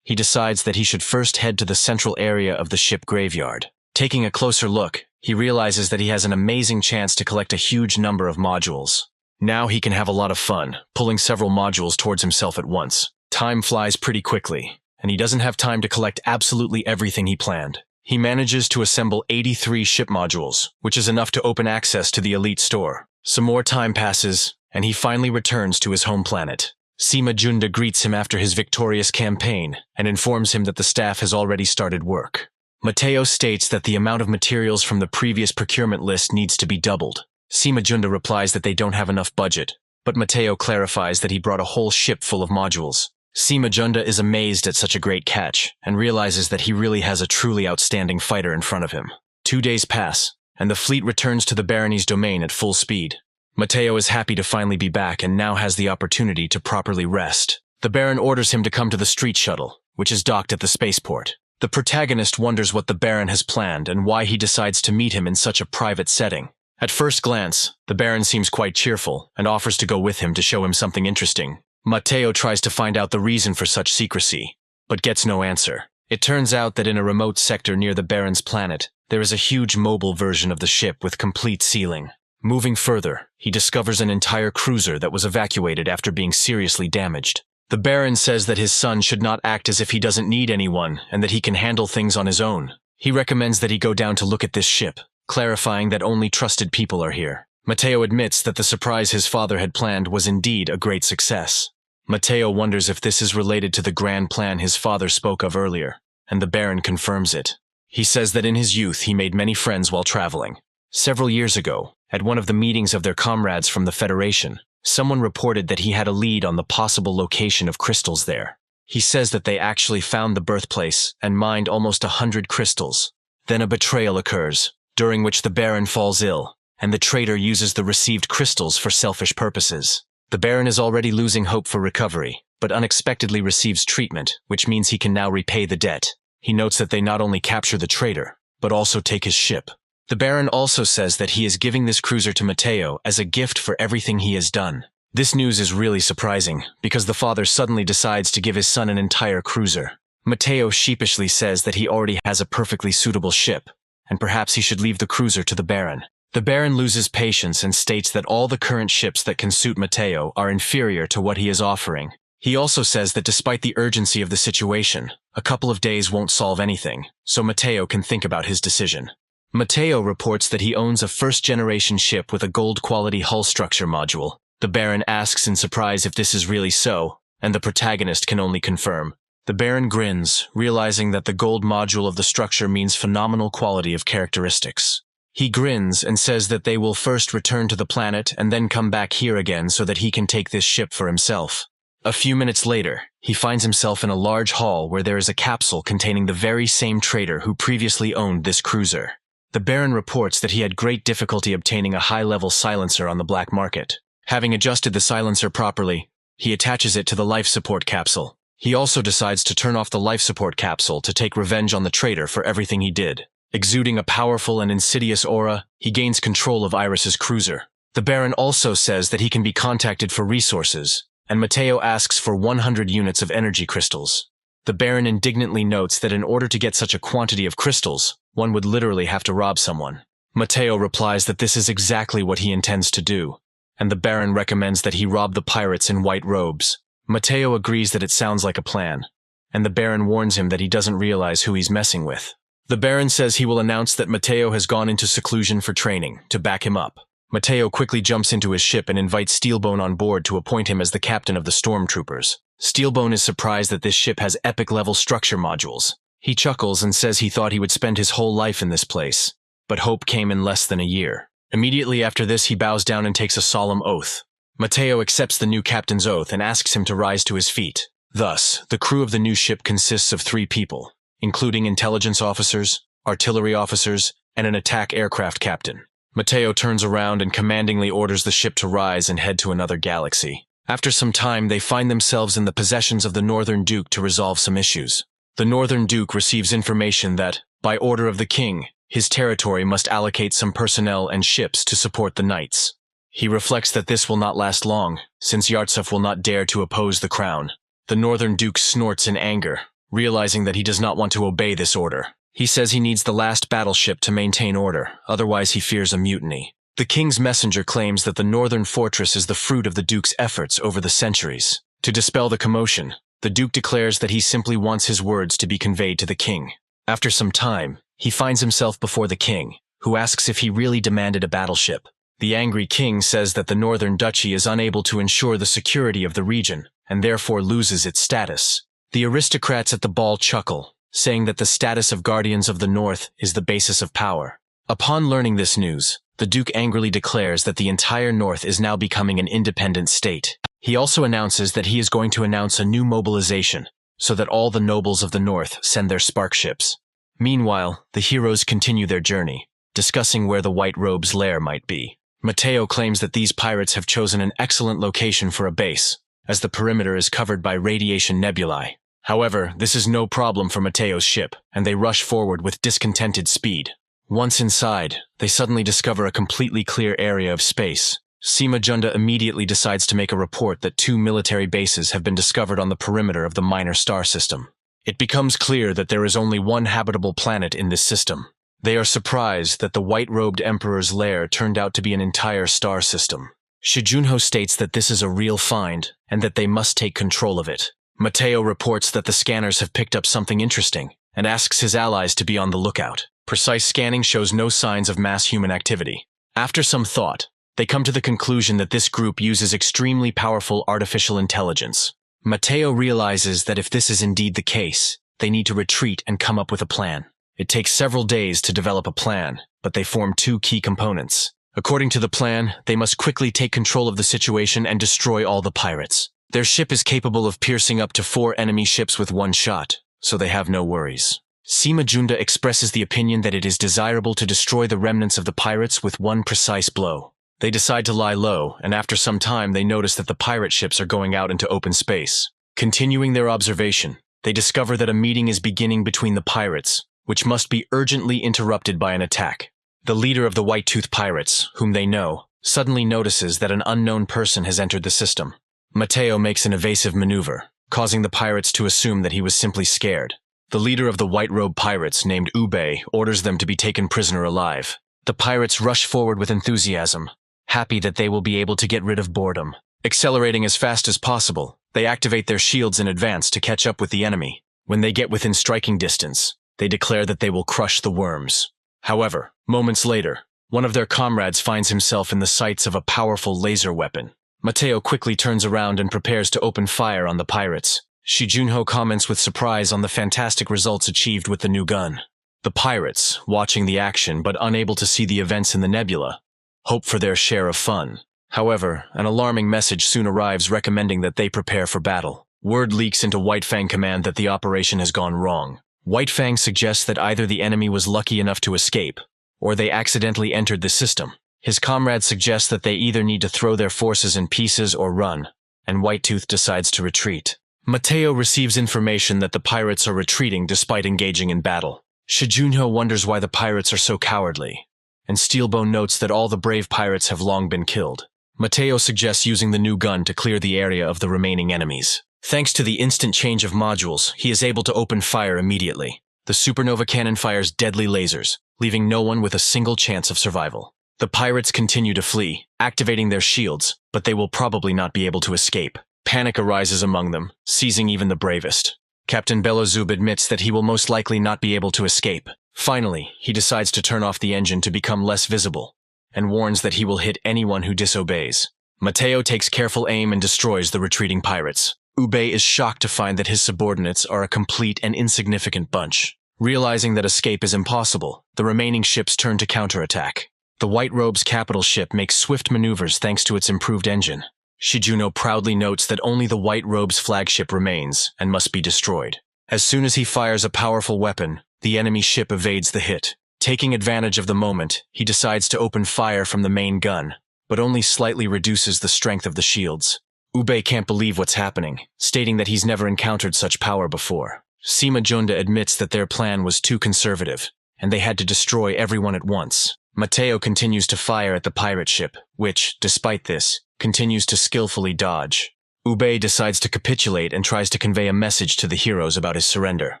he decides that he should first head to the central area of the ship graveyard. Taking a closer look, he realizes that he has an amazing chance to collect a huge number of modules. Now he can have a lot of fun, pulling several modules towards himself at once. Time flies pretty quickly, and he doesn't have time to collect absolutely everything he planned. He manages to assemble 83 ship modules, which is enough to open access to the elite store. Some more time passes, and he finally returns to his home planet. Sima Junda greets him after his victorious campaign and informs him that the staff has already started work. Mateo states that the amount of materials from the previous procurement list needs to be doubled. Sima Junda replies that they don't have enough budget, but Mateo clarifies that he brought a whole ship full of modules. Sima Junda is amazed at such a great catch and realizes that he really has a truly outstanding fighter in front of him. 2 days pass, and the fleet returns to the barony's domain at full speed. Mateo is happy to finally be back and now has the opportunity to properly rest. The Baron orders him to come to the street shuttle, which is docked at the spaceport. The protagonist wonders what the Baron has planned and why he decides to meet him in such a private setting. At first glance, the Baron seems quite cheerful and offers to go with him to show him something interesting. Mateo tries to find out the reason for such secrecy, but gets no answer. It turns out that in a remote sector near the Baron's planet, there is a huge mobile version of the ship with complete sealing. Moving further, he discovers an entire cruiser that was evacuated after being seriously damaged. The Baron says that his son should not act as if he doesn't need anyone and that he can handle things on his own. He recommends that he go down to look at this ship, clarifying that only trusted people are here. Mateo admits that the surprise his father had planned was indeed a great success. Mateo wonders if this is related to the grand plan his father spoke of earlier, and the Baron confirms it. He says that in his youth he made many friends while traveling. Several years ago, at one of the meetings of their comrades from the Federation, someone reported that he had a lead on the possible location of crystals there. He says that they actually found the birthplace and mined almost 100 crystals. Then a betrayal occurs, during which the Baron falls ill, and the traitor uses the received crystals for selfish purposes. The Baron is already losing hope for recovery, but unexpectedly receives treatment, which means he can now repay the debt. He notes that they not only capture the traitor, but also take his ship. The Baron also says that he is giving this cruiser to Mateo as a gift for everything he has done. This news is really surprising, because the father suddenly decides to give his son an entire cruiser. Mateo sheepishly says that he already has a perfectly suitable ship, and perhaps he should leave the cruiser to the Baron. The Baron loses patience and states that all the current ships that can suit Mateo are inferior to what he is offering. He also says that despite the urgency of the situation, a couple of days won't solve anything, so Mateo can think about his decision. Mateo reports that he owns a first-generation ship with a gold-quality hull structure module. The Baron asks in surprise if this is really so, and the protagonist can only confirm. The Baron grins, realizing that the gold module of the structure means phenomenal quality of characteristics. He grins and says that they will first return to the planet and then come back here again so that he can take this ship for himself. A few minutes later, he finds himself in a large hall where there is a capsule containing the very same trader who previously owned this cruiser. The Baron reports that he had great difficulty obtaining a high-level silencer on the black market. Having adjusted the silencer properly, he attaches it to the life support capsule. He also decides to turn off the life support capsule to take revenge on the traitor for everything he did. Exuding a powerful and insidious aura, he gains control of Iris's cruiser. The Baron also says that he can be contacted for resources, and Mateo asks for 100 units of energy crystals. The Baron indignantly notes that in order to get such a quantity of crystals, one would literally have to rob someone. Matteo replies that this is exactly what he intends to do, and the Baron recommends that he rob the pirates in white robes. Matteo agrees that it sounds like a plan, and the Baron warns him that he doesn't realize who he's messing with. The Baron says he will announce that Matteo has gone into seclusion for training, to back him up. Matteo quickly jumps into his ship and invites Steelbone on board to appoint him as the captain of the stormtroopers. Steelbone is surprised that this ship has epic-level structure modules. He chuckles and says he thought he would spend his whole life in this place, but hope came in less than a year. Immediately after this, he bows down and takes a solemn oath. Matteo accepts the new captain's oath and asks him to rise to his feet. Thus, the crew of the new ship consists of 3 people, including intelligence officers, artillery officers, and an attack aircraft captain. Matteo turns around and commandingly orders the ship to rise and head to another galaxy. After some time, they find themselves in the possessions of the Northern Duke to resolve some issues. The Northern Duke receives information that, by order of the king, his territory must allocate some personnel and ships to support the knights. He reflects that this will not last long, since Yartsuf will not dare to oppose the crown. The Northern Duke snorts in anger, realizing that he does not want to obey this order. He says he needs the last battleship to maintain order, otherwise he fears a mutiny. The king's messenger claims that the northern fortress is the fruit of the Duke's efforts over the centuries. To dispel the commotion, the Duke declares that he simply wants his words to be conveyed to the king. After some time, he finds himself before the king, who asks if he really demanded a battleship. The angry king says that the Northern Duchy is unable to ensure the security of the region, and therefore loses its status. The aristocrats at the ball chuckle, saying that the status of Guardians of the North is the basis of power. Upon learning this news, the Duke angrily declares that the entire North is now becoming an independent state. He also announces that he is going to announce a new mobilization, so that all the nobles of the North send their spark ships. Meanwhile, the heroes continue their journey, discussing where the White Robe's lair might be. Matteo claims that these pirates have chosen an excellent location for a base, as the perimeter is covered by radiation nebulae. However, this is no problem for Matteo's ship, and they rush forward with discontented speed. Once inside, they suddenly discover a completely clear area of space. Sima Junda immediately decides to make a report that 2 military bases have been discovered on the perimeter of the minor star system. It becomes clear that there is only one habitable planet in this system. They are surprised that the white-robed Emperor's lair turned out to be an entire star system. Shijunho states that this is a real find, and that they must take control of it. Matteo reports that the scanners have picked up something interesting, and asks his allies to be on the lookout. Precise scanning shows no signs of mass human activity. After some thought, they come to the conclusion that this group uses extremely powerful artificial intelligence. Matteo realizes that if this is indeed the case, they need to retreat and come up with a plan. It takes several days to develop a plan, but they form 2 key components. According to the plan, they must quickly take control of the situation and destroy all the pirates. Their ship is capable of piercing up to 4 enemy ships with 1 shot, so they have no worries. Sima Junda expresses the opinion that it is desirable to destroy the remnants of the pirates with 1 precise blow. They decide to lie low, and after some time they notice that the pirate ships are going out into open space. Continuing their observation, they discover that a meeting is beginning between the pirates, which must be urgently interrupted by an attack. The leader of the White-Tooth Pirates, whom they know, suddenly notices that an unknown person has entered the system. Matteo makes an evasive maneuver, causing the pirates to assume that he was simply scared. The leader of the White-Robe Pirates, named Ube, orders them to be taken prisoner alive. The pirates rush forward with enthusiasm, happy that they will be able to get rid of boredom. Accelerating as fast as possible, they activate their shields in advance to catch up with the enemy. When they get within striking distance, they declare that they will crush the worms. However, moments later, one of their comrades finds himself in the sights of a powerful laser weapon. Matteo quickly turns around and prepares to open fire on the pirates. Shijunho comments with surprise on the fantastic results achieved with the new gun. The pirates, watching the action but unable to see the events in the nebula, hope for their share of fun. However, an alarming message soon arrives recommending that they prepare for battle. Word leaks into White Fang Command that the operation has gone wrong. White Fang suggests that either the enemy was lucky enough to escape, or they accidentally entered the system. His comrades suggest that they either need to throw their forces in pieces or run, and White-Tooth decides to retreat. Matteo receives information that the pirates are retreating despite engaging in battle. Shijunho wonders why the pirates are so cowardly, and Steelbone notes that all the brave pirates have long been killed. Matteo suggests using the new gun to clear the area of the remaining enemies. Thanks to the instant change of modules, he is able to open fire immediately. The supernova cannon fires deadly lasers, leaving no one with a single chance of survival. The pirates continue to flee, activating their shields, but they will probably not be able to escape. Panic arises among them, seizing even the bravest. Captain Belozub admits that he will most likely not be able to escape. Finally, he decides to turn off the engine to become less visible, and warns that he will hit anyone who disobeys. Mateo takes careful aim and destroys the retreating pirates. Ube is shocked to find that his subordinates are a complete and insignificant bunch. Realizing that escape is impossible, the remaining ships turn to counterattack. The White Robe's capital ship makes swift maneuvers thanks to its improved engine. Shijuno proudly notes that only the White Robe's flagship remains and must be destroyed. As soon as he fires a powerful weapon, the enemy ship evades the hit. Taking advantage of the moment, he decides to open fire from the main gun, but only slightly reduces the strength of the shields. Ube can't believe what's happening, stating that he's never encountered such power before. Sima Junda admits that their plan was too conservative, and they had to destroy everyone at once. Mateo continues to fire at the pirate ship, which, despite this, continues to skillfully dodge. Ube decides to capitulate and tries to convey a message to the heroes about his surrender.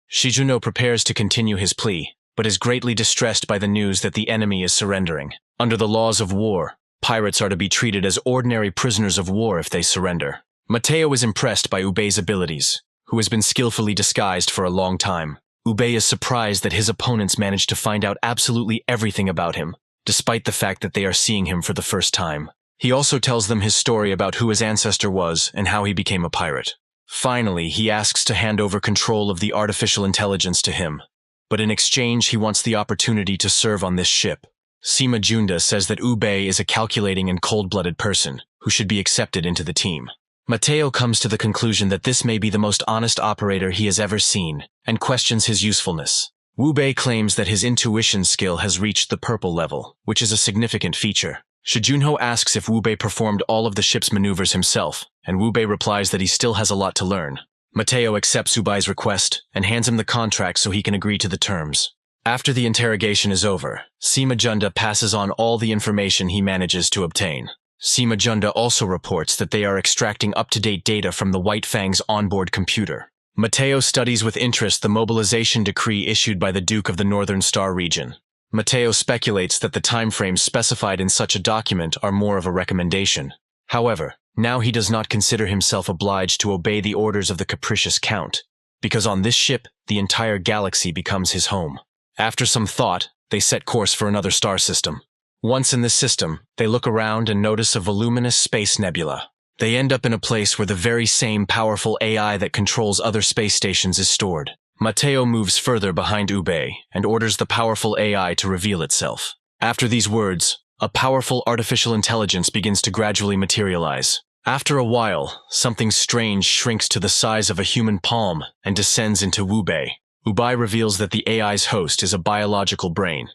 Shijuno prepares to continue his plea, but is greatly distressed by the news that the enemy is surrendering. Under the laws of war, pirates are to be treated as ordinary prisoners of war if they surrender. Mateo is impressed by Ube's abilities, who has been skillfully disguised for a long time. Ube is surprised that his opponents managed to find out absolutely everything about him, despite the fact that they are seeing him for the first time. He also tells them his story about who his ancestor was and how he became a pirate. Finally, he asks to hand over control of the artificial intelligence to him, but in exchange he wants the opportunity to serve on this ship. Sima Junda says that Ube is a calculating and cold-blooded person who should be accepted into the team. Mateo comes to the conclusion that this may be the most honest operator he has ever seen, and questions his usefulness. Ube claims that his intuition skill has reached the purple level, which is a significant feature. Shijunho asks if Ube performed all of the ship's maneuvers himself, and Ube replies that he still has a lot to learn. Mateo accepts Ube's request and hands him the contract so he can agree to the terms. After the interrogation is over, Sima Junda passes on all the information he manages to obtain. Sima Junda also reports that they are extracting up-to-date data from the White Fang's onboard computer. Mateo studies with interest the mobilization decree issued by the Duke of the Northern Star region. Mateo speculates that the timeframes specified in such a document are more of a recommendation. However, now he does not consider himself obliged to obey the orders of the capricious Count, because on this ship, the entire galaxy becomes his home. After some thought, they set course for another star system. Once in this system, they look around and notice a voluminous space nebula. They end up in a place where the very same powerful AI that controls other space stations is stored. Mateo moves further behind Ube and orders the powerful AI to reveal itself. After these words, a powerful artificial intelligence begins to gradually materialize. After a while, something strange shrinks to the size of a human palm and descends into Ube. Ube reveals that the AI's host is a biological brain,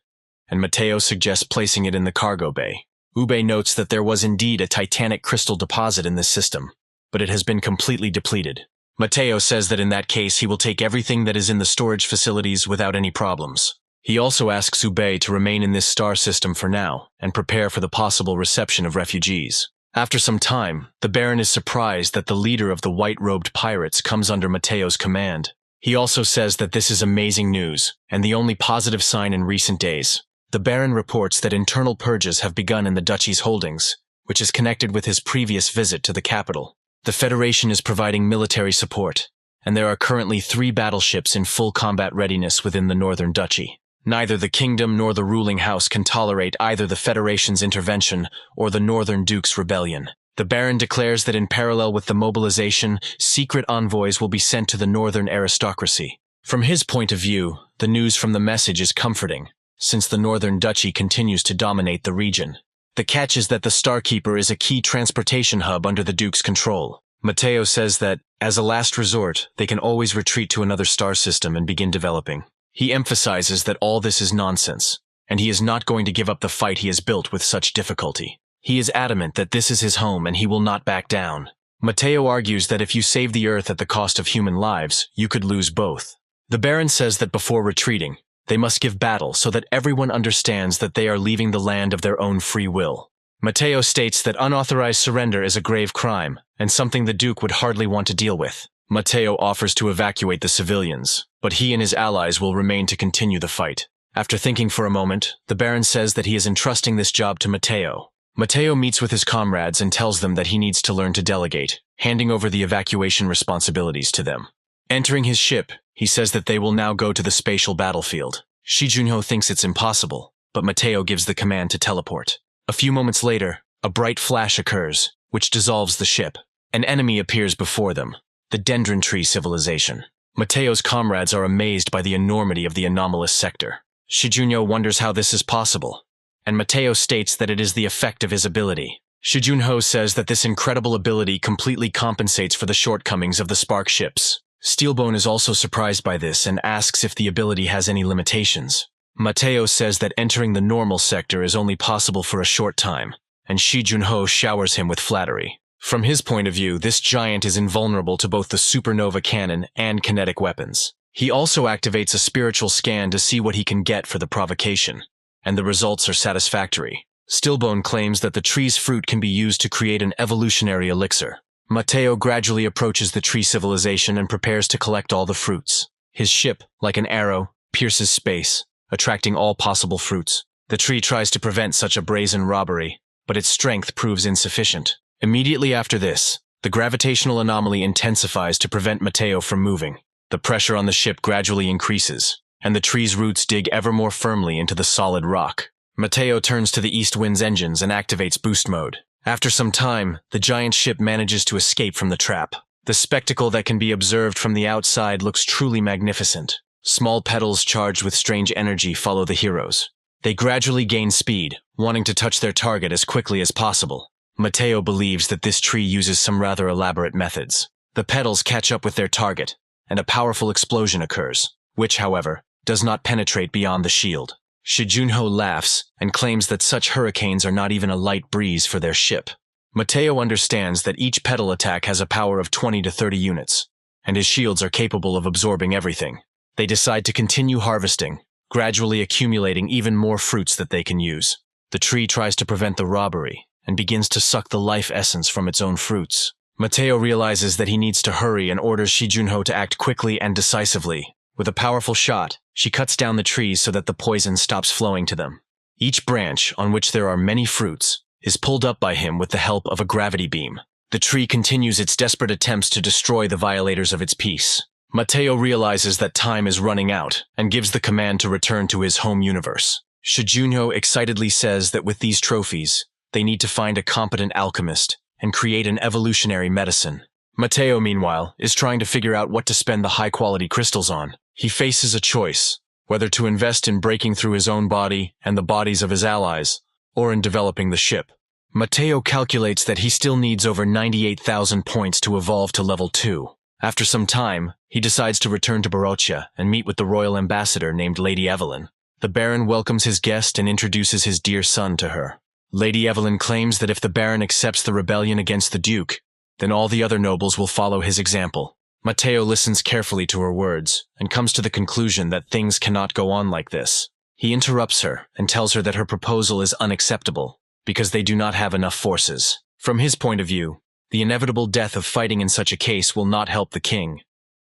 and Mateo suggests placing it in the cargo bay. Ube notes that there was indeed a titanic crystal deposit in this system, but it has been completely depleted. Mateo says that in that case he will take everything that is in the storage facilities without any problems. He also asks Ube to remain in this star system for now and prepare for the possible reception of refugees. After some time, the Baron is surprised that the leader of the white-robed pirates comes under Mateo's command. He also says that this is amazing news, and the only positive sign in recent days. The Baron reports that internal purges have begun in the duchy's holdings, which is connected with his previous visit to the capital. The Federation is providing military support, and there are currently 3 battleships in full combat readiness within the Northern Duchy. Neither the kingdom nor the ruling house can tolerate either the Federation's intervention or the Northern Duke's rebellion. The Baron declares that in parallel with the mobilization, secret envoys will be sent to the northern aristocracy. From his point of view, the news from the message is comforting, since the Northern Duchy continues to dominate the region. The catch is that the Starkeeper is a key transportation hub under the Duke's control. Mateo says that, as a last resort, they can always retreat to another star system and begin developing. He emphasizes that all this is nonsense, and he is not going to give up the fight he has built with such difficulty. He is adamant that this is his home and he will not back down. Mateo argues that if you save the Earth at the cost of human lives, you could lose both. The Baron says that before retreating, they must give battle so that everyone understands that they are leaving the land of their own free will. Mateo states that unauthorized surrender is a grave crime, and something the Duke would hardly want to deal with. Matteo offers to evacuate the civilians, but he and his allies will remain to continue the fight. After thinking for a moment, the Baron says that he is entrusting this job to Matteo. Matteo meets with his comrades and tells them that he needs to learn to delegate, handing over the evacuation responsibilities to them. Entering his ship, he says that they will now go to the spatial battlefield. Shi Junho thinks it's impossible, but Matteo gives the command to teleport. A few moments later, a bright flash occurs, which dissolves the ship. An enemy appears before them, the Dendron Tree civilization. Matteo's comrades are amazed by the enormity of the anomalous sector. Shi Junho wonders how this is possible, and Matteo states that it is the effect of his ability. Shi Junho says that this incredible ability completely compensates for the shortcomings of the Spark ships. Steelbone is also surprised by this and asks if the ability has any limitations. Matteo says that entering the normal sector is only possible for a short time, and Shi Junho showers him with flattery. From his point of view, this giant is invulnerable to both the supernova cannon and kinetic weapons. He also activates a spiritual scan to see what he can get for the provocation, and the results are satisfactory. Steelbone claims that the tree's fruit can be used to create an evolutionary elixir. Matteo gradually approaches the tree civilization and prepares to collect all the fruits. His ship, like an arrow, pierces space, attracting all possible fruits. The tree tries to prevent such a brazen robbery, but its strength proves insufficient. Immediately after this, the gravitational anomaly intensifies to prevent Matteo from moving. The pressure on the ship gradually increases, and the tree's roots dig ever more firmly into the solid rock. Matteo turns to the East Wind's engines and activates boost mode. After some time, the giant ship manages to escape from the trap. The spectacle that can be observed from the outside looks truly magnificent. Small petals charged with strange energy follow the heroes. They gradually gain speed, wanting to touch their target as quickly as possible. Matteo believes that this tree uses some rather elaborate methods. The petals catch up with their target, and a powerful explosion occurs, which, however, does not penetrate beyond the shield. Shi Junho laughs and claims that such hurricanes are not even a light breeze for their ship. Matteo understands that each petal attack has a power of 20 to 30 units, and his shields are capable of absorbing everything. They decide to continue harvesting, gradually accumulating even more fruits that they can use. The tree tries to prevent the robbery and begins to suck the life essence from its own fruits. Matteo realizes that he needs to hurry and orders Shi Junho to act quickly and decisively. With a powerful shot, she cuts down the trees so that the poison stops flowing to them. Each branch, on which there are many fruits, is pulled up by him with the help of a gravity beam. The tree continues its desperate attempts to destroy the violators of its peace. Matteo realizes that time is running out and gives the command to return to his home universe. Shi Junho excitedly says that with these trophies, they need to find a competent alchemist and create an evolutionary medicine. Matteo, meanwhile, is trying to figure out what to spend the high-quality crystals on. He faces a choice, whether to invest in breaking through his own body and the bodies of his allies, or in developing the ship. Matteo calculates that he still needs over 98,000 points to evolve to level 2. After some time, he decides to return to Barocia and meet with the royal ambassador named Lady Evelyn. The Baron welcomes his guest and introduces his dear son to her. Lady Evelyn claims that if the Baron accepts the rebellion against the Duke, then all the other nobles will follow his example. Matteo listens carefully to her words and comes to the conclusion that things cannot go on like this. He interrupts her and tells her that her proposal is unacceptable because they do not have enough forces. From his point of view, the inevitable death of fighting in such a case will not help the king,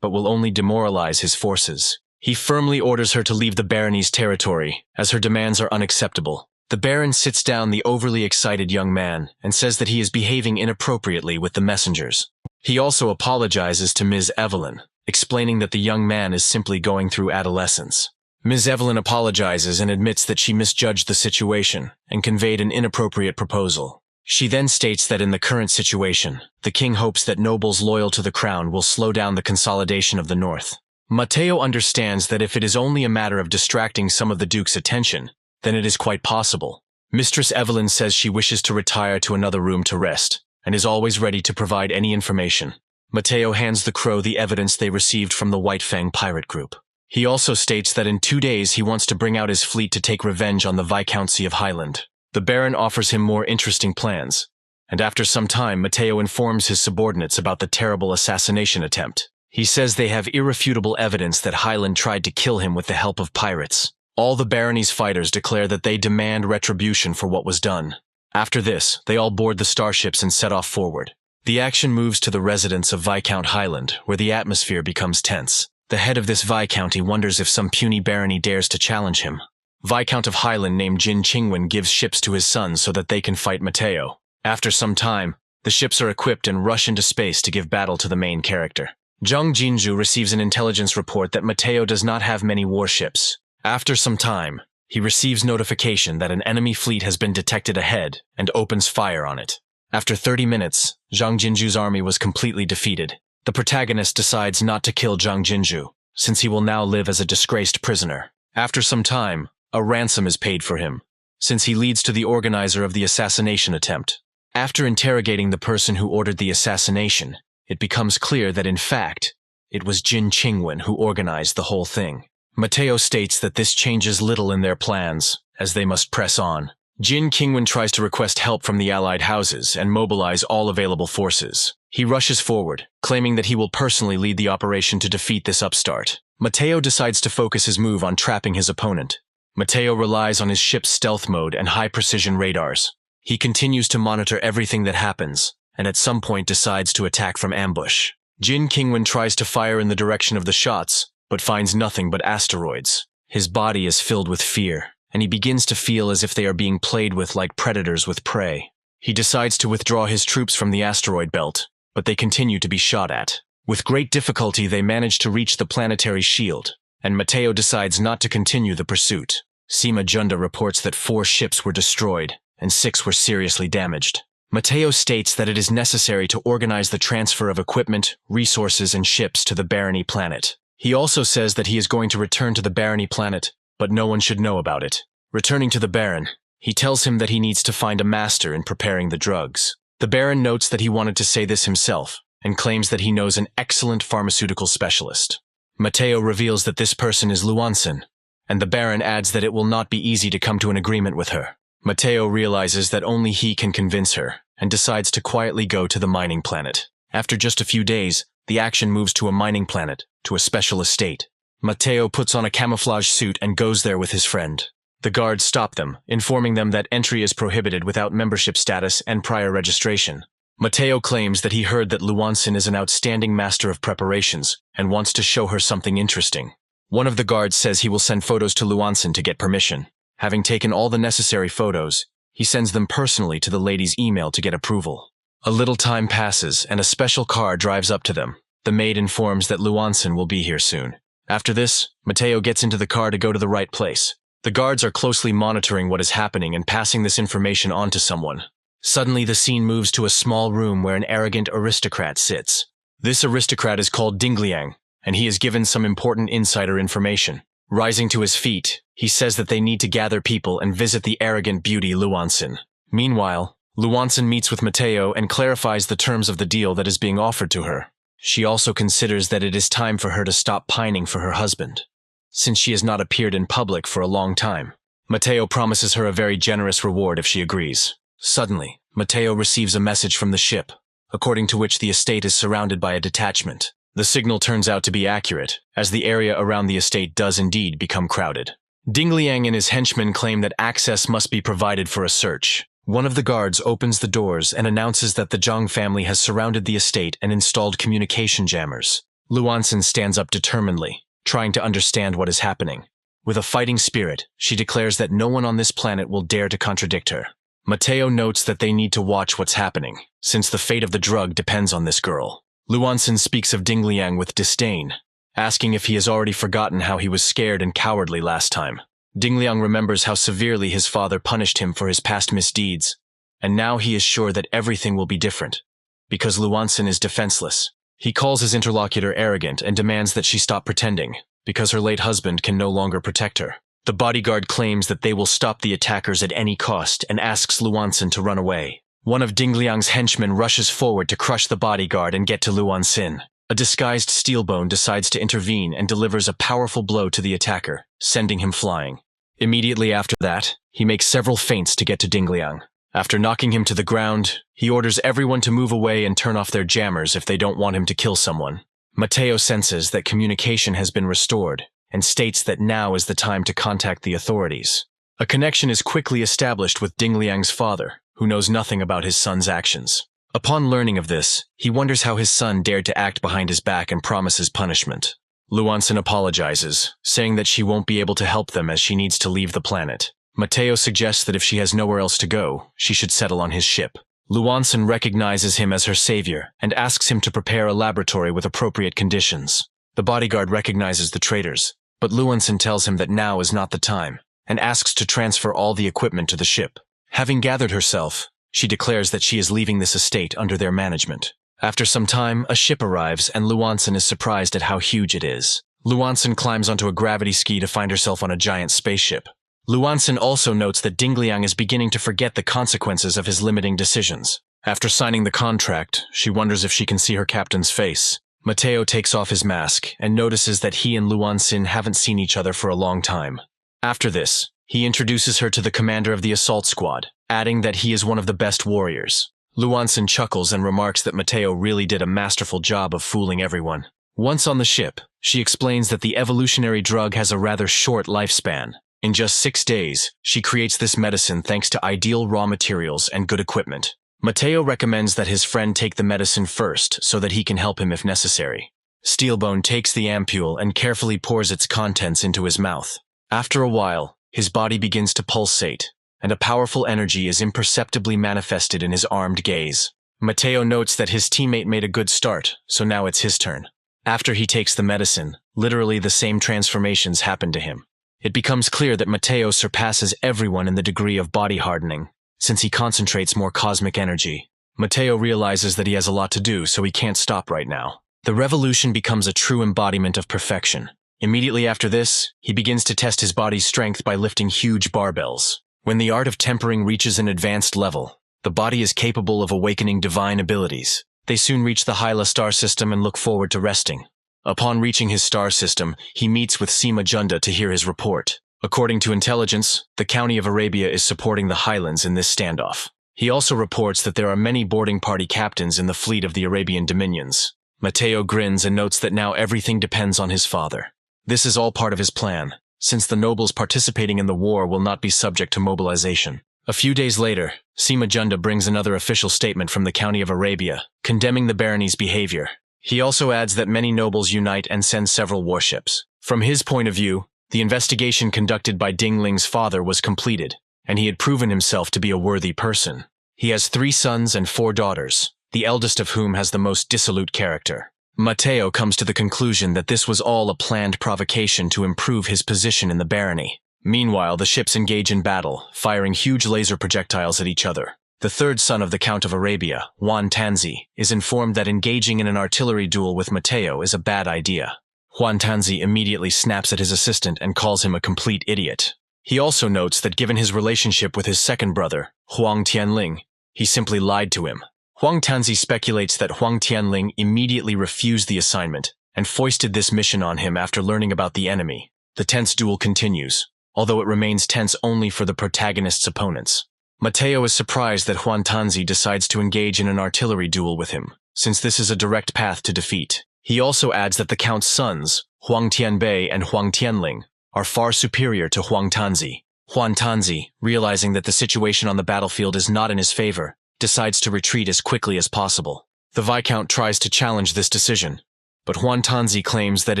but will only demoralize his forces. He firmly orders her to leave the barony's territory, as her demands are unacceptable. The Baron sits down the overly excited young man and says that he is behaving inappropriately with the messengers. He also apologizes to Ms. Evelyn, explaining that the young man is simply going through adolescence. Ms. Evelyn apologizes and admits that she misjudged the situation and conveyed an inappropriate proposal. She then states that in the current situation, the king hopes that nobles loyal to the crown will slow down the consolidation of the north. Matteo understands that if it is only a matter of distracting some of the Duke's attention, then it is quite possible. Mistress Evelyn says she wishes to retire to another room to rest, and is always ready to provide any information. Matteo hands the Crow the evidence they received from the White Fang pirate group. He also states that in 2 days he wants to bring out his fleet to take revenge on the Viscountcy of Highland. The Baron offers him more interesting plans, and after some time Matteo informs his subordinates about the terrible assassination attempt. He says they have irrefutable evidence that Highland tried to kill him with the help of pirates. All the barony's fighters declare that they demand retribution for what was done. After this, they all board the starships and set off forward. The action moves to the residence of Viscount Highland, where the atmosphere becomes tense. The head of this Viscounty wonders if some puny barony dares to challenge him. Viscount of Highland named Jin Qingwen gives ships to his sons so that they can fight Mateo. After some time, the ships are equipped and rush into space to give battle to the main character. Zhang Jinzhu receives an intelligence report that Mateo does not have many warships. After some time, he receives notification that an enemy fleet has been detected ahead and opens fire on it. After 30 minutes, Zhang Jinzhu's army was completely defeated. The protagonist decides not to kill Zhang Jinzhu, since he will now live as a disgraced prisoner. After some time, a ransom is paid for him, since he leads to the organizer of the assassination attempt. After interrogating the person who ordered the assassination, it becomes clear that in fact, it was Jin Qingwen who organized the whole thing. Mateo states that this changes little in their plans, as they must press on. Jin Qingwen tries to request help from the allied houses and mobilize all available forces. He rushes forward, claiming that he will personally lead the operation to defeat this upstart. Mateo decides to focus his move on trapping his opponent. Mateo relies on his ship's stealth mode and high-precision radars. He continues to monitor everything that happens, and at some point decides to attack from ambush. Jin Qingwen tries to fire in the direction of the shots, but finds nothing but asteroids. His body is filled with fear, and he begins to feel as if they are being played with like predators with prey. He decides to withdraw his troops from the asteroid belt, but they continue to be shot at. With great difficulty, they manage to reach the planetary shield, and Mateo decides not to continue the pursuit. Sima Junda reports that 4 ships were destroyed, and 6 were seriously damaged. Mateo states that it is necessary to organize the transfer of equipment, resources, and ships to the Barony planet. He also says that he is going to return to the Barony planet, but no one should know about it. Returning to the Baron, he tells him that he needs to find a master in preparing the drugs. The Baron notes that he wanted to say this himself, and claims that he knows an excellent pharmaceutical specialist. Mateo reveals that this person is Luansin, and the Baron adds that it will not be easy to come to an agreement with her. Mateo realizes that only he can convince her, and decides to quietly go to the mining planet. After just a few days, the action moves to a mining planet, to a special estate. Mateo puts on a camouflage suit and goes there with his friend. The guards stop them, informing them that entry is prohibited without membership status and prior registration. Mateo claims that he heard that Luansin is an outstanding master of preparations, and wants to show her something interesting. One of the guards says he will send photos to Luansin to get permission. Having taken all the necessary photos, he sends them personally to the lady's email to get approval. A little time passes, and a special car drives up to them. The maid informs that Luansin will be here soon. After this, Mateo gets into the car to go to the right place. The guards are closely monitoring what is happening and passing this information on to someone. Suddenly, the scene moves to a small room where an arrogant aristocrat sits. This aristocrat is called Dingliang, and he is given some important insider information. Rising to his feet, he says that they need to gather people and visit the arrogant beauty Luansin. Meanwhile, Luansin meets with Mateo and clarifies the terms of the deal that is being offered to her. She also considers that it is time for her to stop pining for her husband, since she has not appeared in public for a long time. Mateo promises her a very generous reward if she agrees. Suddenly, Mateo receives a message from the ship, according to which the estate is surrounded by a detachment. The signal turns out to be accurate, as the area around the estate does indeed become crowded. Dingliang and his henchmen claim that access must be provided for a search. One of the guards opens the doors and announces that the Zhang family has surrounded the estate and installed communication jammers. Luansin stands up determinedly, trying to understand what is happening. With a fighting spirit, she declares that no one on this planet will dare to contradict her. Mateo notes that they need to watch what's happening, since the fate of the drug depends on this girl. Luansin speaks of Dingliang with disdain, asking if he has already forgotten how he was scared and cowardly last time. Dingliang remembers how severely his father punished him for his past misdeeds, and now he is sure that everything will be different, because Luansin is defenseless. He calls his interlocutor arrogant and demands that she stop pretending, because her late husband can no longer protect her. The bodyguard claims that they will stop the attackers at any cost and asks Luansin to run away. One of Dingliang's henchmen rushes forward to crush the bodyguard and get to Luansin. A disguised Steelbone decides to intervene and delivers a powerful blow to the attacker, sending him flying. Immediately after that, he makes several feints to get to Dingliang. After knocking him to the ground, he orders everyone to move away and turn off their jammers if they don't want him to kill someone. Mateo senses that communication has been restored and states that now is the time to contact the authorities. A connection is quickly established with Dingliang's father, who knows nothing about his son's actions. Upon learning of this, he wonders how his son dared to act behind his back and promises punishment. Luanson apologizes, saying that she won't be able to help them as she needs to leave the planet. Mateo suggests that if she has nowhere else to go, she should settle on his ship. Luanson recognizes him as her savior and asks him to prepare a laboratory with appropriate conditions. The bodyguard recognizes the traitors, but Luanson tells him that now is not the time, and asks to transfer all the equipment to the ship. Having gathered herself, she declares that she is leaving this estate under their management. After some time, a ship arrives and Luanson is surprised at how huge it is. Luanson climbs onto a gravity ski to find herself on a giant spaceship. Luanson also notes that Dingliang is beginning to forget the consequences of his limiting decisions. After signing the contract, she wonders if she can see her captain's face. Mateo takes off his mask and notices that he and Luanson haven't seen each other for a long time. After this, he introduces her to the commander of the assault squad, adding that he is one of the best warriors. Luanson chuckles and remarks that Mateo really did a masterful job of fooling everyone. Once on the ship, she explains that the evolutionary drug has a rather short lifespan. In just 6 days, she creates this medicine thanks to ideal raw materials and good equipment. Mateo recommends that his friend take the medicine first so that he can help him if necessary. Steelbone takes the ampule and carefully pours its contents into his mouth. After a while, his body begins to pulsate, and a powerful energy is imperceptibly manifested in his armed gaze. Mateo notes that his teammate made a good start, so now it's his turn. After he takes the medicine, literally the same transformations happen to him. It becomes clear that Mateo surpasses everyone in the degree of body hardening, since he concentrates more cosmic energy. Mateo realizes that he has a lot to do, so he can't stop right now. The revolution becomes a true embodiment of perfection. Immediately after this, he begins to test his body's strength by lifting huge barbells. When the art of tempering reaches an advanced level, the body is capable of awakening divine abilities. They soon reach the Hyla star system and look forward to resting. Upon reaching his star system, he meets with Sima Junda to hear his report. According to intelligence, the County of Arabia is supporting the Highlands in this standoff. He also reports that there are many boarding party captains in the fleet of the Arabian dominions. Mateo grins and notes that now everything depends on his father. This is all part of his plan, since the nobles participating in the war will not be subject to mobilization. A few days later, Sima Junda brings another official statement from the County of Arabia, condemning the barony's behavior. He also adds that many nobles unite and send several warships. From his point of view, the investigation conducted by Dingling's father was completed, and he had proven himself to be a worthy person. He has 3 sons and 4 daughters, the eldest of whom has the most dissolute character. Mateo comes to the conclusion that this was all a planned provocation to improve his position in the barony. Meanwhile, the ships engage in battle, firing huge laser projectiles at each other. The 3rd son of the Count of Arabia, Juan Tanzi, is informed that engaging in an artillery duel with Mateo is a bad idea. Juan Tanzi immediately snaps at his assistant and calls him a complete idiot. He also notes that given his relationship with his second brother, Huang Tianling, he simply lied to him. Huang Tanzi speculates that Huang Tianling immediately refused the assignment and foisted this mission on him after learning about the enemy. The tense duel continues, although it remains tense only for the protagonist's opponents. Mateo is surprised that Huang Tanzi decides to engage in an artillery duel with him, since this is a direct path to defeat. He also adds that the Count's sons, Huang Tianbei and Huang Tianling, are far superior to Huang Tanzi. Huang Tanzi, realizing that the situation on the battlefield is not in his favor, decides to retreat as quickly as possible. The Viscount tries to challenge this decision, but Huang Tanzi claims that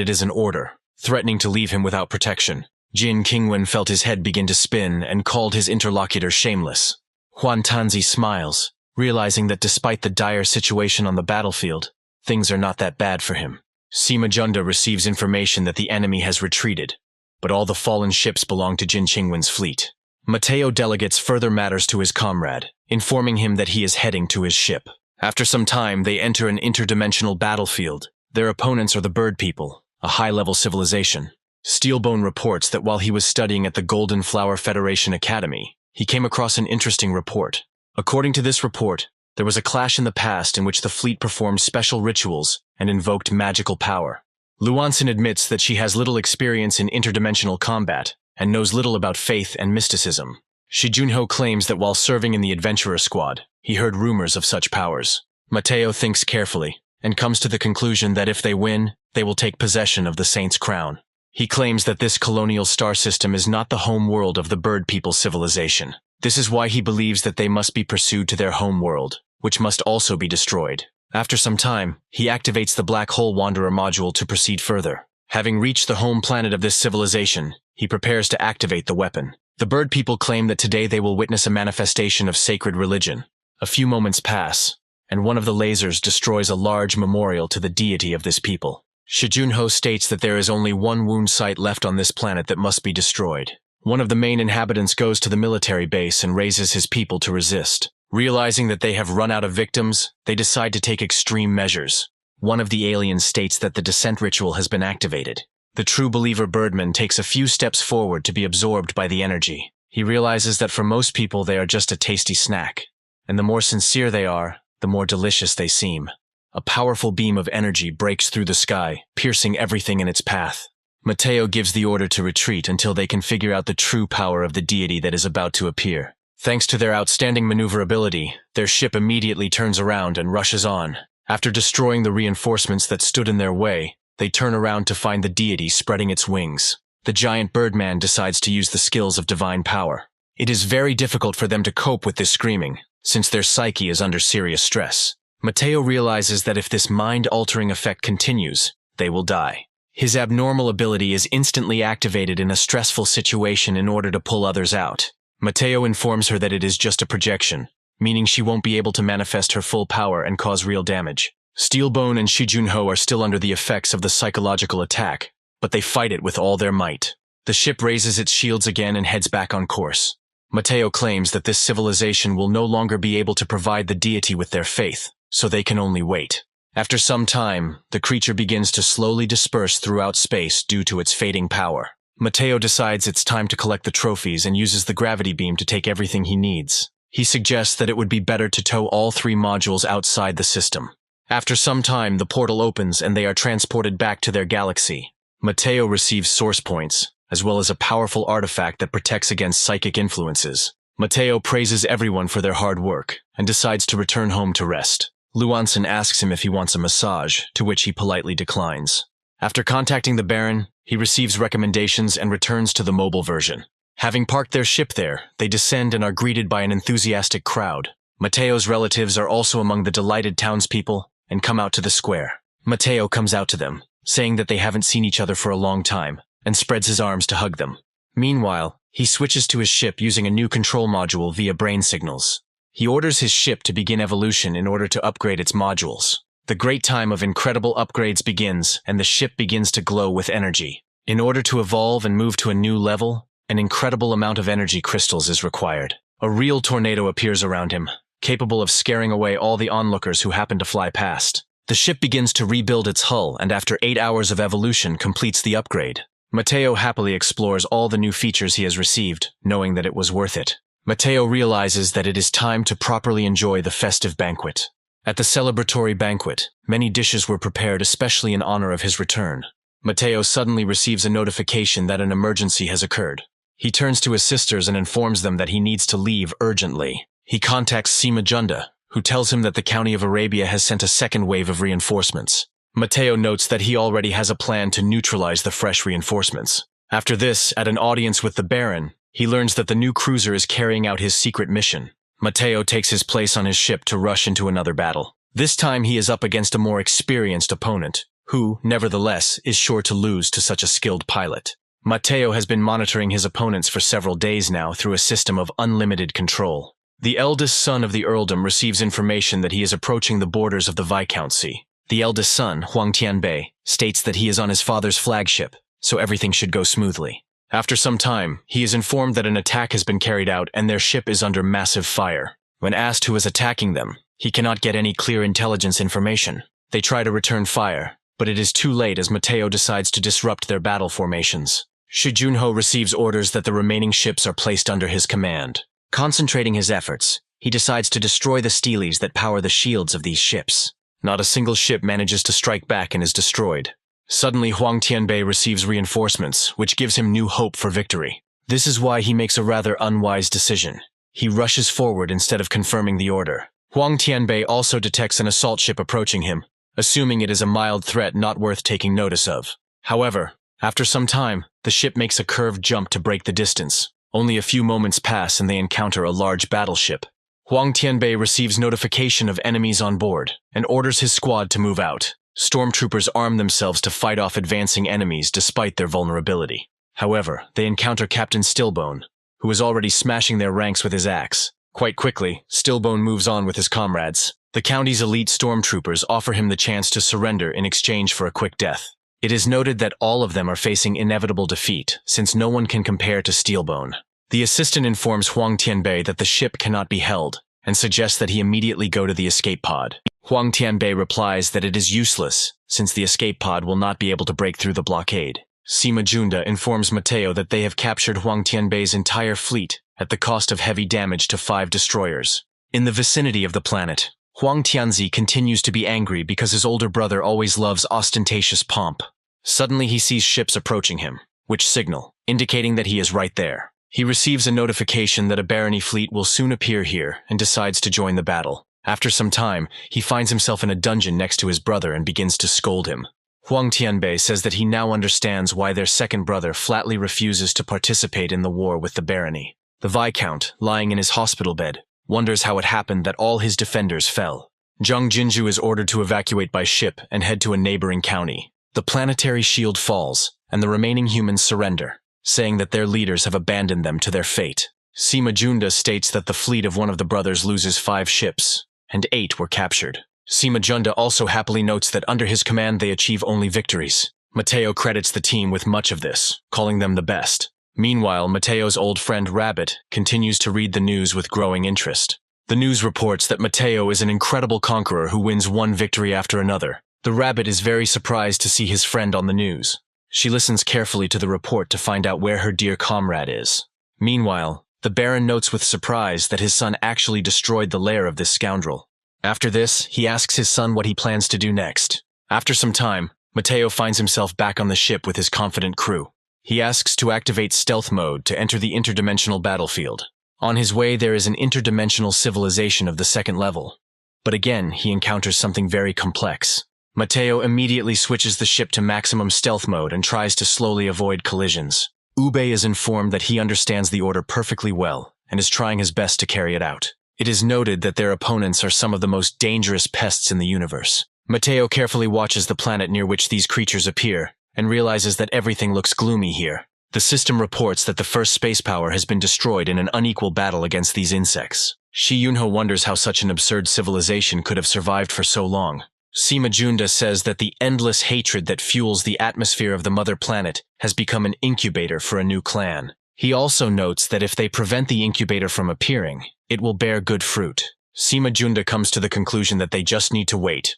it is an order, threatening to leave him without protection. Jin Qingwen felt his head begin to spin and called his interlocutor shameless. Huang Tanzi smiles, realizing that despite the dire situation on the battlefield, things are not that bad for him. Sima Junda receives information that the enemy has retreated, but all the fallen ships belong to Jin Qingwen's fleet. Mateo delegates further matters to his comrade, informing him that he is heading to his ship. After some time, they enter an interdimensional battlefield. Their opponents are the Bird People, a high-level civilization. Steelbone reports that while he was studying at the Golden Flower Federation Academy, he came across an interesting report. According to this report, there was a clash in the past in which the fleet performed special rituals and invoked magical power. Luanson admits that she has little experience in interdimensional combat and knows little about faith and mysticism. Shi Junho claims that while serving in the Adventurer Squad, he heard rumors of such powers. Mateo thinks carefully and comes to the conclusion that if they win, they will take possession of the Saint's Crown. He claims that this colonial star system is not the home world of the Bird People civilization. This is why he believes that they must be pursued to their home world. which must also be destroyed. After some time, he activates the Black Hole Wanderer module to proceed further. Having reached the home planet of this civilization, he prepares to activate the weapon. The bird people claim that today they will witness a manifestation of sacred religion. A few moments pass, and one of the lasers destroys a large memorial to the deity of this people. Shijunho states that there is only one wound site left on this planet that must be destroyed. One of the main inhabitants goes to the military base and raises his people to resist. Realizing that they have run out of victims, they decide to take extreme measures. One of the aliens states that the descent ritual has been activated. The true believer Birdman takes a few steps forward to be absorbed by the energy. He realizes that for most people they are just a tasty snack, and the more sincere they are, the more delicious they seem. A powerful beam of energy breaks through the sky, piercing everything in its path. Mateo gives the order to retreat until they can figure out the true power of the deity that is about to appear. Thanks to their outstanding maneuverability, their ship immediately turns around and rushes on. After destroying the reinforcements that stood in their way, they turn around to find the deity spreading its wings. The giant birdman decides to use the skills of divine power. It is very difficult for them to cope with this screaming, since their psyche is under serious stress. Mateo realizes that if this mind-altering effect continues, they will die. His abnormal ability is instantly activated in a stressful situation in order to pull others out. Mateo informs her that it is just a projection, meaning she won't be able to manifest her full power and cause real damage. Steelbone and Shijunho are still under the effects of the psychological attack, but they fight it with all their might. The ship raises its shields again and heads back on course. Mateo claims that this civilization will no longer be able to provide the deity with their faith, so they can only wait. After some time, the creature begins to slowly disperse throughout space due to its fading power. Mateo decides it's time to collect the trophies and uses the gravity beam to take everything he needs. He suggests that it would be better to tow all 3 modules outside the system. After some time, the portal opens and they are transported back to their galaxy. Mateo receives source points, as well as a powerful artifact that protects against psychic influences. Mateo praises everyone for their hard work and decides to return home to rest. Luanson asks him if he wants a massage, to which he politely declines. After contacting the Baron, he receives recommendations and returns to the mobile version. Having parked their ship there, they descend and are greeted by an enthusiastic crowd. Mateo's relatives are also among the delighted townspeople and come out to the square. Mateo comes out to them, saying that they haven't seen each other for a long time, and spreads his arms to hug them. Meanwhile, he switches to his ship using a new control module via brain signals. He orders his ship to begin evolution in order to upgrade its modules. The great time of incredible upgrades begins, and the ship begins to glow with energy. In order to evolve and move to a new level, an incredible amount of energy crystals is required. A real tornado appears around him, capable of scaring away all the onlookers who happen to fly past. The ship begins to rebuild its hull and after 8 hours of evolution completes the upgrade. Mateo happily explores all the new features he has received, knowing that it was worth it. Mateo realizes that it is time to properly enjoy the festive banquet. At the celebratory banquet, many dishes were prepared especially in honor of his return. Mateo suddenly receives a notification that an emergency has occurred. He turns to his sisters and informs them that he needs to leave urgently. He contacts Sima Junda, who tells him that the County of Arabia has sent a second wave of reinforcements. Mateo notes that he already has a plan to neutralize the fresh reinforcements. After this, at an audience with the Baron, he learns that the new cruiser is carrying out his secret mission. Mateo takes his place on his ship to rush into another battle. This time he is up against a more experienced opponent, who, nevertheless, is sure to lose to such a skilled pilot. Mateo has been monitoring his opponents for several days now through a system of unlimited control. The eldest son of the earldom receives information that he is approaching the borders of the Viscountcy. The eldest son, Huang Tianbei, states that he is on his father's flagship, so everything should go smoothly. After some time, he is informed that an attack has been carried out and their ship is under massive fire. When asked who is attacking them, he cannot get any clear intelligence information. They try to return fire, but it is too late as Mateo decides to disrupt their battle formations. Shijunho receives orders that the remaining ships are placed under his command. Concentrating his efforts, he decides to destroy the steles that power the shields of these ships. Not a single ship manages to strike back and is destroyed. Suddenly, Huang Tianbei receives reinforcements, which gives him new hope for victory. This is why he makes a rather unwise decision. He rushes forward instead of confirming the order. Huang Tianbei also detects an assault ship approaching him, assuming it is a mild threat not worth taking notice of. However, after some time, the ship makes a curved jump to break the distance. Only a few moments pass and they encounter a large battleship. Huang Tianbei receives notification of enemies on board and orders his squad to move out. Stormtroopers arm themselves to fight off advancing enemies despite their vulnerability. However, they encounter Captain Stillbone, who is already smashing their ranks with his axe. Quite quickly, Stillbone moves on with his comrades. The county's elite stormtroopers offer him the chance to surrender in exchange for a quick death. It is noted that all of them are facing inevitable defeat, since no one can compare to Steelbone. The assistant informs Huang Tianbei that the ship cannot be held, and suggests that he immediately go to the escape pod. Huang Tianbei replies that it is useless, since the escape pod will not be able to break through the blockade. Sima Junda informs Mateo that they have captured Huang Tianbei's entire fleet at the cost of heavy damage to 5 destroyers. In the vicinity of the planet, Huang Tianzi continues to be angry because his older brother always loves ostentatious pomp. Suddenly he sees ships approaching him, which signal, indicating that he is right there. He receives a notification that a barony fleet will soon appear here and decides to join the battle. After some time, he finds himself in a dungeon next to his brother and begins to scold him. Huang Tianbei says that he now understands why their second brother flatly refuses to participate in the war with the barony. The Viscount, lying in his hospital bed, wonders how it happened that all his defenders fell. Zhang Jinzhu is ordered to evacuate by ship and head to a neighboring county. The planetary shield falls, and the remaining humans surrender, saying that their leaders have abandoned them to their fate. Sima Junda states that the fleet of one of the brothers loses 5 ships, and 8 were captured. Sima Junda also happily notes that under his command they achieve only victories. Mateo credits the team with much of this, calling them the best. Meanwhile, Mateo's old friend Rabbit continues to read the news with growing interest. The news reports that Mateo is an incredible conqueror who wins one victory after another. The Rabbit is very surprised to see his friend on the news. She listens carefully to the report to find out where her dear comrade is. Meanwhile, the Baron notes with surprise that his son actually destroyed the lair of this scoundrel. After this, he asks his son what he plans to do next. After some time, Mateo finds himself back on the ship with his confident crew. He asks to activate stealth mode to enter the interdimensional battlefield. On his way, there is an interdimensional civilization of the 2nd level. But again, he encounters something very complex. Mateo immediately switches the ship to maximum stealth mode and tries to slowly avoid collisions. Ube is informed that he understands the order perfectly well and is trying his best to carry it out. It is noted that their opponents are some of the most dangerous pests in the universe. Mateo carefully watches the planet near which these creatures appear and realizes that everything looks gloomy here. The system reports that the first space power has been destroyed in an unequal battle against these insects. Shi Yunho wonders how such an absurd civilization could have survived for so long. Sima Junda says that the endless hatred that fuels the atmosphere of the mother planet has become an incubator for a new clan. He also notes that if they prevent the incubator from appearing, it will bear good fruit. Sima Junda comes to the conclusion that they just need to wait.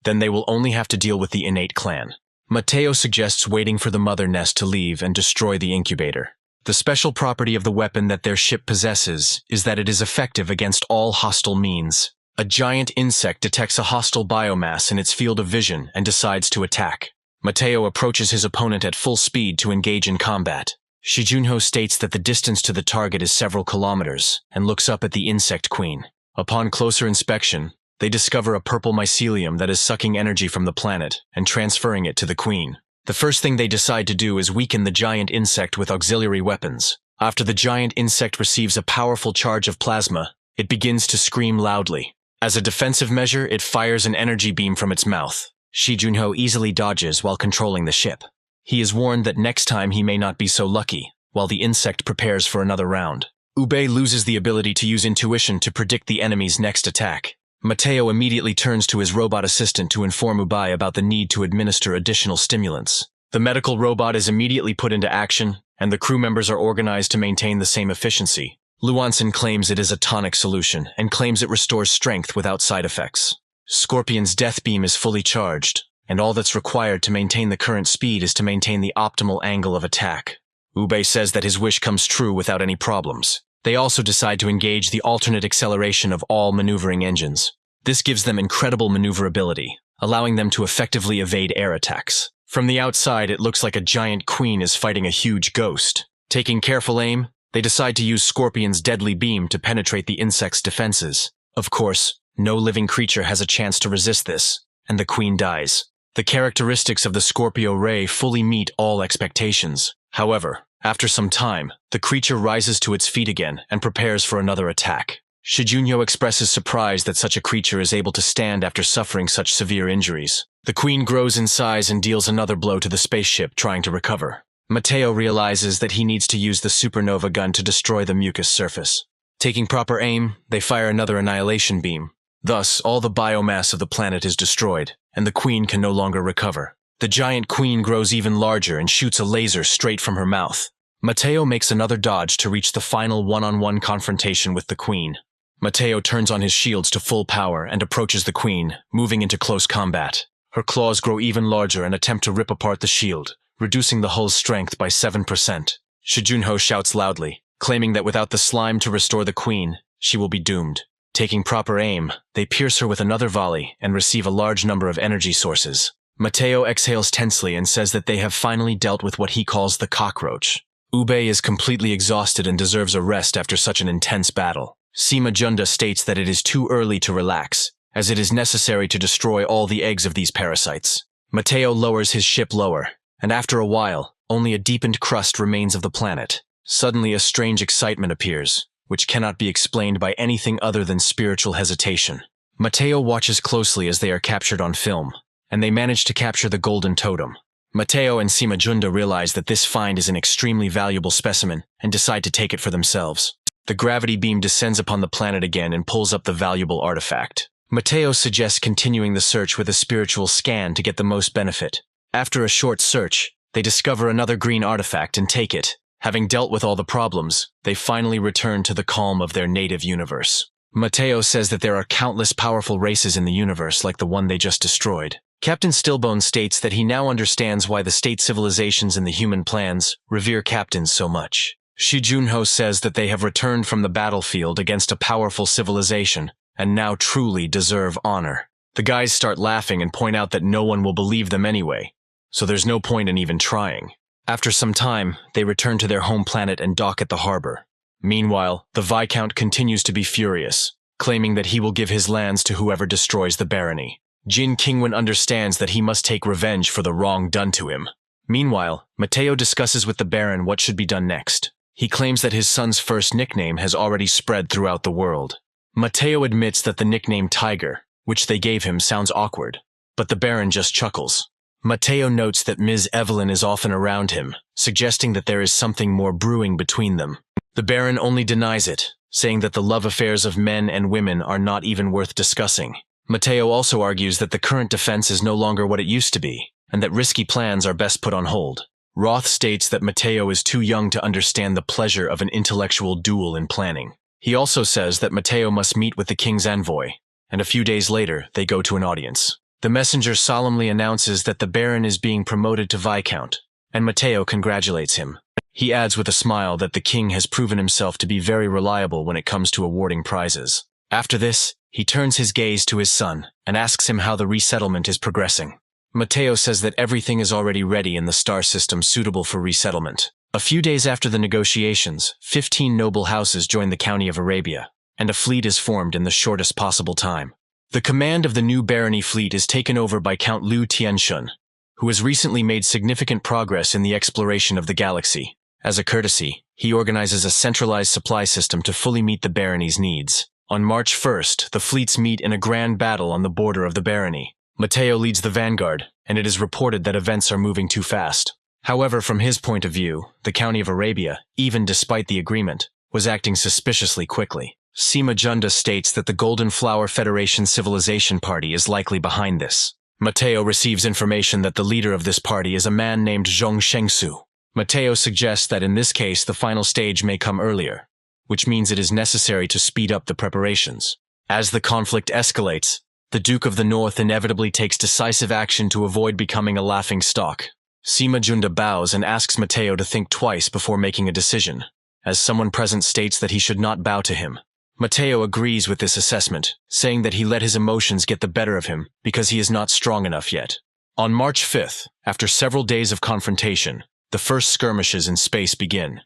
Then they will only have to deal with the innate clan. Mateo suggests waiting for the mother nest to leave and destroy the incubator. The special property of the weapon that their ship possesses is that it is effective against all hostile means. A giant insect detects a hostile biomass in its field of vision and decides to attack. Mateo approaches his opponent at full speed to engage in combat. Shi Junho states that the distance to the target is several kilometers and looks up at the insect queen. Upon closer inspection, they discover a purple mycelium that is sucking energy from the planet and transferring it to the queen. The first thing they decide to do is weaken the giant insect with auxiliary weapons. After the giant insect receives a powerful charge of plasma, it begins to scream loudly. As a defensive measure, it fires an energy beam from its mouth. Shi Junho easily dodges while controlling the ship. He is warned that next time he may not be so lucky, while the insect prepares for another round. Ube loses the ability to use intuition to predict the enemy's next attack. Mateo immediately turns to his robot assistant to inform Ubai about the need to administer additional stimulants. The medical robot is immediately put into action, and the crew members are organized to maintain the same efficiency. Luanson claims it is a tonic solution and claims it restores strength without side effects. Scorpion's death beam is fully charged, and all that's required to maintain the current speed is to maintain the optimal angle of attack. Ube says that his wish comes true without any problems. They also decide to engage the alternate acceleration of all maneuvering engines. This gives them incredible maneuverability, allowing them to effectively evade air attacks. From the outside, it looks like a giant queen is fighting a huge ghost. Taking careful aim, they decide to use Scorpion's deadly beam to penetrate the insect's defenses. Of course, no living creature has a chance to resist this, and the queen dies. The characteristics of the Scorpio ray fully meet all expectations. However, after some time, the creature rises to its feet again and prepares for another attack. Shi Junho expresses surprise that such a creature is able to stand after suffering such severe injuries. The queen grows in size and deals another blow to the spaceship, trying to recover. Mateo realizes that he needs to use the supernova gun to destroy the mucus surface. Taking proper aim, they fire another annihilation beam. Thus, all the biomass of the planet is destroyed, and the queen can no longer recover. The giant queen grows even larger and shoots a laser straight from her mouth. Mateo makes another dodge to reach the final one-on-one confrontation with the queen. Mateo turns on his shields to full power and approaches the queen, moving into close combat. Her claws grow even larger and attempt to rip apart the shield, reducing the hull's strength by 7%. Shi Junho shouts loudly, claiming that without the slime to restore the queen, she will be doomed. Taking proper aim, they pierce her with another volley and receive a large number of energy sources. Mateo exhales tensely and says that they have finally dealt with what he calls the cockroach. Ube is completely exhausted and deserves a rest after such an intense battle. Sima Junda states that it is too early to relax, as it is necessary to destroy all the eggs of these parasites. Mateo lowers his ship lower, and after a while, only a deepened crust remains of the planet. Suddenly a strange excitement appears, which cannot be explained by anything other than spiritual hesitation. Mateo watches closely as they are captured on film, and they manage to capture the golden totem. Mateo and Sima Junda realize that this find is an extremely valuable specimen and decide to take it for themselves. The gravity beam descends upon the planet again and pulls up the valuable artifact. Mateo suggests continuing the search with a spiritual scan to get the most benefit. After a short search, they discover another green artifact and take it. Having dealt with all the problems, they finally return to the calm of their native universe. Mateo says that there are countless powerful races in the universe like the one they just destroyed. Captain Stillbone states that he now understands why the state civilizations in the human plans revere captains so much. Shi Junho says that they have returned from the battlefield against a powerful civilization and now truly deserve honor. The guys start laughing and point out that no one will believe them anyway, so there's no point in even trying. After some time, they return to their home planet and dock at the harbor. Meanwhile, the Viscount continues to be furious, claiming that he will give his lands to whoever destroys the barony. Jin Qingwen understands that he must take revenge for the wrong done to him. Meanwhile, Mateo discusses with the Baron what should be done next. He claims that his son's first nickname has already spread throughout the world. Mateo admits that the nickname Tiger, which they gave him, sounds awkward, but the Baron just chuckles. Mateo notes that Ms. Evelyn is often around him, suggesting that there is something more brewing between them. The Baron only denies it, saying that the love affairs of men and women are not even worth discussing. Mateo also argues that the current defense is no longer what it used to be, and that risky plans are best put on hold. Roth states that Mateo is too young to understand the pleasure of an intellectual duel in planning. He also says that Mateo must meet with the king's envoy, and a few days later they go to an audience. The messenger solemnly announces that the Baron is being promoted to Viscount, and Mateo congratulates him. He adds with a smile that the king has proven himself to be very reliable when it comes to awarding prizes. After this, he turns his gaze to his son and asks him how the resettlement is progressing. Mateo says that everything is already ready in the star system suitable for resettlement. A few days after the negotiations, 15 noble houses join the county of Arabia, and a fleet is formed in the shortest possible time. The command of the new barony fleet is taken over by Count Liu Tianshun, who has recently made significant progress in the exploration of the galaxy. As a courtesy, he organizes a centralized supply system to fully meet the barony's needs. On March 1st, the fleets meet in a grand battle on the border of the barony. Mateo leads the vanguard, and it is reported that events are moving too fast. However, from his point of view, the county of Arabia, even despite the agreement, was acting suspiciously quickly. Sima Junda states that the Golden Flower Federation Civilization Party is likely behind this. Mateo receives information that the leader of this party is a man named Zhong Shengsu. Mateo suggests that in this case the final stage may come earlier, which means it is necessary to speed up the preparations. As the conflict escalates, the Duke of the North inevitably takes decisive action to avoid becoming a laughing stock. Sima Junda bows and asks Mateo to think twice before making a decision, as someone present states that he should not bow to him. Mateo agrees with this assessment, saying that he let his emotions get the better of him because he is not strong enough yet. On March 5th, after several days of confrontation, the first skirmishes in space begin.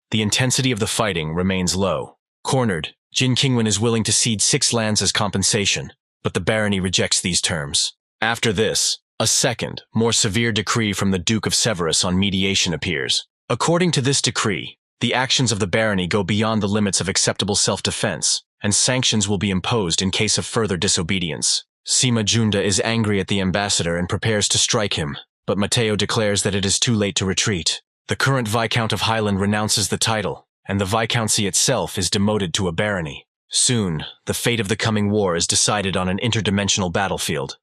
The intensity of the fighting remains low. Cornered, Jin Qingwen is willing to cede 6 lands as compensation, but the barony rejects these terms. After this, a second, more severe decree from the Duke of Severus on mediation appears. According to this decree, the actions of the barony go beyond the limits of acceptable self-defense, and sanctions will be imposed in case of further disobedience. Sima Junda is angry at the ambassador and prepares to strike him, but Mateo declares that it is too late to retreat. The current Viscount of Highland renounces the title, and the Viscountcy itself is demoted to a barony. Soon, the fate of the coming war is decided on an interdimensional battlefield.